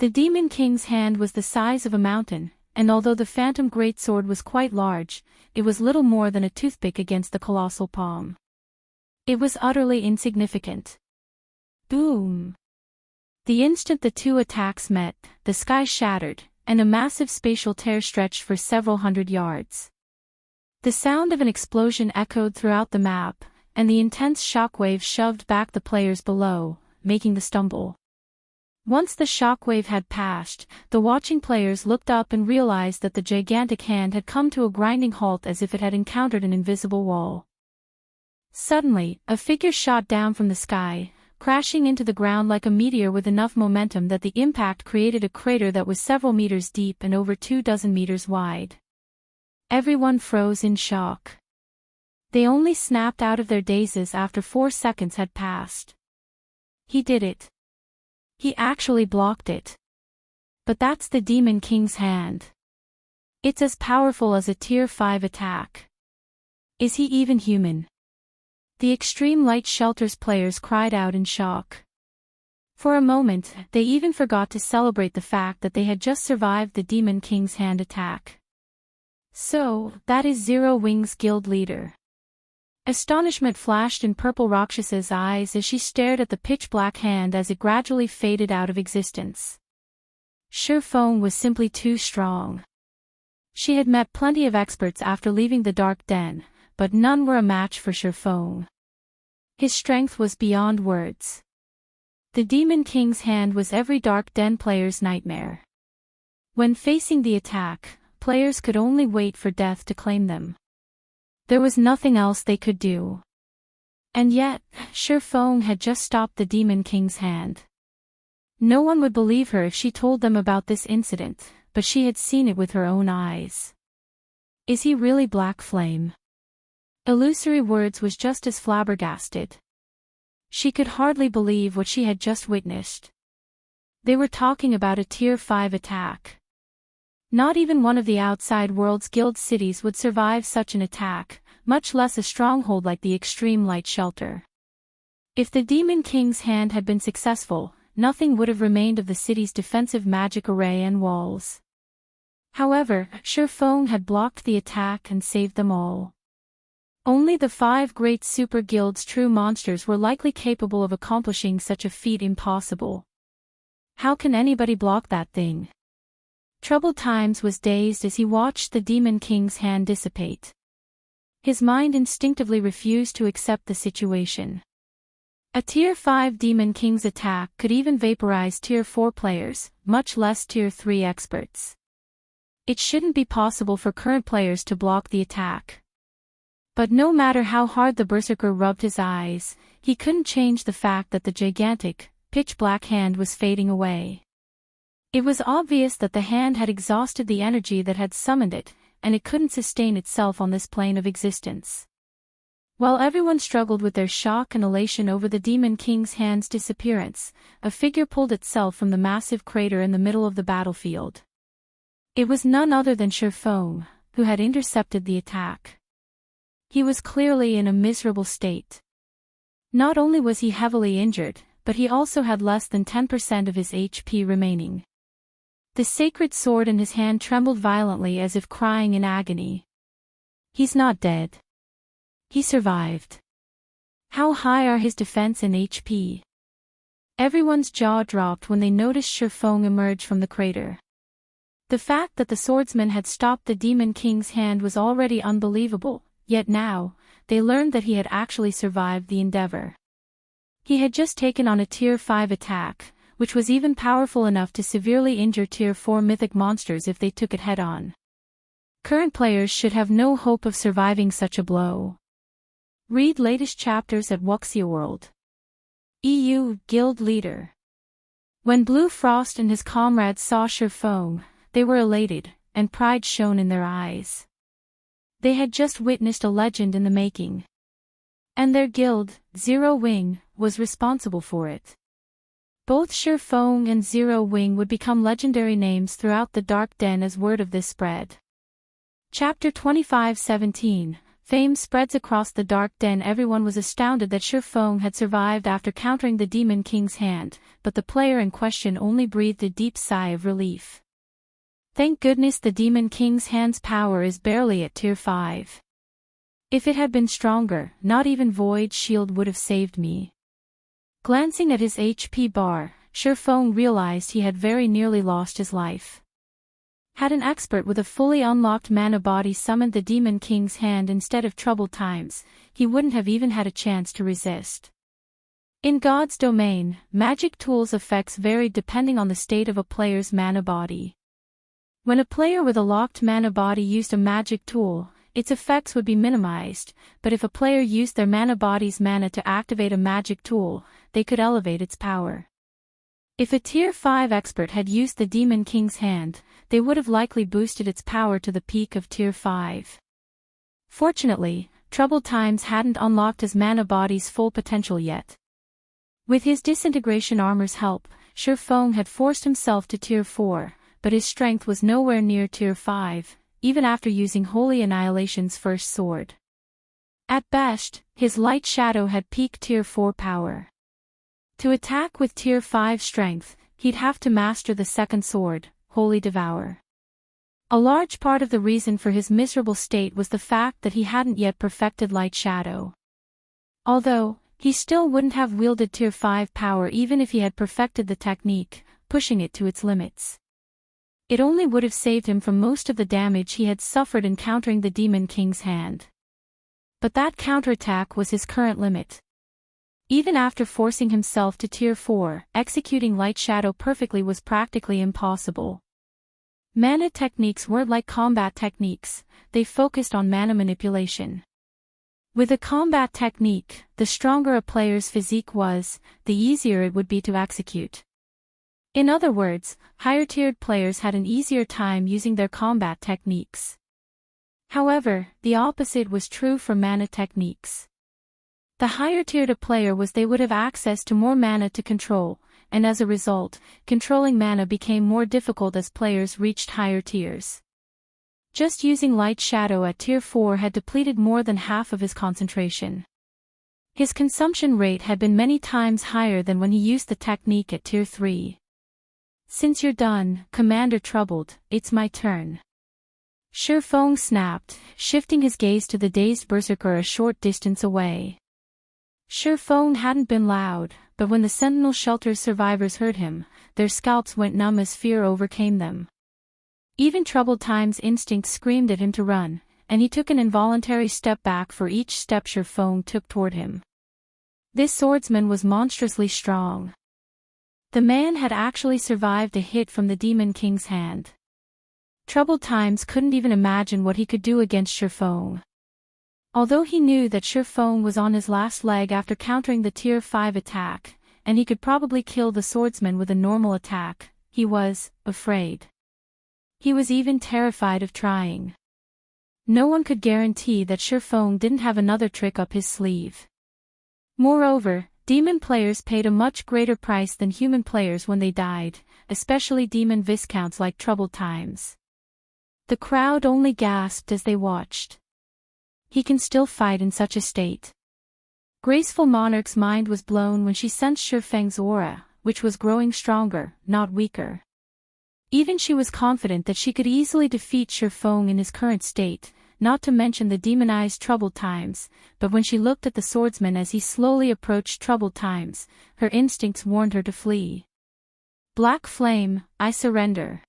The Demon King's hand was the size of a mountain, and although the Phantom Greatsword was quite large, it was little more than a toothpick against the colossal palm. It was utterly insignificant. Boom! The instant the two attacks met, the sky shattered, and a massive spatial tear stretched for several hundred yards. The sound of an explosion echoed throughout the map, and the intense shockwave shoved back the players below, making them stumble. Once the shockwave had passed, the watching players looked up and realized that the gigantic hand had come to a grinding halt as if it had encountered an invisible wall. Suddenly, a figure shot down from the sky, crashing into the ground like a meteor with enough momentum that the impact created a crater that was several meters deep and over 24 meters wide. Everyone froze in shock. They only snapped out of their dazes after 4 seconds had passed. He did it. He actually blocked it. But that's the Demon King's hand. It's as powerful as a Tier 5 attack. Is he even human? The Extreme Light Shelter's players cried out in shock. For a moment, they even forgot to celebrate the fact that they had just survived the Demon King's hand attack. So, that is Zero Wing's guild leader. Astonishment flashed in Purple Rakshas's eyes as she stared at the pitch-black hand as it gradually faded out of existence. Shurfeng was simply too strong. She had met plenty of experts after leaving the Dark Den, but none were a match for Shurfeng. His strength was beyond words. The Demon King's hand was every Dark Den player's nightmare. When facing the attack, players could only wait for death to claim them. There was nothing else they could do. And yet, Shurfeng had just stopped the Demon King's hand. No one would believe her if she told them about this incident, but she had seen it with her own eyes. Is he really Black Flame? Illusory Words was just as flabbergasted. She could hardly believe what she had just witnessed. They were talking about a Tier 5 attack. Not even one of the outside world's guild cities would survive such an attack, much less a stronghold like the Extreme Light Shelter. If the Demon King's hand had been successful, nothing would have remained of the city's defensive magic array and walls. However, Shurfeng had blocked the attack and saved them all. Only the 5 great super guild's true monsters were likely capable of accomplishing such a feat impossible. How can anybody block that thing? Troubled Times was dazed as he watched the Demon King's hand dissipate. His mind instinctively refused to accept the situation. A Tier 5 Demon King's attack could even vaporize Tier 4 players, much less Tier 3 experts. It shouldn't be possible for current players to block the attack. But no matter how hard the Berserker rubbed his eyes, he couldn't change the fact that the gigantic, pitch-black hand was fading away. It was obvious that the hand had exhausted the energy that had summoned it, and it couldn't sustain itself on this plane of existence. While everyone struggled with their shock and elation over the Demon King's hand's disappearance, a figure pulled itself from the massive crater in the middle of the battlefield. It was none other than Shurfeng, who had intercepted the attack. He was clearly in a miserable state. Not only was he heavily injured, but he also had less than 10% of his HP remaining. The sacred sword in his hand trembled violently as if crying in agony. He's not dead. He survived. How high are his defense and HP? Everyone's jaw dropped when they noticed Shurfeng emerge from the crater. The fact that the swordsman had stopped the Demon King's hand was already unbelievable, yet now, they learned that he had actually survived the endeavor. He had just taken on a Tier 5 attack, which was even powerful enough to severely injure Tier 4 mythic monsters if they took it head-on. Current players should have no hope of surviving such a blow. Read latest chapters at Wuxia World. EU Guild Leader. When Blue Frost and his comrades saw Shurfeng, they were elated, and pride shone in their eyes. They had just witnessed a legend in the making. And their guild, Zero Wing, was responsible for it. Both Shurfeng and Zero Wing would become legendary names throughout the Dark Den as word of this spread. Chapter 25:17. Fame spreads across the Dark Den. Everyone was astounded that Shurfeng had survived after countering the Demon King's hand, but the player in question only breathed a deep sigh of relief. Thank goodness the Demon King's hand's power is barely at Tier 5. If it had been stronger, not even Void Shield would have saved me. Glancing at his HP bar, Shurfeng realized he had very nearly lost his life. Had an expert with a fully unlocked mana body summoned the Demon King's hand instead of Troubled Times, he wouldn't have even had a chance to resist. In God's domain, magic tools' effects varied depending on the state of a player's mana body. When a player with a locked mana body used a magic tool, its effects would be minimized, but if a player used their mana body's mana to activate a magic tool, they could elevate its power. If a Tier 5 expert had used the Demon King's hand, they would have likely boosted its power to the peak of Tier 5. Fortunately, Troubled Times hadn't unlocked his mana body's full potential yet. With his disintegration armor's help, Shurfeng had forced himself to Tier 4, but his strength was nowhere near Tier 5, even after using Holy Annihilation's first sword. At best, his Lightshadow had peak Tier 4 power. To attack with Tier 5 strength, he'd have to master the second sword, Holy Devour. A large part of the reason for his miserable state was the fact that he hadn't yet perfected Lightshadow. Although, he still wouldn't have wielded Tier 5 power even if he had perfected the technique, pushing it to its limits. It only would have saved him from most of the damage he had suffered encountering the Demon King's hand. But that counterattack was his current limit. Even after forcing himself to Tier 4, executing Lightshadow perfectly was practically impossible. Mana techniques weren't like combat techniques, they focused on mana manipulation. With a combat technique, the stronger a player's physique was, the easier it would be to execute. In other words, higher-tiered players had an easier time using their combat techniques. However, the opposite was true for mana techniques. The higher-tiered a player was, they would have access to more mana to control, and as a result, controlling mana became more difficult as players reached higher tiers. Just using Lightshadow at Tier 4 had depleted more than half of his concentration. His consumption rate had been many times higher than when he used the technique at Tier 3. "Since you're done, Commander Troubled, it's my turn." Shurfong snapped, shifting his gaze to the dazed berserker a short distance away. Shurfong hadn't been loud, but when the Sentinel Shelter's survivors heard him, their scalps went numb as fear overcame them. Even Troubled Time's instinct screamed at him to run, and he took an involuntary step back for each step Shurfong took toward him. This swordsman was monstrously strong. The man had actually survived a hit from the Demon King's hand. Troubled Times couldn't even imagine what he could do against Shurfong. Although he knew that Shurfong was on his last leg after countering the Tier 5 attack, and he could probably kill the swordsman with a normal attack, he was afraid. He was even terrified of trying. No one could guarantee that Shurfong didn't have another trick up his sleeve. Moreover, demon players paid a much greater price than human players when they died, especially demon viscounts like Troubled Times. The crowd only gasped as they watched. He can still fight in such a state. Graceful Monarch's mind was blown when she sensed Shurfeng's aura, which was growing stronger, not weaker. Even she was confident that she could easily defeat Shurfong in his current state, not to mention the demonized Troubled Times, but when she looked at the swordsman as he slowly approached Troubled Times, her instincts warned her to flee. "Black Flame, I surrender.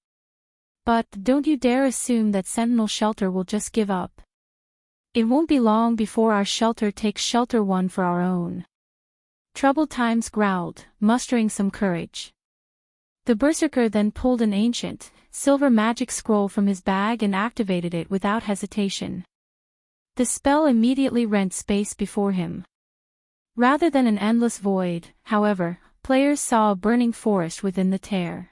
But don't you dare assume that Sentinel Shelter will just give up. It won't be long before our shelter takes Shelter 1 for our own." Troubled Times growled, mustering some courage. The berserker then pulled an ancient, silver magic scroll from his bag and activated it without hesitation. The spell immediately rent space before him. Rather than an endless void, however, players saw a burning forest within the tear.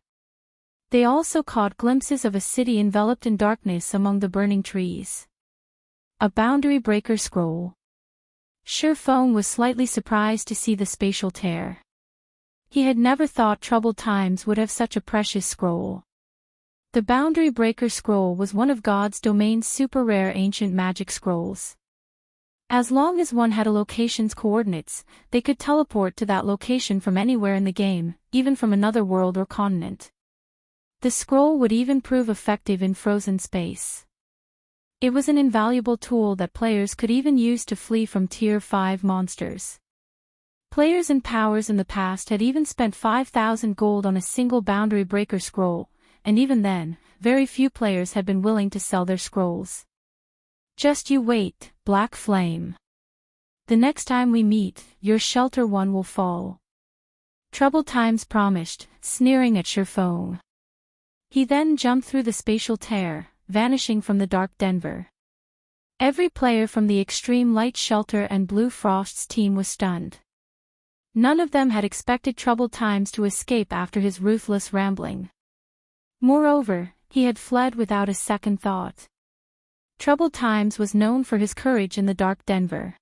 They also caught glimpses of a city enveloped in darkness among the burning trees. A boundary breaker scroll. Shurfong was slightly surprised to see the spatial tear. He had never thought Troubled Times would have such a precious scroll. The boundary breaker scroll was one of God's domain's super rare ancient magic scrolls. As long as one had a location's coordinates, they could teleport to that location from anywhere in the game, even from another world or continent. The scroll would even prove effective in frozen space. It was an invaluable tool that players could even use to flee from Tier 5 monsters. Players and powers in the past had even spent 5,000 gold on a single boundary breaker scroll, and even then, very few players had been willing to sell their scrolls. "Just you wait, Black Flame. The next time we meet, your Shelter 1 will fall," Troubled Times promised, sneering at Shurfong. He then jumped through the spatial tear, vanishing from the Dark Denver. Every player from the Extreme Light Shelter and Blue Frost's team was stunned. None of them had expected Troubled Times to escape after his ruthless rambling. Moreover, he had fled without a second thought. Troubled Times was known for his courage in the Dark Denver.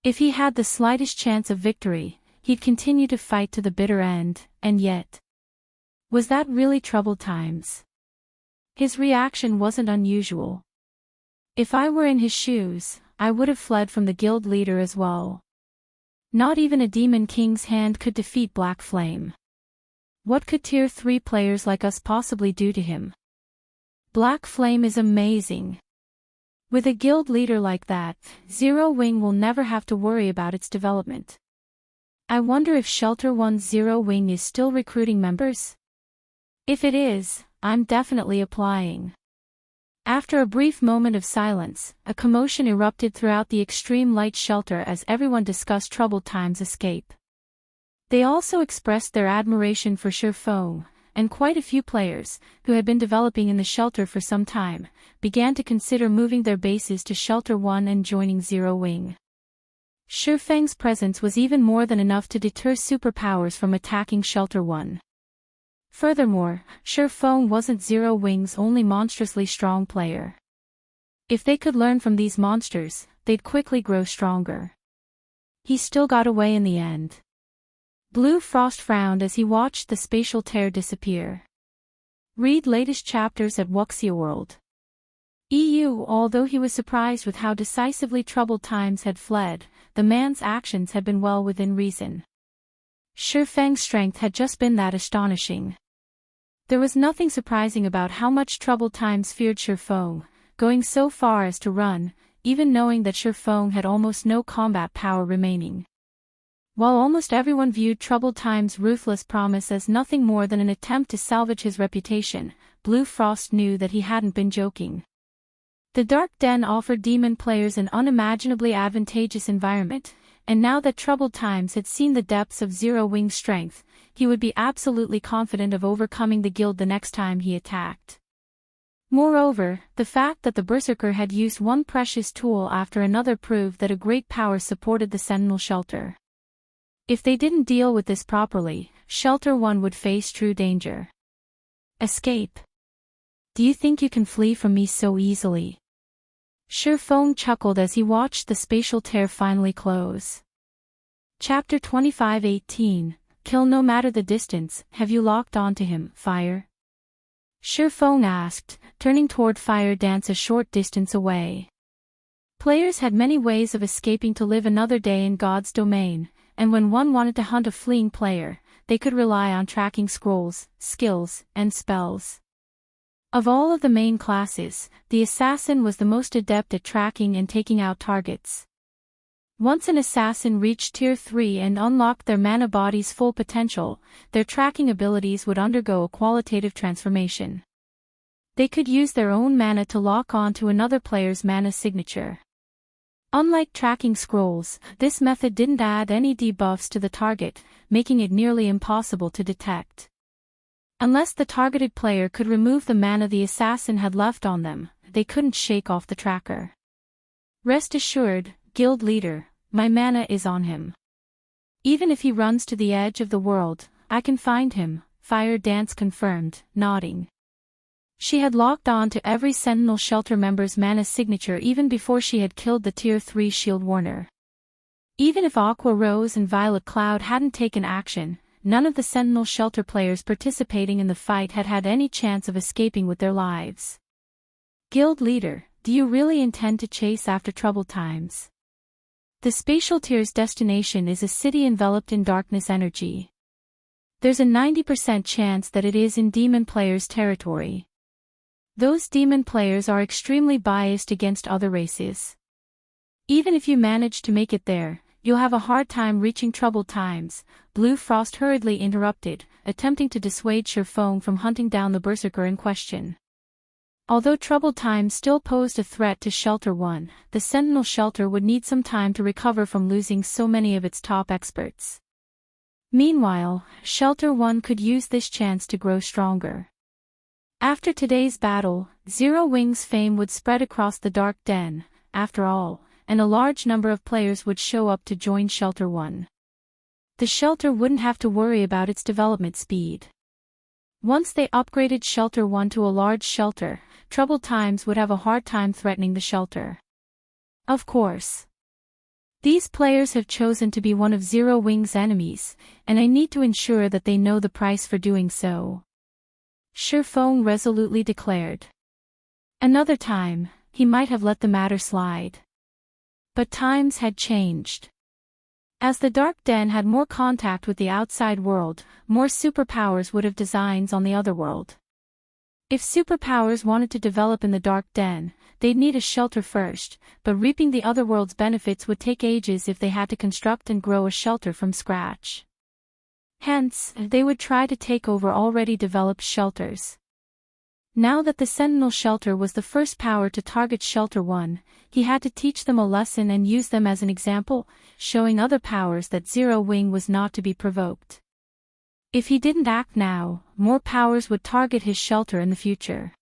If he had the slightest chance of victory, he'd continue to fight to the bitter end, and yet... was that really Troubled Times? His reaction wasn't unusual. If I were in his shoes, I would have fled from the guild leader as well. Not even a Demon King's hand could defeat Black Flame. What could Tier 3 players like us possibly do to him? Black Flame is amazing. With a guild leader like that, Zero Wing will never have to worry about its development. I wonder if Shelter 1's Zero Wing is still recruiting members? If it is, I'm definitely applying. After a brief moment of silence, a commotion erupted throughout the extreme light shelter as everyone discussed Troubled Time's escape. They also expressed their admiration for Sherfong, and quite a few players, who had been developing in the shelter for some time, began to consider moving their bases to Shelter 1 and joining Zero Wing. Sherfang's presence was even more than enough to deter superpowers from attacking Shelter 1. Furthermore, Sherfong wasn't Zero Wing's only monstrously strong player. If they could learn from these monsters, they'd quickly grow stronger. He still got away in the end. Blue Frost frowned as he watched the spatial tear disappear. Read latest chapters at Wuxia World. EU. Although he was surprised with how decisively Troubled Times had fled, the man's actions had been well within reason. Sherfang's strength had just been that astonishing. There was nothing surprising about how much Troubled Times feared Sherfong, going so far as to run, even knowing that Sherfong had almost no combat power remaining. While almost everyone viewed Troubled Times' ruthless promise as nothing more than an attempt to salvage his reputation, Blue Frost knew that he hadn't been joking. The Dark Den offered demon players an unimaginably advantageous environment, and now that Troubled Times had seen the depths of Zero Wing's strength, he would be absolutely confident of overcoming the guild the next time he attacked. Moreover, the fact that the Berserker had used one precious tool after another proved that a great power supported the Sentinel Shelter. If they didn't deal with this properly, Shelter 1 would face true danger. Escape. Do you think you can flee from me so easily? Sherfong chuckled as he watched the spatial tear finally close. Chapter 25:18, Kill no matter the distance. Have you locked onto him, Fire? Sherfong asked, turning toward Fire Dance a short distance away. Players had many ways of escaping to live another day in God's domain, and when one wanted to hunt a fleeing player, they could rely on tracking scrolls, skills, and spells. Of all of the main classes, the assassin was the most adept at tracking and taking out targets. Once an assassin reached Tier 3 and unlocked their mana body's full potential, their tracking abilities would undergo a qualitative transformation. They could use their own mana to lock on to another player's mana signature. Unlike tracking scrolls, this method didn't add any debuffs to the target, making it nearly impossible to detect. Unless the targeted player could remove the mana the assassin had left on them, they couldn't shake off the tracker. Rest assured, guild leader, my mana is on him. Even if he runs to the edge of the world, I can find him, Fire Dance confirmed, nodding. She had locked on to every Sentinel Shelter member's mana signature even before she had killed the Tier 3 Shield Warner. Even if Aqua Rose and Violet Cloud hadn't taken action, none of the Sentinel Shelter players participating in the fight had had any chance of escaping with their lives. Guild leader, do you really intend to chase after Troubled Times? The Spatial Tier's destination is a city enveloped in darkness energy. There's a 90% chance that it is in demon players' territory. Those demon players are extremely biased against other races. Even if you manage to make it there, you'll have a hard time reaching Troubled Times, Blue Frost hurriedly interrupted, attempting to dissuade Sherfong from hunting down the Berserker in question. Although Troubled Times still posed a threat to Shelter 1, the Sentinel Shelter would need some time to recover from losing so many of its top experts. Meanwhile, Shelter 1 could use this chance to grow stronger. After today's battle, Zero Wing's fame would spread across the Dark Den, after all, and a large number of players would show up to join Shelter 1. The shelter wouldn't have to worry about its development speed. Once they upgraded Shelter 1 to a large shelter, Troubled Times would have a hard time threatening the shelter. Of course. These players have chosen to be one of Zero Wing's enemies, and I need to ensure that they know the price for doing so. Sherfong resolutely declared. Another time, he might have let the matter slide. But times had changed. As the Dark Den had more contact with the outside world, more superpowers would have designs on the other world. If superpowers wanted to develop in the Dark Den, they'd need a shelter first, but reaping the otherworld's benefits would take ages if they had to construct and grow a shelter from scratch. Hence, they would try to take over already developed shelters. Now that the Sentinel Shelter was the first power to target Shelter 1, he had to teach them a lesson and use them as an example, showing other powers that Zero Wing was not to be provoked. If he didn't act now, more powers would target his shelter in the future.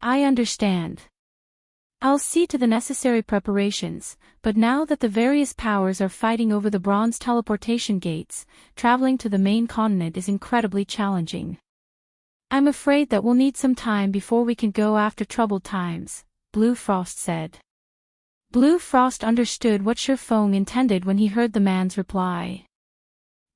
I understand. I'll see to the necessary preparations, but now that the various powers are fighting over the bronze teleportation gates, traveling to the main continent is incredibly challenging. I'm afraid that we'll need some time before we can go after troubled times, Blue Frost said. Blue Frost understood what Shifeng intended when he heard the man's reply.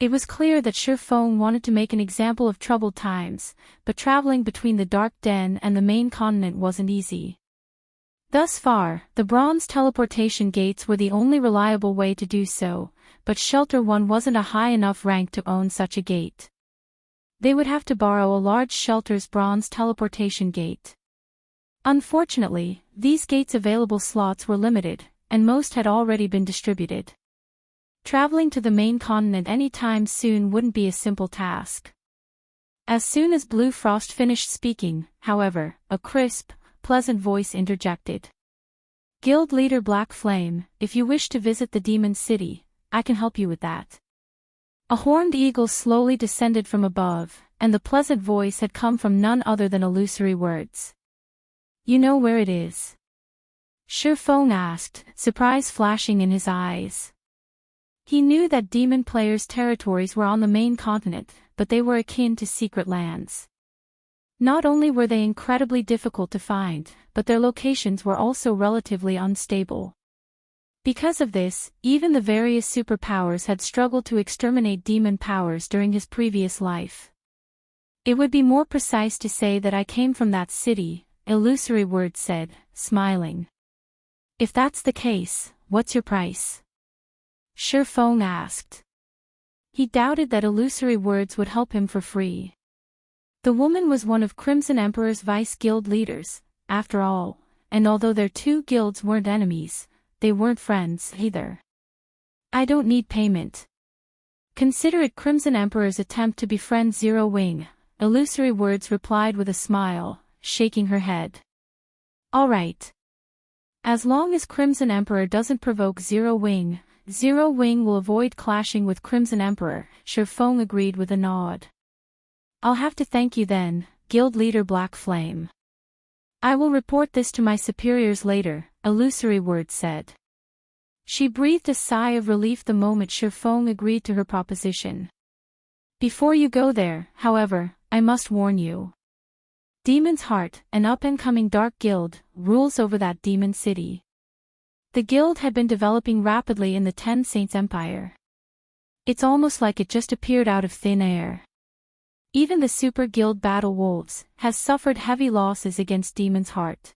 It was clear that Shifeng wanted to make an example of troubled times, but traveling between the Dark Den and the main continent wasn't easy. Thus far, the bronze teleportation gates were the only reliable way to do so, but Shelter 1 wasn't a high enough rank to own such a gate. They would have to borrow a large shelter's bronze teleportation gate. Unfortunately, these gates' available slots were limited, and most had already been distributed. Traveling to the main continent any time soon wouldn't be a simple task. As soon as Blue Frost finished speaking, however, a crisp, pleasant voice interjected. Guild leader Black Flame, if you wish to visit the Demon City, I can help you with that. A horned eagle slowly descended from above, and the pleasant voice had come from none other than Illusory Words. You know where it is? Shifeng asked, surprise flashing in his eyes. He knew that demon players' territories were on the main continent, but they were akin to secret lands. Not only were they incredibly difficult to find, but their locations were also relatively unstable. Because of this, even the various superpowers had struggled to exterminate demon powers during his previous life. It would be more precise to say that I came from that city, Illusory Words said, smiling. If that's the case, what's your price? Shifeng asked. He doubted that Illusory Words would help him for free. The woman was one of Crimson Emperor's vice guild leaders, after all, and although their two guilds weren't enemies, they weren't friends either. I don't need payment. Consider it Crimson Emperor's attempt to befriend Zero Wing, Illusory Words replied with a smile, shaking her head. All right. As long as Crimson Emperor doesn't provoke Zero Wing will avoid clashing with Crimson Emperor, Shifeng agreed with a nod. I'll have to thank you then, Guild Leader Black Flame. I will report this to my superiors later, Illusory Words said. She breathed a sigh of relief the moment Shifeng agreed to her proposition. Before you go there, however, I must warn you. Demon's Heart, an up-and-coming dark guild, rules over that demon city. The guild had been developing rapidly in the Ten Saints Empire. It's almost like it just appeared out of thin air. Even the Super Guild Battle Wolves has suffered heavy losses against Demon's Heart.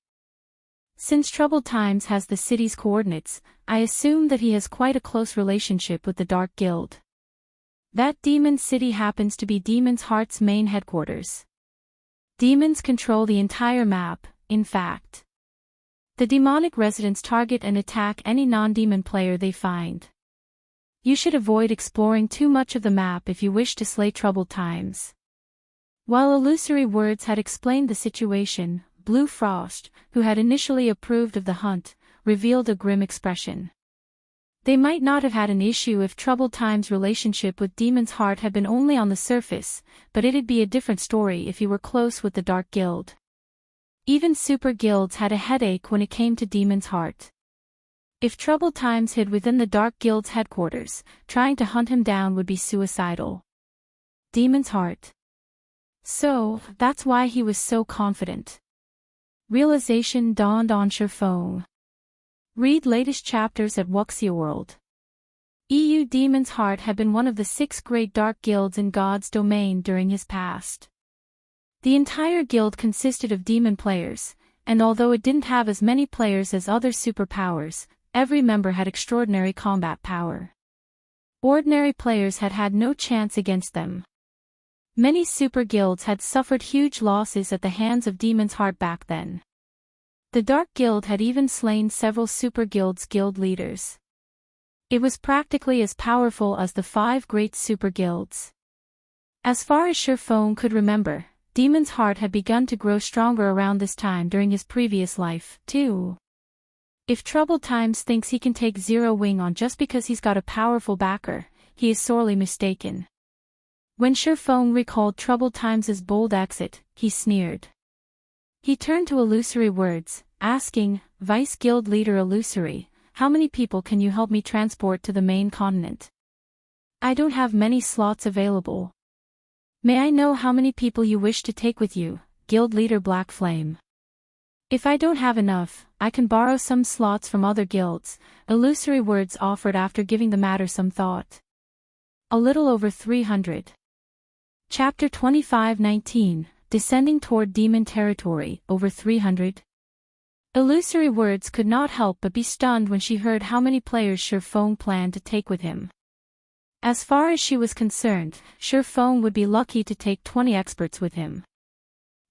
Since Troubled Times has the city's coordinates, I assume that he has quite a close relationship with the Dark Guild. That demon city happens to be Demon's Heart's main headquarters. Demons control the entire map, in fact. The demonic residents target and attack any non-demon player they find. You should avoid exploring too much of the map if you wish to slay Troubled Times. While Illusory Words had explained the situation, Blue Frost, who had initially approved of the hunt, revealed a grim expression. They might not have had an issue if Troubled Times' relationship with Demon's Heart had been only on the surface, but it'd be a different story if he were close with the Dark Guild. Even super guilds had a headache when it came to Demon's Heart. If Troubled Times hid within the Dark Guild's headquarters, trying to hunt him down would be suicidal. Demon's Heart. So, that's why he was so confident. Realization dawned on Shifeng. Read latest chapters at Wuxia World. EU Demon's Heart had been one of the 6 great dark guilds in God's domain during his past. The entire guild consisted of demon players, and although it didn't have as many players as other superpowers, every member had extraordinary combat power. Ordinary players had had no chance against them. Many super guilds had suffered huge losses at the hands of Demon's Heart back then. The Dark Guild had even slain several super guilds' guild leaders. It was practically as powerful as the 5 great super guilds. As far as Sherfone could remember, Demon's Heart had begun to grow stronger around this time during his previous life, too. If Troubled Times thinks he can take Zero Wing on just because he's got a powerful backer, he is sorely mistaken. When Sherfone recalled Troubled Times' bold exit, he sneered. He turned to Illusory Words, asking, Vice Guild Leader Illusory, how many people can you help me transport to the main continent? I don't have many slots available. May I know how many people you wish to take with you, Guild Leader Black Flame? If I don't have enough, I can borrow some slots from other guilds, Illusory Words offered after giving the matter some thought. A little over 300. Chapter 25:19, Descending Toward Demon Territory, over 300. Illusory Words could not help but be stunned when she heard how many players Sherfone planned to take with him. As far as she was concerned, Sherfone would be lucky to take 20 experts with him.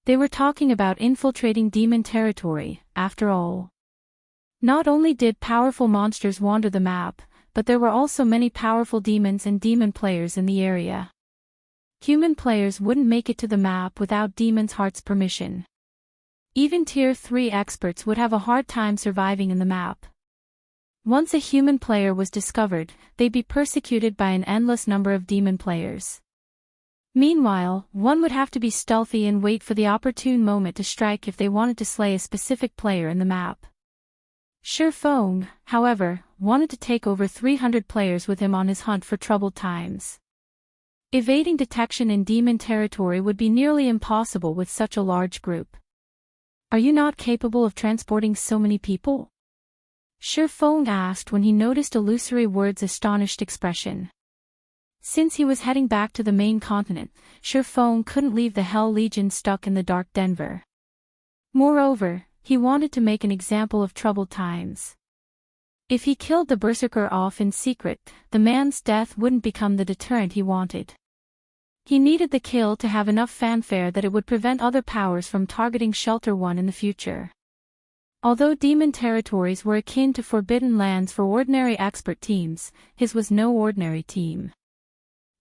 They were talking about infiltrating demon territory, after all. Not only did powerful monsters wander the map, but there were also many powerful demons and demon players in the area. Human players wouldn't make it to the map without Demon's Heart's permission. Even Tier 3 experts would have a hard time surviving in the map. Once a human player was discovered, they'd be persecuted by an endless number of demon players. Meanwhile, one would have to be stealthy and wait for the opportune moment to strike if they wanted to slay a specific player in the map. Sherfone, however, wanted to take over 300 players with him on his hunt for Troubled Times. Evading detection in demon territory would be nearly impossible with such a large group. Are you not capable of transporting so many people? Sherfone asked when he noticed Illusory Words' astonished expression. Since he was heading back to the main continent, Sherfone couldn't leave the Hell Legion stuck in the Dark Denver. Moreover, he wanted to make an example of Troubled Times. If he killed the Berserker off in secret, the man's death wouldn't become the deterrent he wanted. He needed the kill to have enough fanfare that it would prevent other powers from targeting Shelter 1 in the future. Although demon territories were akin to forbidden lands for ordinary expert teams, his was no ordinary team.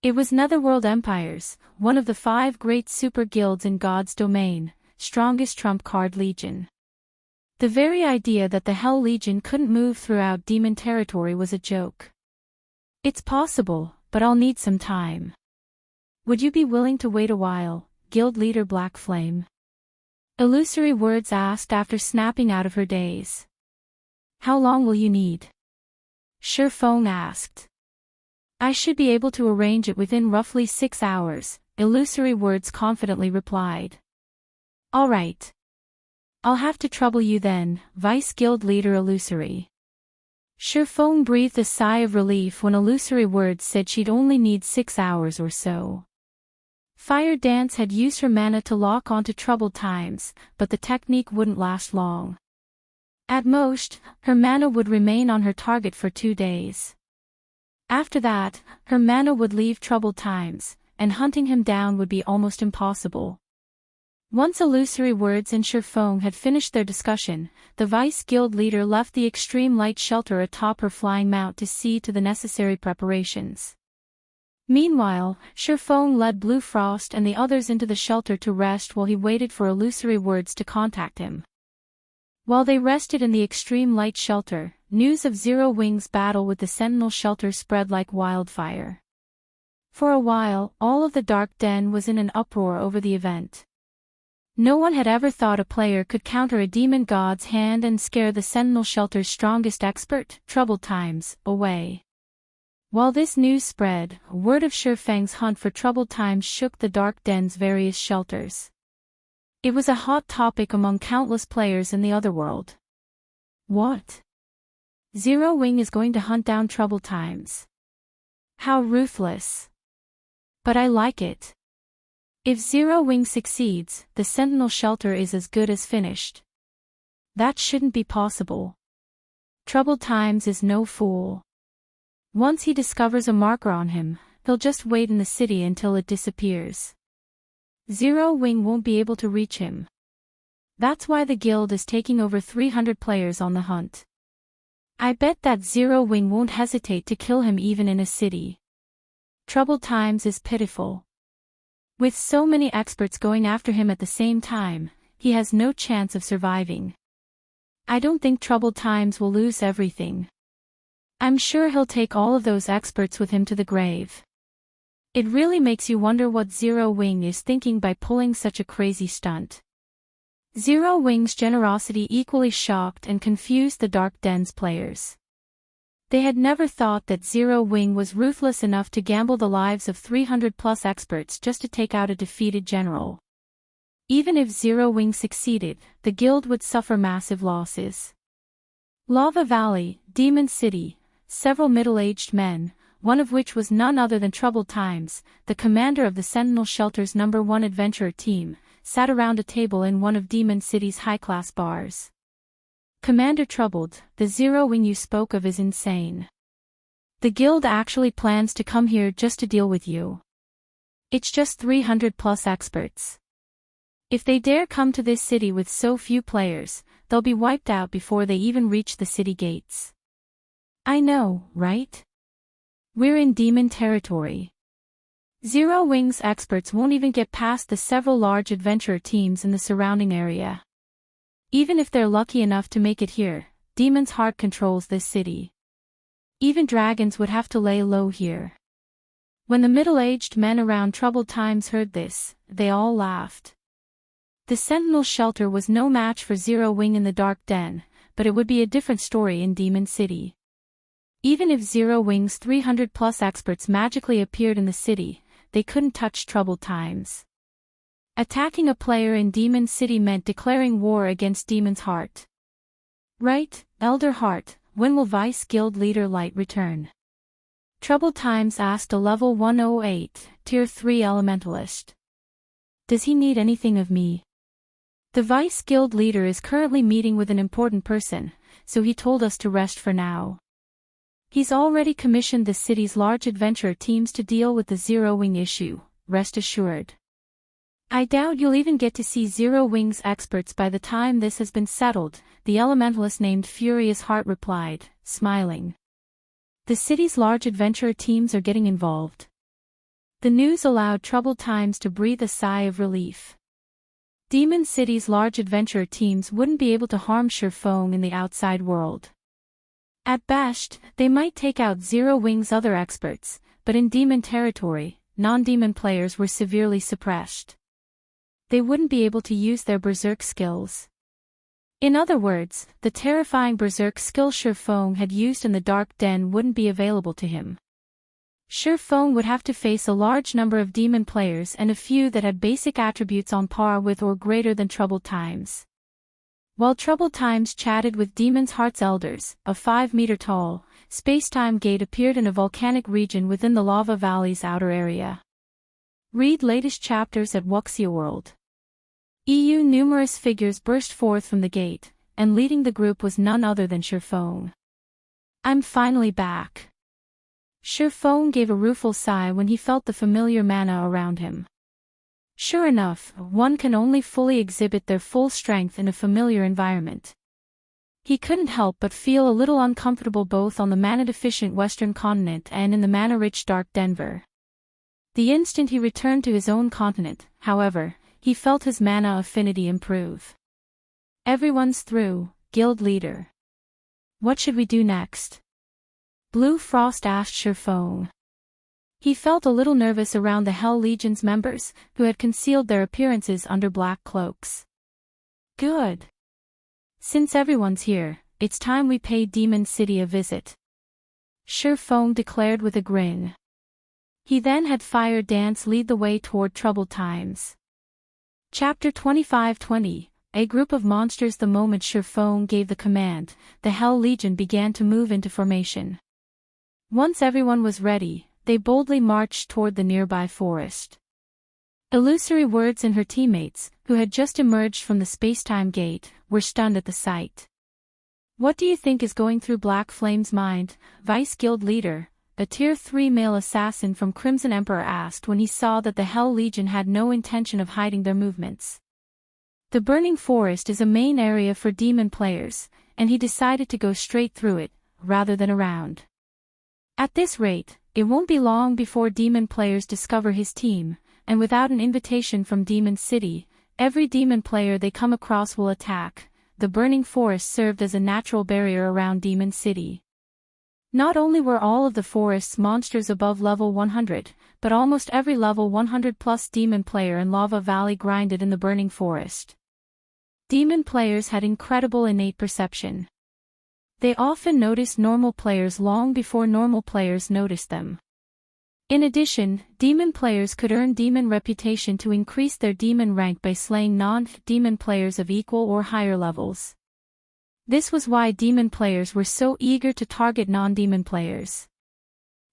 It was Netherworld Empires, one of the 5 great super guilds in God's domain, strongest trump card legion. The very idea that the Hell Legion couldn't move throughout demon territory was a joke. It's possible, but I'll need some time. Would you be willing to wait a while, Guild Leader Black Flame? Illusory Words asked after snapping out of her daze. How long will you need? Sherfone asked. I should be able to arrange it within roughly 6 hours, Illusory Words confidently replied. All right. I'll have to trouble you then, Vice Guild Leader Illusory. Sherfone breathed a sigh of relief when Illusory Words said she'd only need 6 hours or so. Fire Dance had used her mana to lock onto Troubled Times, but the technique wouldn't last long. At most, her mana would remain on her target for 2 days. After that, her mana would leave Troubled Times, and hunting him down would be almost impossible. Once Illusory Words and Sherfone had finished their discussion, the Vice Guild Leader left the extreme light shelter atop her flying mount to see to the necessary preparations. Meanwhile, Sherfone led Blue Frost and the others into the shelter to rest while he waited for Illusory Words to contact him. While they rested in the extreme light shelter, news of Zero Wing's battle with the Sentinel shelter spread like wildfire. For a while, all of the Dark Den was in an uproar over the event. No one had ever thought a player could counter a demon god's hand and scare the Sentinel shelter's strongest expert, Troubled Times, away. While this news spread, word of Sherfang's hunt for Troubled Times shook the Dark Den's various shelters. It was a hot topic among countless players in the Otherworld. What? Zero Wing is going to hunt down Troubled Times. How ruthless. But I like it. If Zero Wing succeeds, the Sentinel shelter is as good as finished. That shouldn't be possible. Troubled Times is no fool. Once he discovers a marker on him, he'll just wait in the city until it disappears. Zero Wing won't be able to reach him. That's why the guild is taking over 300 players on the hunt. I bet that Zero Wing won't hesitate to kill him even in a city. Troubled Times is pitiful. With so many experts going after him at the same time, he has no chance of surviving. I don't think Troubled Times will lose everything. I'm sure he'll take all of those experts with him to the grave. It really makes you wonder what Zero Wing is thinking by pulling such a crazy stunt. Zero Wing's generosity equally shocked and confused the Dark Den's players. They had never thought that Zero Wing was ruthless enough to gamble the lives of 300+ experts just to take out a defeated general. Even if Zero Wing succeeded, the guild would suffer massive losses. Lava Valley, Demon City, several middle-aged men, one of which was none other than Troubled Times, the commander of the Sentinel Shelter's #1 adventurer team, sat around a table in one of Demon City's high-class bars. Commander Troubled, the Zero Wing you spoke of is insane. The guild actually plans to come here just to deal with you. It's just 300+ experts. If they dare come to this city with so few players, they'll be wiped out before they even reach the city gates. I know, right? We're in demon territory. Zero Wing's experts won't even get past the several large adventurer teams in the surrounding area. Even if they're lucky enough to make it here, Demon's Heart controls this city. Even dragons would have to lay low here. When the middle-aged men around Troubled Times heard this, they all laughed. The Sentinel Shelter was no match for Zero Wing in the Dark Den, but it would be a different story in Demon City. Even if Zero Wing's 300+ experts magically appeared in the city, they couldn't touch Troubled Times. Attacking a player in Demon City meant declaring war against Demon's Heart. Right, Elder Heart, when will Vice Guild Leader Light return? Troubled Times asked a level 108, Tier 3 Elementalist. Does he need anything of me? The Vice Guild Leader is currently meeting with an important person, so he told us to rest for now. He's already commissioned the city's large adventurer teams to deal with the Zero Wing issue, rest assured. I doubt you'll even get to see Zero Wing's experts by the time this has been settled, the elementalist named Furious Heart replied, smiling. The city's large adventurer teams are getting involved. The news allowed Troubled Times to breathe a sigh of relief. Demon City's large adventurer teams wouldn't be able to harm Shurfeng in the outside world. At best, they might take out Zero Wing's other experts, but in demon territory, non-demon players were severely suppressed. They wouldn't be able to use their berserk skills. In other words, the terrifying berserk skill Shurfeng had used in the Dark Den wouldn't be available to him. Shurfeng would have to face a large number of demon players and a few that had basic attributes on par with or greater than Troubled Times. While Troubled Times chatted with Demon's Heart's elders, a 5-meter-tall, space-time gate appeared in a volcanic region within the Lava Valley's outer area. Read latest chapters at Wuxia World. Numerous figures burst forth from the gate, and leading the group was none other than Shurfeng. I'm finally back. Shurfeng gave a rueful sigh when he felt the familiar mana around him. Sure enough, one can only fully exhibit their full strength in a familiar environment. He couldn't help but feel a little uncomfortable both on the mana-deficient Western continent and in the mana-rich Dark Denver. The instant he returned to his own continent, however, he felt his mana affinity improve. Everyone's through, guild leader. What should we do next? Blue Frost asked Shurfeng. He felt a little nervous around the Hell Legion's members, who had concealed their appearances under black cloaks. Good. Since everyone's here, it's time we pay Demon City a visit. Shurfeng declared with a grin. He then had Fire Dance lead the way toward Troubled Times. Chapter 25-20, A group of monsters. The moment Shurfeng gave the command, the Hell Legion began to move into formation. Once everyone was ready, they boldly marched toward the nearby forest. Illusory Words and her teammates, who had just emerged from the space-time gate, were stunned at the sight. What do you think is going through Black Flame's mind, Vice Guild Leader? a Tier 3 male assassin from Crimson Emperor asked when he saw that the Hell Legion had no intention of hiding their movements. The Burning Forest is a main area for demon players, and he decided to go straight through it, rather than around. At this rate, it won't be long before demon players discover his team, and without an invitation from Demon City, every demon player they come across will attack. The Burning Forest served as a natural barrier around Demon City. Not only were all of the forest's monsters above level 100, but almost every level 100 plus demon player in Lava Valley grinded in the Burning Forest. Demon players had incredible innate perception. They often noticed normal players long before normal players noticed them. In addition, demon players could earn demon reputation to increase their demon rank by slaying non-demon players of equal or higher levels. This was why demon players were so eager to target non-demon players.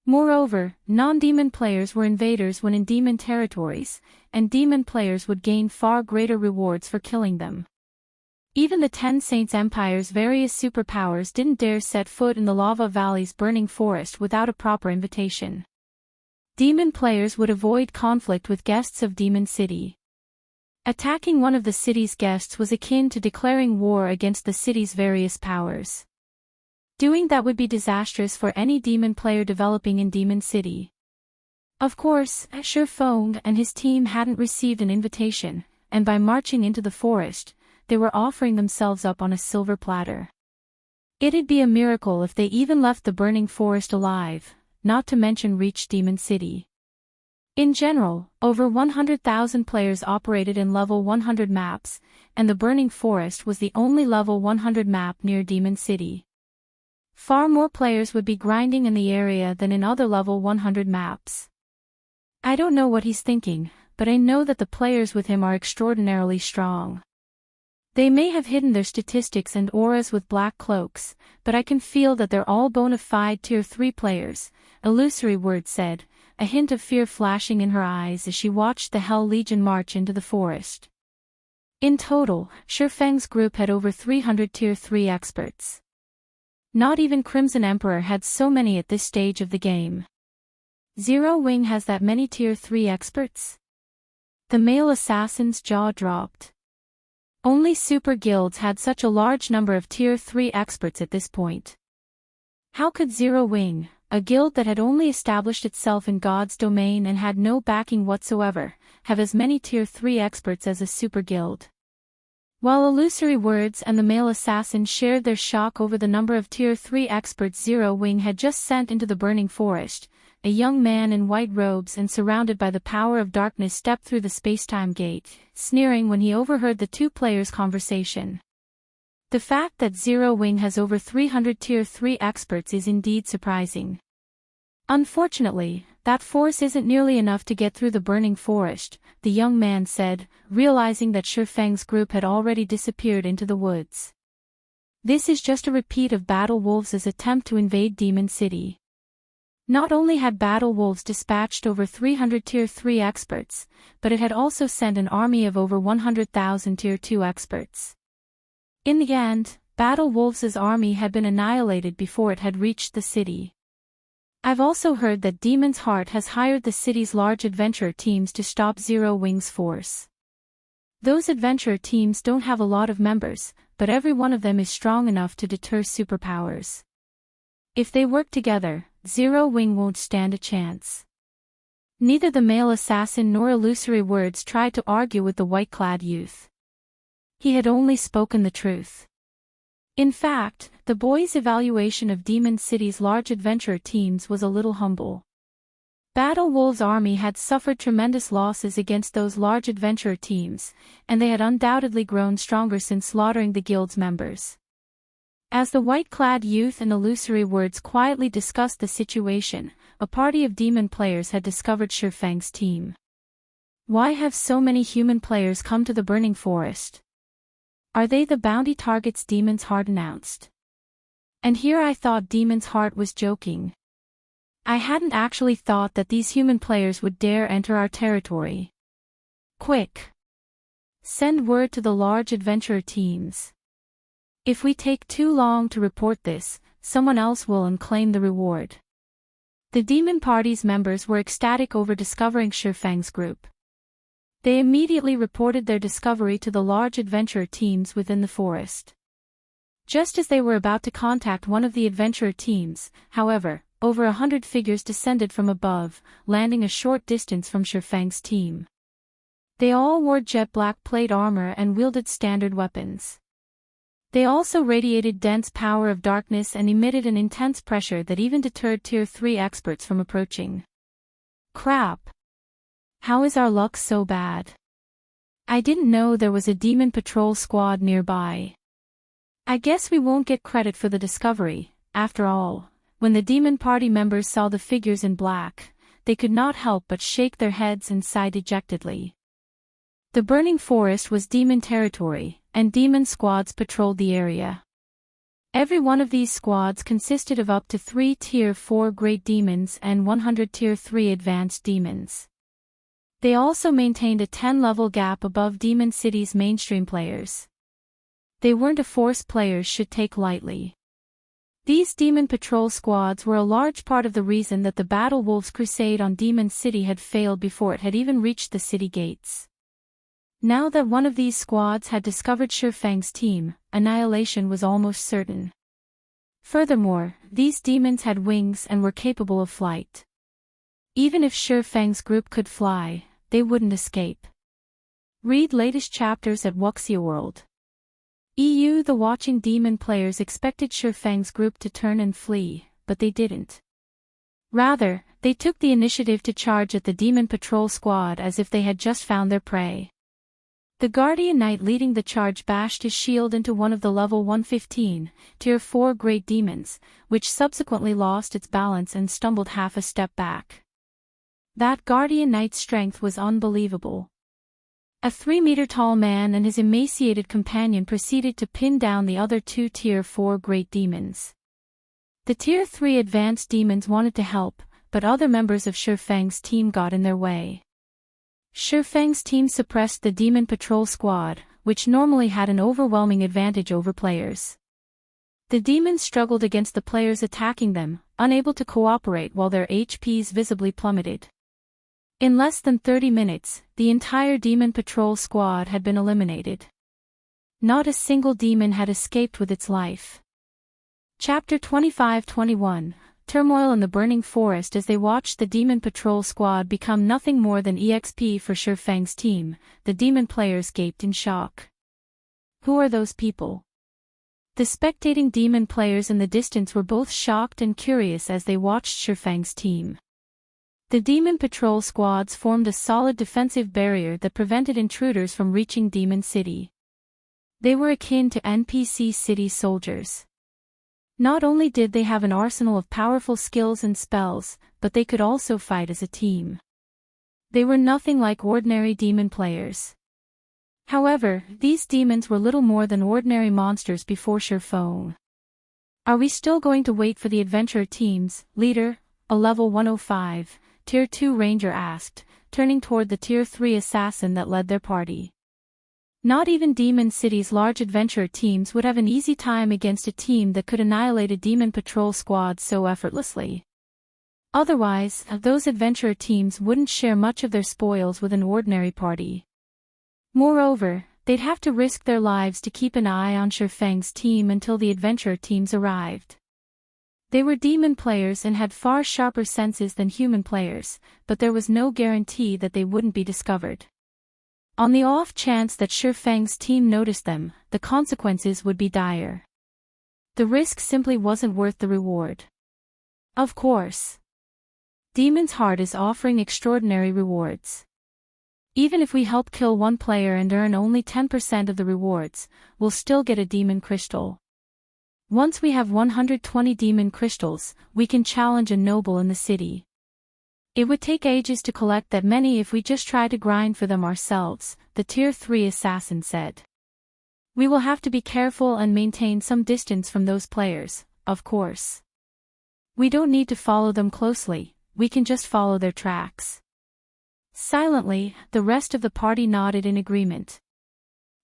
Moreover, non-demon players were invaders when in demon territories, and demon players would gain far greater rewards for killing them. Even the Ten Saints Empire's various superpowers didn't dare set foot in the Lava Valley's Burning Forest without a proper invitation. Demon players would avoid conflict with guests of Demon City. Attacking one of the city's guests was akin to declaring war against the city's various powers. Doing that would be disastrous for any demon player developing in Demon City. Of course, Sher Feng and his team hadn't received an invitation, and by marching into the forest, they were offering themselves up on a silver platter. It'd be a miracle if they even left the Burning Forest alive, not to mention reached Demon City. In general, over 100,000 players operated in level 100 maps, and the Burning Forest was the only level 100 map near Demon City. Far more players would be grinding in the area than in other level 100 maps. I don't know what he's thinking, but I know that the players with him are extraordinarily strong. They may have hidden their statistics and auras with black cloaks, but I can feel that they're all bona fide Tier 3 players, Illusory Word said, a hint of fear flashing in her eyes as she watched the Hell Legion march into the forest. In total, Sher Feng's group had over 300 Tier 3 experts. Not even Crimson Emperor had so many at this stage of the game. Zero Wing has that many Tier 3 experts? The male assassin's jaw dropped. Only super guilds had such a large number of Tier 3 experts at this point. How could Zero Wing, a guild that had only established itself in God's domain and had no backing whatsoever, have as many Tier 3 experts as a super guild? While Illusory Words and the male assassin shared their shock over the number of Tier 3 experts Zero Wing had just sent into the Burning Forest, a young man in white robes and surrounded by the power of darkness stepped through the space-time gate, sneering when he overheard the two players' conversation. The fact that Zero Wing has over 300 Tier 3 experts is indeed surprising. Unfortunately, that force isn't nearly enough to get through the Burning Forest, the young man said, realizing that Sher Feng's group had already disappeared into the woods. This is just a repeat of Battle Wolves' attempt to invade Demon City. Not only had Battle Wolves dispatched over 300 Tier 3 experts, but it had also sent an army of over 100,000 Tier 2 experts. In the end, Battle Wolves' army had been annihilated before it had reached the city. I've also heard that Demon's Heart has hired the city's large adventurer teams to stop Zero Wing's force. Those adventurer teams don't have a lot of members, but every one of them is strong enough to deter superpowers. If they work together, Zero Wing won't stand a chance. Neither the male assassin nor Illusory Words tried to argue with the white-clad youth. He had only spoken the truth. In fact, the boy's evaluation of Demon City's large adventurer teams was a little humble. Battle Wolves' army had suffered tremendous losses against those large adventurer teams, and they had undoubtedly grown stronger since slaughtering the guild's members. As the white-clad youth and Illusory Words quietly discussed the situation, a party of demon players had discovered Sher Feng's team. Why have so many human players come to the Burning Forest? Are they the bounty targets Demon's Heart announced? And here I thought Demon's Heart was joking. I hadn't actually thought that these human players would dare enter our territory. Quick! Send word to the large adventurer teams. If we take too long to report this, someone else will and claim the reward. The demon party's members were ecstatic over discovering Shifeng's group. They immediately reported their discovery to the large adventurer teams within the forest. Just as they were about to contact one of the adventurer teams, however, over 100 figures descended from above, landing a short distance from Shifeng's team. They all wore jet black plate armor and wielded standard weapons. They also radiated dense power of darkness and emitted an intense pressure that even deterred Tier 3 experts from approaching. Crap! How is our luck so bad? I didn't know there was a demon patrol squad nearby. I guess we won't get credit for the discovery. After all, when the demon party members saw the figures in black, they could not help but shake their heads and sigh dejectedly. The burning forest was demon territory, and demon squads patrolled the area. Every one of these squads consisted of up to 3 Tier 4 Great Demons and 100 Tier 3 Advanced Demons. They also maintained a 10-level gap above Demon City's mainstream players. They weren't a force players should take lightly. These Demon Patrol squads were a large part of the reason that the Battle Wolves crusade on Demon City had failed before it had even reached the city gates. Now that one of these squads had discovered Shifeng's team, annihilation was almost certain. Furthermore, these demons had wings and were capable of flight. Even if Shifeng's group could fly, they wouldn't escape. Read latest chapters at Wuxia World. The watching demon players expected Shifeng's group to turn and flee, but they didn't. Rather, they took the initiative to charge at the Demon Patrol squad as if they had just found their prey. The Guardian Knight leading the charge bashed his shield into one of the level 115, Tier 4 Great Demons, which subsequently lost its balance and stumbled half a step back. That Guardian Knight's strength was unbelievable. A 3-meter-tall man and his emaciated companion proceeded to pin down the other 2 Tier 4 Great Demons. The Tier 3 Advanced Demons wanted to help, but other members of Shifeng's team got in their way. Shifeng's team suppressed the Demon Patrol squad, which normally had an overwhelming advantage over players. The demons struggled against the players attacking them, unable to cooperate while their HPs visibly plummeted. In less than 30 minutes, the entire Demon Patrol squad had been eliminated. Not a single demon had escaped with its life. Chapter 25-21, Turmoil in the Burning Forest. As they watched the Demon Patrol squad become nothing more than EXP for Shifeng's team, the demon players gaped in shock. Who are those people? The spectating demon players in the distance were both shocked and curious as they watched Shifeng's team. The Demon Patrol squads formed a solid defensive barrier that prevented intruders from reaching Demon City. They were akin to NPC city soldiers. Not only did they have an arsenal of powerful skills and spells, but they could also fight as a team. They were nothing like ordinary demon players. However, these demons were little more than ordinary monsters before Shifeng. Are we still going to wait for the adventurer teams, leader? A level 105. Tier 2 Ranger asked, turning toward the Tier 3 assassin that led their party. Not even Demon City's large adventurer teams would have an easy time against a team that could annihilate a Demon Patrol squad so effortlessly. Otherwise, those adventurer teams wouldn't share much of their spoils with an ordinary party. Moreover, they'd have to risk their lives to keep an eye on Shifeng's team until the adventurer teams arrived. They were demon players and had far sharper senses than human players, but there was no guarantee that they wouldn't be discovered. On the off chance that Shifeng's team noticed them, the consequences would be dire. The risk simply wasn't worth the reward. Of course. Demon's Heart is offering extraordinary rewards. Even if we help kill one player and earn only 10% of the rewards, we'll still get a demon crystal. Once we have 120 demon crystals, we can challenge a noble in the city. It would take ages to collect that many if we just try to grind for them ourselves, the Tier 3 assassin said. We will have to be careful and maintain some distance from those players, of course. We don't need to follow them closely, we can just follow their tracks. Silently, the rest of the party nodded in agreement.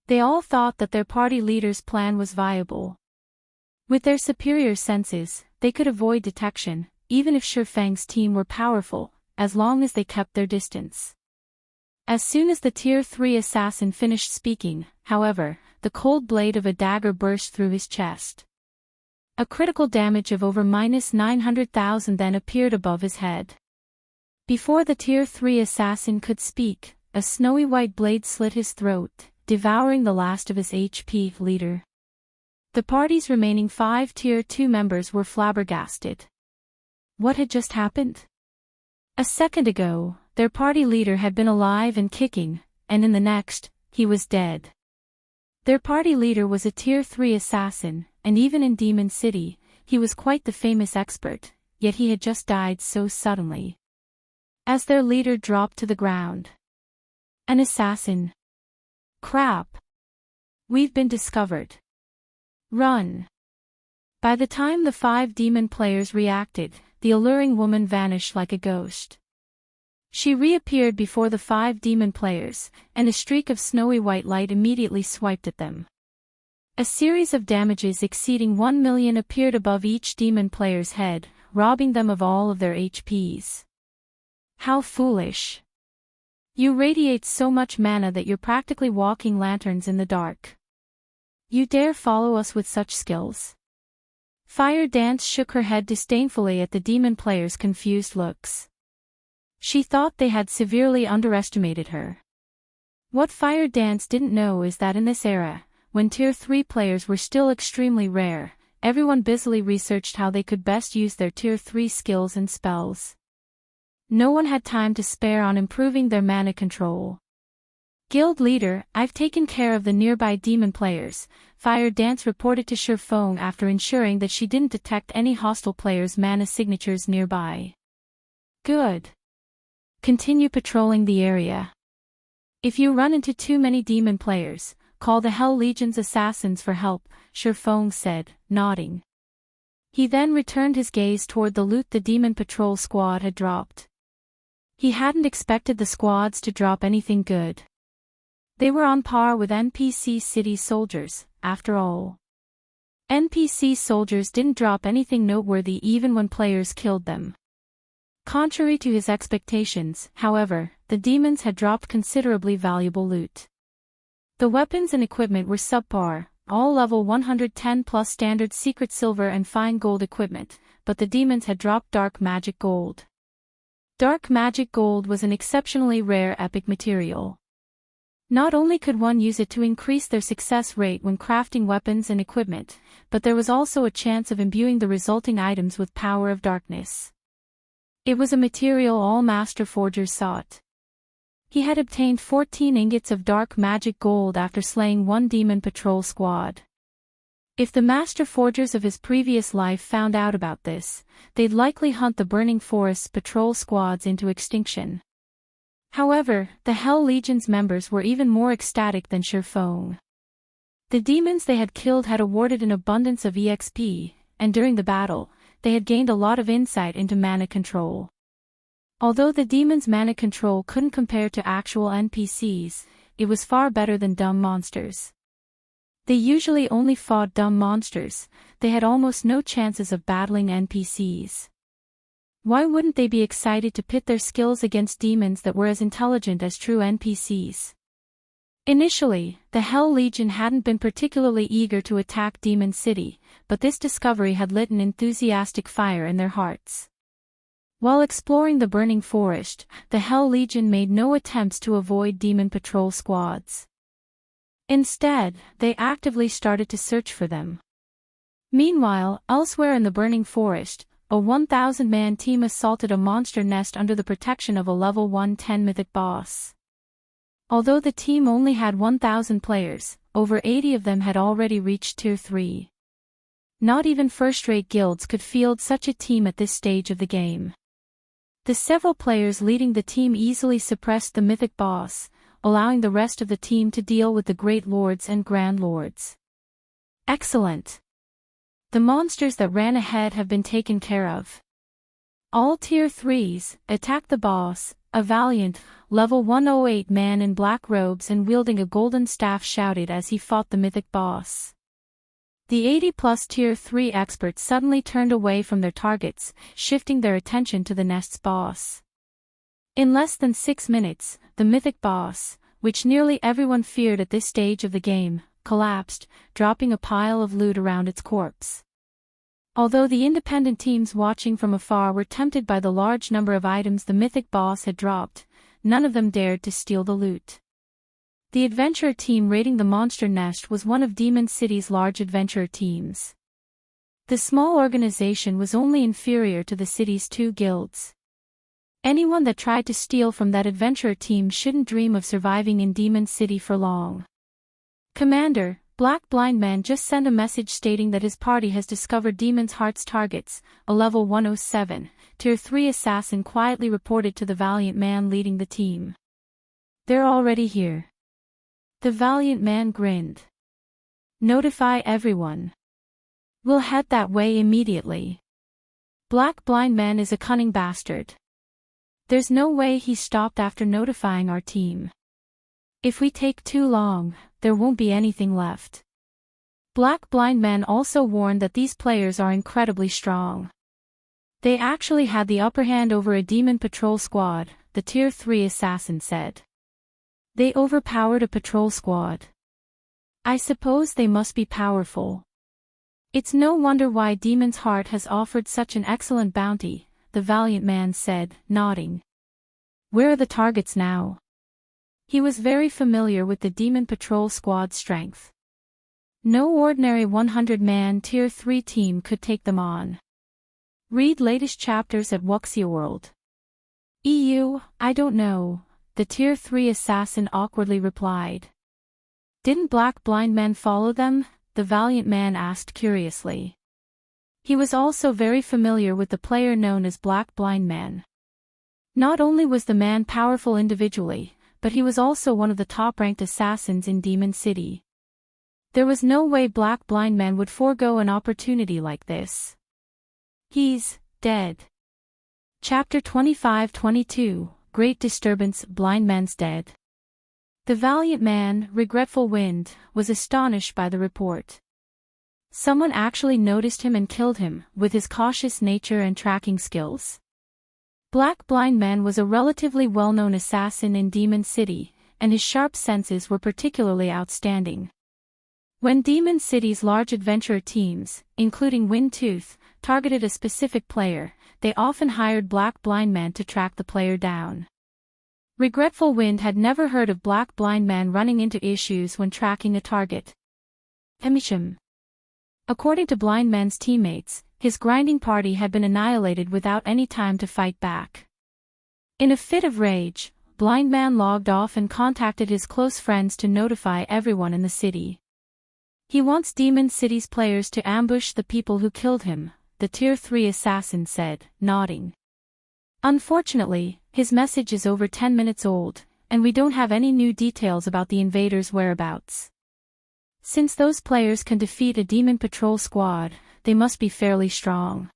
They all thought that their party leader's plan was viable. With their superior senses, they could avoid detection, even if Shifang's team were powerful, as long as they kept their distance. As soon as the Tier 3 assassin finished speaking, however, the cold blade of a dagger burst through his chest. A critical damage of over -900,000 then appeared above his head. Before the Tier 3 assassin could speak, a snowy white blade slit his throat, devouring the last of his HP leader. The party's remaining 5 Tier 2 members were flabbergasted. What had just happened? A second ago, their party leader had been alive and kicking, and in the next, he was dead. Their party leader was a Tier 3 assassin, and even in Demon City, he was quite the famous expert, yet he had just died so suddenly. As their leader dropped to the ground. An assassin. Crap. We've been discovered. Run. By the time the 5 demon players reacted, the alluring woman vanished like a ghost. She reappeared before the 5 demon players, and a streak of snowy white light immediately swiped at them. A series of damages exceeding 1 million appeared above each demon player's head, robbing them of all of their HPs. How foolish. You radiate so much mana that you're practically walking lanterns in the dark. You dare follow us with such skills? Fire Dance shook her head disdainfully at the demon players' confused looks. She thought they had severely underestimated her. What Fire Dance didn't know is that in this era, when Tier 3 players were still extremely rare, everyone busily researched how they could best use their Tier 3 skills and spells. No one had time to spare on improving their mana control. Guild leader, I've taken care of the nearby demon players, Fire Dance reported to Shifang after ensuring that she didn't detect any hostile players' mana signatures nearby. Good. Continue patrolling the area. If you run into too many demon players, call the Hell Legion's assassins for help, Shifang said, nodding. He then returned his gaze toward the loot the demon patrol squad had dropped. He hadn't expected the squads to drop anything good. They were on par with NPC city soldiers, after all. NPC soldiers didn't drop anything noteworthy even when players killed them. Contrary to his expectations, however, the demons had dropped considerably valuable loot. The weapons and equipment were subpar, all level 110 plus standard secret silver and fine gold equipment, but the demons had dropped dark magic gold. Dark magic gold was an exceptionally rare epic material. Not only could one use it to increase their success rate when crafting weapons and equipment, but there was also a chance of imbuing the resulting items with power of darkness. It was a material all master forgers sought. He had obtained 14 ingots of dark magic gold after slaying 1 demon patrol squad. If the master forgers of his previous life found out about this, they'd likely hunt the Burning Forest's patrol squads into extinction. However, the Hell Legion's members were even more ecstatic than Shifang. The demons they had killed had awarded an abundance of EXP, and during the battle, they had gained a lot of insight into mana control. Although the demons' mana control couldn't compare to actual NPCs, it was far better than dumb monsters. They usually only fought dumb monsters, they had almost no chances of battling NPCs. Why wouldn't they be excited to pit their skills against demons that were as intelligent as true NPCs? Initially, the Hell Legion hadn't been particularly eager to attack Demon City, but this discovery had lit an enthusiastic fire in their hearts. While exploring the Burning Forest, the Hell Legion made no attempts to avoid demon patrol squads. Instead, they actively started to search for them. Meanwhile, elsewhere in the Burning Forest, a 1,000-man team assaulted a monster nest under the protection of a level 110 mythic boss. Although the team only had 1,000 players, over 80 of them had already reached Tier 3. Not even first-rate guilds could field such a team at this stage of the game. The several players leading the team easily suppressed the mythic boss, allowing the rest of the team to deal with the Great Lords and Grand Lords. Excellent! The monsters that ran ahead have been taken care of. All Tier 3s, attack the boss, a valiant, level 108 man in black robes and wielding a golden staff shouted as he fought the mythic boss. The 80-plus Tier 3 experts suddenly turned away from their targets, shifting their attention to the nest's boss. In less than 6 minutes, the mythic boss, which nearly everyone feared at this stage of the game, collapsed, dropping a pile of loot around its corpse. Although the independent teams watching from afar were tempted by the large number of items the mythic boss had dropped, none of them dared to steal the loot. The adventurer team raiding the monster nest was one of Demon City's large adventurer teams. The small organization was only inferior to the city's 2 guilds. Anyone that tried to steal from that adventurer team shouldn't dream of surviving in Demon City for long. Commander, Black Blind Man just sent a message stating that his party has discovered Demon's Heart's targets, a level 107, Tier 3 assassin quietly reported to the valiant man leading the team. They're already here. The valiant man grinned. Notify everyone. We'll head that way immediately. Black Blind Man is a cunning bastard. There's no way he stopped after notifying our team. If we take too long, there won't be anything left. Black Blind Man also warned that these players are incredibly strong. They actually had the upper hand over a demon patrol squad, the Tier 3 assassin said. They overpowered a patrol squad. I suppose they must be powerful. It's no wonder why Demon's Heart has offered such an excellent bounty, the valiant man said, nodding. Where are the targets now? He was very familiar with the Demon Patrol squad's strength. No ordinary 100-man Tier 3 team could take them on. Read latest chapters at Wuxia World. I don't know, the Tier 3 assassin awkwardly replied. Didn't Black Blind Man follow them? The valiant man asked curiously. He was also very familiar with the player known as Black Blind Man. Not only was the man powerful individually, but he was also one of the top-ranked assassins in Demon City. There was no way Black Blind Man would forego an opportunity like this. He's dead. Chapter 25-22, Great Disturbance, Blind Man's dead. The valiant man, Regretful Wind, was astonished by the report. Someone actually noticed him and killed him, with his cautious nature and tracking skills. Black Blind Man was a relatively well-known assassin in Demon City, and his sharp senses were particularly outstanding. When Demon City's large adventurer teams, including Windtooth, targeted a specific player, they often hired Black Blind Man to track the player down. Regretful Wind had never heard of Black Blind Man running into issues when tracking a target. According to Blind Man's teammates, his grinding party had been annihilated without any time to fight back. In a fit of rage, Blind Man logged off and contacted his close friends to notify everyone in the city. He wants Demon City's players to ambush the people who killed him, the Tier 3 assassin said, nodding. Unfortunately, his message is over 10 minutes old, and we don't have any new details about the invaders' whereabouts. Since those players can defeat a Demon Patrol squad, they must be fairly strong.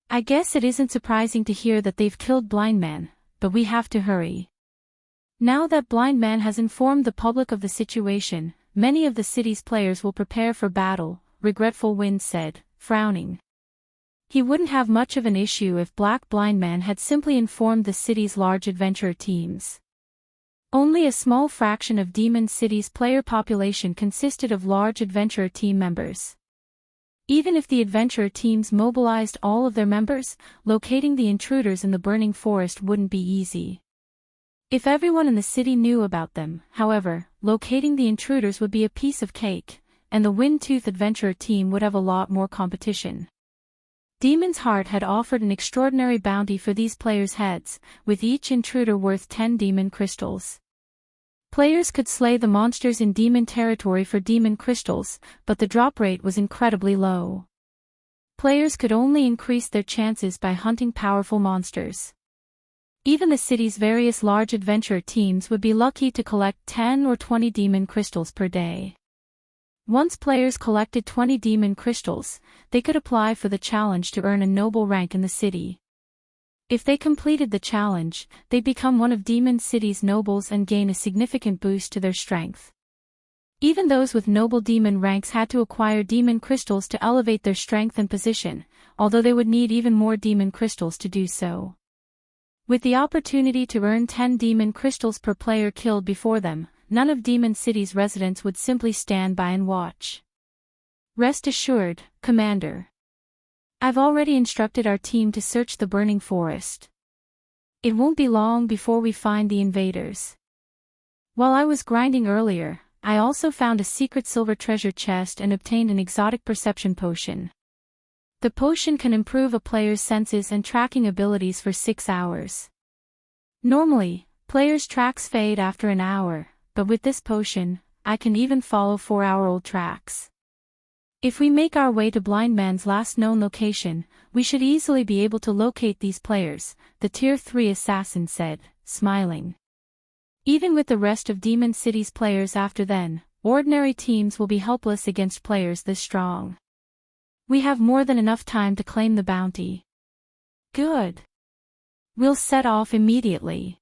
I guess it isn't surprising to hear that they've killed Blind Man, but we have to hurry. Now that Blind Man has informed the public of the situation, many of the city's players will prepare for battle, Regretful Wind said, frowning. He wouldn't have much of an issue if Black Blind Man had simply informed the city's large adventurer teams. Only a small fraction of Demon City's player population consisted of large adventurer team members. Even if the adventurer teams mobilized all of their members, locating the intruders in the burning forest wouldn't be easy. If everyone in the city knew about them, however, locating the intruders would be a piece of cake, and the Windtooth adventurer team would have a lot more competition. Demon's Heart had offered an extraordinary bounty for these players' heads, with each intruder worth 10 demon crystals. Players could slay the monsters in demon territory for demon crystals, but the drop rate was incredibly low. Players could only increase their chances by hunting powerful monsters. Even the city's various large adventure teams would be lucky to collect 10 or 20 demon crystals per day. Once players collected 20 demon crystals, they could apply for the challenge to earn a noble rank in the city. If they completed the challenge, they'd become one of Demon City's nobles and gain a significant boost to their strength. Even those with noble demon ranks had to acquire demon crystals to elevate their strength and position, although they would need even more demon crystals to do so. With the opportunity to earn 10 demon crystals per player killed before them, none of Demon City's residents would simply stand by and watch. Rest assured, Commander. I've already instructed our team to search the burning forest. It won't be long before we find the invaders. While I was grinding earlier, I also found a secret silver treasure chest and obtained an exotic perception potion. The potion can improve a player's senses and tracking abilities for 6 hours. Normally, players' tracks fade after an hour, but with this potion, I can even follow 4-hour-old tracks. If we make our way to Blind Man's last known location, we should easily be able to locate these players, the Tier 3 assassin said, smiling. Even with the rest of Demon City's players after then, ordinary teams will be helpless against players this strong. We have more than enough time to claim the bounty. Good. We'll set off immediately.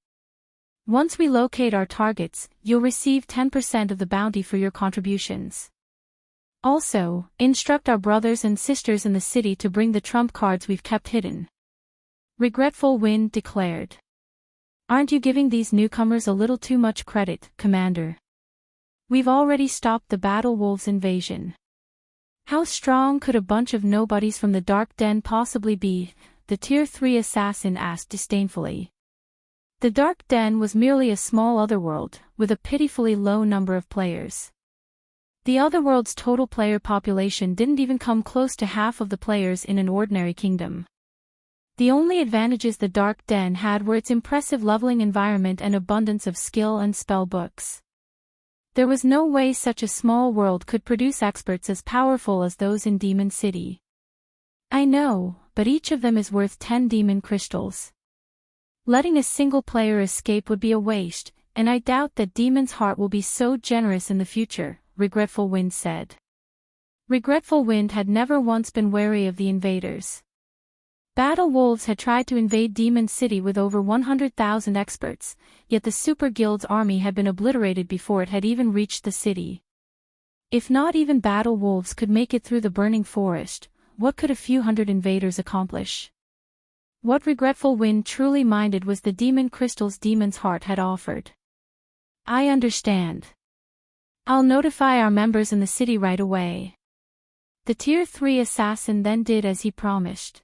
Once we locate our targets, you'll receive 10% of the bounty for your contributions. Also, instruct our brothers and sisters in the city to bring the trump cards we've kept hidden. Regretful Wind declared. Aren't you giving these newcomers a little too much credit, Commander? We've already stopped the Battle Wolves invasion. How strong could a bunch of nobodies from the Dark Den possibly be? The Tier 3 assassin asked disdainfully. The Dark Den was merely a small otherworld, with a pitifully low number of players. The otherworld's total player population didn't even come close to half of the players in an ordinary kingdom. The only advantages the Dark Den had were its impressive leveling environment and abundance of skill and spell books. There was no way such a small world could produce experts as powerful as those in Demon City. I know, but each of them is worth 10 demon crystals. Letting a single player escape would be a waste, and I doubt that Demon's Heart will be so generous in the future, Regretful Wind said. Regretful Wind had never once been wary of the invaders. Battle Wolves had tried to invade Demon City with over 100,000 experts, yet the Super Guild's army had been obliterated before it had even reached the city. If not even Battle Wolves could make it through the burning forest, what could a few hundred invaders accomplish? What Regretful Wind truly minded was the demon crystals Demon's Heart had offered. I understand. I'll notify our members in the city right away. The Tier 3 assassin then did as he promised.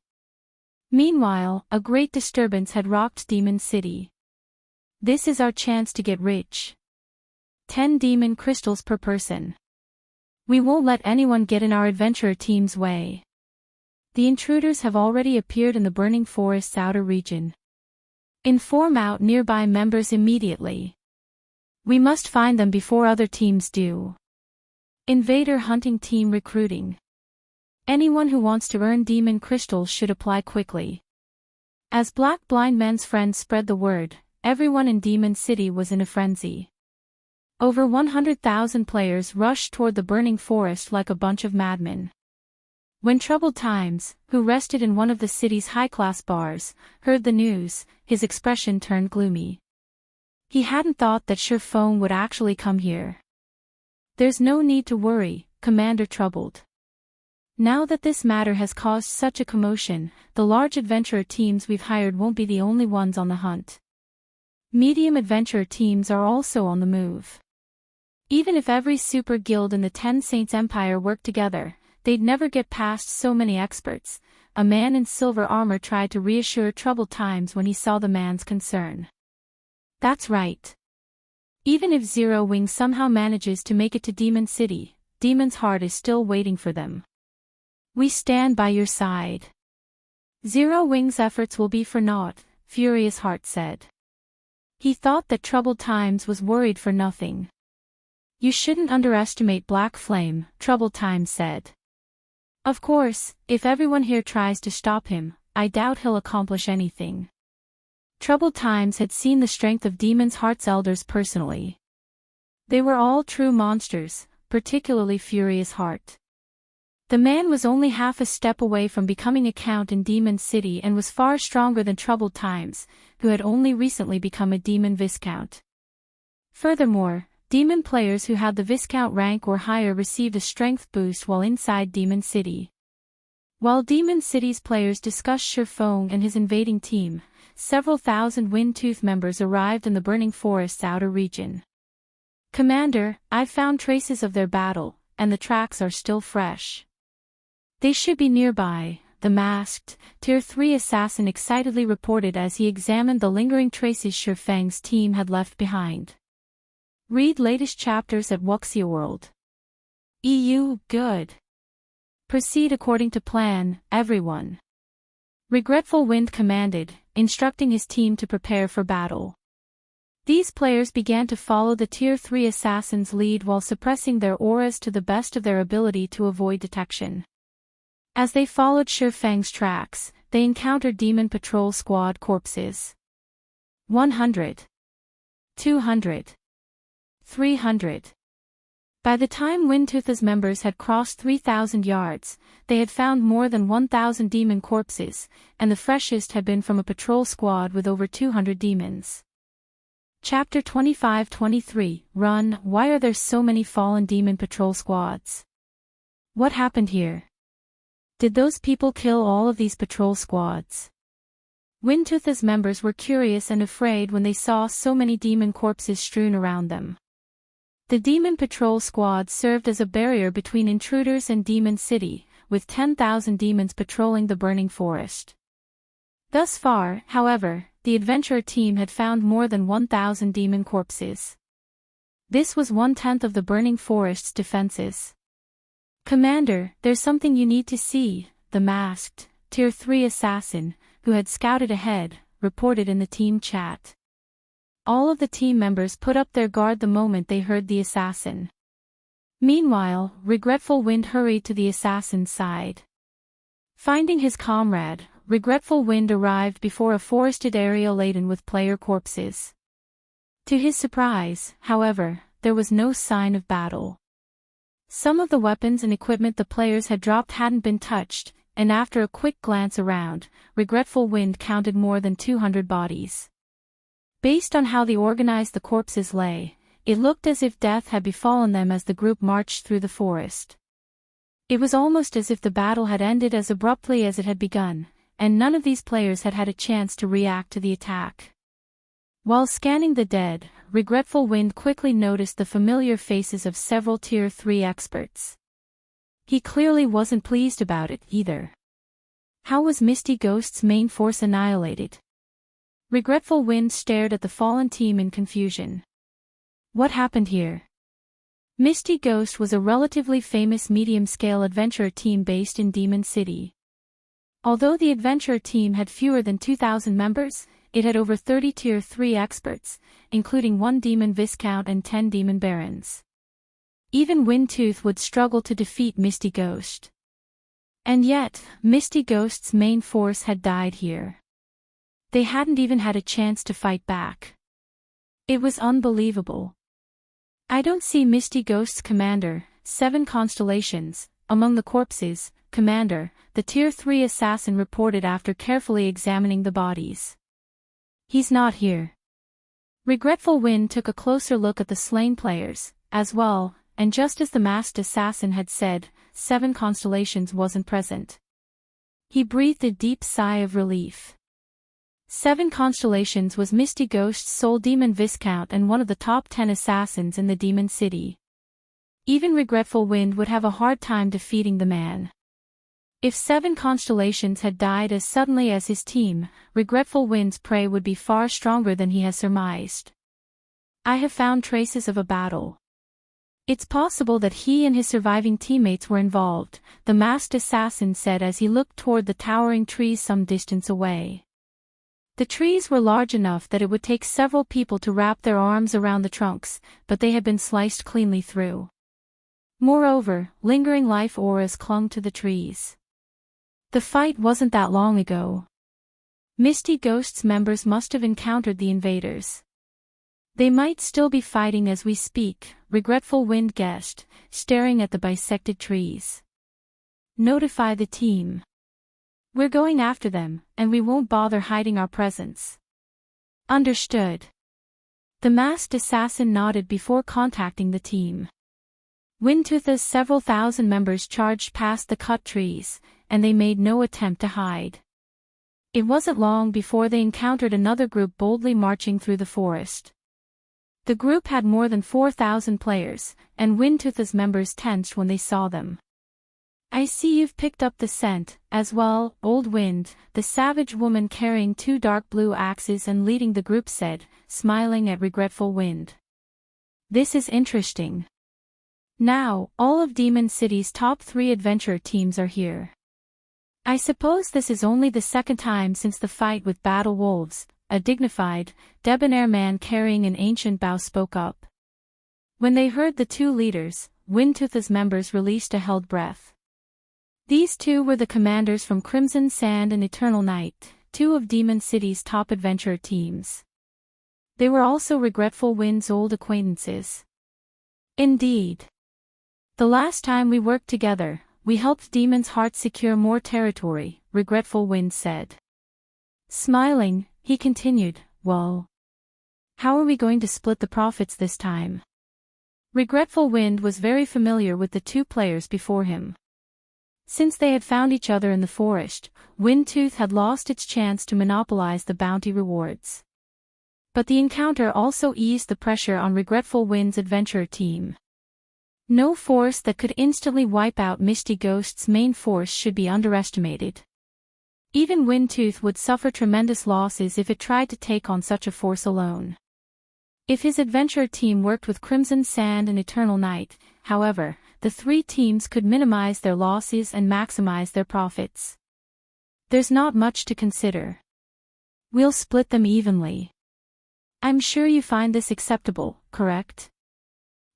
Meanwhile, a great disturbance had rocked Demon City. This is our chance to get rich. 10 demon crystals per person. We won't let anyone get in our adventurer team's way. The intruders have already appeared in the burning forest's outer region. Inform out nearby members immediately. We must find them before other teams do. Invader hunting team recruiting. Anyone who wants to earn demon crystals should apply quickly. As Black Blind Man's friends spread the word, everyone in Demon City was in a frenzy. Over 100,000 players rushed toward the burning forest like a bunch of madmen. When Troubled Times, who rested in one of the city's high-class bars, heard the news, his expression turned gloomy. He hadn't thought that Sure Phone would actually come here. There's no need to worry, Commander Troubled. Now that this matter has caused such a commotion, the large adventurer teams we've hired won't be the only ones on the hunt. Medium adventurer teams are also on the move. Even if every super guild in the Ten Saints Empire worked together, they'd never get past so many experts. A man in silver armor tried to reassure Troubled Times when he saw the man's concern. That's right. Even if Zero Wing somehow manages to make it to Demon City, Demon's Heart is still waiting for them. We stand by your side. Zero Wing's efforts will be for naught, Furious Heart said. He thought that Troubled Times was worried for nothing. You shouldn't underestimate Black Flame, Troubled Times said. Of course, if everyone here tries to stop him, I doubt he'll accomplish anything. Troubled Times had seen the strength of Demon's Heart's elders personally. They were all true monsters, particularly Furious Heart. The man was only half a step away from becoming a count in Demon City and was far stronger than Troubled Times, who had only recently become a demon viscount. Furthermore, demon players who had the Viscount rank or higher received a strength boost while inside Demon City. While Demon City's players discussed Shurfeng and his invading team, several thousand Windtooth members arrived in the Burning Forest's outer region. "Commander, I've found traces of their battle, and the tracks are still fresh. They should be nearby," the masked, Tier 3 assassin excitedly reported as he examined the lingering traces Shurfeng's team had left behind. Read latest chapters at Wuxia World. EU, good. Proceed according to plan, everyone. Regretful Wind commanded, instructing his team to prepare for battle. These players began to follow the Tier 3 assassin's lead while suppressing their auras to the best of their ability to avoid detection. As they followed Shurfeng's tracks, they encountered Demon Patrol Squad corpses. 100. 200. 300. By the time Windtooth's members had crossed 3,000 yards, they had found more than 1,000 demon corpses, and the freshest had been from a patrol squad with over 200 demons. Chapter 25-23, Run, why are there so many fallen demon patrol squads? What happened here? Did those people kill all of these patrol squads? Windtooth's members were curious and afraid when they saw so many demon corpses strewn around them. The Demon Patrol Squad served as a barrier between intruders and Demon City, with 10,000 demons patrolling the burning forest. Thus far, however, the adventurer team had found more than 1,000 demon corpses. This was 1/10 of the burning forest's defenses. "Commander, there's something you need to see," the masked, Tier 3 assassin, who had scouted ahead, reported in the team chat. All of the team members put up their guard the moment they heard the assassin. Meanwhile, Regretful Wind hurried to the assassin's side. Finding his comrade, Regretful Wind arrived before a forested area laden with player corpses. To his surprise, however, there was no sign of battle. Some of the weapons and equipment the players had dropped hadn't been touched, and after a quick glance around, Regretful Wind counted more than 200 bodies. Based on how they organized the corpses lay, it looked as if death had befallen them as the group marched through the forest. It was almost as if the battle had ended as abruptly as it had begun, and none of these players had had a chance to react to the attack. While scanning the dead, Regretful Wind quickly noticed the familiar faces of several Tier 3 experts. He clearly wasn't pleased about it either. How was Misty Ghost's main force annihilated? Regretful Wind stared at the fallen team in confusion. What happened here? Misty Ghost was a relatively famous medium-scale adventurer team based in Demon City. Although the adventurer team had fewer than 2,000 members, it had over 30 Tier 3 experts, including 1 Demon Viscount and 10 Demon Barons. Even Windtooth would struggle to defeat Misty Ghost. And yet, Misty Ghost's main force had died here. They hadn't even had a chance to fight back. It was unbelievable. "I don't see Misty Ghost's commander, 7 constellations, among the corpses, Commander," the Tier 3 assassin reported after carefully examining the bodies. "He's not here." Regretful Wind took a closer look at the slain players, as well, and just as the masked assassin had said, 7 constellations wasn't present. He breathed a deep sigh of relief. 7 constellations was Misty Ghost's sole demon Viscount and one of the top 10 assassins in the Demon City. Even Regretful Wind would have a hard time defeating the man. If 7 constellations had died as suddenly as his team, Regretful Wind's prey would be far stronger than he has surmised. "I have found traces of a battle. It's possible that he and his surviving teammates were involved," the masked assassin said as he looked toward the towering trees some distance away. The trees were large enough that it would take several people to wrap their arms around the trunks, but they had been sliced cleanly through. Moreover, lingering life auras clung to the trees. The fight wasn't that long ago. Misty Ghost's members must have encountered the invaders. They might still be fighting as we speak, Regretful Wind guessed, staring at the bisected trees. "Notify the team. We're going after them, and we won't bother hiding our presence." "Understood." The masked assassin nodded before contacting the team. Windtooth's several thousand members charged past the cut trees, and they made no attempt to hide. It wasn't long before they encountered another group boldly marching through the forest. The group had more than 4,000 players, and Windtooth's members tensed when they saw them. "I see you've picked up the scent, as well, Old Wind," the savage woman carrying 2 dark blue axes and leading the group said, smiling at Regretful Wind. "This is interesting. Now, all of Demon City's top 3 adventure teams are here. I suppose this is only the second time since the fight with Battle Wolves," a dignified, debonair man carrying an ancient bow spoke up. When they heard the 2 leaders, Windtooth's members released a held breath. These 2 were the commanders from Crimson Sand and Eternal Night, 2 of Demon City's top adventure teams. They were also Regretful Wind's old acquaintances. "Indeed. The last time we worked together, we helped Demon's Heart secure more territory," Regretful Wind said. Smiling, he continued, "Well, how are we going to split the profits this time?" Regretful Wind was very familiar with the 2 players before him. Since they had found each other in the forest, Windtooth had lost its chance to monopolize the bounty rewards. But the encounter also eased the pressure on Regretful Wind's adventure team. No force that could instantly wipe out Misty Ghost's main force should be underestimated. Even Windtooth would suffer tremendous losses if it tried to take on such a force alone. If his adventure team worked with Crimson Sand and Eternal Night, however, the 3 teams could minimize their losses and maximize their profits. "There's not much to consider. We'll split them evenly. I'm sure you find this acceptable, correct?"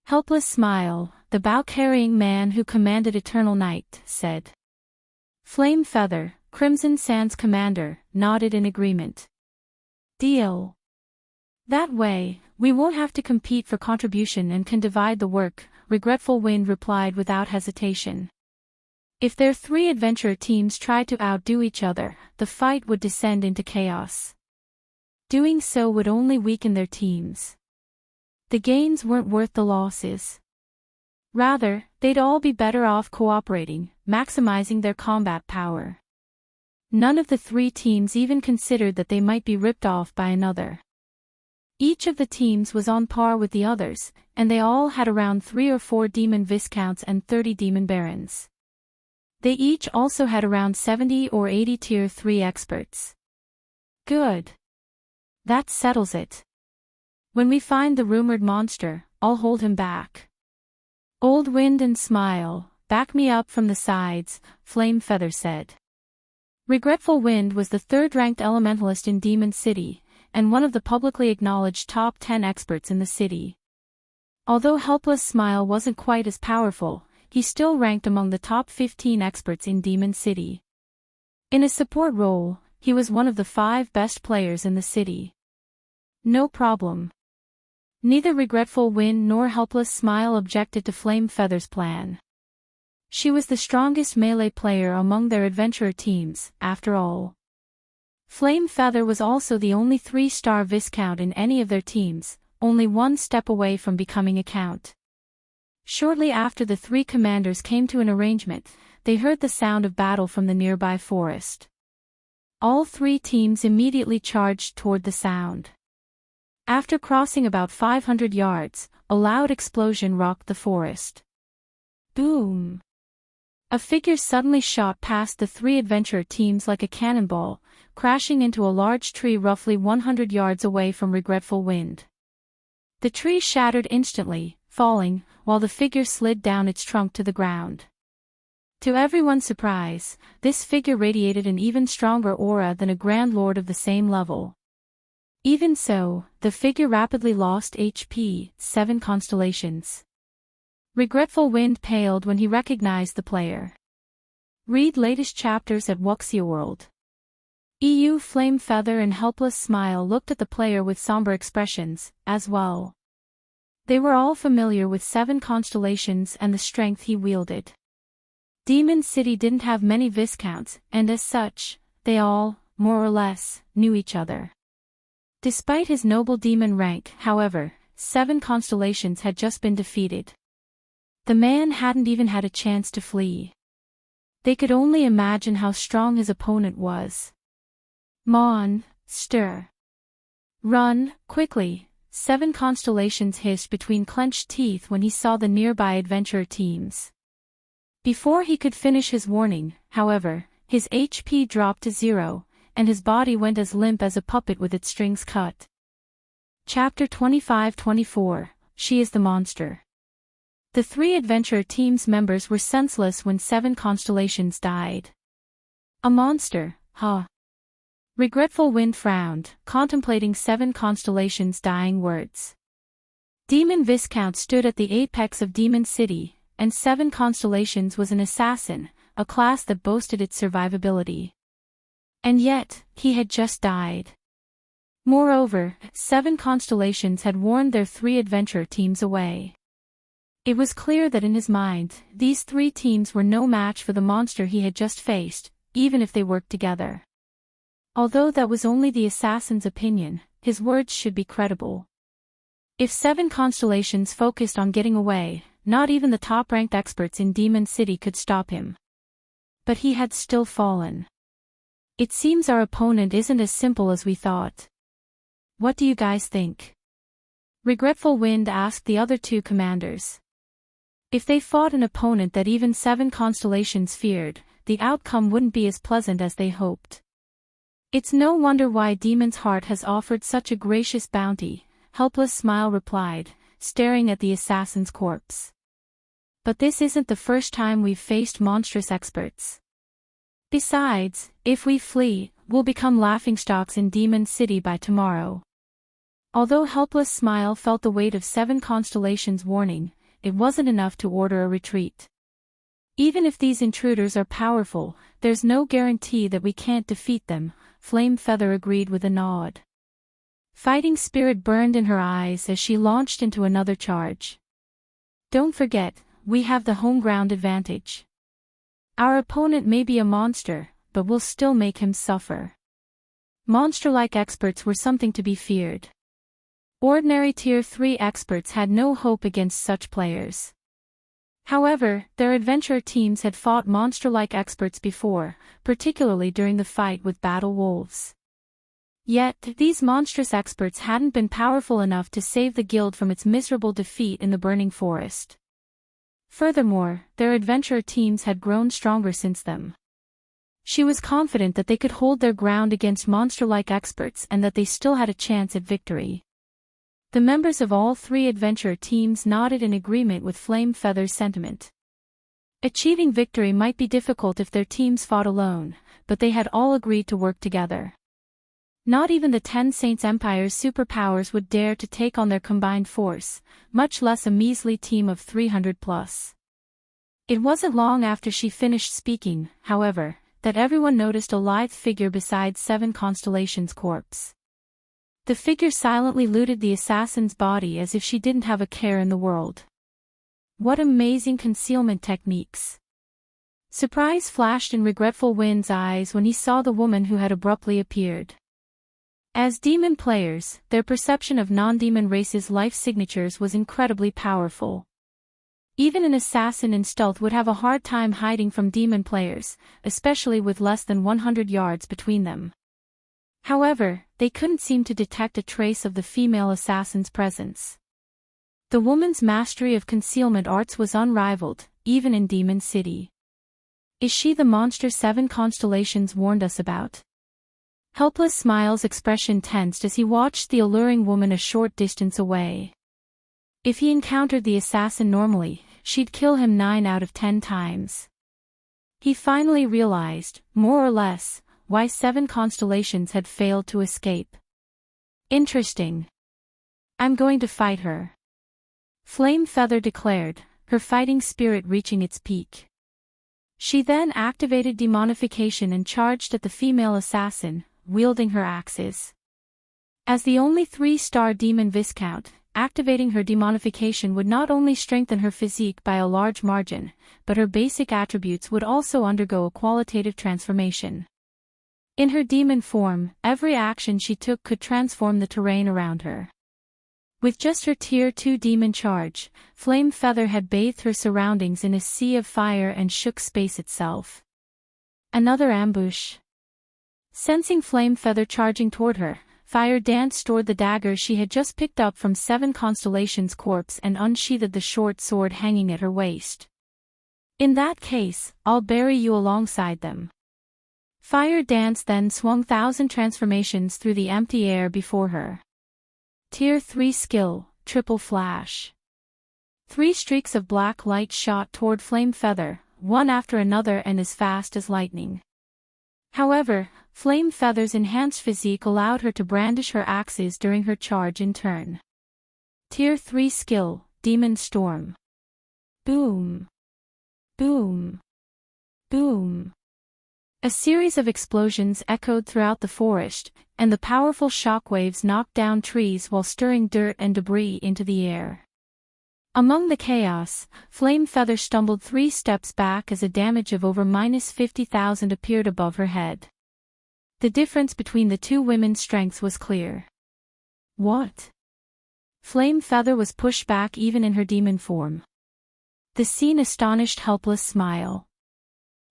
Helpless Smile, the bow-carrying man who commanded Eternal Night, said. Flame Feather, Crimson Sand's commander, nodded in agreement. "Deal. That way, we won't have to compete for contribution and can divide the work," Regretful Wind replied without hesitation. If their 3 adventure teams tried to outdo each other, the fight would descend into chaos. Doing so would only weaken their teams. The gains weren't worth the losses. Rather, they'd all be better off cooperating, maximizing their combat power. None of the 3 teams even considered that they might be ripped off by another. Each of the teams was on par with the others, and they all had around 3 or 4 Demon Viscounts and 30 Demon Barons. They each also had around 70 or 80 Tier 3 experts. Good. That settles it. When we find the rumored monster, I'll hold him back. Old Wind and Smile, back me up from the sides, Flame Feather said. Regretful Wind was the 3rd-ranked elementalist in Demon City, and one of the publicly acknowledged top 10 experts in the city. Although Helpless Smile wasn't quite as powerful, he still ranked among the top 15 experts in Demon City. In a support role, he was one of the 5 best players in the city. No problem. Neither Regretful Wind nor Helpless Smile objected to Flame Feather's plan. She was the strongest melee player among their adventurer teams, after all. Flame Feather was also the only 3-star Viscount in any of their teams, only 1 step away from becoming a Count. Shortly after the 3 commanders came to an arrangement, they heard the sound of battle from the nearby forest. All 3 teams immediately charged toward the sound. After crossing about 500 yards, a loud explosion rocked the forest. Boom! A figure suddenly shot past the 3 adventure teams like a cannonball, crashing into a large tree roughly 100 yards away from Regretful Wind. The tree shattered instantly, falling, while the figure slid down its trunk to the ground. To everyone's surprise, this figure radiated an even stronger aura than a Grand Lord of the same level. Even so, the figure rapidly lost HP, 7 constellations. Regretful Wind paled when he recognized the player. Read latest chapters at Wuxia World. EU Flame Feather and Helpless Smile looked at the player with somber expressions, as well. They were all familiar with 7 constellations and the strength he wielded. Demon City didn't have many Viscounts, and as such, they all, more or less, knew each other. Despite his noble demon rank, however, 7 constellations had just been defeated. The man hadn't even had a chance to flee. They could only imagine how strong his opponent was. Monster! Run, quickly! 7 constellations hissed between clenched teeth when he saw the nearby adventurer teams. Before he could finish his warning, however, his HP dropped to 0, and his body went as limp as a puppet with its strings cut. Chapter 25-24, She is the Monster. The 3 adventurer team's members were senseless when 7 constellations died. A monster, huh? Regretful Wind frowned, contemplating 7 constellations' dying words. Demon Viscount stood at the apex of Demon City, and 7 constellations was an assassin, a class that boasted its survivability. And yet, he had just died. Moreover, 7 constellations had warned their 3 adventure teams away. It was clear that in his mind, these 3 teams were no match for the monster he had just faced, even if they worked together. Although that was only the assassin's opinion, his words should be credible. If 7 constellations focused on getting away, not even the top-ranked experts in Demon City could stop him. But he had still fallen. It seems our opponent isn't as simple as we thought. What do you guys think? Regretful Wind asked the other 2 commanders. If they fought an opponent that even 7 constellations feared, the outcome wouldn't be as pleasant as they hoped. It's no wonder why Demon's Heart has offered such a gracious bounty, Helpless Smile replied, staring at the assassin's corpse. But this isn't the first time we've faced monstrous experts. Besides, if we flee, we'll become laughingstocks in Demon City by tomorrow. Although Helpless Smile felt the weight of 7 constellations' warning, it wasn't enough to order a retreat. Even if these intruders are powerful, there's no guarantee that we can't defeat them, Flame Feather agreed with a nod. Fighting spirit burned in her eyes as she launched into another charge. Don't forget, we have the home ground advantage. Our opponent may be a monster, but we'll still make him suffer. Monster-like experts were something to be feared. Ordinary Tier 3 experts had no hope against such players. However, their adventurer teams had fought monster-like experts before, particularly during the fight with Battle Wolves. Yet, these monstrous experts hadn't been powerful enough to save the guild from its miserable defeat in the Burning Forest. Furthermore, their adventurer teams had grown stronger since then. She was confident that they could hold their ground against monster-like experts and that they still had a chance at victory. The members of all 3 adventure teams nodded in agreement with Flame Feather's sentiment. Achieving victory might be difficult if their teams fought alone, but they had all agreed to work together. Not even the 10 Saints Empire's superpowers would dare to take on their combined force, much less a measly team of 300+. It wasn't long after she finished speaking, however, that everyone noticed a lithe figure beside 7 Constellations' corpse. The figure silently looted the assassin's body as if she didn't have a care in the world. What amazing concealment techniques! Surprise flashed in Regretful Wind's eyes when he saw the woman who had abruptly appeared. As demon players, their perception of non-demon races' life signatures was incredibly powerful. Even an assassin in stealth would have a hard time hiding from demon players, especially with less than 100 yards between them. However, they couldn't seem to detect a trace of the female assassin's presence. The woman's mastery of concealment arts was unrivaled, even in Demon City. Is she the monster 7 Constellations warned us about? Helpless Smile's expression tensed as he watched the alluring woman a short distance away. If he encountered the assassin normally, she'd kill him 9 out of 10 times. He finally realized, more or less, why 7 Constellations had failed to escape. Interesting. I'm going to fight her. Flame Feather declared, her fighting spirit reaching its peak. She then activated demonification and charged at the female assassin, wielding her axes. As the only 3-star demon Viscount, activating her demonification would not only strengthen her physique by a large margin, but her basic attributes would also undergo a qualitative transformation. In her demon form, every action she took could transform the terrain around her. With just her Tier 2 demon charge, Flame Feather had bathed her surroundings in a sea of fire and shook space itself. Another ambush. Sensing Flame Feather charging toward her, Fire Dance stored the dagger she had just picked up from Seven Constellations' corpse and unsheathed the short sword hanging at her waist. In that case, I'll bury you alongside them. Fire Dance then swung 1,000 transformations through the empty air before her. Tier 3 skill, Triple Flash. 3 streaks of black light shot toward Flame Feather, one after another and as fast as lightning. However, Flame Feather's enhanced physique allowed her to brandish her axes during her charge in turn. Tier 3 skill, Demon Storm. Boom. Boom. Boom. A series of explosions echoed throughout the forest, and the powerful shockwaves knocked down trees while stirring dirt and debris into the air. Among the chaos, Flame Feather stumbled 3 steps back as a damage of over -50,000 appeared above her head. The difference between the two women's strengths was clear. What? Flame Feather was pushed back even in her demon form. The scene astonished Helpless Smile.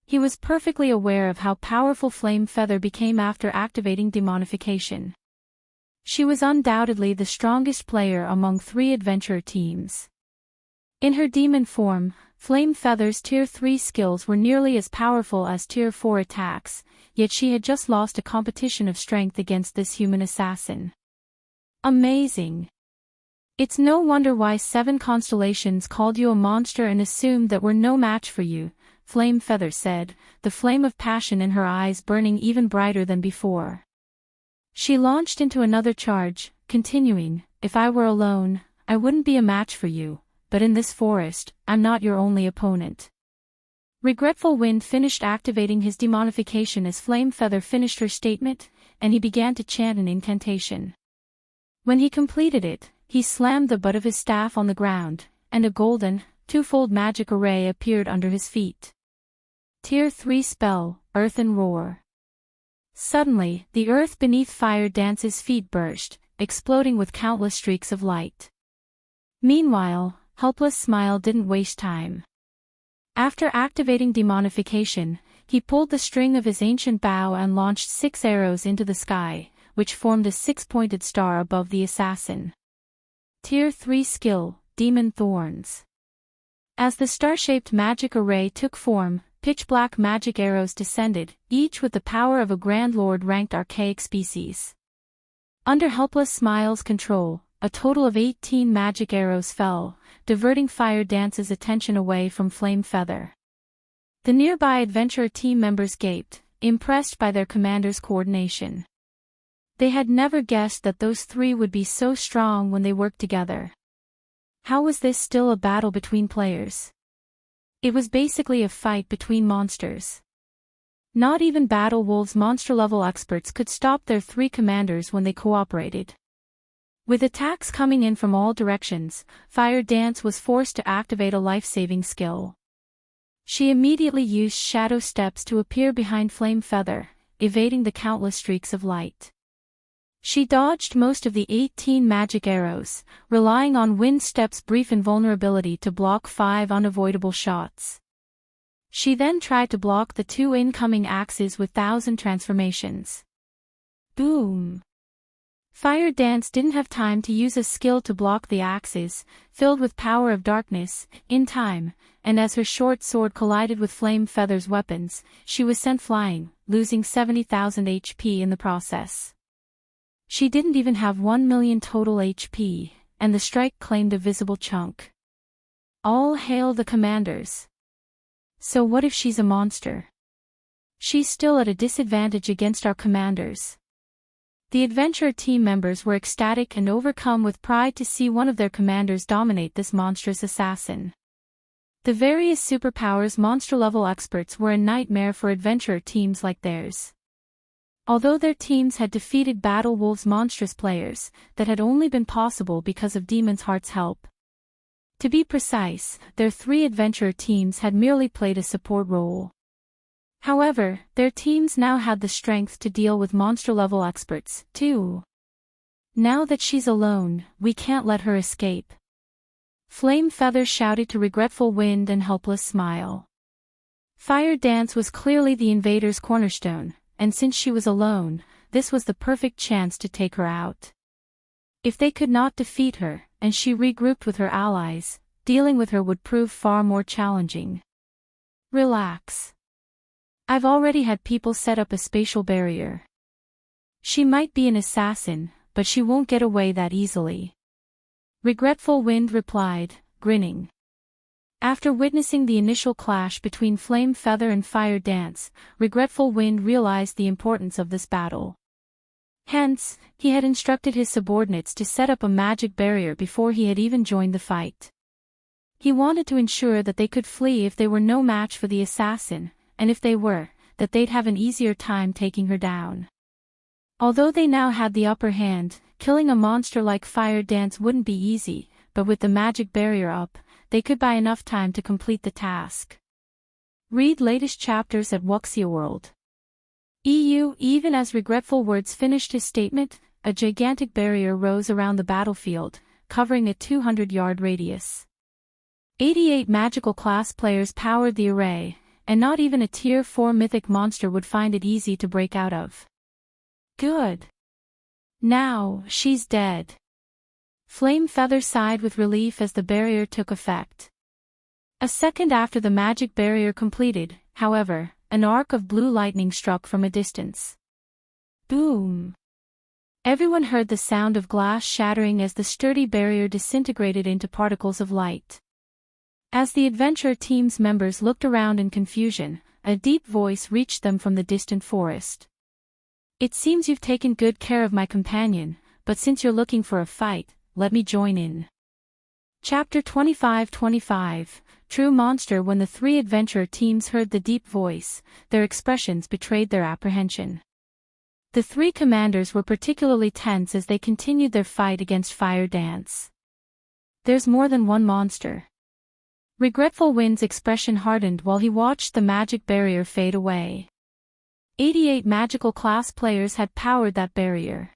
He was perfectly aware of how powerful Flame Feather became after activating demonification. She was undoubtedly the strongest player among 3 adventurer teams. In her demon form, Flame Feather's Tier 3 skills were nearly as powerful as Tier 4 attacks, yet she had just lost a competition of strength against this human assassin. Amazing! It's no wonder why 7 Constellations called you a monster and assumed that we're no match for you, Flame Feather said, the flame of passion in her eyes burning even brighter than before. She launched into another charge, continuing, if I were alone, I wouldn't be a match for you, but in this forest, I'm not your only opponent. Regretful Wind finished activating his demonification as Flame Feather finished her statement, and he began to chant an incantation. When he completed it, he slammed the butt of his staff on the ground, and a golden, 2-fold magic array appeared under his feet. Tier 3 spell, Earthen Roar. Suddenly, the earth beneath Fire Dance's feet burst, exploding with countless streaks of light. Meanwhile, Helpless Smile didn't waste time. After activating demonification, he pulled the string of his ancient bow and launched 6 arrows into the sky, which formed a 6-pointed star above the assassin. Tier 3 skill, Demon Thorns. As the star-shaped magic array took form, pitch-black magic arrows descended, each with the power of a Grand Lord-ranked archaic species. Under Helpless Smile's control, a total of 18 magic arrows fell, diverting Fire Dance's attention away from Flame Feather. The nearby adventurer team members gaped, impressed by their commander's coordination. They had never guessed that those 3 would be so strong when they worked together. How was this still a battle between players? It was basically a fight between monsters. Not even Battle Wolves monster-level experts could stop their 3 commanders when they cooperated. With attacks coming in from all directions, Fire Dance was forced to activate a life-saving skill. She immediately used shadow steps to appear behind Flame Feather, evading the countless streaks of light. She dodged most of the 18 magic arrows, relying on Wind Step's brief invulnerability to block 5 unavoidable shots. She then tried to block the 2 incoming axes with 1,000 transformations. Boom! Fire Dance didn't have time to use a skill to block the axes, filled with power of darkness, in time, and as her short sword collided with Flame Feather's weapons, she was sent flying, losing 70,000 HP in the process. She didn't even have 1 million total HP, and the strike claimed a visible chunk. All hail the commanders. So what if she's a monster? She's still at a disadvantage against our commanders. The adventurer team members were ecstatic and overcome with pride to see one of their commanders dominate this monstrous assassin. The various superpowers monster-level experts were a nightmare for adventurer teams like theirs. Although their teams had defeated Battle Wolves' monstrous players, that had only been possible because of Demon's Heart's help. To be precise, their 3 adventurer teams had merely played a support role. However, their teams now had the strength to deal with monster-level experts, too. Now that she's alone, we can't let her escape. Flame Feather shouted to Regretful Wind and Helpless Smile. Fire Dance was clearly the invader's cornerstone, and since she was alone, this was the perfect chance to take her out. If they could not defeat her, and she regrouped with her allies, dealing with her would prove far more challenging. Relax. I've already had people set up a spatial barrier. She might be an assassin, but she won't get away that easily. Regretful Wind replied, grinning. After witnessing the initial clash between Flame Feather and Fire Dance, Regretful Wind realized the importance of this battle. Hence, he had instructed his subordinates to set up a magic barrier before he had even joined the fight. He wanted to ensure that they could flee if they were no match for the assassin, and if they were, that they'd have an easier time taking her down. Although they now had the upper hand, killing a monster like Fire Dance wouldn't be easy, but with the magic barrier up, they could buy enough time to complete the task. Read latest chapters at Wuxia World. Even as Regretful Words finished his statement, a gigantic barrier rose around the battlefield, covering a 200-yard radius. 88 magical class players powered the array, and not even a Tier 4 mythic monster would find it easy to break out of. Good. Now, she's dead. Flame Feather sighed with relief as the barrier took effect. A second after the magic barrier completed, however, an arc of blue lightning struck from a distance. Boom! Everyone heard the sound of glass shattering as the sturdy barrier disintegrated into particles of light. As the adventure team's members looked around in confusion, a deep voice reached them from the distant forest. It seems you've taken good care of my companion, but since you're looking for a fight, let me join in. Chapter 25-25, True Monster. When the three adventurer teams heard the deep voice, their expressions betrayed their apprehension. The three commanders were particularly tense as they continued their fight against Fire Dance. There's more than one monster. Regretful Wind's expression hardened while he watched the magic barrier fade away. 88 magical class players had powered that barrier.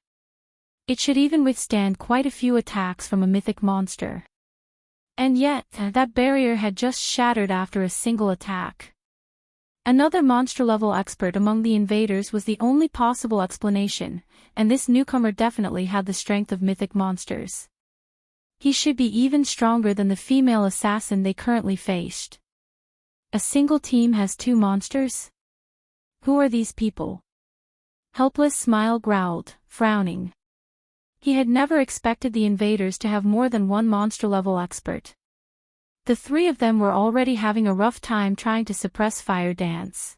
It should even withstand quite a few attacks from a mythic monster. And yet, that barrier had just shattered after a single attack. Another monster-level expert among the invaders was the only possible explanation, and this newcomer definitely had the strength of mythic monsters. He should be even stronger than the female assassin they currently faced. A single team has two monsters? Who are these people? Helpless Smile growled, frowning. He had never expected the invaders to have more than one monster-level expert. The three of them were already having a rough time trying to suppress Fire Dance.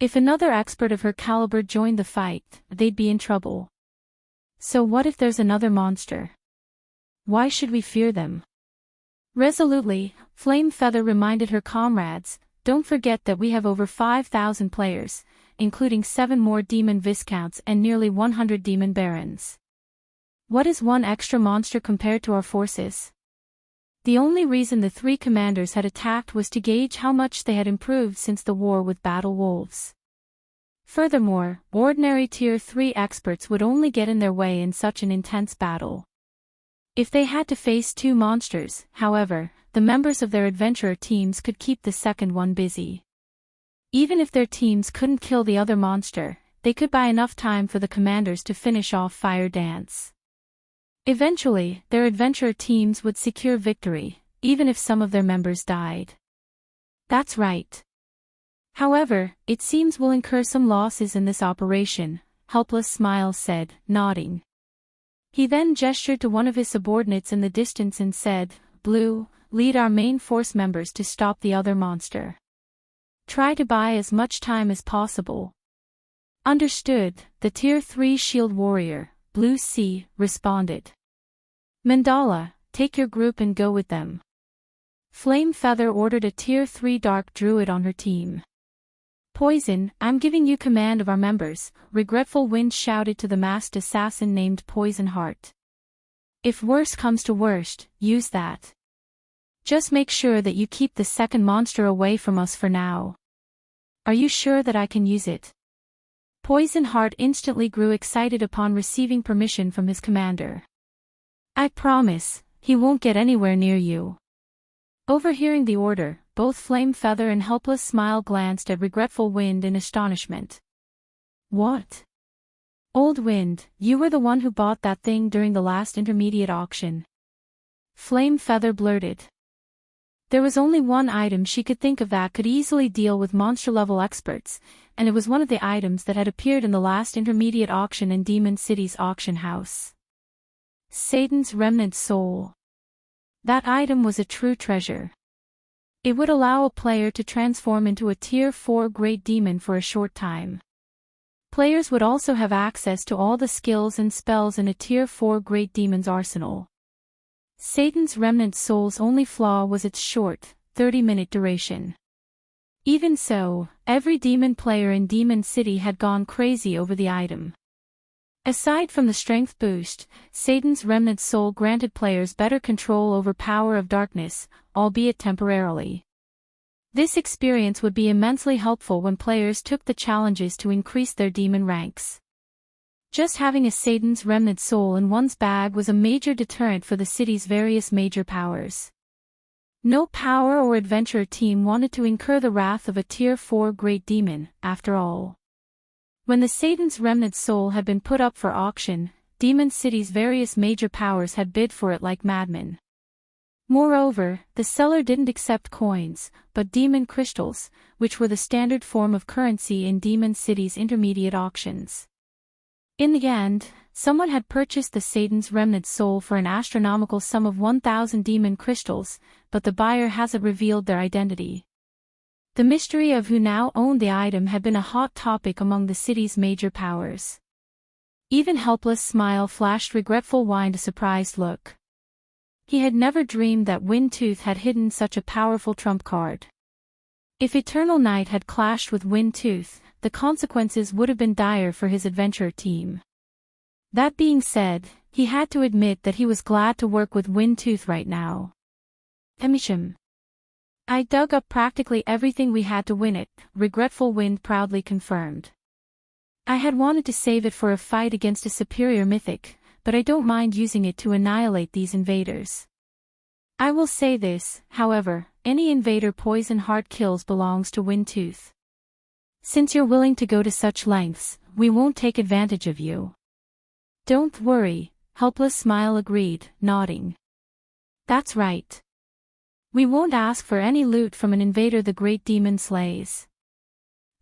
If another expert of her caliber joined the fight, they'd be in trouble. So what if there's another monster? Why should we fear them? Resolutely, Flame Feather reminded her comrades, don't forget that we have over 5,000 players, including 7 more demon viscounts and nearly 100 demon barons. What is one extra monster compared to our forces? The only reason the three commanders had attacked was to gauge how much they had improved since the war with Battle Wolves. Furthermore, ordinary Tier 3 experts would only get in their way in such an intense battle. If they had to face two monsters, however, the members of their adventurer teams could keep the second one busy. Even if their teams couldn't kill the other monster, they could buy enough time for the commanders to finish off Fire Dance. Eventually, their adventurer teams would secure victory, even if some of their members died. That's right. However, it seems we'll incur some losses in this operation, Helpless Smile said, nodding. He then gestured to one of his subordinates in the distance and said, Blue, lead our main force members to stop the other monster. Try to buy as much time as possible. Understood, the Tier 3 Shield Warrior, Blue Sea, responded. Mandala, take your group and go with them. Flame Feather ordered a Tier 3 Dark Druid on her team. Poison, I'm giving you command of our members, Regretful Wind shouted to the masked assassin named Poison Heart. If worst comes to worst, use that. Just make sure that you keep the second monster away from us for now. Are you sure that I can use it? Poison Heart instantly grew excited upon receiving permission from his commander. I promise, he won't get anywhere near you. Overhearing the order, both Flame Feather and Helpless Smile glanced at Regretful Wind in astonishment. What? Old Wind, you were the one who bought that thing during the last intermediate auction. Flame Feather blurted. There was only one item she could think of that could easily deal with monster-level experts, and it was one of the items that had appeared in the last intermediate auction in Demon City's auction house. Satan's Remnant Soul. That item was a true treasure. It would allow a player to transform into a Tier 4 Great Demon for a short time. Players would also have access to all the skills and spells in a Tier 4 Great Demon's arsenal. Satan's Remnant Soul's only flaw was its short, 30-minute duration. Even so, every demon player in Demon City had gone crazy over the item. Aside from the strength boost, Satan's Remnant Soul granted players better control over Power of Darkness, albeit temporarily. This experience would be immensely helpful when players took the challenges to increase their demon ranks. Just having a Satan's Remnant Soul in one's bag was a major deterrent for the city's various major powers. No power or adventurer team wanted to incur the wrath of a Tier 4 Great Demon, after all. When the Satan's Remnant Soul had been put up for auction, Demon City's various major powers had bid for it like madmen. Moreover, the seller didn't accept coins, but demon crystals, which were the standard form of currency in Demon City's intermediate auctions. In the end, someone had purchased the Satan's Remnant Soul for an astronomical sum of 1,000 demon crystals, but the buyer hasn't revealed their identity. The mystery of who now owned the item had been a hot topic among the city's major powers. Even Helpless Smile flashed Regretful Wind a surprised look. He had never dreamed that Windtooth had hidden such a powerful trump card. If Eternal Night had clashed with Windtooth, the consequences would have been dire for his adventure team. That being said, he had to admit that he was glad to work with Windtooth right now. Emisham. I dug up practically everything we had to win it, Regretful Wind proudly confirmed. I had wanted to save it for a fight against a superior mythic, but I don't mind using it to annihilate these invaders. I will say this, however, any invader Poison Heart kills belongs to Windtooth. Since you're willing to go to such lengths, we won't take advantage of you. Don't worry, Helpless Smile agreed, nodding. That's right. We won't ask for any loot from an invader the Great Demon slays.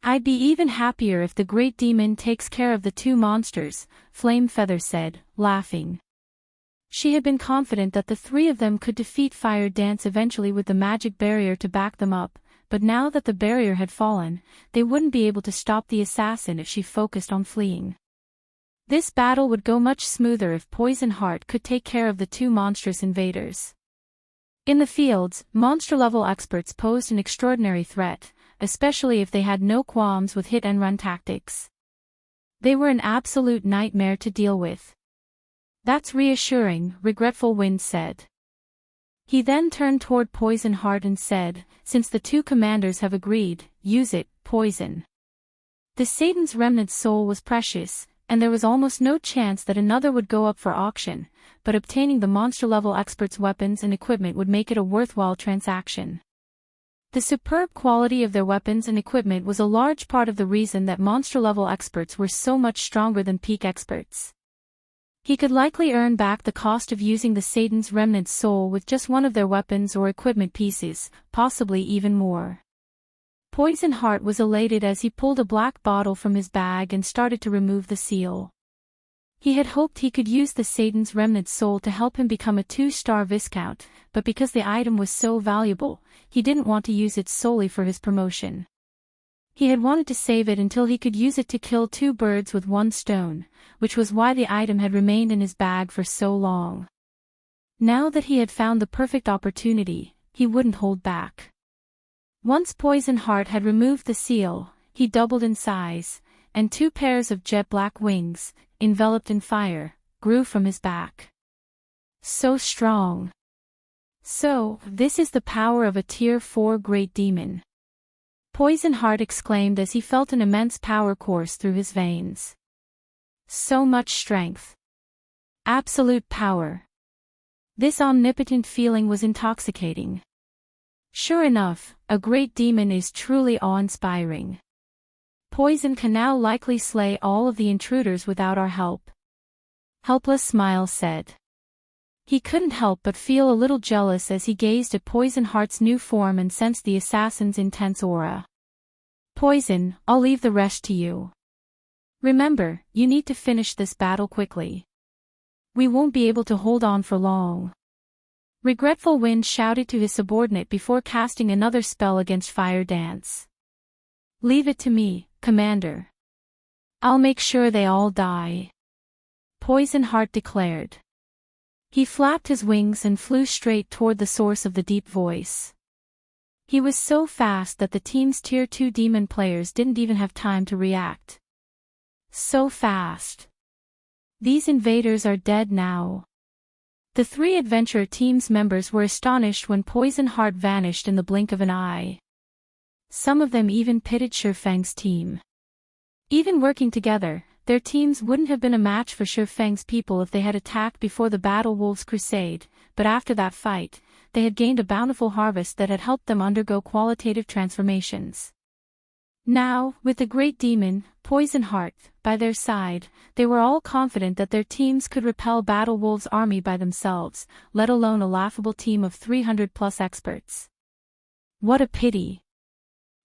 I'd be even happier if the Great Demon takes care of the two monsters, Flame Feather said, laughing. She had been confident that the three of them could defeat Fire Dance eventually with the magic barrier to back them up, but now that the barrier had fallen, they wouldn't be able to stop the assassin if she focused on fleeing. This battle would go much smoother if Poison Heart could take care of the two monstrous invaders. In the fields, monster-level experts posed an extraordinary threat, especially if they had no qualms with hit-and-run tactics. They were an absolute nightmare to deal with. That's reassuring, Regretful Wind said. He then turned toward Poison Heart and said, since the two commanders have agreed, use it, Poison. The Satan's Remnant Soul was precious, and there was almost no chance that another would go up for auction, but obtaining the monster-level experts' weapons and equipment would make it a worthwhile transaction. The superb quality of their weapons and equipment was a large part of the reason that monster-level experts were so much stronger than peak experts. He could likely earn back the cost of using the Satan's Remnant Soul with just one of their weapons or equipment pieces, possibly even more. Poison Heart was elated as he pulled a black bottle from his bag and started to remove the seal. He had hoped he could use the Satan's Remnant Soul to help him become a 2-star Viscount, but because the item was so valuable, he didn't want to use it solely for his promotion. He had wanted to save it until he could use it to kill 2 birds with 1 stone, which was why the item had remained in his bag for so long. Now that he had found the perfect opportunity, he wouldn't hold back. Once Poison Heart had removed the seal, he doubled in size, and 2 pairs of jet-black wings, enveloped in fire, grew from his back. So strong. So, this is the power of a Tier 4 Great Demon. Poison Heart exclaimed as he felt an immense power course through his veins. So much strength. Absolute power. This omnipotent feeling was intoxicating. Sure enough, a great demon is truly awe-inspiring. Poison can now likely slay all of the intruders without our help. Helpless Smile said. He couldn't help but feel a little jealous as he gazed at Poison Heart's new form and sensed the assassin's intense aura. Poison, I'll leave the rest to you. Remember, you need to finish this battle quickly. We won't be able to hold on for long. Regretful Wind shouted to his subordinate before casting another spell against Fire Dance. Leave it to me, Commander. I'll make sure they all die. Poison Heart declared. He flapped his wings and flew straight toward the source of the deep voice. He was so fast that the team's Tier 2 demon players didn't even have time to react. So fast. These invaders are dead now. The three adventure team's members were astonished when Poison Heart vanished in the blink of an eye. Some of them even pitied Shifeng's team. Even working together, their teams wouldn't have been a match for Shifeng's people if they had attacked before the Battle Wolves' crusade, but after that fight, they had gained a bountiful harvest that had helped them undergo qualitative transformations. Now, with the great demon, Poison Heart, by their side, they were all confident that their teams could repel Battle Wolves' army by themselves, let alone a laughable team of 300+ experts. What a pity.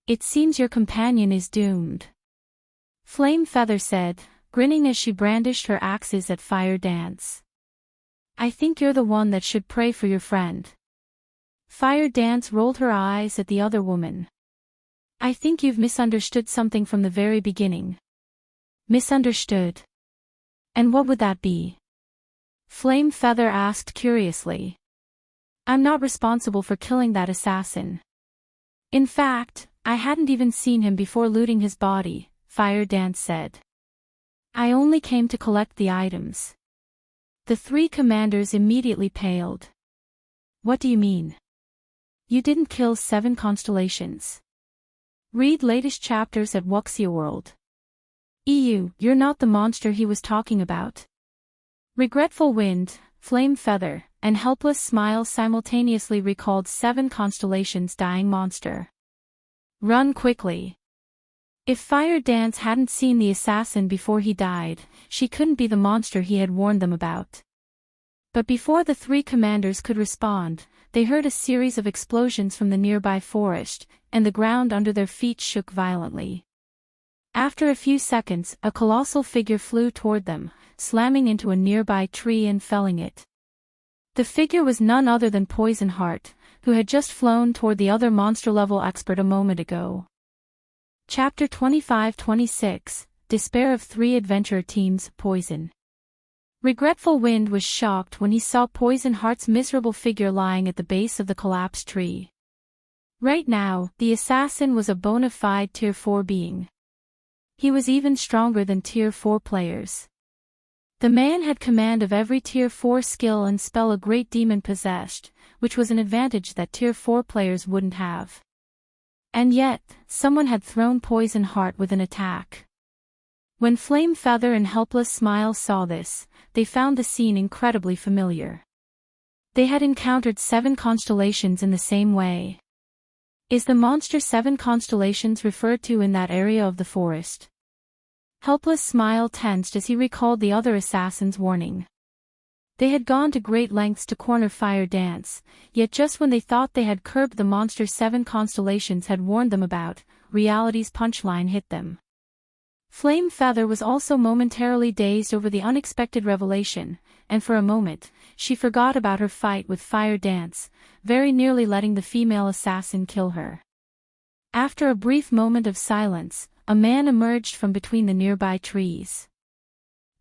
It seems your companion is doomed. Flame Feather said, grinning as she brandished her axes at Fire Dance. I think you're the one that should pray for your friend. Fire Dance rolled her eyes at the other woman. I think you've misunderstood something from the very beginning. Misunderstood? And what would that be? Flame Feather asked curiously. I'm not responsible for killing that assassin. In fact, I hadn't even seen him before looting his body, Fire Dance said. I only came to collect the items. The three commanders immediately paled. What do you mean? You didn't kill 7 constellations. Read latest chapters at Wuxia World. You're not the monster he was talking about. Regretful Wind, Flame Feather, and Helpless Smile simultaneously recalled 7 constellations dying monster. Run quickly. If Fire Dance hadn't seen the assassin before he died, she couldn't be the monster he had warned them about. But before the three commanders could respond, they heard a series of explosions from the nearby forest, and the ground under their feet shook violently. After a few seconds, a colossal figure flew toward them, slamming into a nearby tree and felling it. The figure was none other than Poison Heart, who had just flown toward the other monster-level expert a moment ago. Chapter 25-26, Despair of 3 Adventure Teams, Poison. Regretful Wind was shocked when he saw Poison Heart's miserable figure lying at the base of the collapsed tree. Right now, the assassin was a bona fide Tier 4 being. He was even stronger than Tier 4 players. The man had command of every Tier 4 skill and spell a great demon possessed, which was an advantage that Tier 4 players wouldn't have. And yet, someone had thrown Poison Heart with an attack. When Flame Feather and Helpless Smile saw this, they found the scene incredibly familiar. They had encountered 7 constellations in the same way. Is the monster 7 constellations referred to in that area of the forest? Helpless Smile tensed as he recalled the other assassin's warning. They had gone to great lengths to corner Fire Dance, yet just when they thought they had curbed the monster 7 constellations had warned them about, reality's punchline hit them. Flame Feather was also momentarily dazed over the unexpected revelation, and for a moment, she forgot about her fight with Fire Dance, very nearly letting the female assassin kill her. After a brief moment of silence, a man emerged from between the nearby trees.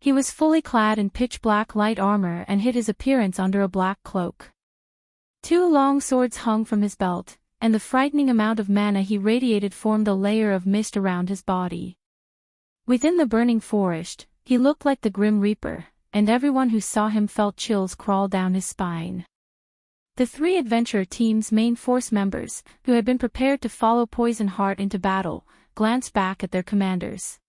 He was fully clad in pitch-black light armor and hid his appearance under a black cloak. 2 long swords hung from his belt, and the frightening amount of mana he radiated formed a layer of mist around his body. Within the burning forest, he looked like the Grim Reaper, and everyone who saw him felt chills crawl down his spine. The three adventurer team's main force members, who had been prepared to follow Poison Heart into battle, glanced back at their commanders.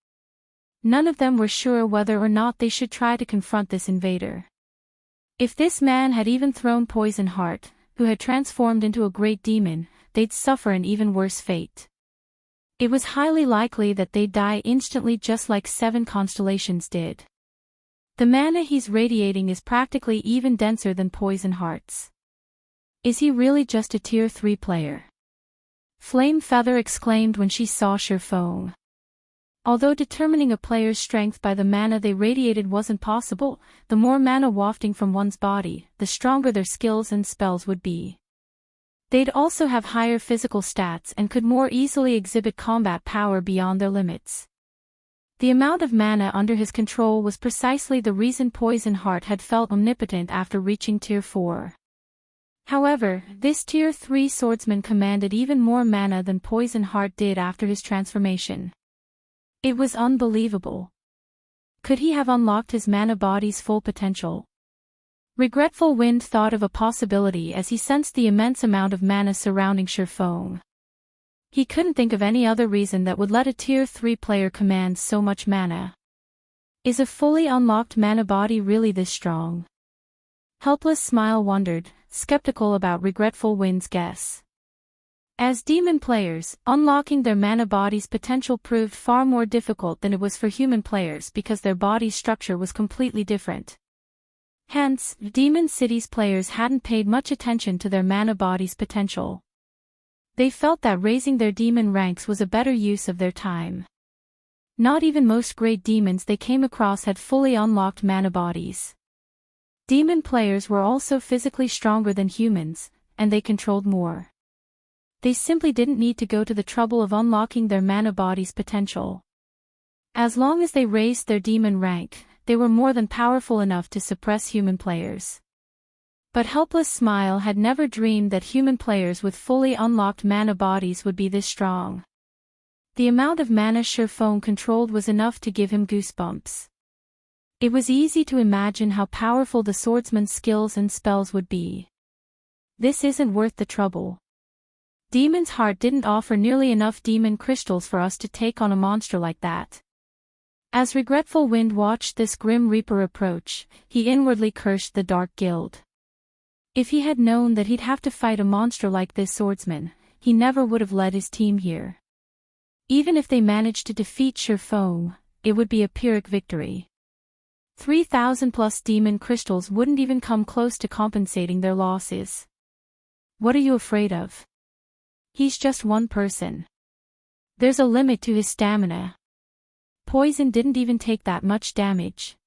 None of them were sure whether or not they should try to confront this invader. If this man had even thrown Poison Heart, who had transformed into a great demon, they'd suffer an even worse fate. It was highly likely that they'd die instantly, just like 7 constellations did. The mana he's radiating is practically even denser than Poison Heart's. Is he really just a tier 3 player? Flame Feather exclaimed when she saw Shurfong. Although determining a player's strength by the mana they radiated wasn't possible, the more mana wafting from one's body, the stronger their skills and spells would be. They'd also have higher physical stats and could more easily exhibit combat power beyond their limits. The amount of mana under his control was precisely the reason Poison Heart had felt omnipotent after reaching tier 4. However, this tier 3 swordsman commanded even more mana than Poison Heart did after his transformation. It was unbelievable. Could he have unlocked his mana body's full potential? Regretful Wind thought of a possibility as he sensed the immense amount of mana surrounding Shurfong. He couldn't think of any other reason that would let a tier 3 player command so much mana. Is a fully unlocked mana body really this strong? Helpless Smile wondered, skeptical about Regretful Wind's guess. As demon players, unlocking their mana body's potential proved far more difficult than it was for human players because their body structure was completely different. Hence, Demon City's players hadn't paid much attention to their mana body's potential. They felt that raising their demon ranks was a better use of their time. Not even most great demons they came across had fully unlocked mana bodies. Demon players were also physically stronger than humans, and they controlled more. They simply didn't need to go to the trouble of unlocking their mana body's potential. As long as they raised their demon rank, they were more than powerful enough to suppress human players. But Helpless Smile had never dreamed that human players with fully unlocked mana bodies would be this strong. The amount of mana Shurfong controlled was enough to give him goosebumps. It was easy to imagine how powerful the swordsman's skills and spells would be. This isn't worth the trouble. Demon's Heart didn't offer nearly enough demon crystals for us to take on a monster like that. As Regretful Wind watched this grim reaper approach, he inwardly cursed the Dark Guild. If he had known that he'd have to fight a monster like this swordsman, he never would have led his team here. Even if they managed to defeat Shurfong, it would be a Pyrrhic victory. 3,000 plus demon crystals wouldn't even come close to compensating their losses. What are you afraid of? He's just one person. There's a limit to his stamina. Poison didn't even take that much damage.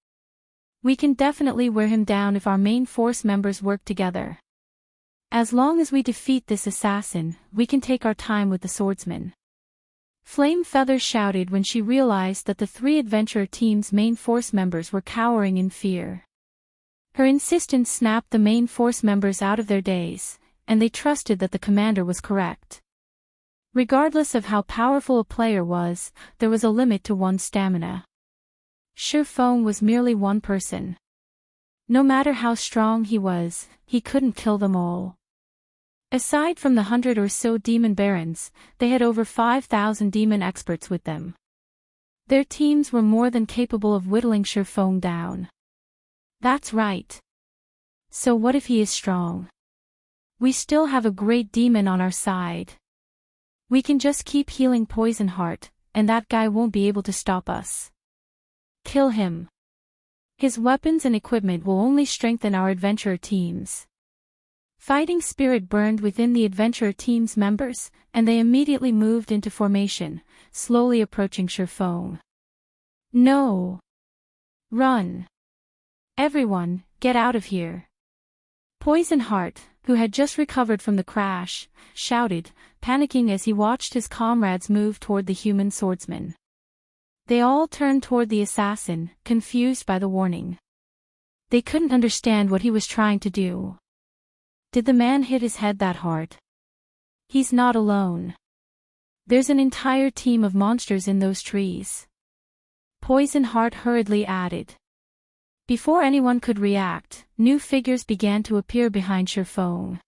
We can definitely wear him down if our main force members work together. As long as we defeat this assassin, we can take our time with the swordsman. Flame Feather shouted when she realized that the 3 adventurer team's main force members were cowering in fear. Her insistence snapped the main force members out of their daze, and they trusted that the commander was correct. Regardless of how powerful a player was, there was a limit to one's stamina. Shurfong was merely one person. No matter how strong he was, he couldn't kill them all. Aside from the 100 or so demon barons, they had over 5,000 demon experts with them. Their teams were more than capable of whittling Shurfong down. That's right. So what if he is strong? We still have a great demon on our side. We can just keep healing Poison Heart, and that guy won't be able to stop us. Kill him. His weapons and equipment will only strengthen our adventurer teams. Fighting spirit burned within the adventurer team's members, and they immediately moved into formation, slowly approaching Shurfong. No! Run! Everyone, get out of here! Poison Heart, who had just recovered from the crash, shouted, panicking as he watched his comrades move toward the human swordsman. They all turned toward the assassin, confused by the warning. They couldn't understand what he was trying to do. Did the man hit his head that hard? He's not alone. There's an entire team of monsters in those trees. Poison Heart hurriedly added. Before anyone could react, new figures began to appear behind Shurfong.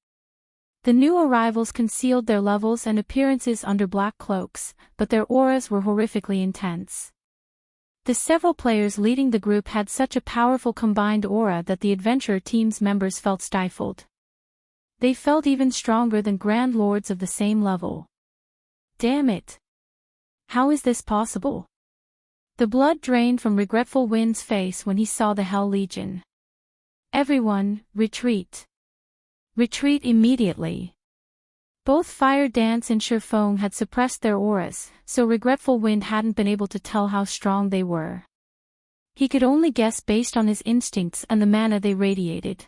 The new arrivals concealed their levels and appearances under black cloaks, but their auras were horrifically intense. The several players leading the group had such a powerful combined aura that the adventurer team's members felt stifled. They felt even stronger than Grand Lords of the same level. Damn it! How is this possible? The blood drained from Regretful Wind's face when he saw the Hell Legion. Everyone, retreat. Retreat immediately. Both Fire Dance and Sherfong had suppressed their auras, so Regretful Wind hadn't been able to tell how strong they were. He could only guess based on his instincts and the mana they radiated.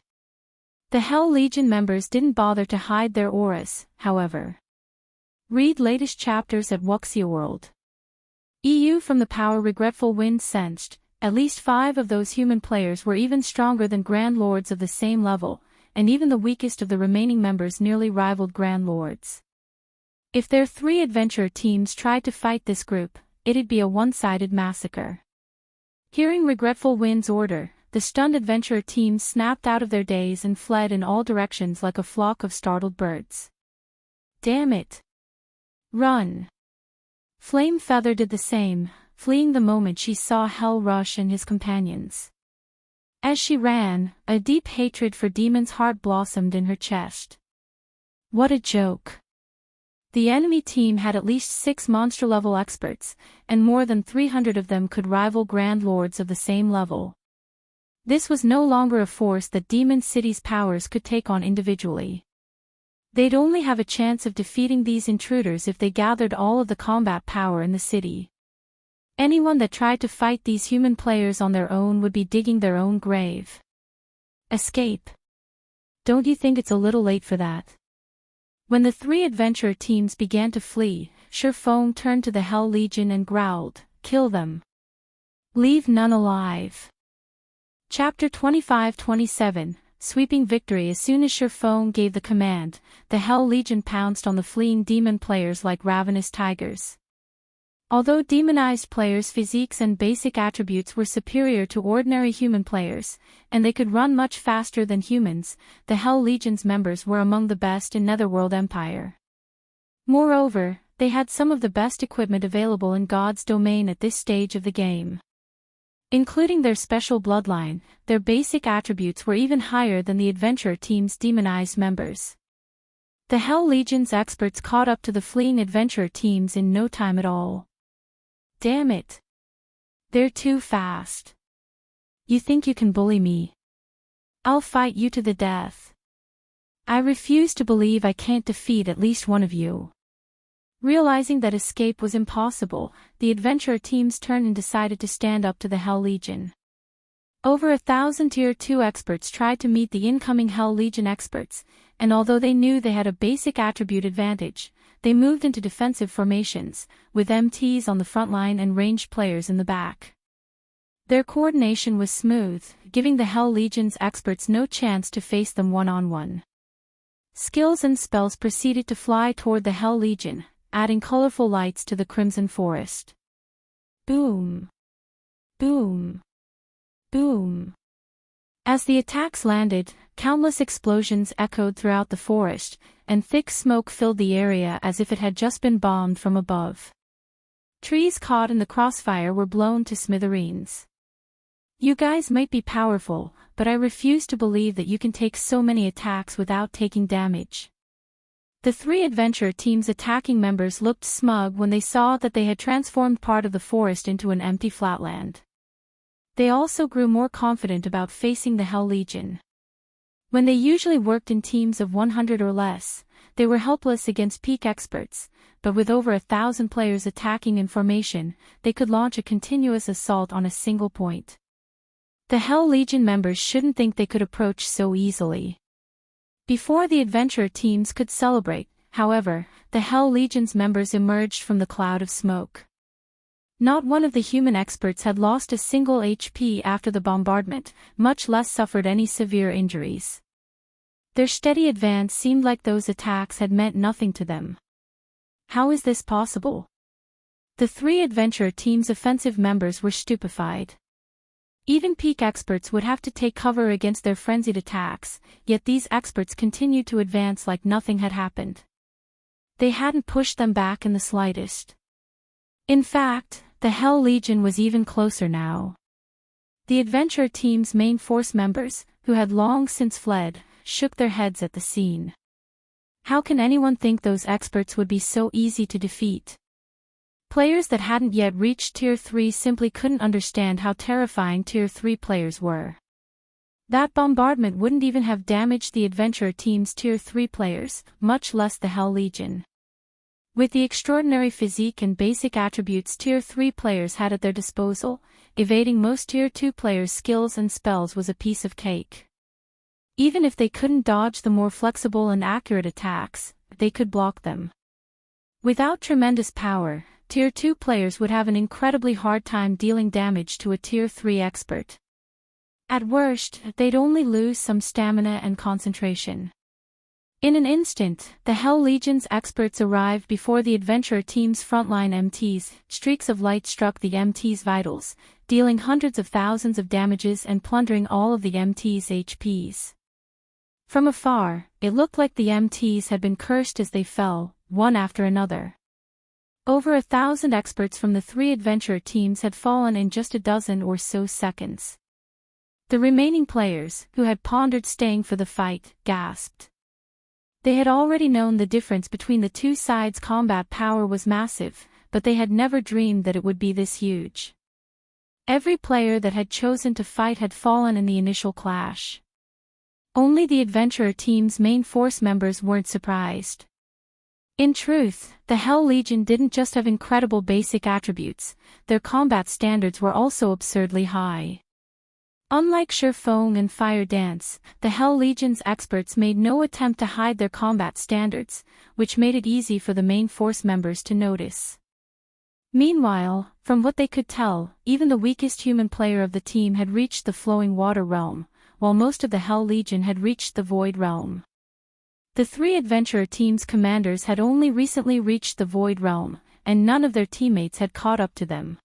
The Hell Legion members didn't bother to hide their auras, however. Read latest chapters at Wuxia World. EU from the power Regretful Wind sensed, at least 5 of those human players were even stronger than Grand Lords of the same level, and even the weakest of the remaining members nearly rivaled Grand Lords. If their 3 adventurer teams tried to fight this group, it'd be a one-sided massacre. Hearing Regretful Wind's order, the stunned adventurer teams snapped out of their daze and fled in all directions like a flock of startled birds. Damn it! Run! Flame Feather did the same, fleeing the moment she saw Hell Rush and his companions. As she ran, a deep hatred for Demon's heart blossomed in her chest. What a joke! The enemy team had at least 6 monster-level experts, and more than 300 of them could rival Grand Lords of the same level. This was no longer a force that Demon City's powers could take on individually. They'd only have a chance of defeating these intruders if they gathered all of the combat power in the city. Anyone that tried to fight these human players on their own would be digging their own grave. Escape. Don't you think it's a little late for that? When the 3 adventurer teams began to flee, Sherfong turned to the Hell Legion and growled, "Kill them. Leave none alive." Chapter 25-27, Sweeping Victory. As soon as Sherfong gave the command, the Hell Legion pounced on the fleeing demon players like ravenous tigers. Although demonized players' physiques and basic attributes were superior to ordinary human players, and they could run much faster than humans, the Hell Legion's members were among the best in Netherworld Empire. Moreover, they had some of the best equipment available in God's domain at this stage of the game. Including their special bloodline, their basic attributes were even higher than the adventurer team's demonized members. The Hell Legion's experts caught up to the fleeing adventurer teams in no time at all. Damn it! They're too fast. You think you can bully me? I'll fight you to the death. I refuse to believe I can't defeat at least one of you. Realizing that escape was impossible, the adventurer teams turned and decided to stand up to the Hell Legion. Over 1,000 Tier 2 experts tried to meet the incoming Hell Legion experts, and although they knew they had a basic attribute advantage, they moved into defensive formations, with MTs on the front line and ranged players in the back. Their coordination was smooth, giving the Hell Legion's experts no chance to face them one-on-one. Skills and spells proceeded to fly toward the Hell Legion, adding colorful lights to the Crimson Forest. Boom! Boom! Boom! As the attacks landed, countless explosions echoed throughout the forest, and thick smoke filled the area as if it had just been bombed from above. Trees caught in the crossfire were blown to smithereens. You guys might be powerful, but I refuse to believe that you can take so many attacks without taking damage. The 3 adventure team's attacking members looked smug when they saw that they had transformed part of the forest into an empty flatland. They also grew more confident about facing the Hell Legion. When they usually worked in teams of 100 or less, they were helpless against peak experts, but with over 1,000 players attacking in formation, they could launch a continuous assault on a single point. The Hell Legion members shouldn't think they could approach so easily. Before the adventure teams could celebrate, however, the Hell Legion's members emerged from the cloud of smoke. Not one of the human experts had lost a single HP after the bombardment, much less suffered any severe injuries. Their steady advance seemed like those attacks had meant nothing to them. How is this possible? The 3 adventure team's offensive members were stupefied. Even peak experts would have to take cover against their frenzied attacks, yet these experts continued to advance like nothing had happened. They hadn't pushed them back in the slightest. In fact, the Hell Legion was even closer now. The adventurer team's main force members, who had long since fled, shook their heads at the scene. How can anyone think those experts would be so easy to defeat? Players that hadn't yet reached Tier 3 simply couldn't understand how terrifying Tier 3 players were. That bombardment wouldn't even have damaged the adventurer team's Tier 3 players, much less the Hell Legion. With the extraordinary physique and basic attributes Tier 3 players had at their disposal, evading most Tier 2 players' skills and spells was a piece of cake. Even if they couldn't dodge the more flexible and accurate attacks, they could block them. Without tremendous power, Tier 2 players would have an incredibly hard time dealing damage to a Tier 3 expert. At worst, they'd only lose some stamina and concentration. In an instant, the Hell Legion's experts arrived before the adventurer team's frontline MTs. Streaks of light struck the MTs' vitals, dealing hundreds of thousands of damages and plundering all of the MTs' HPs. From afar, it looked like the MTs had been cursed as they fell, one after another. Over 1,000 experts from the 3 adventurer teams had fallen in just a dozen or so seconds. The remaining players, who had pondered staying for the fight, gasped. They had already known the difference between the two sides' combat power was massive, but they had never dreamed that it would be this huge. Every player that had chosen to fight had fallen in the initial clash. Only the adventurer team's main force members weren't surprised. In truth, the Hell Legion didn't just have incredible basic attributes, their combat standards were also absurdly high. Unlike Sherfong and Fire Dance, the Hell Legion's experts made no attempt to hide their combat standards, which made it easy for the main force members to notice. Meanwhile, from what they could tell, even the weakest human player of the team had reached the Flowing Water Realm, while most of the Hell Legion had reached the Void Realm. The 3 adventurer teams' commanders had only recently reached the Void Realm, and none of their teammates had caught up to them.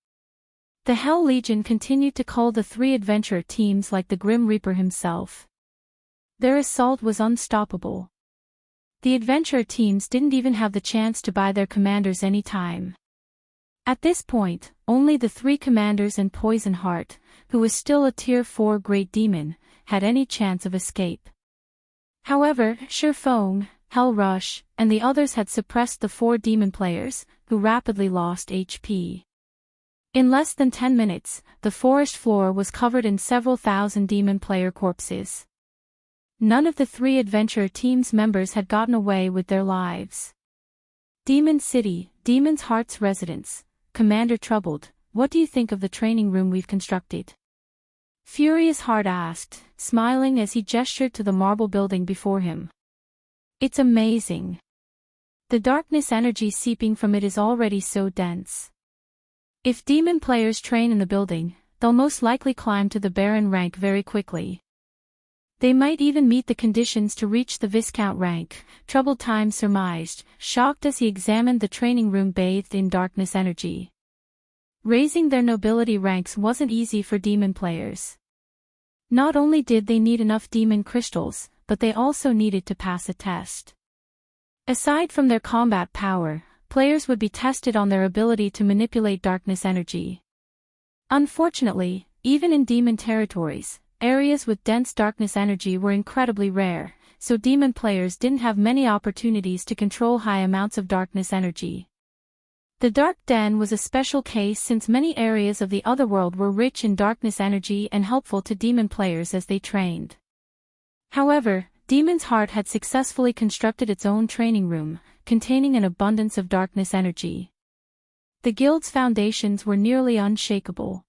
The Hell Legion continued to cull the 3 adventurer teams like the Grim Reaper himself. Their assault was unstoppable. The adventurer teams didn't even have the chance to buy their commanders any time. At this point, only the 3 commanders and Poison Heart, who was still a Tier 4 Great Demon, had any chance of escape. However, Sherfong, Hell Rush, and the others had suppressed the 4 demon players, who rapidly lost HP. In less than 10 minutes, the forest floor was covered in several thousand demon player corpses. None of the 3 adventurer team's members had gotten away with their lives. Demon City, Demon's Heart's residence. Commander Troubled, what do you think of the training room we've constructed? Furious Heart asked, smiling as he gestured to the marble building before him. It's amazing. The darkness energy seeping from it is already so dense. If demon players train in the building, they'll most likely climb to the Baron rank very quickly. They might even meet the conditions to reach the Viscount rank, Troubled Time surmised, shocked as he examined the training room bathed in darkness energy. Raising their nobility ranks wasn't easy for demon players. Not only did they need enough demon crystals, but they also needed to pass a test. Aside from their combat power, players would be tested on their ability to manipulate darkness energy. Unfortunately, even in demon territories, areas with dense darkness energy were incredibly rare, so demon players didn't have many opportunities to control high amounts of darkness energy. The Dark Den was a special case since many areas of the Otherworld were rich in darkness energy and helpful to demon players as they trained. However, Demon's Heart had successfully constructed its own training room, containing an abundance of darkness energy. The guild's foundations were nearly unshakable.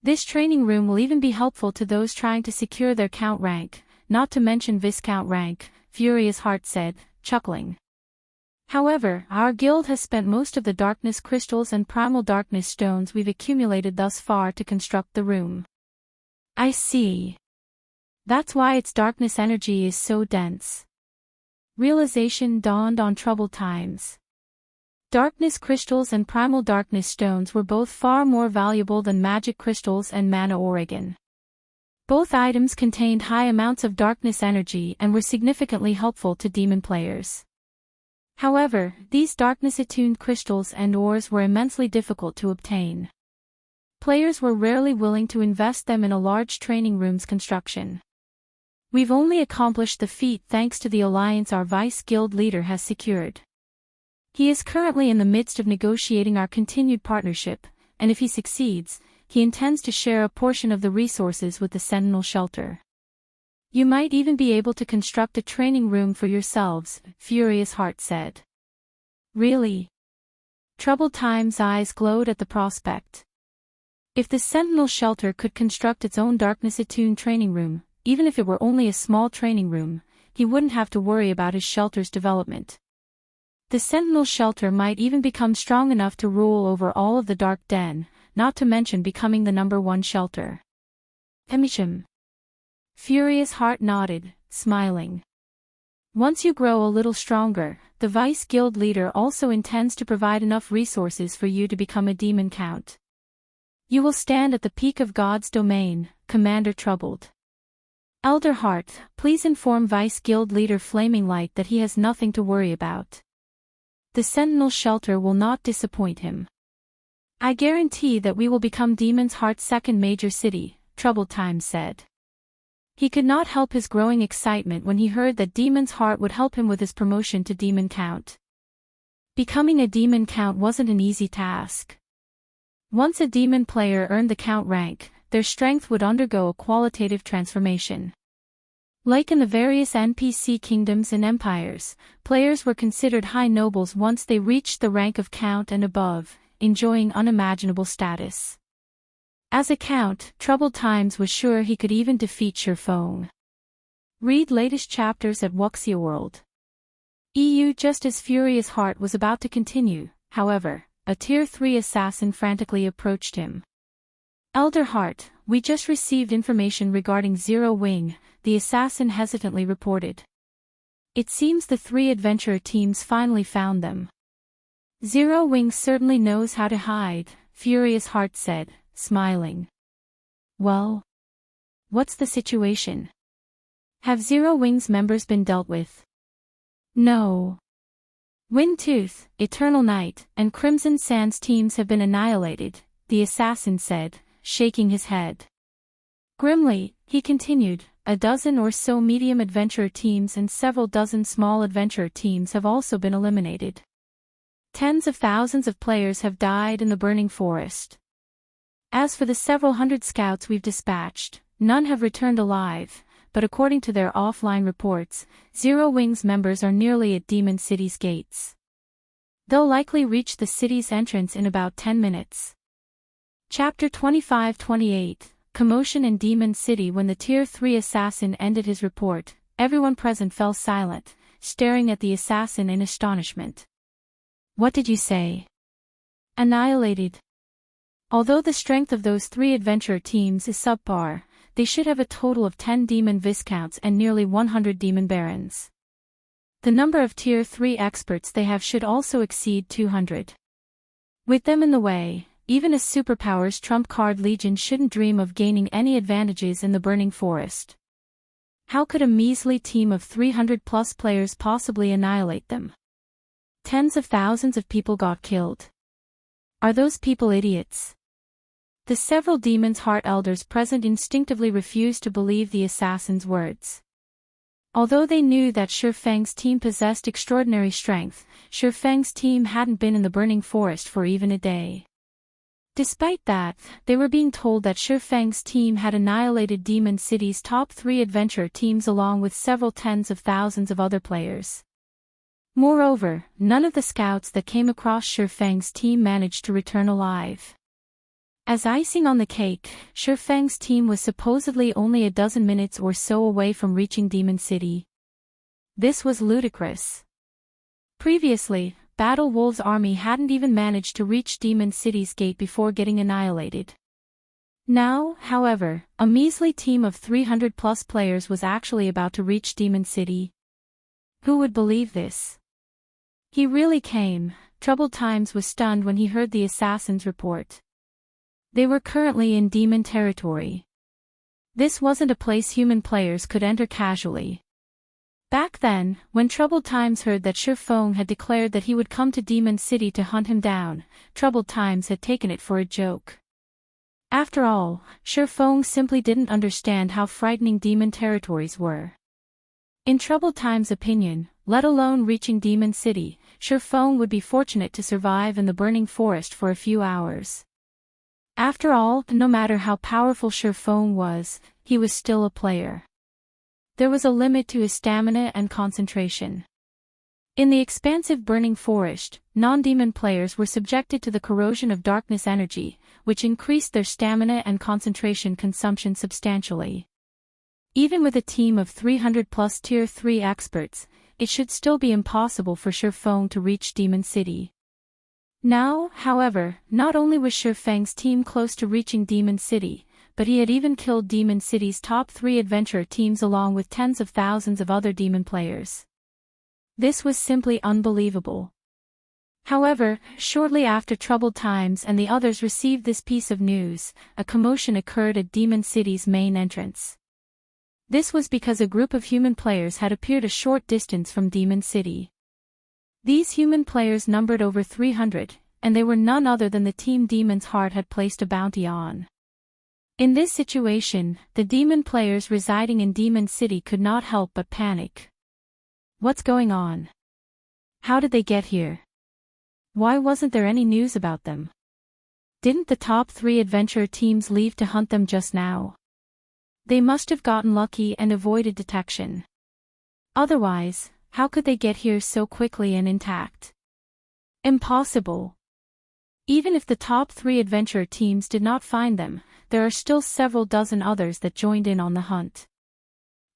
This training room will even be helpful to those trying to secure their Count rank, not to mention Viscount rank, Furious Heart said, chuckling. However, our guild has spent most of the darkness crystals and primal darkness stones we've accumulated thus far to construct the room. I see. That's why its darkness energy is so dense. Realization dawned on Troubled Times. Darkness crystals and primal darkness stones were both far more valuable than magic crystals and mana organ. Both items contained high amounts of darkness energy and were significantly helpful to demon players. However, these darkness-attuned crystals and ores were immensely difficult to obtain. Players were rarely willing to invest them in a large training room's construction. We've only accomplished the feat thanks to the alliance our Vice Guild leader has secured. He is currently in the midst of negotiating our continued partnership, and if he succeeds, he intends to share a portion of the resources with the Sentinel Shelter. You might even be able to construct a training room for yourselves, Furious Heart said. Really? Troubled Time's eyes glowed at the prospect. If the Sentinel Shelter could construct its own darkness-attuned training room, even if it were only a small training room, he wouldn't have to worry about his shelter's development. The Sentinel Shelter might even become strong enough to rule over all of the Dark Den, not to mention becoming the #1 shelter. Emisham. Furious Heart nodded, smiling. Once you grow a little stronger, the Vice Guild leader also intends to provide enough resources for you to become a demon count. You will stand at the peak of God's domain, Commander Troubled. Elder Heart, please inform Vice Guild leader Flaming Light that he has nothing to worry about. The Sentinel Shelter will not disappoint him. I guarantee that we will become Demon's Heart's second major city, Troubled Time said. He could not help his growing excitement when he heard that Demon's Heart would help him with his promotion to Demon Count. Becoming a Demon Count wasn't an easy task. Once a demon player earned the Count rank, their strength would undergo a qualitative transformation. Like in the various NPC kingdoms and empires, players were considered high nobles once they reached the rank of Count and above, enjoying unimaginable status. As a Count, Troubled Times was sure he could even defeat Shurfong. Read latest chapters at Wuxia World. EU. Just as Furious Heart was about to continue, however, a Tier 3 assassin frantically approached him. Elder Heart, we just received information regarding Zero Wing, the assassin hesitantly reported. It seems the 3 adventurer teams finally found them. Zero Wing certainly knows how to hide, Furious Heart said, smiling. Well? What's the situation? Have Zero Wing's members been dealt with? No. Windtooth, Eternal Night, and Crimson Sands teams have been annihilated, the assassin said, shaking his head. Grimly, he continued, a dozen or so medium adventurer teams and several dozen small adventurer teams have also been eliminated. Tens of thousands of players have died in the burning forest. As for the several hundred scouts we've dispatched, none have returned alive, but according to their offline reports, Zero Wing's members are nearly at Demon City's gates. They'll likely reach the city's entrance in about 10 minutes. Chapter 25-28, Commotion in Demon City. When the Tier 3 assassin ended his report, everyone present fell silent, staring at the assassin in astonishment. What did you say? Annihilated. Although the strength of those 3 adventurer teams is subpar, they should have a total of 10 demon viscounts and nearly 100 demon barons. The number of Tier 3 experts they have should also exceed 200. With them in the way, even a superpower's trump card legion shouldn't dream of gaining any advantages in the burning forest. How could a measly team of 300+ players possibly annihilate them? Tens of thousands of people got killed. Are those people idiots? The several Demon's Heart elders present instinctively refused to believe the assassin's words. Although they knew that Shurfeng's team possessed extraordinary strength, Shurfeng's team hadn't been in the burning forest for even a day. Despite that, they were being told that Shurfeng's team had annihilated Demon City's top 3 adventure teams along with several tens of thousands of other players. Moreover, none of the scouts that came across Shurfeng's team managed to return alive. As icing on the cake, Shurfeng's team was supposedly only a dozen minutes or so away from reaching Demon City. This was ludicrous. Previously, Battle Wolf's army hadn't even managed to reach Demon City's gate before getting annihilated. Now, however, a measly team of 300+ players was actually about to reach Demon City. Who would believe this? He really came, Troubled Times was stunned when he heard the assassins report. They were currently in demon territory. This wasn't a place human players could enter casually. Back then, when Troubled Times heard that Feng had declared that he would come to Demon City to hunt him down, Troubled Times had taken it for a joke. After all, Feng simply didn't understand how frightening demon territories were. In Troubled Times' opinion, let alone reaching Demon City, Feng would be fortunate to survive in the burning forest for a few hours. After all, no matter how powerful Feng was, he was still a player. There was a limit to his stamina and concentration. In the expansive burning forest, non-demon players were subjected to the corrosion of darkness energy, which increased their stamina and concentration consumption substantially. Even with a team of 300+ Tier 3 experts, it should still be impossible for Feng to reach Demon City. Now, however, not only was Feng's team close to reaching Demon City, but he had even killed Demon City's top 3 adventurer teams along with tens of thousands of other demon players. This was simply unbelievable. However, shortly after Troubled Times and the others received this piece of news, a commotion occurred at Demon City's main entrance. This was because a group of human players had appeared a short distance from Demon City. These human players numbered over 300, and they were none other than the team Demon's Heart had placed a bounty on. In this situation, the demon players residing in Demon City could not help but panic. What's going on? How did they get here? Why wasn't there any news about them? Didn't the top 3 adventurer teams leave to hunt them just now? They must have gotten lucky and avoided detection. Otherwise, how could they get here so quickly and intact? Impossible. Even if the top 3 adventurer teams did not find them, there are still several dozen others that joined in on the hunt.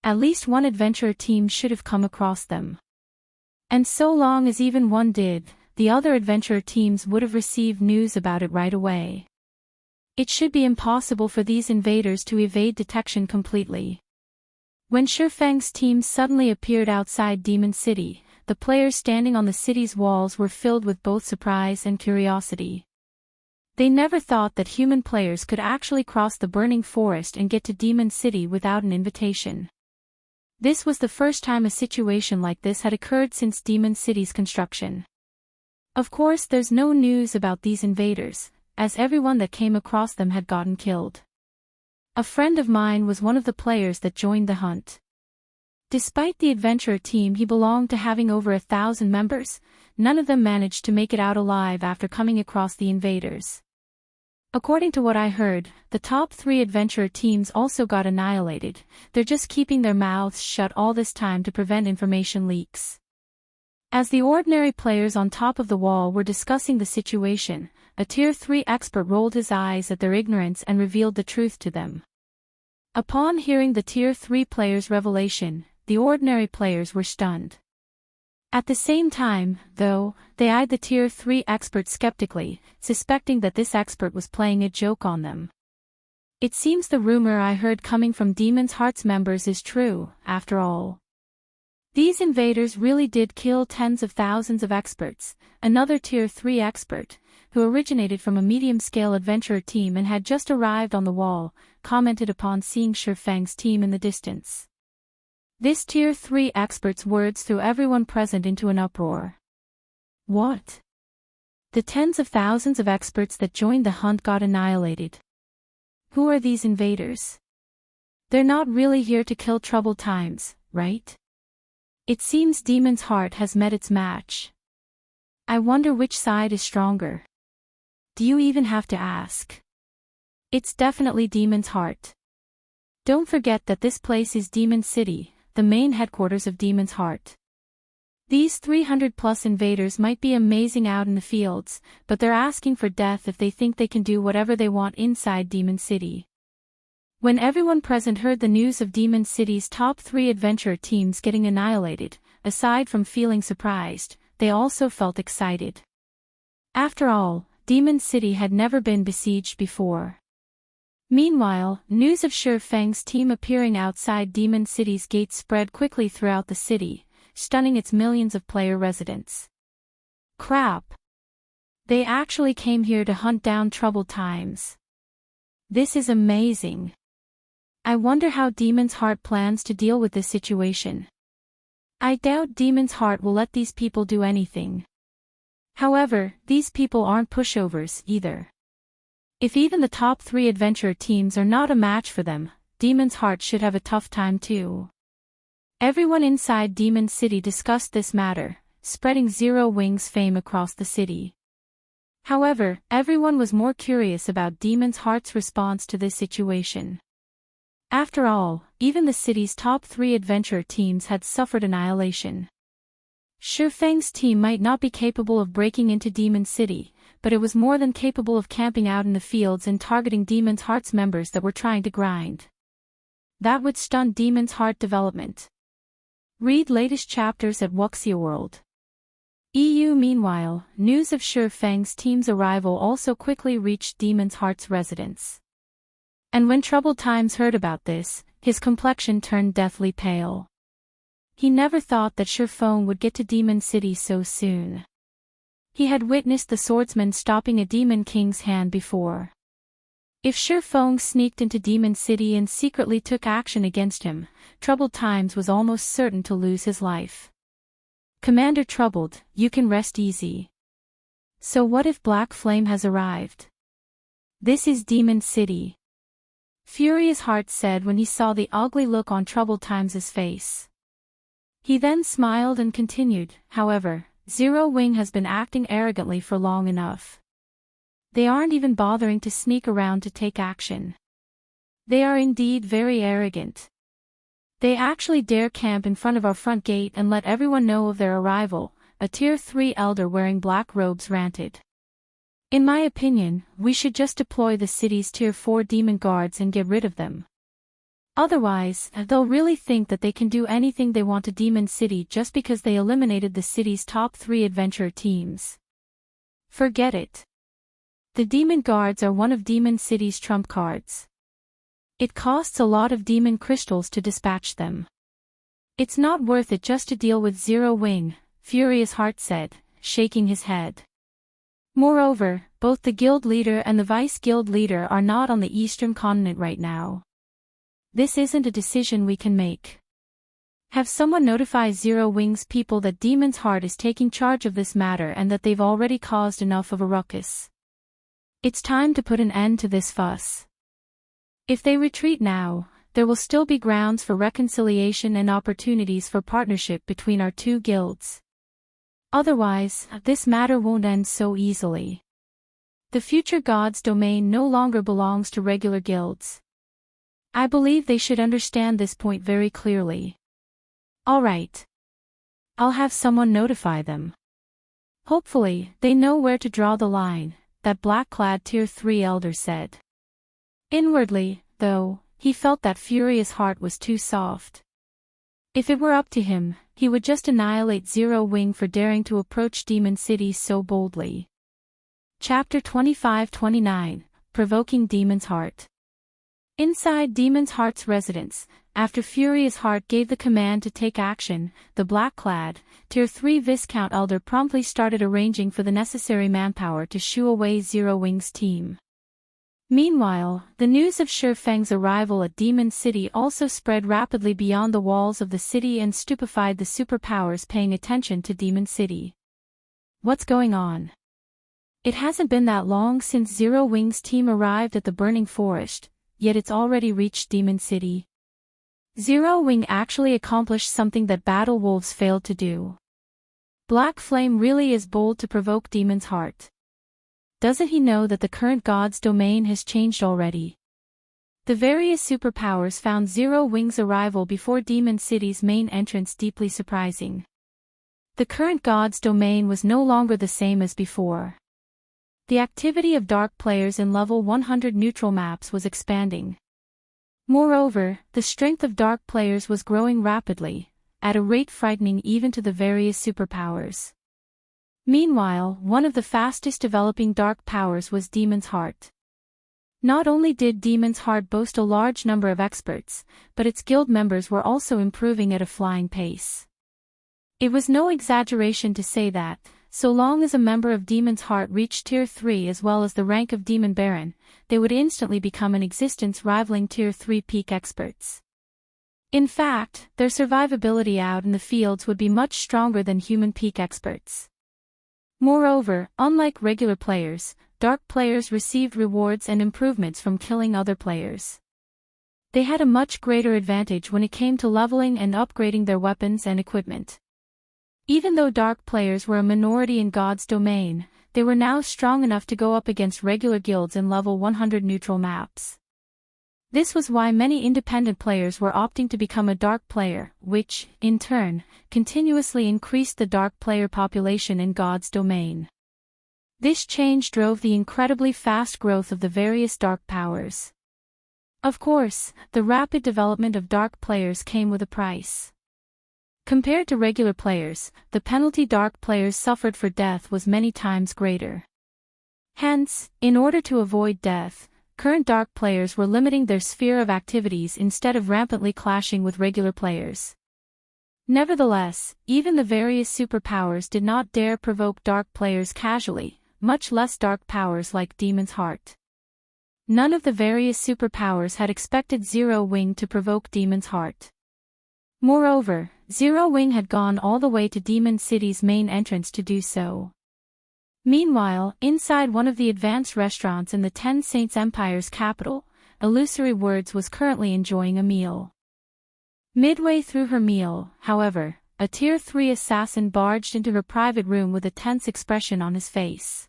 At least one adventurer team should have come across them. And so long as even one did, the other adventurer teams would have received news about it right away. It should be impossible for these invaders to evade detection completely. When Feng's team suddenly appeared outside Demon City, the players standing on the city's walls were filled with both surprise and curiosity. They never thought that human players could actually cross the burning forest and get to Demon City without an invitation. This was the first time a situation like this had occurred since Demon City's construction. Of course, there's no news about these invaders, as everyone that came across them had gotten killed. A friend of mine was one of the players that joined the hunt. Despite the adventurer team he belonged to having over 1,000 members, none of them managed to make it out alive after coming across the invaders. According to what I heard, the top 3 adventurer teams also got annihilated. They're just keeping their mouths shut all this time to prevent information leaks. As the ordinary players on top of the wall were discussing the situation, a Tier 3 expert rolled his eyes at their ignorance and revealed the truth to them. Upon hearing the Tier 3 players' revelation, the ordinary players were stunned. At the same time, though, they eyed the Tier 3 expert skeptically, suspecting that this expert was playing a joke on them. It seems the rumor I heard coming from Demon's Heart's members is true, after all. These invaders really did kill tens of thousands of experts. Another Tier 3 expert, who originated from a medium-scale adventurer team and had just arrived on the wall, commented upon seeing Feng's team in the distance. This Tier 3 expert's words threw everyone present into an uproar. What? The tens of thousands of experts that joined the hunt got annihilated. Who are these invaders? They're not really here to kill Troubled Times, right? It seems Demon's Heart has met its match. I wonder which side is stronger. Do you even have to ask? It's definitely Demon's Heart. Don't forget that this place is Demon City, the main headquarters of Demon's Heart. These 300+ invaders might be amazing out in the fields, but they're asking for death if they think they can do whatever they want inside Demon City. When everyone present heard the news of Demon City's top 3 adventurer teams getting annihilated, aside from feeling surprised, they also felt excited. After all, Demon City had never been besieged before. Meanwhile, news of Feng's team appearing outside Demon City's gates spread quickly throughout the city, stunning its millions of player residents. Crap! They actually came here to hunt down troubled times. This is amazing. I wonder how Demon's Heart plans to deal with this situation. I doubt Demon's Heart will let these people do anything. However, these people aren't pushovers either. If even the top 3 adventurer teams are not a match for them, Demon's Heart should have a tough time too. Everyone inside Demon City discussed this matter, spreading Zero Wing's fame across the city. However, everyone was more curious about Demon's Heart's response to this situation. After all, even the city's top 3 adventurer teams had suffered annihilation. Shifeng's team might not be capable of breaking into Demon City, but it was more than capable of camping out in the fields and targeting Demon's Heart's members that were trying to grind. That would stunt Demon's Heart development. Read latest chapters at Wuxia World. EU. Meanwhile, news of Shifeng's team's arrival also quickly reached Demon's Heart's residence. And when Troubled Times heard about this, his complexion turned deathly pale. He never thought that Shifeng would get to Demon City so soon. He had witnessed the swordsman stopping a Demon King's hand before. If Shifeng sneaked into Demon City and secretly took action against him, Troubled Times was almost certain to lose his life. Commander Troubled, you can rest easy. So what if Black Flame has arrived? This is Demon City. Furious Heart said when he saw the ugly look on Troubled Times' face. He then smiled and continued, however, Zero Wing has been acting arrogantly for long enough. They aren't even bothering to sneak around to take action. They are indeed very arrogant. They actually dare camp in front of our front gate and let everyone know of their arrival, a Tier 3 elder wearing black robes ranted. In my opinion, we should just deploy the city's Tier 4 demon guards and get rid of them. Otherwise, they'll really think that they can do anything they want to Demon City just because they eliminated the city's top 3 adventurer teams. Forget it. The demon guards are one of Demon City's trump cards. It costs a lot of demon crystals to dispatch them. It's not worth it just to deal with Zero Wing, Furious Heart said, shaking his head. Moreover, both the guild leader and the vice guild leader are not on the eastern continent right now. This isn't a decision we can make. Have someone notify Zero Wing's people that Demon's Heart is taking charge of this matter and that they've already caused enough of a ruckus. It's time to put an end to this fuss. If they retreat now, there will still be grounds for reconciliation and opportunities for partnership between our 2 guilds. Otherwise, this matter won't end so easily. The future god's domain no longer belongs to regular guilds. I believe they should understand this point very clearly. Alright. I'll have someone notify them. Hopefully, they know where to draw the line, that black-clad Tier 3 elder said. Inwardly, though, he felt that Furious Heart was too soft. If it were up to him, he would just annihilate Zero Wing for daring to approach Demon City so boldly. Chapter 25-29, Provoking Demon's Heart. Inside Demon's Heart's residence, after Furious Heart gave the command to take action, the black-clad, Tier 3 Viscount Elder promptly started arranging for the necessary manpower to shoo away Zero Wing's team. Meanwhile, the news of Shifeng's arrival at Demon City also spread rapidly beyond the walls of the city and stupefied the superpowers paying attention to Demon City. What's going on? It hasn't been that long since Zero Wing's team arrived at the Burning Forest, yet it's already reached Demon City. Zero Wing actually accomplished something that Battle Wolves failed to do. Black Flame really is bold to provoke Demon's Heart. Doesn't he know that the current god's domain has changed already? The various superpowers found Zero Wing's arrival before Demon City's main entrance deeply surprising. The current god's domain was no longer the same as before. The activity of dark players in level 100 neutral maps was expanding. Moreover, the strength of dark players was growing rapidly, at a rate frightening even to the various superpowers. Meanwhile, one of the fastest developing dark powers was Demon's Heart. Not only did Demon's Heart boast a large number of experts, but its guild members were also improving at a flying pace. It was no exaggeration to say that, so long as a member of Demon's Heart reached Tier 3 as well as the rank of Demon Baron, they would instantly become an existence rivaling Tier 3 peak experts. In fact, their survivability out in the fields would be much stronger than human peak experts. Moreover, unlike regular players, dark players received rewards and improvements from killing other players. They had a much greater advantage when it came to leveling and upgrading their weapons and equipment. Even though dark players were a minority in God's domain, they were now strong enough to go up against regular guilds in level 100 neutral maps. This was why many independent players were opting to become a dark player, which, in turn, continuously increased the dark player population in God's domain. This change drove the incredibly fast growth of the various dark powers. Of course, the rapid development of dark players came with a price. Compared to regular players, the penalty dark players suffered for death was many times greater. Hence, in order to avoid death, current dark players were limiting their sphere of activities instead of rampantly clashing with regular players. Nevertheless, even the various superpowers did not dare provoke dark players casually, much less dark powers like Demon's Heart. None of the various superpowers had expected Zero Wing to provoke Demon's Heart. Moreover, Zero Wing had gone all the way to Demon City's main entrance to do so. Meanwhile, inside one of the advanced restaurants in the Ten Saints Empire's capital, Illusory Words was currently enjoying a meal. Midway through her meal, however, a Tier 3 assassin barged into her private room with a tense expression on his face.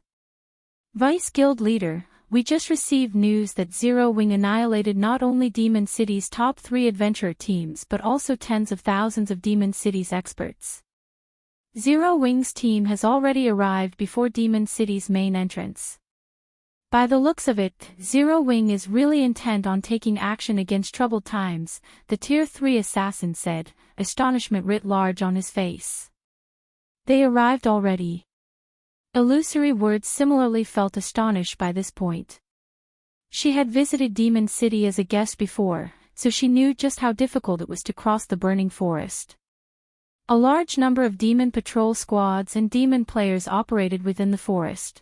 Vice Guild Leader, we just received news that Zero Wing annihilated not only Demon City's top 3 adventurer teams but also tens of thousands of Demon City's experts. Zero Wing's team has already arrived before Demon City's main entrance. By the looks of it, Zero Wing is really intent on taking action against troubled times, the Tier 3 assassin said, astonishment writ large on his face. They arrived already. Illusory Words similarly felt astonished by this point. She had visited Demon City as a guest before, so she knew just how difficult it was to cross the burning forest. A large number of demon patrol squads and demon players operated within the forest.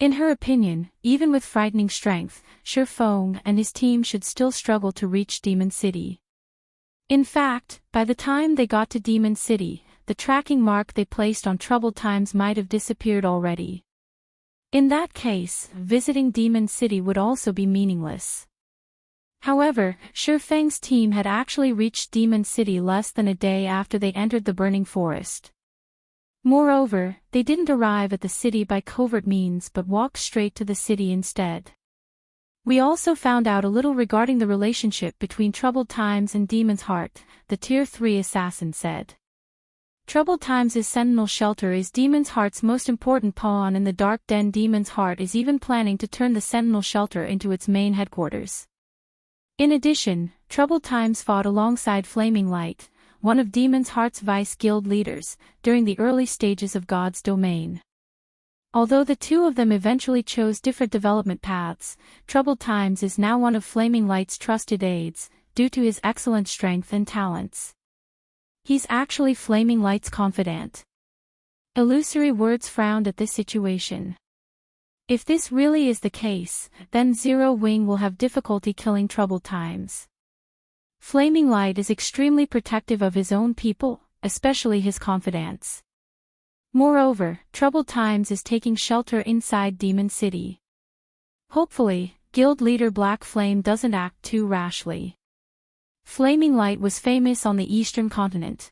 In her opinion, even with frightening strength, Shi Feng and his team should still struggle to reach Demon City. In fact, by the time they got to Demon City, the tracking mark they placed on troubled times might have disappeared already. In that case, visiting Demon City would also be meaningless. However, Shi Feng's team had actually reached Demon City less than a day after they entered the burning forest. Moreover, they didn't arrive at the city by covert means but walked straight to the city instead. We also found out a little regarding the relationship between Troubled Times and Demon's Heart, the Tier 3 assassin said. Troubled Times' Sentinel Shelter is Demon's Heart's most important pawn in the Dark Den. Demon's Heart is even planning to turn the Sentinel Shelter into its main headquarters. In addition, Troubled Times fought alongside Flaming Light, one of Demon's Heart's Vice Guild leaders, during the early stages of God's domain. Although the two of them eventually chose different development paths, Troubled Times is now one of Flaming Light's trusted aides, due to his excellent strength and talents. He's actually Flaming Light's confidant. Illusory Words frowned at this situation. If this really is the case, then Zero Wing will have difficulty killing Troubled Times. Flaming Light is extremely protective of his own people, especially his confidants. Moreover, Troubled Times is taking shelter inside Demon City. Hopefully, Guild Leader Black Flame doesn't act too rashly. Flaming Light was famous on the Eastern continent.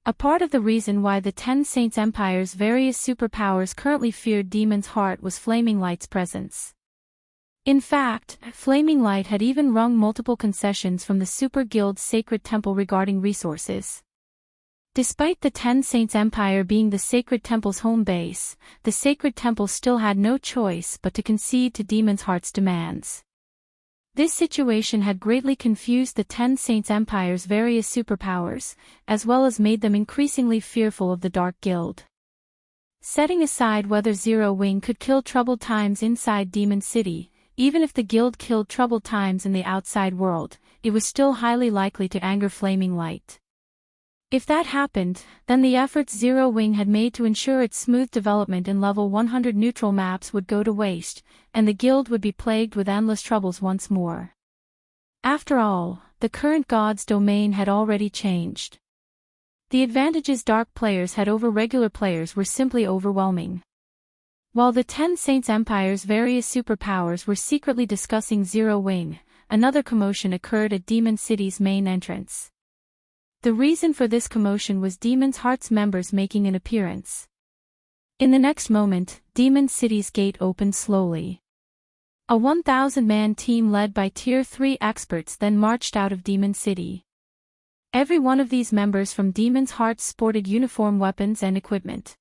A part of the reason why the Ten Saints Empire's various superpowers currently feared Demon's Heart was Flaming Light's presence. In fact, Flaming Light had even wrung multiple concessions from the Super Guild's Sacred Temple regarding resources. Despite the Ten Saints Empire being the Sacred Temple's home base, the Sacred Temple still had no choice but to concede to Demon's Heart's demands. This situation had greatly confused the Ten Saints Empire's various superpowers, as well as made them increasingly fearful of the Dark Guild. Setting aside whether Zero Wing could kill Troubled Times inside Demon City, even if the guild killed Troubled Times in the outside world, it was still highly likely to anger Flaming Light. If that happened, then the efforts Zero Wing had made to ensure its smooth development in level 100 neutral maps would go to waste, and the guild would be plagued with endless troubles once more. After all, the current god's domain had already changed. The advantages dark players had over regular players were simply overwhelming. While the 10 Saints Empire's various superpowers were secretly discussing Zero Wing, another commotion occurred at Demon City's main entrance. The reason for this commotion was Demon's Heart's members making an appearance. In the next moment, Demon City's gate opened slowly. A 1,000-man team led by Tier 3 experts then marched out of Demon City. Every one of these members from Demon's Heart sported uniform weapons and equipment.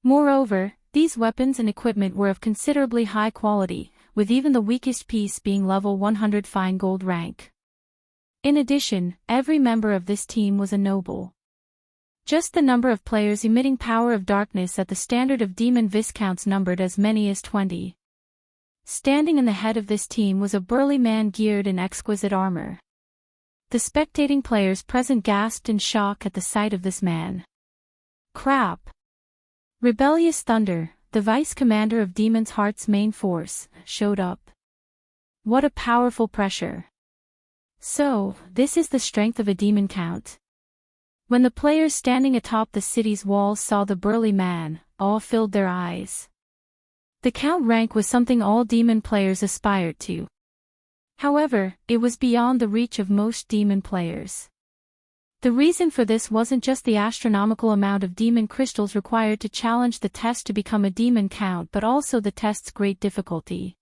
Moreover, these weapons and equipment were of considerably high quality, with even the weakest piece being level 100 fine gold rank. In addition, every member of this team was a noble. Just the number of players emitting power of darkness at the standard of demon viscounts numbered as many as 20. Standing in the head of this team was a burly man geared in exquisite armor. The spectating players present gasped in shock at the sight of this man. Crap! Rebellious Thunder, the vice commander of Demon's Heart's main force, showed up. What a powerful pressure! So, this is the strength of a demon count. When the players standing atop the city's walls saw the burly man, awe filled their eyes. The count rank was something all demon players aspired to. However, it was beyond the reach of most demon players. The reason for this wasn't just the astronomical amount of demon crystals required to challenge the test to become a demon count but also the test's great difficulty.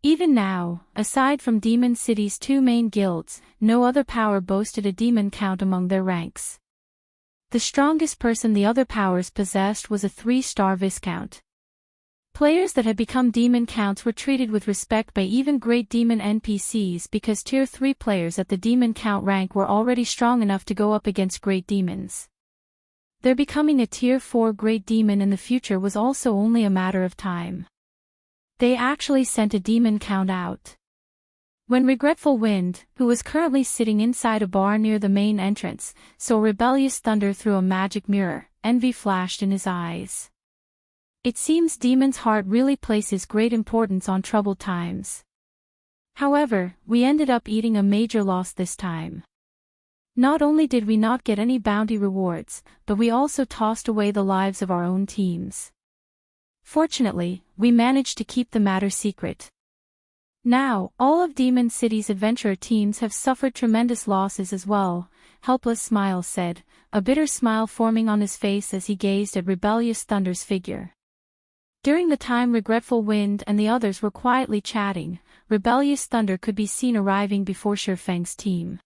Even now, aside from Demon City's 2 main guilds, no other power boasted a demon count among their ranks. The strongest person the other powers possessed was a 3-star Viscount. Players that had become demon counts were treated with respect by even great demon NPCs because Tier 3 players at the demon count rank were already strong enough to go up against great demons. Their becoming a Tier 4 great demon in the future was also only a matter of time. They actually sent a demon count out. When Regretful Wind, who was currently sitting inside a bar near the main entrance, saw Rebellious Thunder through a magic mirror, envy flashed in his eyes. It seems Demon's Heart really places great importance on troubled times. However, we ended up eating a major loss this time. Not only did we not get any bounty rewards, but we also tossed away the lives of our own teams. Fortunately, we managed to keep the matter secret. Now, all of Demon City's adventurer teams have suffered tremendous losses as well, Helpless Smile said, a bitter smile forming on his face as he gazed at Rebellious Thunder's figure. During the time Regretful Wind and the others were quietly chatting, Rebellious Thunder could be seen arriving before Shurfeng's team.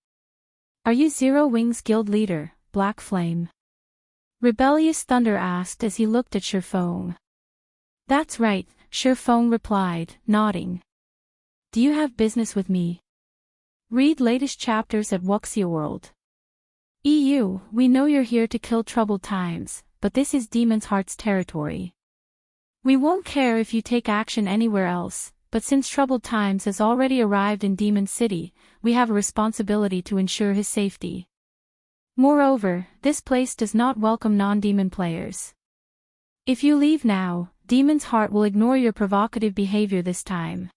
Are you Zero Wing's guild leader, Black Flame? Rebellious Thunder asked as he looked at Shurfeng. That's right, Shurfeng replied, nodding. Do you have business with me? Read latest chapters at Wuxia World. EU, we know you're here to kill troubled times, but this is Demon's Heart's territory. We won't care if you take action anywhere else, but since troubled times has already arrived in Demon City, we have a responsibility to ensure his safety. Moreover, this place does not welcome non-demon players. If you leave now, Demon's Heart will ignore your provocative behavior this time.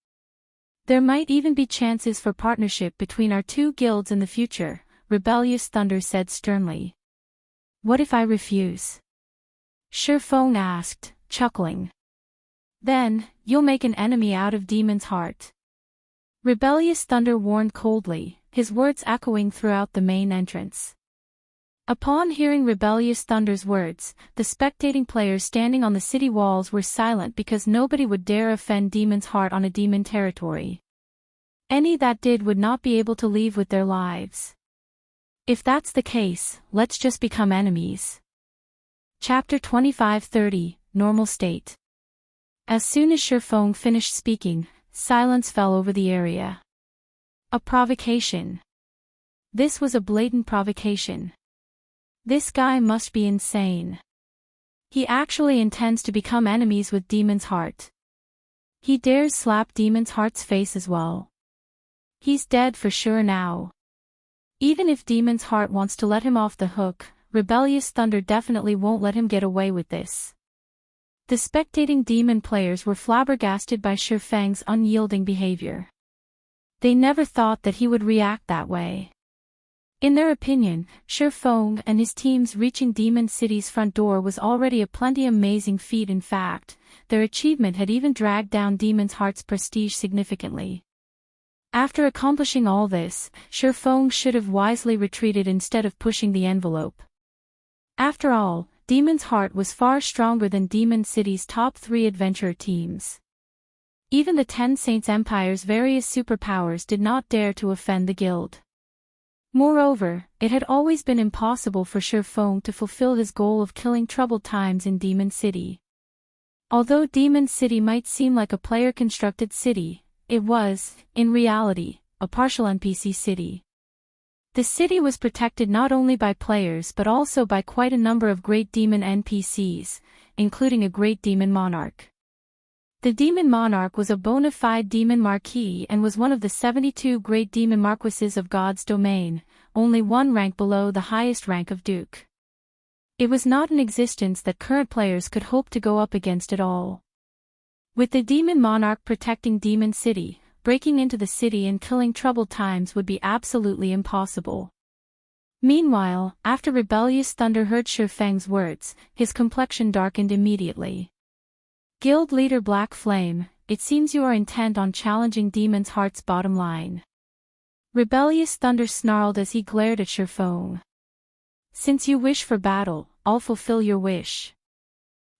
There might even be chances for partnership between our 2 guilds in the future, Rebellious Thunder said sternly. What if I refuse? Shurfeng asked, chuckling. Then, you'll make an enemy out of Demon's Heart. Rebellious Thunder warned coldly, his words echoing throughout the main entrance. Upon hearing Rebellious Thunder's words, the spectating players standing on the city walls were silent because nobody would dare offend Demon's Heart on a demon territory. Any that did would not be able to leave with their lives. If that's the case, let's just become enemies. Chapter 25-30, Normal State. As soon as Shurfeng finished speaking, silence fell over the area. A provocation. This was a blatant provocation. This guy must be insane. He actually intends to become enemies with Demon's Heart. He dares slap Demon's Heart's face as well. He's dead for sure now. Even if Demon's Heart wants to let him off the hook, Rebellious Thunder definitely won't let him get away with this. The spectating demon players were flabbergasted by Shifeng's unyielding behavior. They never thought that he would react that way. In their opinion, Shifeng and his teams reaching Demon City's front door was already a plenty amazing feat. In fact, their achievement had even dragged down Demon's Heart's prestige significantly. After accomplishing all this, Shifeng should have wisely retreated instead of pushing the envelope. After all, Demon's Heart was far stronger than Demon City's top 3 adventurer teams. Even the 10 Saints Empire's various superpowers did not dare to offend the guild. Moreover, it had always been impossible for Shifeng to fulfill his goal of killing troubled times in Demon City. Although Demon City might seem like a player-constructed city, it was, in reality, a partial NPC city. The city was protected not only by players but also by quite a number of great demon NPCs, including a great demon monarch. The demon monarch was a bona fide demon marquis and was one of the 72 great demon marquises of God's domain, only one rank below the highest rank of duke. It was not an existence that current players could hope to go up against at all. With the demon monarch protecting Demon City, breaking into the city and killing troubled times would be absolutely impossible. Meanwhile, after Rebellious Thunder heard Shifeng's words, his complexion darkened immediately. Guild leader Black Flame, it seems you are intent on challenging Demon's Heart's bottom line. Rebellious Thunder snarled as he glared at Shifeng. Since you wish for battle, I'll fulfill your wish.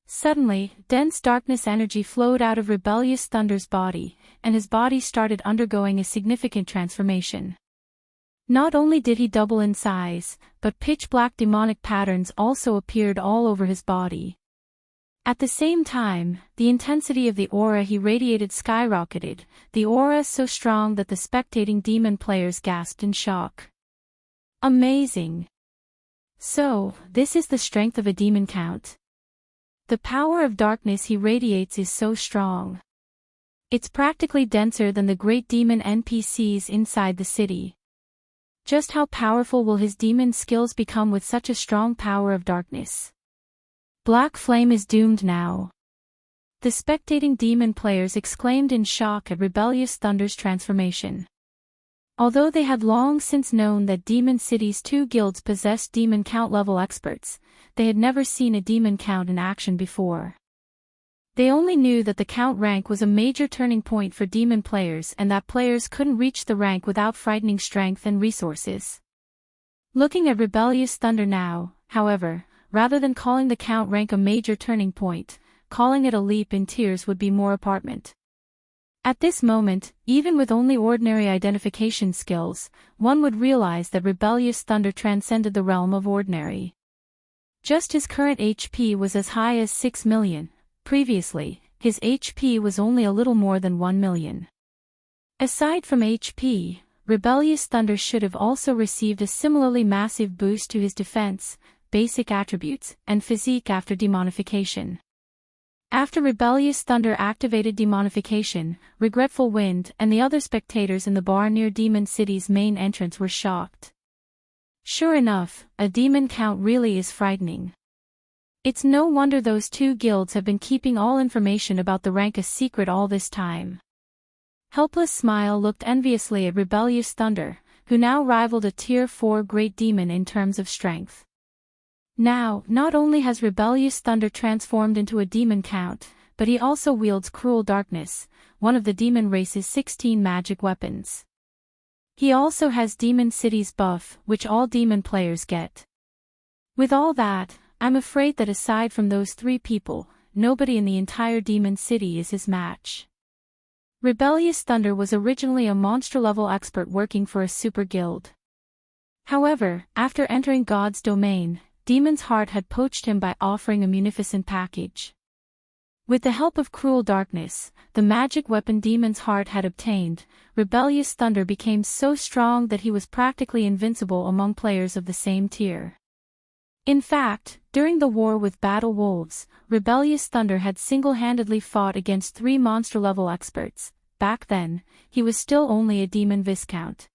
Suddenly, dense darkness energy flowed out of Rebellious Thunder's body, and his body started undergoing a significant transformation. Not only did he double in size, but pitch-black demonic patterns also appeared all over his body. At the same time, the intensity of the aura he radiated skyrocketed, the aura so strong that the spectating demon players gasped in shock. Amazing! So, this is the strength of a demon count. The power of darkness he radiates is so strong. It's practically denser than the great demon NPCs inside the city. Just how powerful will his demon skills become with such a strong power of darkness? Black Flame is doomed now. The spectating demon players exclaimed in shock at Rebellious Thunder's transformation. Although they had long since known that Demon City's 2 guilds possessed demon count level experts, they had never seen a demon count in action before. They only knew that the count rank was a major turning point for demon players and that players couldn't reach the rank without frightening strength and resources. Looking at Rebellious Thunder now, however, rather than calling the count rank a major turning point, calling it a leap in tears would be more apparent. At this moment, even with only ordinary identification skills, one would realize that Rebellious Thunder transcended the realm of ordinary. Just his current HP was as high as 6 million, previously, his HP was only a little more than 1 million. Aside from HP, Rebellious Thunder should have also received a similarly massive boost to his defense, basic attributes, and physique after demonification. After Rebellious Thunder activated demonification, Regretful Wind and the other spectators in the bar near Demon City's main entrance were shocked. Sure enough, a demon count really is frightening. It's no wonder those 2 guilds have been keeping all information about the rank a secret all this time. Helpless Smile looked enviously at Rebellious Thunder, who now rivaled a Tier 4 great demon in terms of strength. Now, not only has Rebellious Thunder transformed into a demon count, but he also wields Cruel Darkness, one of the demon race's 16 magic weapons. He also has Demon City's buff, which all demon players get. With all that, I'm afraid that aside from those 3 people, nobody in the entire Demon City is his match. Rebellious Thunder was originally a monster-level expert working for a super guild. However, after entering God's domain, Demon's Heart had poached him by offering a munificent package. With the help of Cruel Darkness, the magic weapon Demon's Heart had obtained, Rebellious Thunder became so strong that he was practically invincible among players of the same tier. In fact, during the war with Battle Wolves, Rebellious Thunder had single-handedly fought against 3 monster-level experts. Back then, he was still only a demon viscount.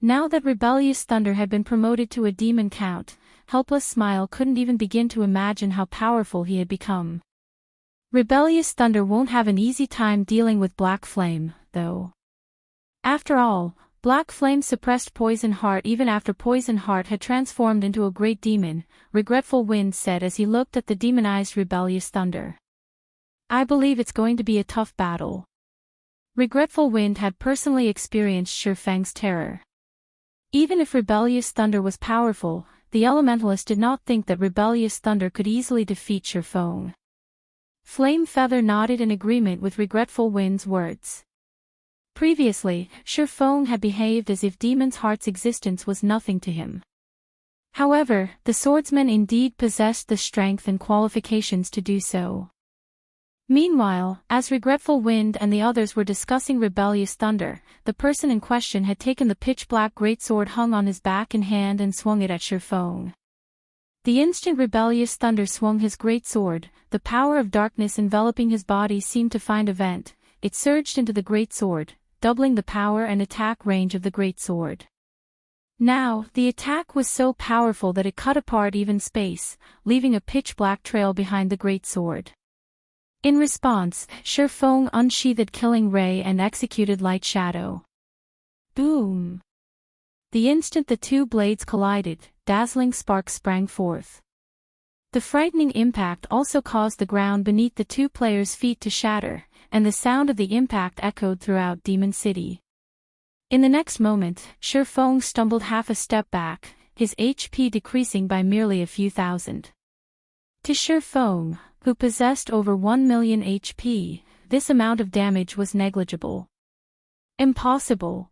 Now that Rebellious Thunder had been promoted to a demon count, Helpless Smile couldn't even begin to imagine how powerful he had become. Rebellious Thunder won't have an easy time dealing with Black Flame, though. After all, Black Flame suppressed Poison Heart even after Poison Heart had transformed into a great demon, Regretful Wind said as he looked at the demonized Rebellious Thunder. I believe it's going to be a tough battle. Regretful Wind had personally experienced Shurfeng's terror. Even if Rebellious Thunder was powerful, the Elementalist did not think that Rebellious Thunder could easily defeat Shurfeng. Flame Feather nodded in agreement with Regretful Wind's words. Previously, Shurfeng had behaved as if Demon's Heart's existence was nothing to him. However, the swordsman indeed possessed the strength and qualifications to do so. Meanwhile, as Regretful Wind and the others were discussing Rebellious Thunder, the person in question had taken the pitch-black greatsword hung on his back in hand and swung it at Shurfeng. The instant Rebellious Thunder swung his greatsword, the power of darkness enveloping his body seemed to find a vent. It surged into the greatsword, doubling the power and attack range of the greatsword. Now, the attack was so powerful that it cut apart even space, leaving a pitch-black trail behind the greatsword. In response, Shurfeng unsheathed Killing Ray and executed Lightshadow. Boom! The instant the two blades collided, dazzling sparks sprang forth. The frightening impact also caused the ground beneath the two players' feet to shatter, and the sound of the impact echoed throughout Demon City. In the next moment, Shurfeng stumbled half a step back, his HP decreasing by merely a few thousand. To Shurfeng, who possessed over 1 million HP, this amount of damage was negligible. Impossible.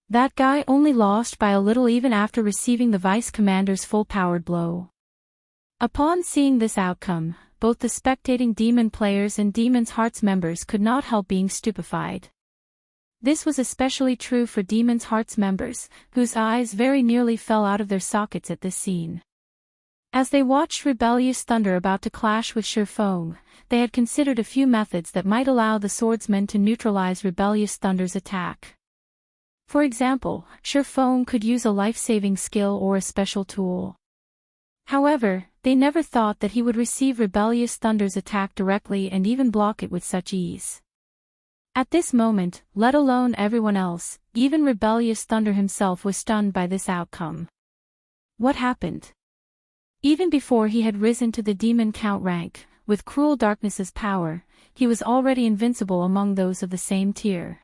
That guy only lost by a little even after receiving the Vice Commander's full-powered blow. Upon seeing this outcome, both the spectating demon players and Demon's Hearts members could not help being stupefied. This was especially true for Demon's Hearts members, whose eyes very nearly fell out of their sockets at this scene. As they watched Rebellious Thunder about to clash with Shurfeng, they had considered a few methods that might allow the swordsman to neutralize Rebellious Thunder's attack. For example, Shurfeng could use a life-saving skill or a special tool. However, they never thought that he would receive Rebellious Thunder's attack directly and even block it with such ease. At this moment, let alone everyone else, even Rebellious Thunder himself was stunned by this outcome. What happened? Even before he had risen to the Demon Count rank, with Cruel Darkness's power, he was already invincible among those of the same tier.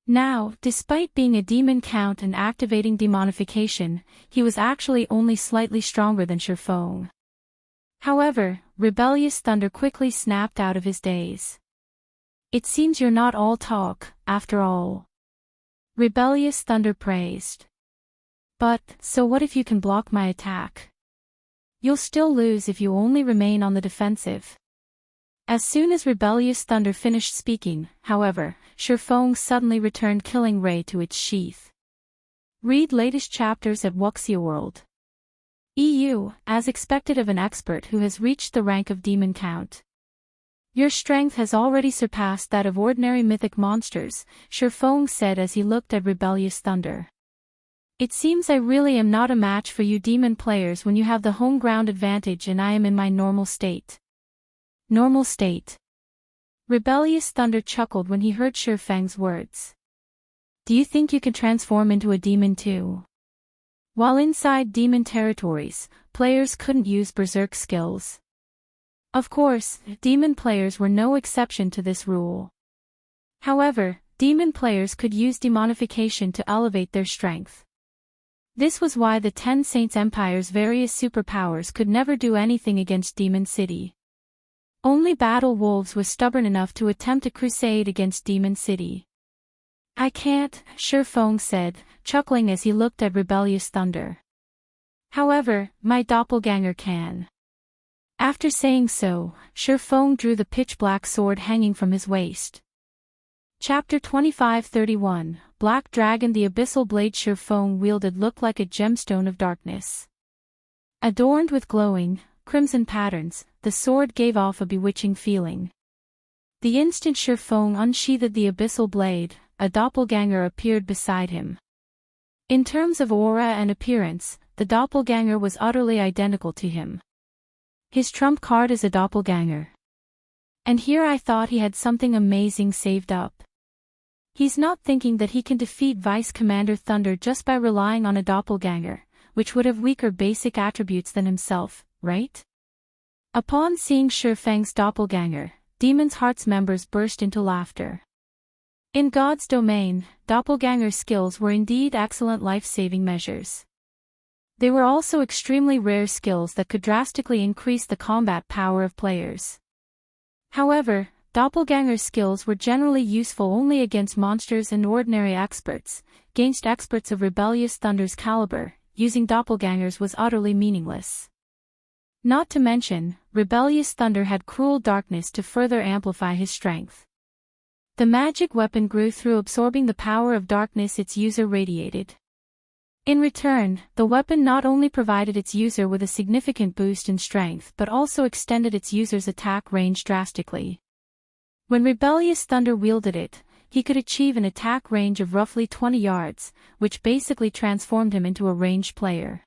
Now, despite being a Demon Count and activating demonification, he was actually only slightly stronger than Shurfeng. However, Rebellious Thunder quickly snapped out of his daze. It seems you're not all talk, after all. Rebellious Thunder praised. But, so what if you can block my attack? You'll still lose if you only remain on the defensive. As soon as Rebellious Thunder finished speaking, however, Shurfeng suddenly returned Killing Ray to its sheath. Read latest chapters at Wuxia World. EU, as expected of an expert who has reached the rank of Demon Count. Your strength has already surpassed that of ordinary mythic monsters, Shurfeng said as he looked at Rebellious Thunder. It seems I really am not a match for you demon players when you have the home ground advantage and I am in my normal state. Normal state. Rebellious Thunder chuckled when he heard Shurfeng's words. Do you think you can transform into a demon too? While inside demon territories, players couldn't use berserk skills. Of course, demon players were no exception to this rule. However, demon players could use demonification to elevate their strength. This was why the Ten Saints Empire's various superpowers could never do anything against Demon City. Only Battle Wolves was stubborn enough to attempt a crusade against Demon City. I can't, Shurfeng said, chuckling as he looked at Rebellious Thunder. However, my doppelganger can. After saying so, Shurfeng drew the pitch-black sword hanging from his waist. Chapter 2531, Black Dragon. The abyssal blade Shurfeng wielded looked like a gemstone of darkness. Adorned with glowing, crimson patterns, the sword gave off a bewitching feeling. The instant Shurfeng unsheathed the abyssal blade, a doppelganger appeared beside him. In terms of aura and appearance, the doppelganger was utterly identical to him. His trump card is a doppelganger. And here I thought he had something amazing saved up. He's not thinking that he can defeat Vice Commander Thunder just by relying on a doppelganger, which would have weaker basic attributes than himself, right? Upon seeing Shifang's doppelganger, Demon's Heart's members burst into laughter. In God's domain, doppelganger skills were indeed excellent life-saving measures. They were also extremely rare skills that could drastically increase the combat power of players. However, doppelganger skills were generally useful only against monsters and ordinary experts. Against experts of Rebellious Thunder's caliber, using doppelgangers was utterly meaningless. Not to mention, Rebellious Thunder had cruel darkness to further amplify his strength. The magic weapon grew through absorbing the power of darkness its user radiated. In return, the weapon not only provided its user with a significant boost in strength but also extended its user's attack range drastically. When Rebellious Thunder wielded it, he could achieve an attack range of roughly 20 yards, which basically transformed him into a ranged player.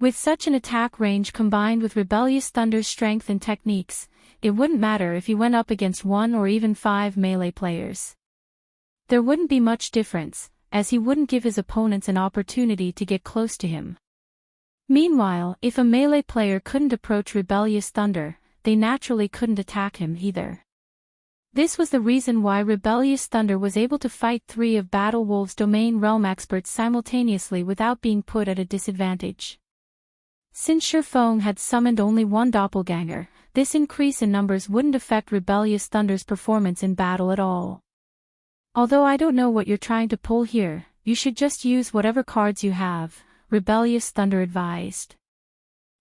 With such an attack range combined with Rebellious Thunder's strength and techniques, it wouldn't matter if he went up against 1 or even 5 melee players. There wouldn't be much difference, as he wouldn't give his opponents an opportunity to get close to him. Meanwhile, if a melee player couldn't approach Rebellious Thunder, they naturally couldn't attack him either. This was the reason why Rebellious Thunder was able to fight 3 of Battle Wolf's domain realm experts simultaneously without being put at a disadvantage. Since Shifang had summoned only 1 doppelganger, this increase in numbers wouldn't affect Rebellious Thunder's performance in battle at all. Although I don't know what you're trying to pull here, you should just use whatever cards you have, Rebellious Thunder advised.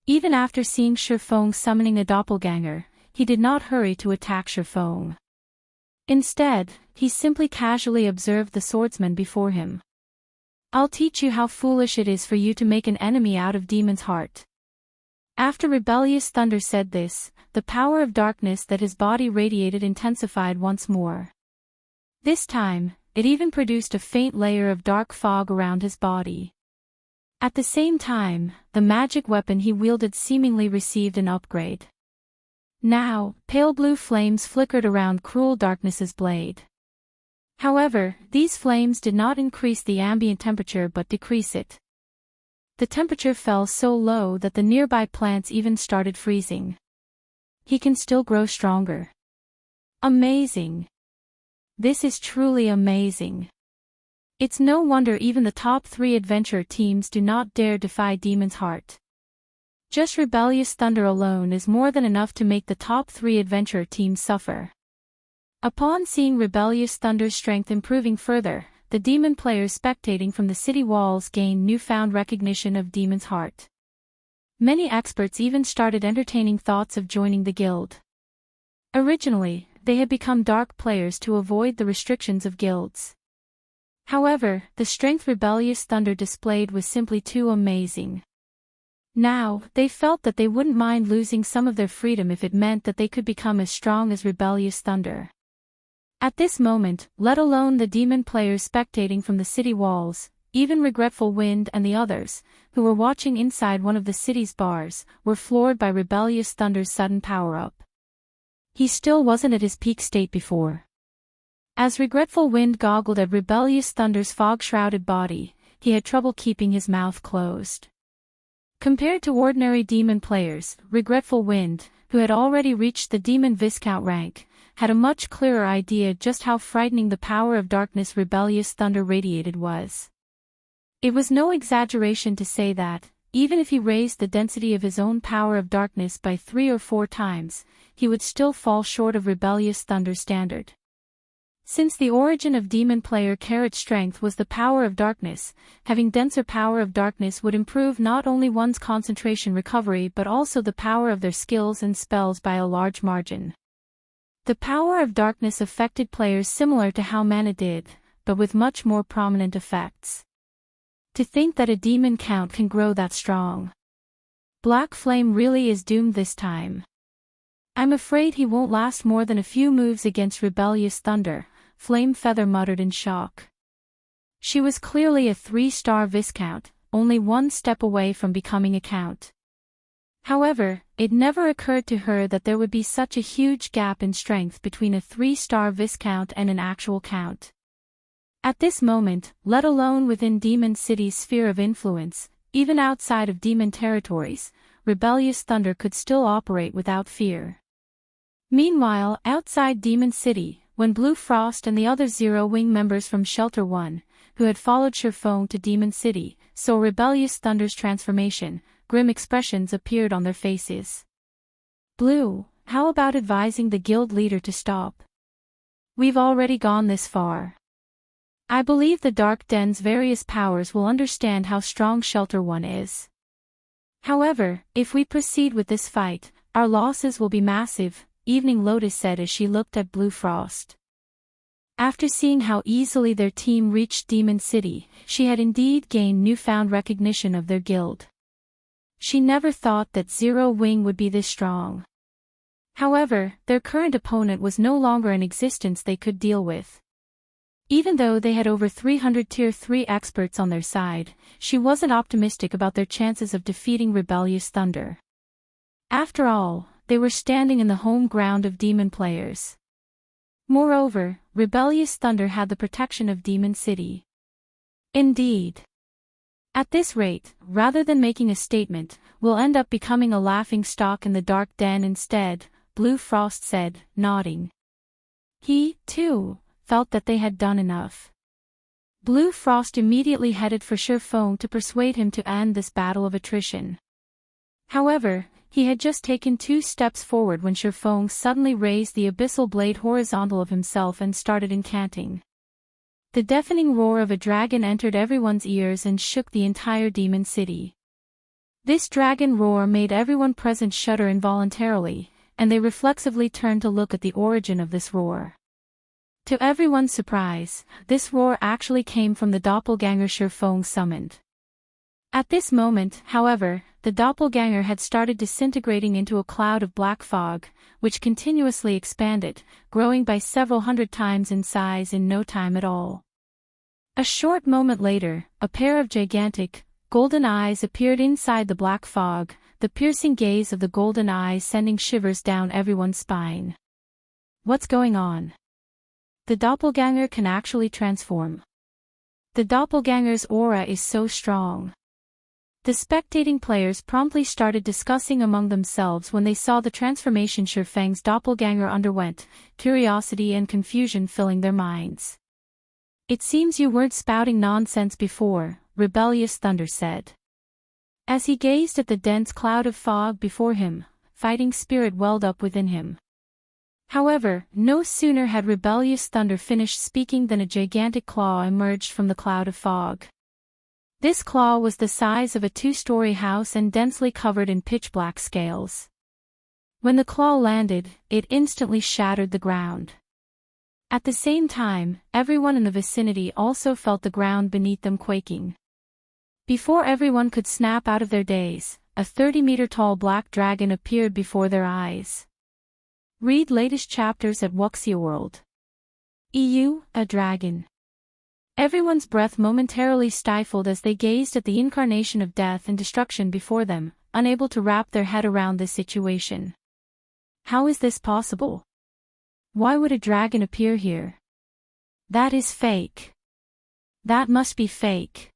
Even after seeing Shifang summoning a doppelganger, he did not hurry to attack Shifang. Instead, he simply casually observed the swordsman before him. I'll teach you how foolish it is for you to make an enemy out of Demon's Heart. After Rebellious Thunder said this, the power of darkness that his body radiated intensified once more. This time, it even produced a faint layer of dark fog around his body. At the same time, the magic weapon he wielded seemingly received an upgrade. Now, pale blue flames flickered around Cruel Darkness's blade. However, these flames did not increase the ambient temperature but decrease it. The temperature fell so low that the nearby plants even started freezing. He can still grow stronger. Amazing. This is truly amazing. It's no wonder even the top 3 adventure teams do not dare defy Demon's Heart. Just Rebellious Thunder alone is more than enough to make the top 3 adventure teams suffer. Upon seeing Rebellious Thunder's strength improving further, the demon players spectating from the city walls gained newfound recognition of Demon's Heart. Many experts even started entertaining thoughts of joining the guild. Originally, they had become dark players to avoid the restrictions of guilds. However, the strength Rebellious Thunder displayed was simply too amazing. Now, they felt that they wouldn't mind losing some of their freedom if it meant that they could become as strong as Rebellious Thunder. At this moment, let alone the demon players spectating from the city walls, even Regretful Wind and the others, who were watching inside one of the city's bars, were floored by Rebellious Thunder's sudden power-up. He still wasn't at his peak state before. As Regretful Wind goggled at Rebellious Thunder's fog-shrouded body, he had trouble keeping his mouth closed. Compared to ordinary demon players, Regretful Wind, who had already reached the Demon Viscount rank, had a much clearer idea just how frightening the power of darkness Rebellious Thunder radiated was. It was no exaggeration to say that, even if he raised the density of his own power of darkness by 3 or 4 times, he would still fall short of Rebellious Thunder's standard. Since the origin of demon player carrot strength was the power of darkness, having denser power of darkness would improve not only one's concentration recovery but also the power of their skills and spells by a large margin. The power of darkness affected players similar to how mana did, but with much more prominent effects. To think that a demon count can grow that strong. Black Flame really is doomed this time. I'm afraid he won't last more than a few moves against Rebellious Thunder, Flame Feather muttered in shock. She was clearly a 3-star Viscount, only one step away from becoming a Count. However, it never occurred to her that there would be such a huge gap in strength between a 3-star Viscount and an actual Count. At this moment, let alone within Demon City's sphere of influence, even outside of demon territories, rebellious thunder could still operate without fear. Meanwhile, outside Demon City, when Blue Frost and the other Zero Wing members from Shelter 1, who had followed Sherfone to Demon City, saw rebellious thunder's transformation, grim expressions appeared on their faces. Blue, how about advising the guild leader to stop? We've already gone this far. I believe the Dark Den's various powers will understand how strong Shelter 1 is. However, if we proceed with this fight, our losses will be massive, Evening Lotus said as she looked at Blue Frost. After seeing how easily their team reached Demon City, she had indeed gained newfound recognition of their guild. She never thought that Zero Wing would be this strong. However, their current opponent was no longer an existence they could deal with. Even though they had over 300 Tier 3 experts on their side, she wasn't optimistic about their chances of defeating rebellious thunder. After all, they were standing in the home ground of demon players. Moreover, rebellious thunder had the protection of Demon City. Indeed. At this rate, rather than making a statement, we'll end up becoming a laughing stock in the Dark Den instead, Blue Frost said, nodding. He, too, felt that they had done enough. Blue Frost immediately headed for Sherfone to persuade him to end this battle of attrition. However, he had just taken 2 steps forward when Sherfone suddenly raised the abyssal blade horizontal of himself and started incanting. The deafening roar of a dragon entered everyone's ears and shook the entire demon city. This dragon roar made everyone present shudder involuntarily, and they reflexively turned to look at the origin of this roar. To everyone's surprise, this roar actually came from the doppelganger Sherfone summoned. At this moment, however, the doppelganger had started disintegrating into a cloud of black fog, which continuously expanded, growing by several hundred times in size in no time at all. A short moment later, a pair of gigantic, golden eyes appeared inside the black fog, the piercing gaze of the golden eyes sending shivers down everyone's spine. What's going on? The doppelganger can actually transform. The doppelganger's aura is so strong. The spectating players promptly started discussing among themselves when they saw the transformation Sherfang's doppelganger underwent, curiosity and confusion filling their minds. It seems you weren't spouting nonsense before, rebellious thunder said. As he gazed at the dense cloud of fog before him, fighting spirit welled up within him. However, no sooner had rebellious thunder finished speaking than a gigantic claw emerged from the cloud of fog. This claw was the size of a 2-story house and densely covered in pitch-black scales. When the claw landed, it instantly shattered the ground. At the same time, everyone in the vicinity also felt the ground beneath them quaking. Before everyone could snap out of their daze, a 30-meter-tall black dragon appeared before their eyes. Read latest chapters at Wuxia World. EU, a dragon. Everyone's breath momentarily stifled as they gazed at the incarnation of death and destruction before them, unable to wrap their head around this situation. How is this possible? Why would a dragon appear here? That is fake. That must be fake.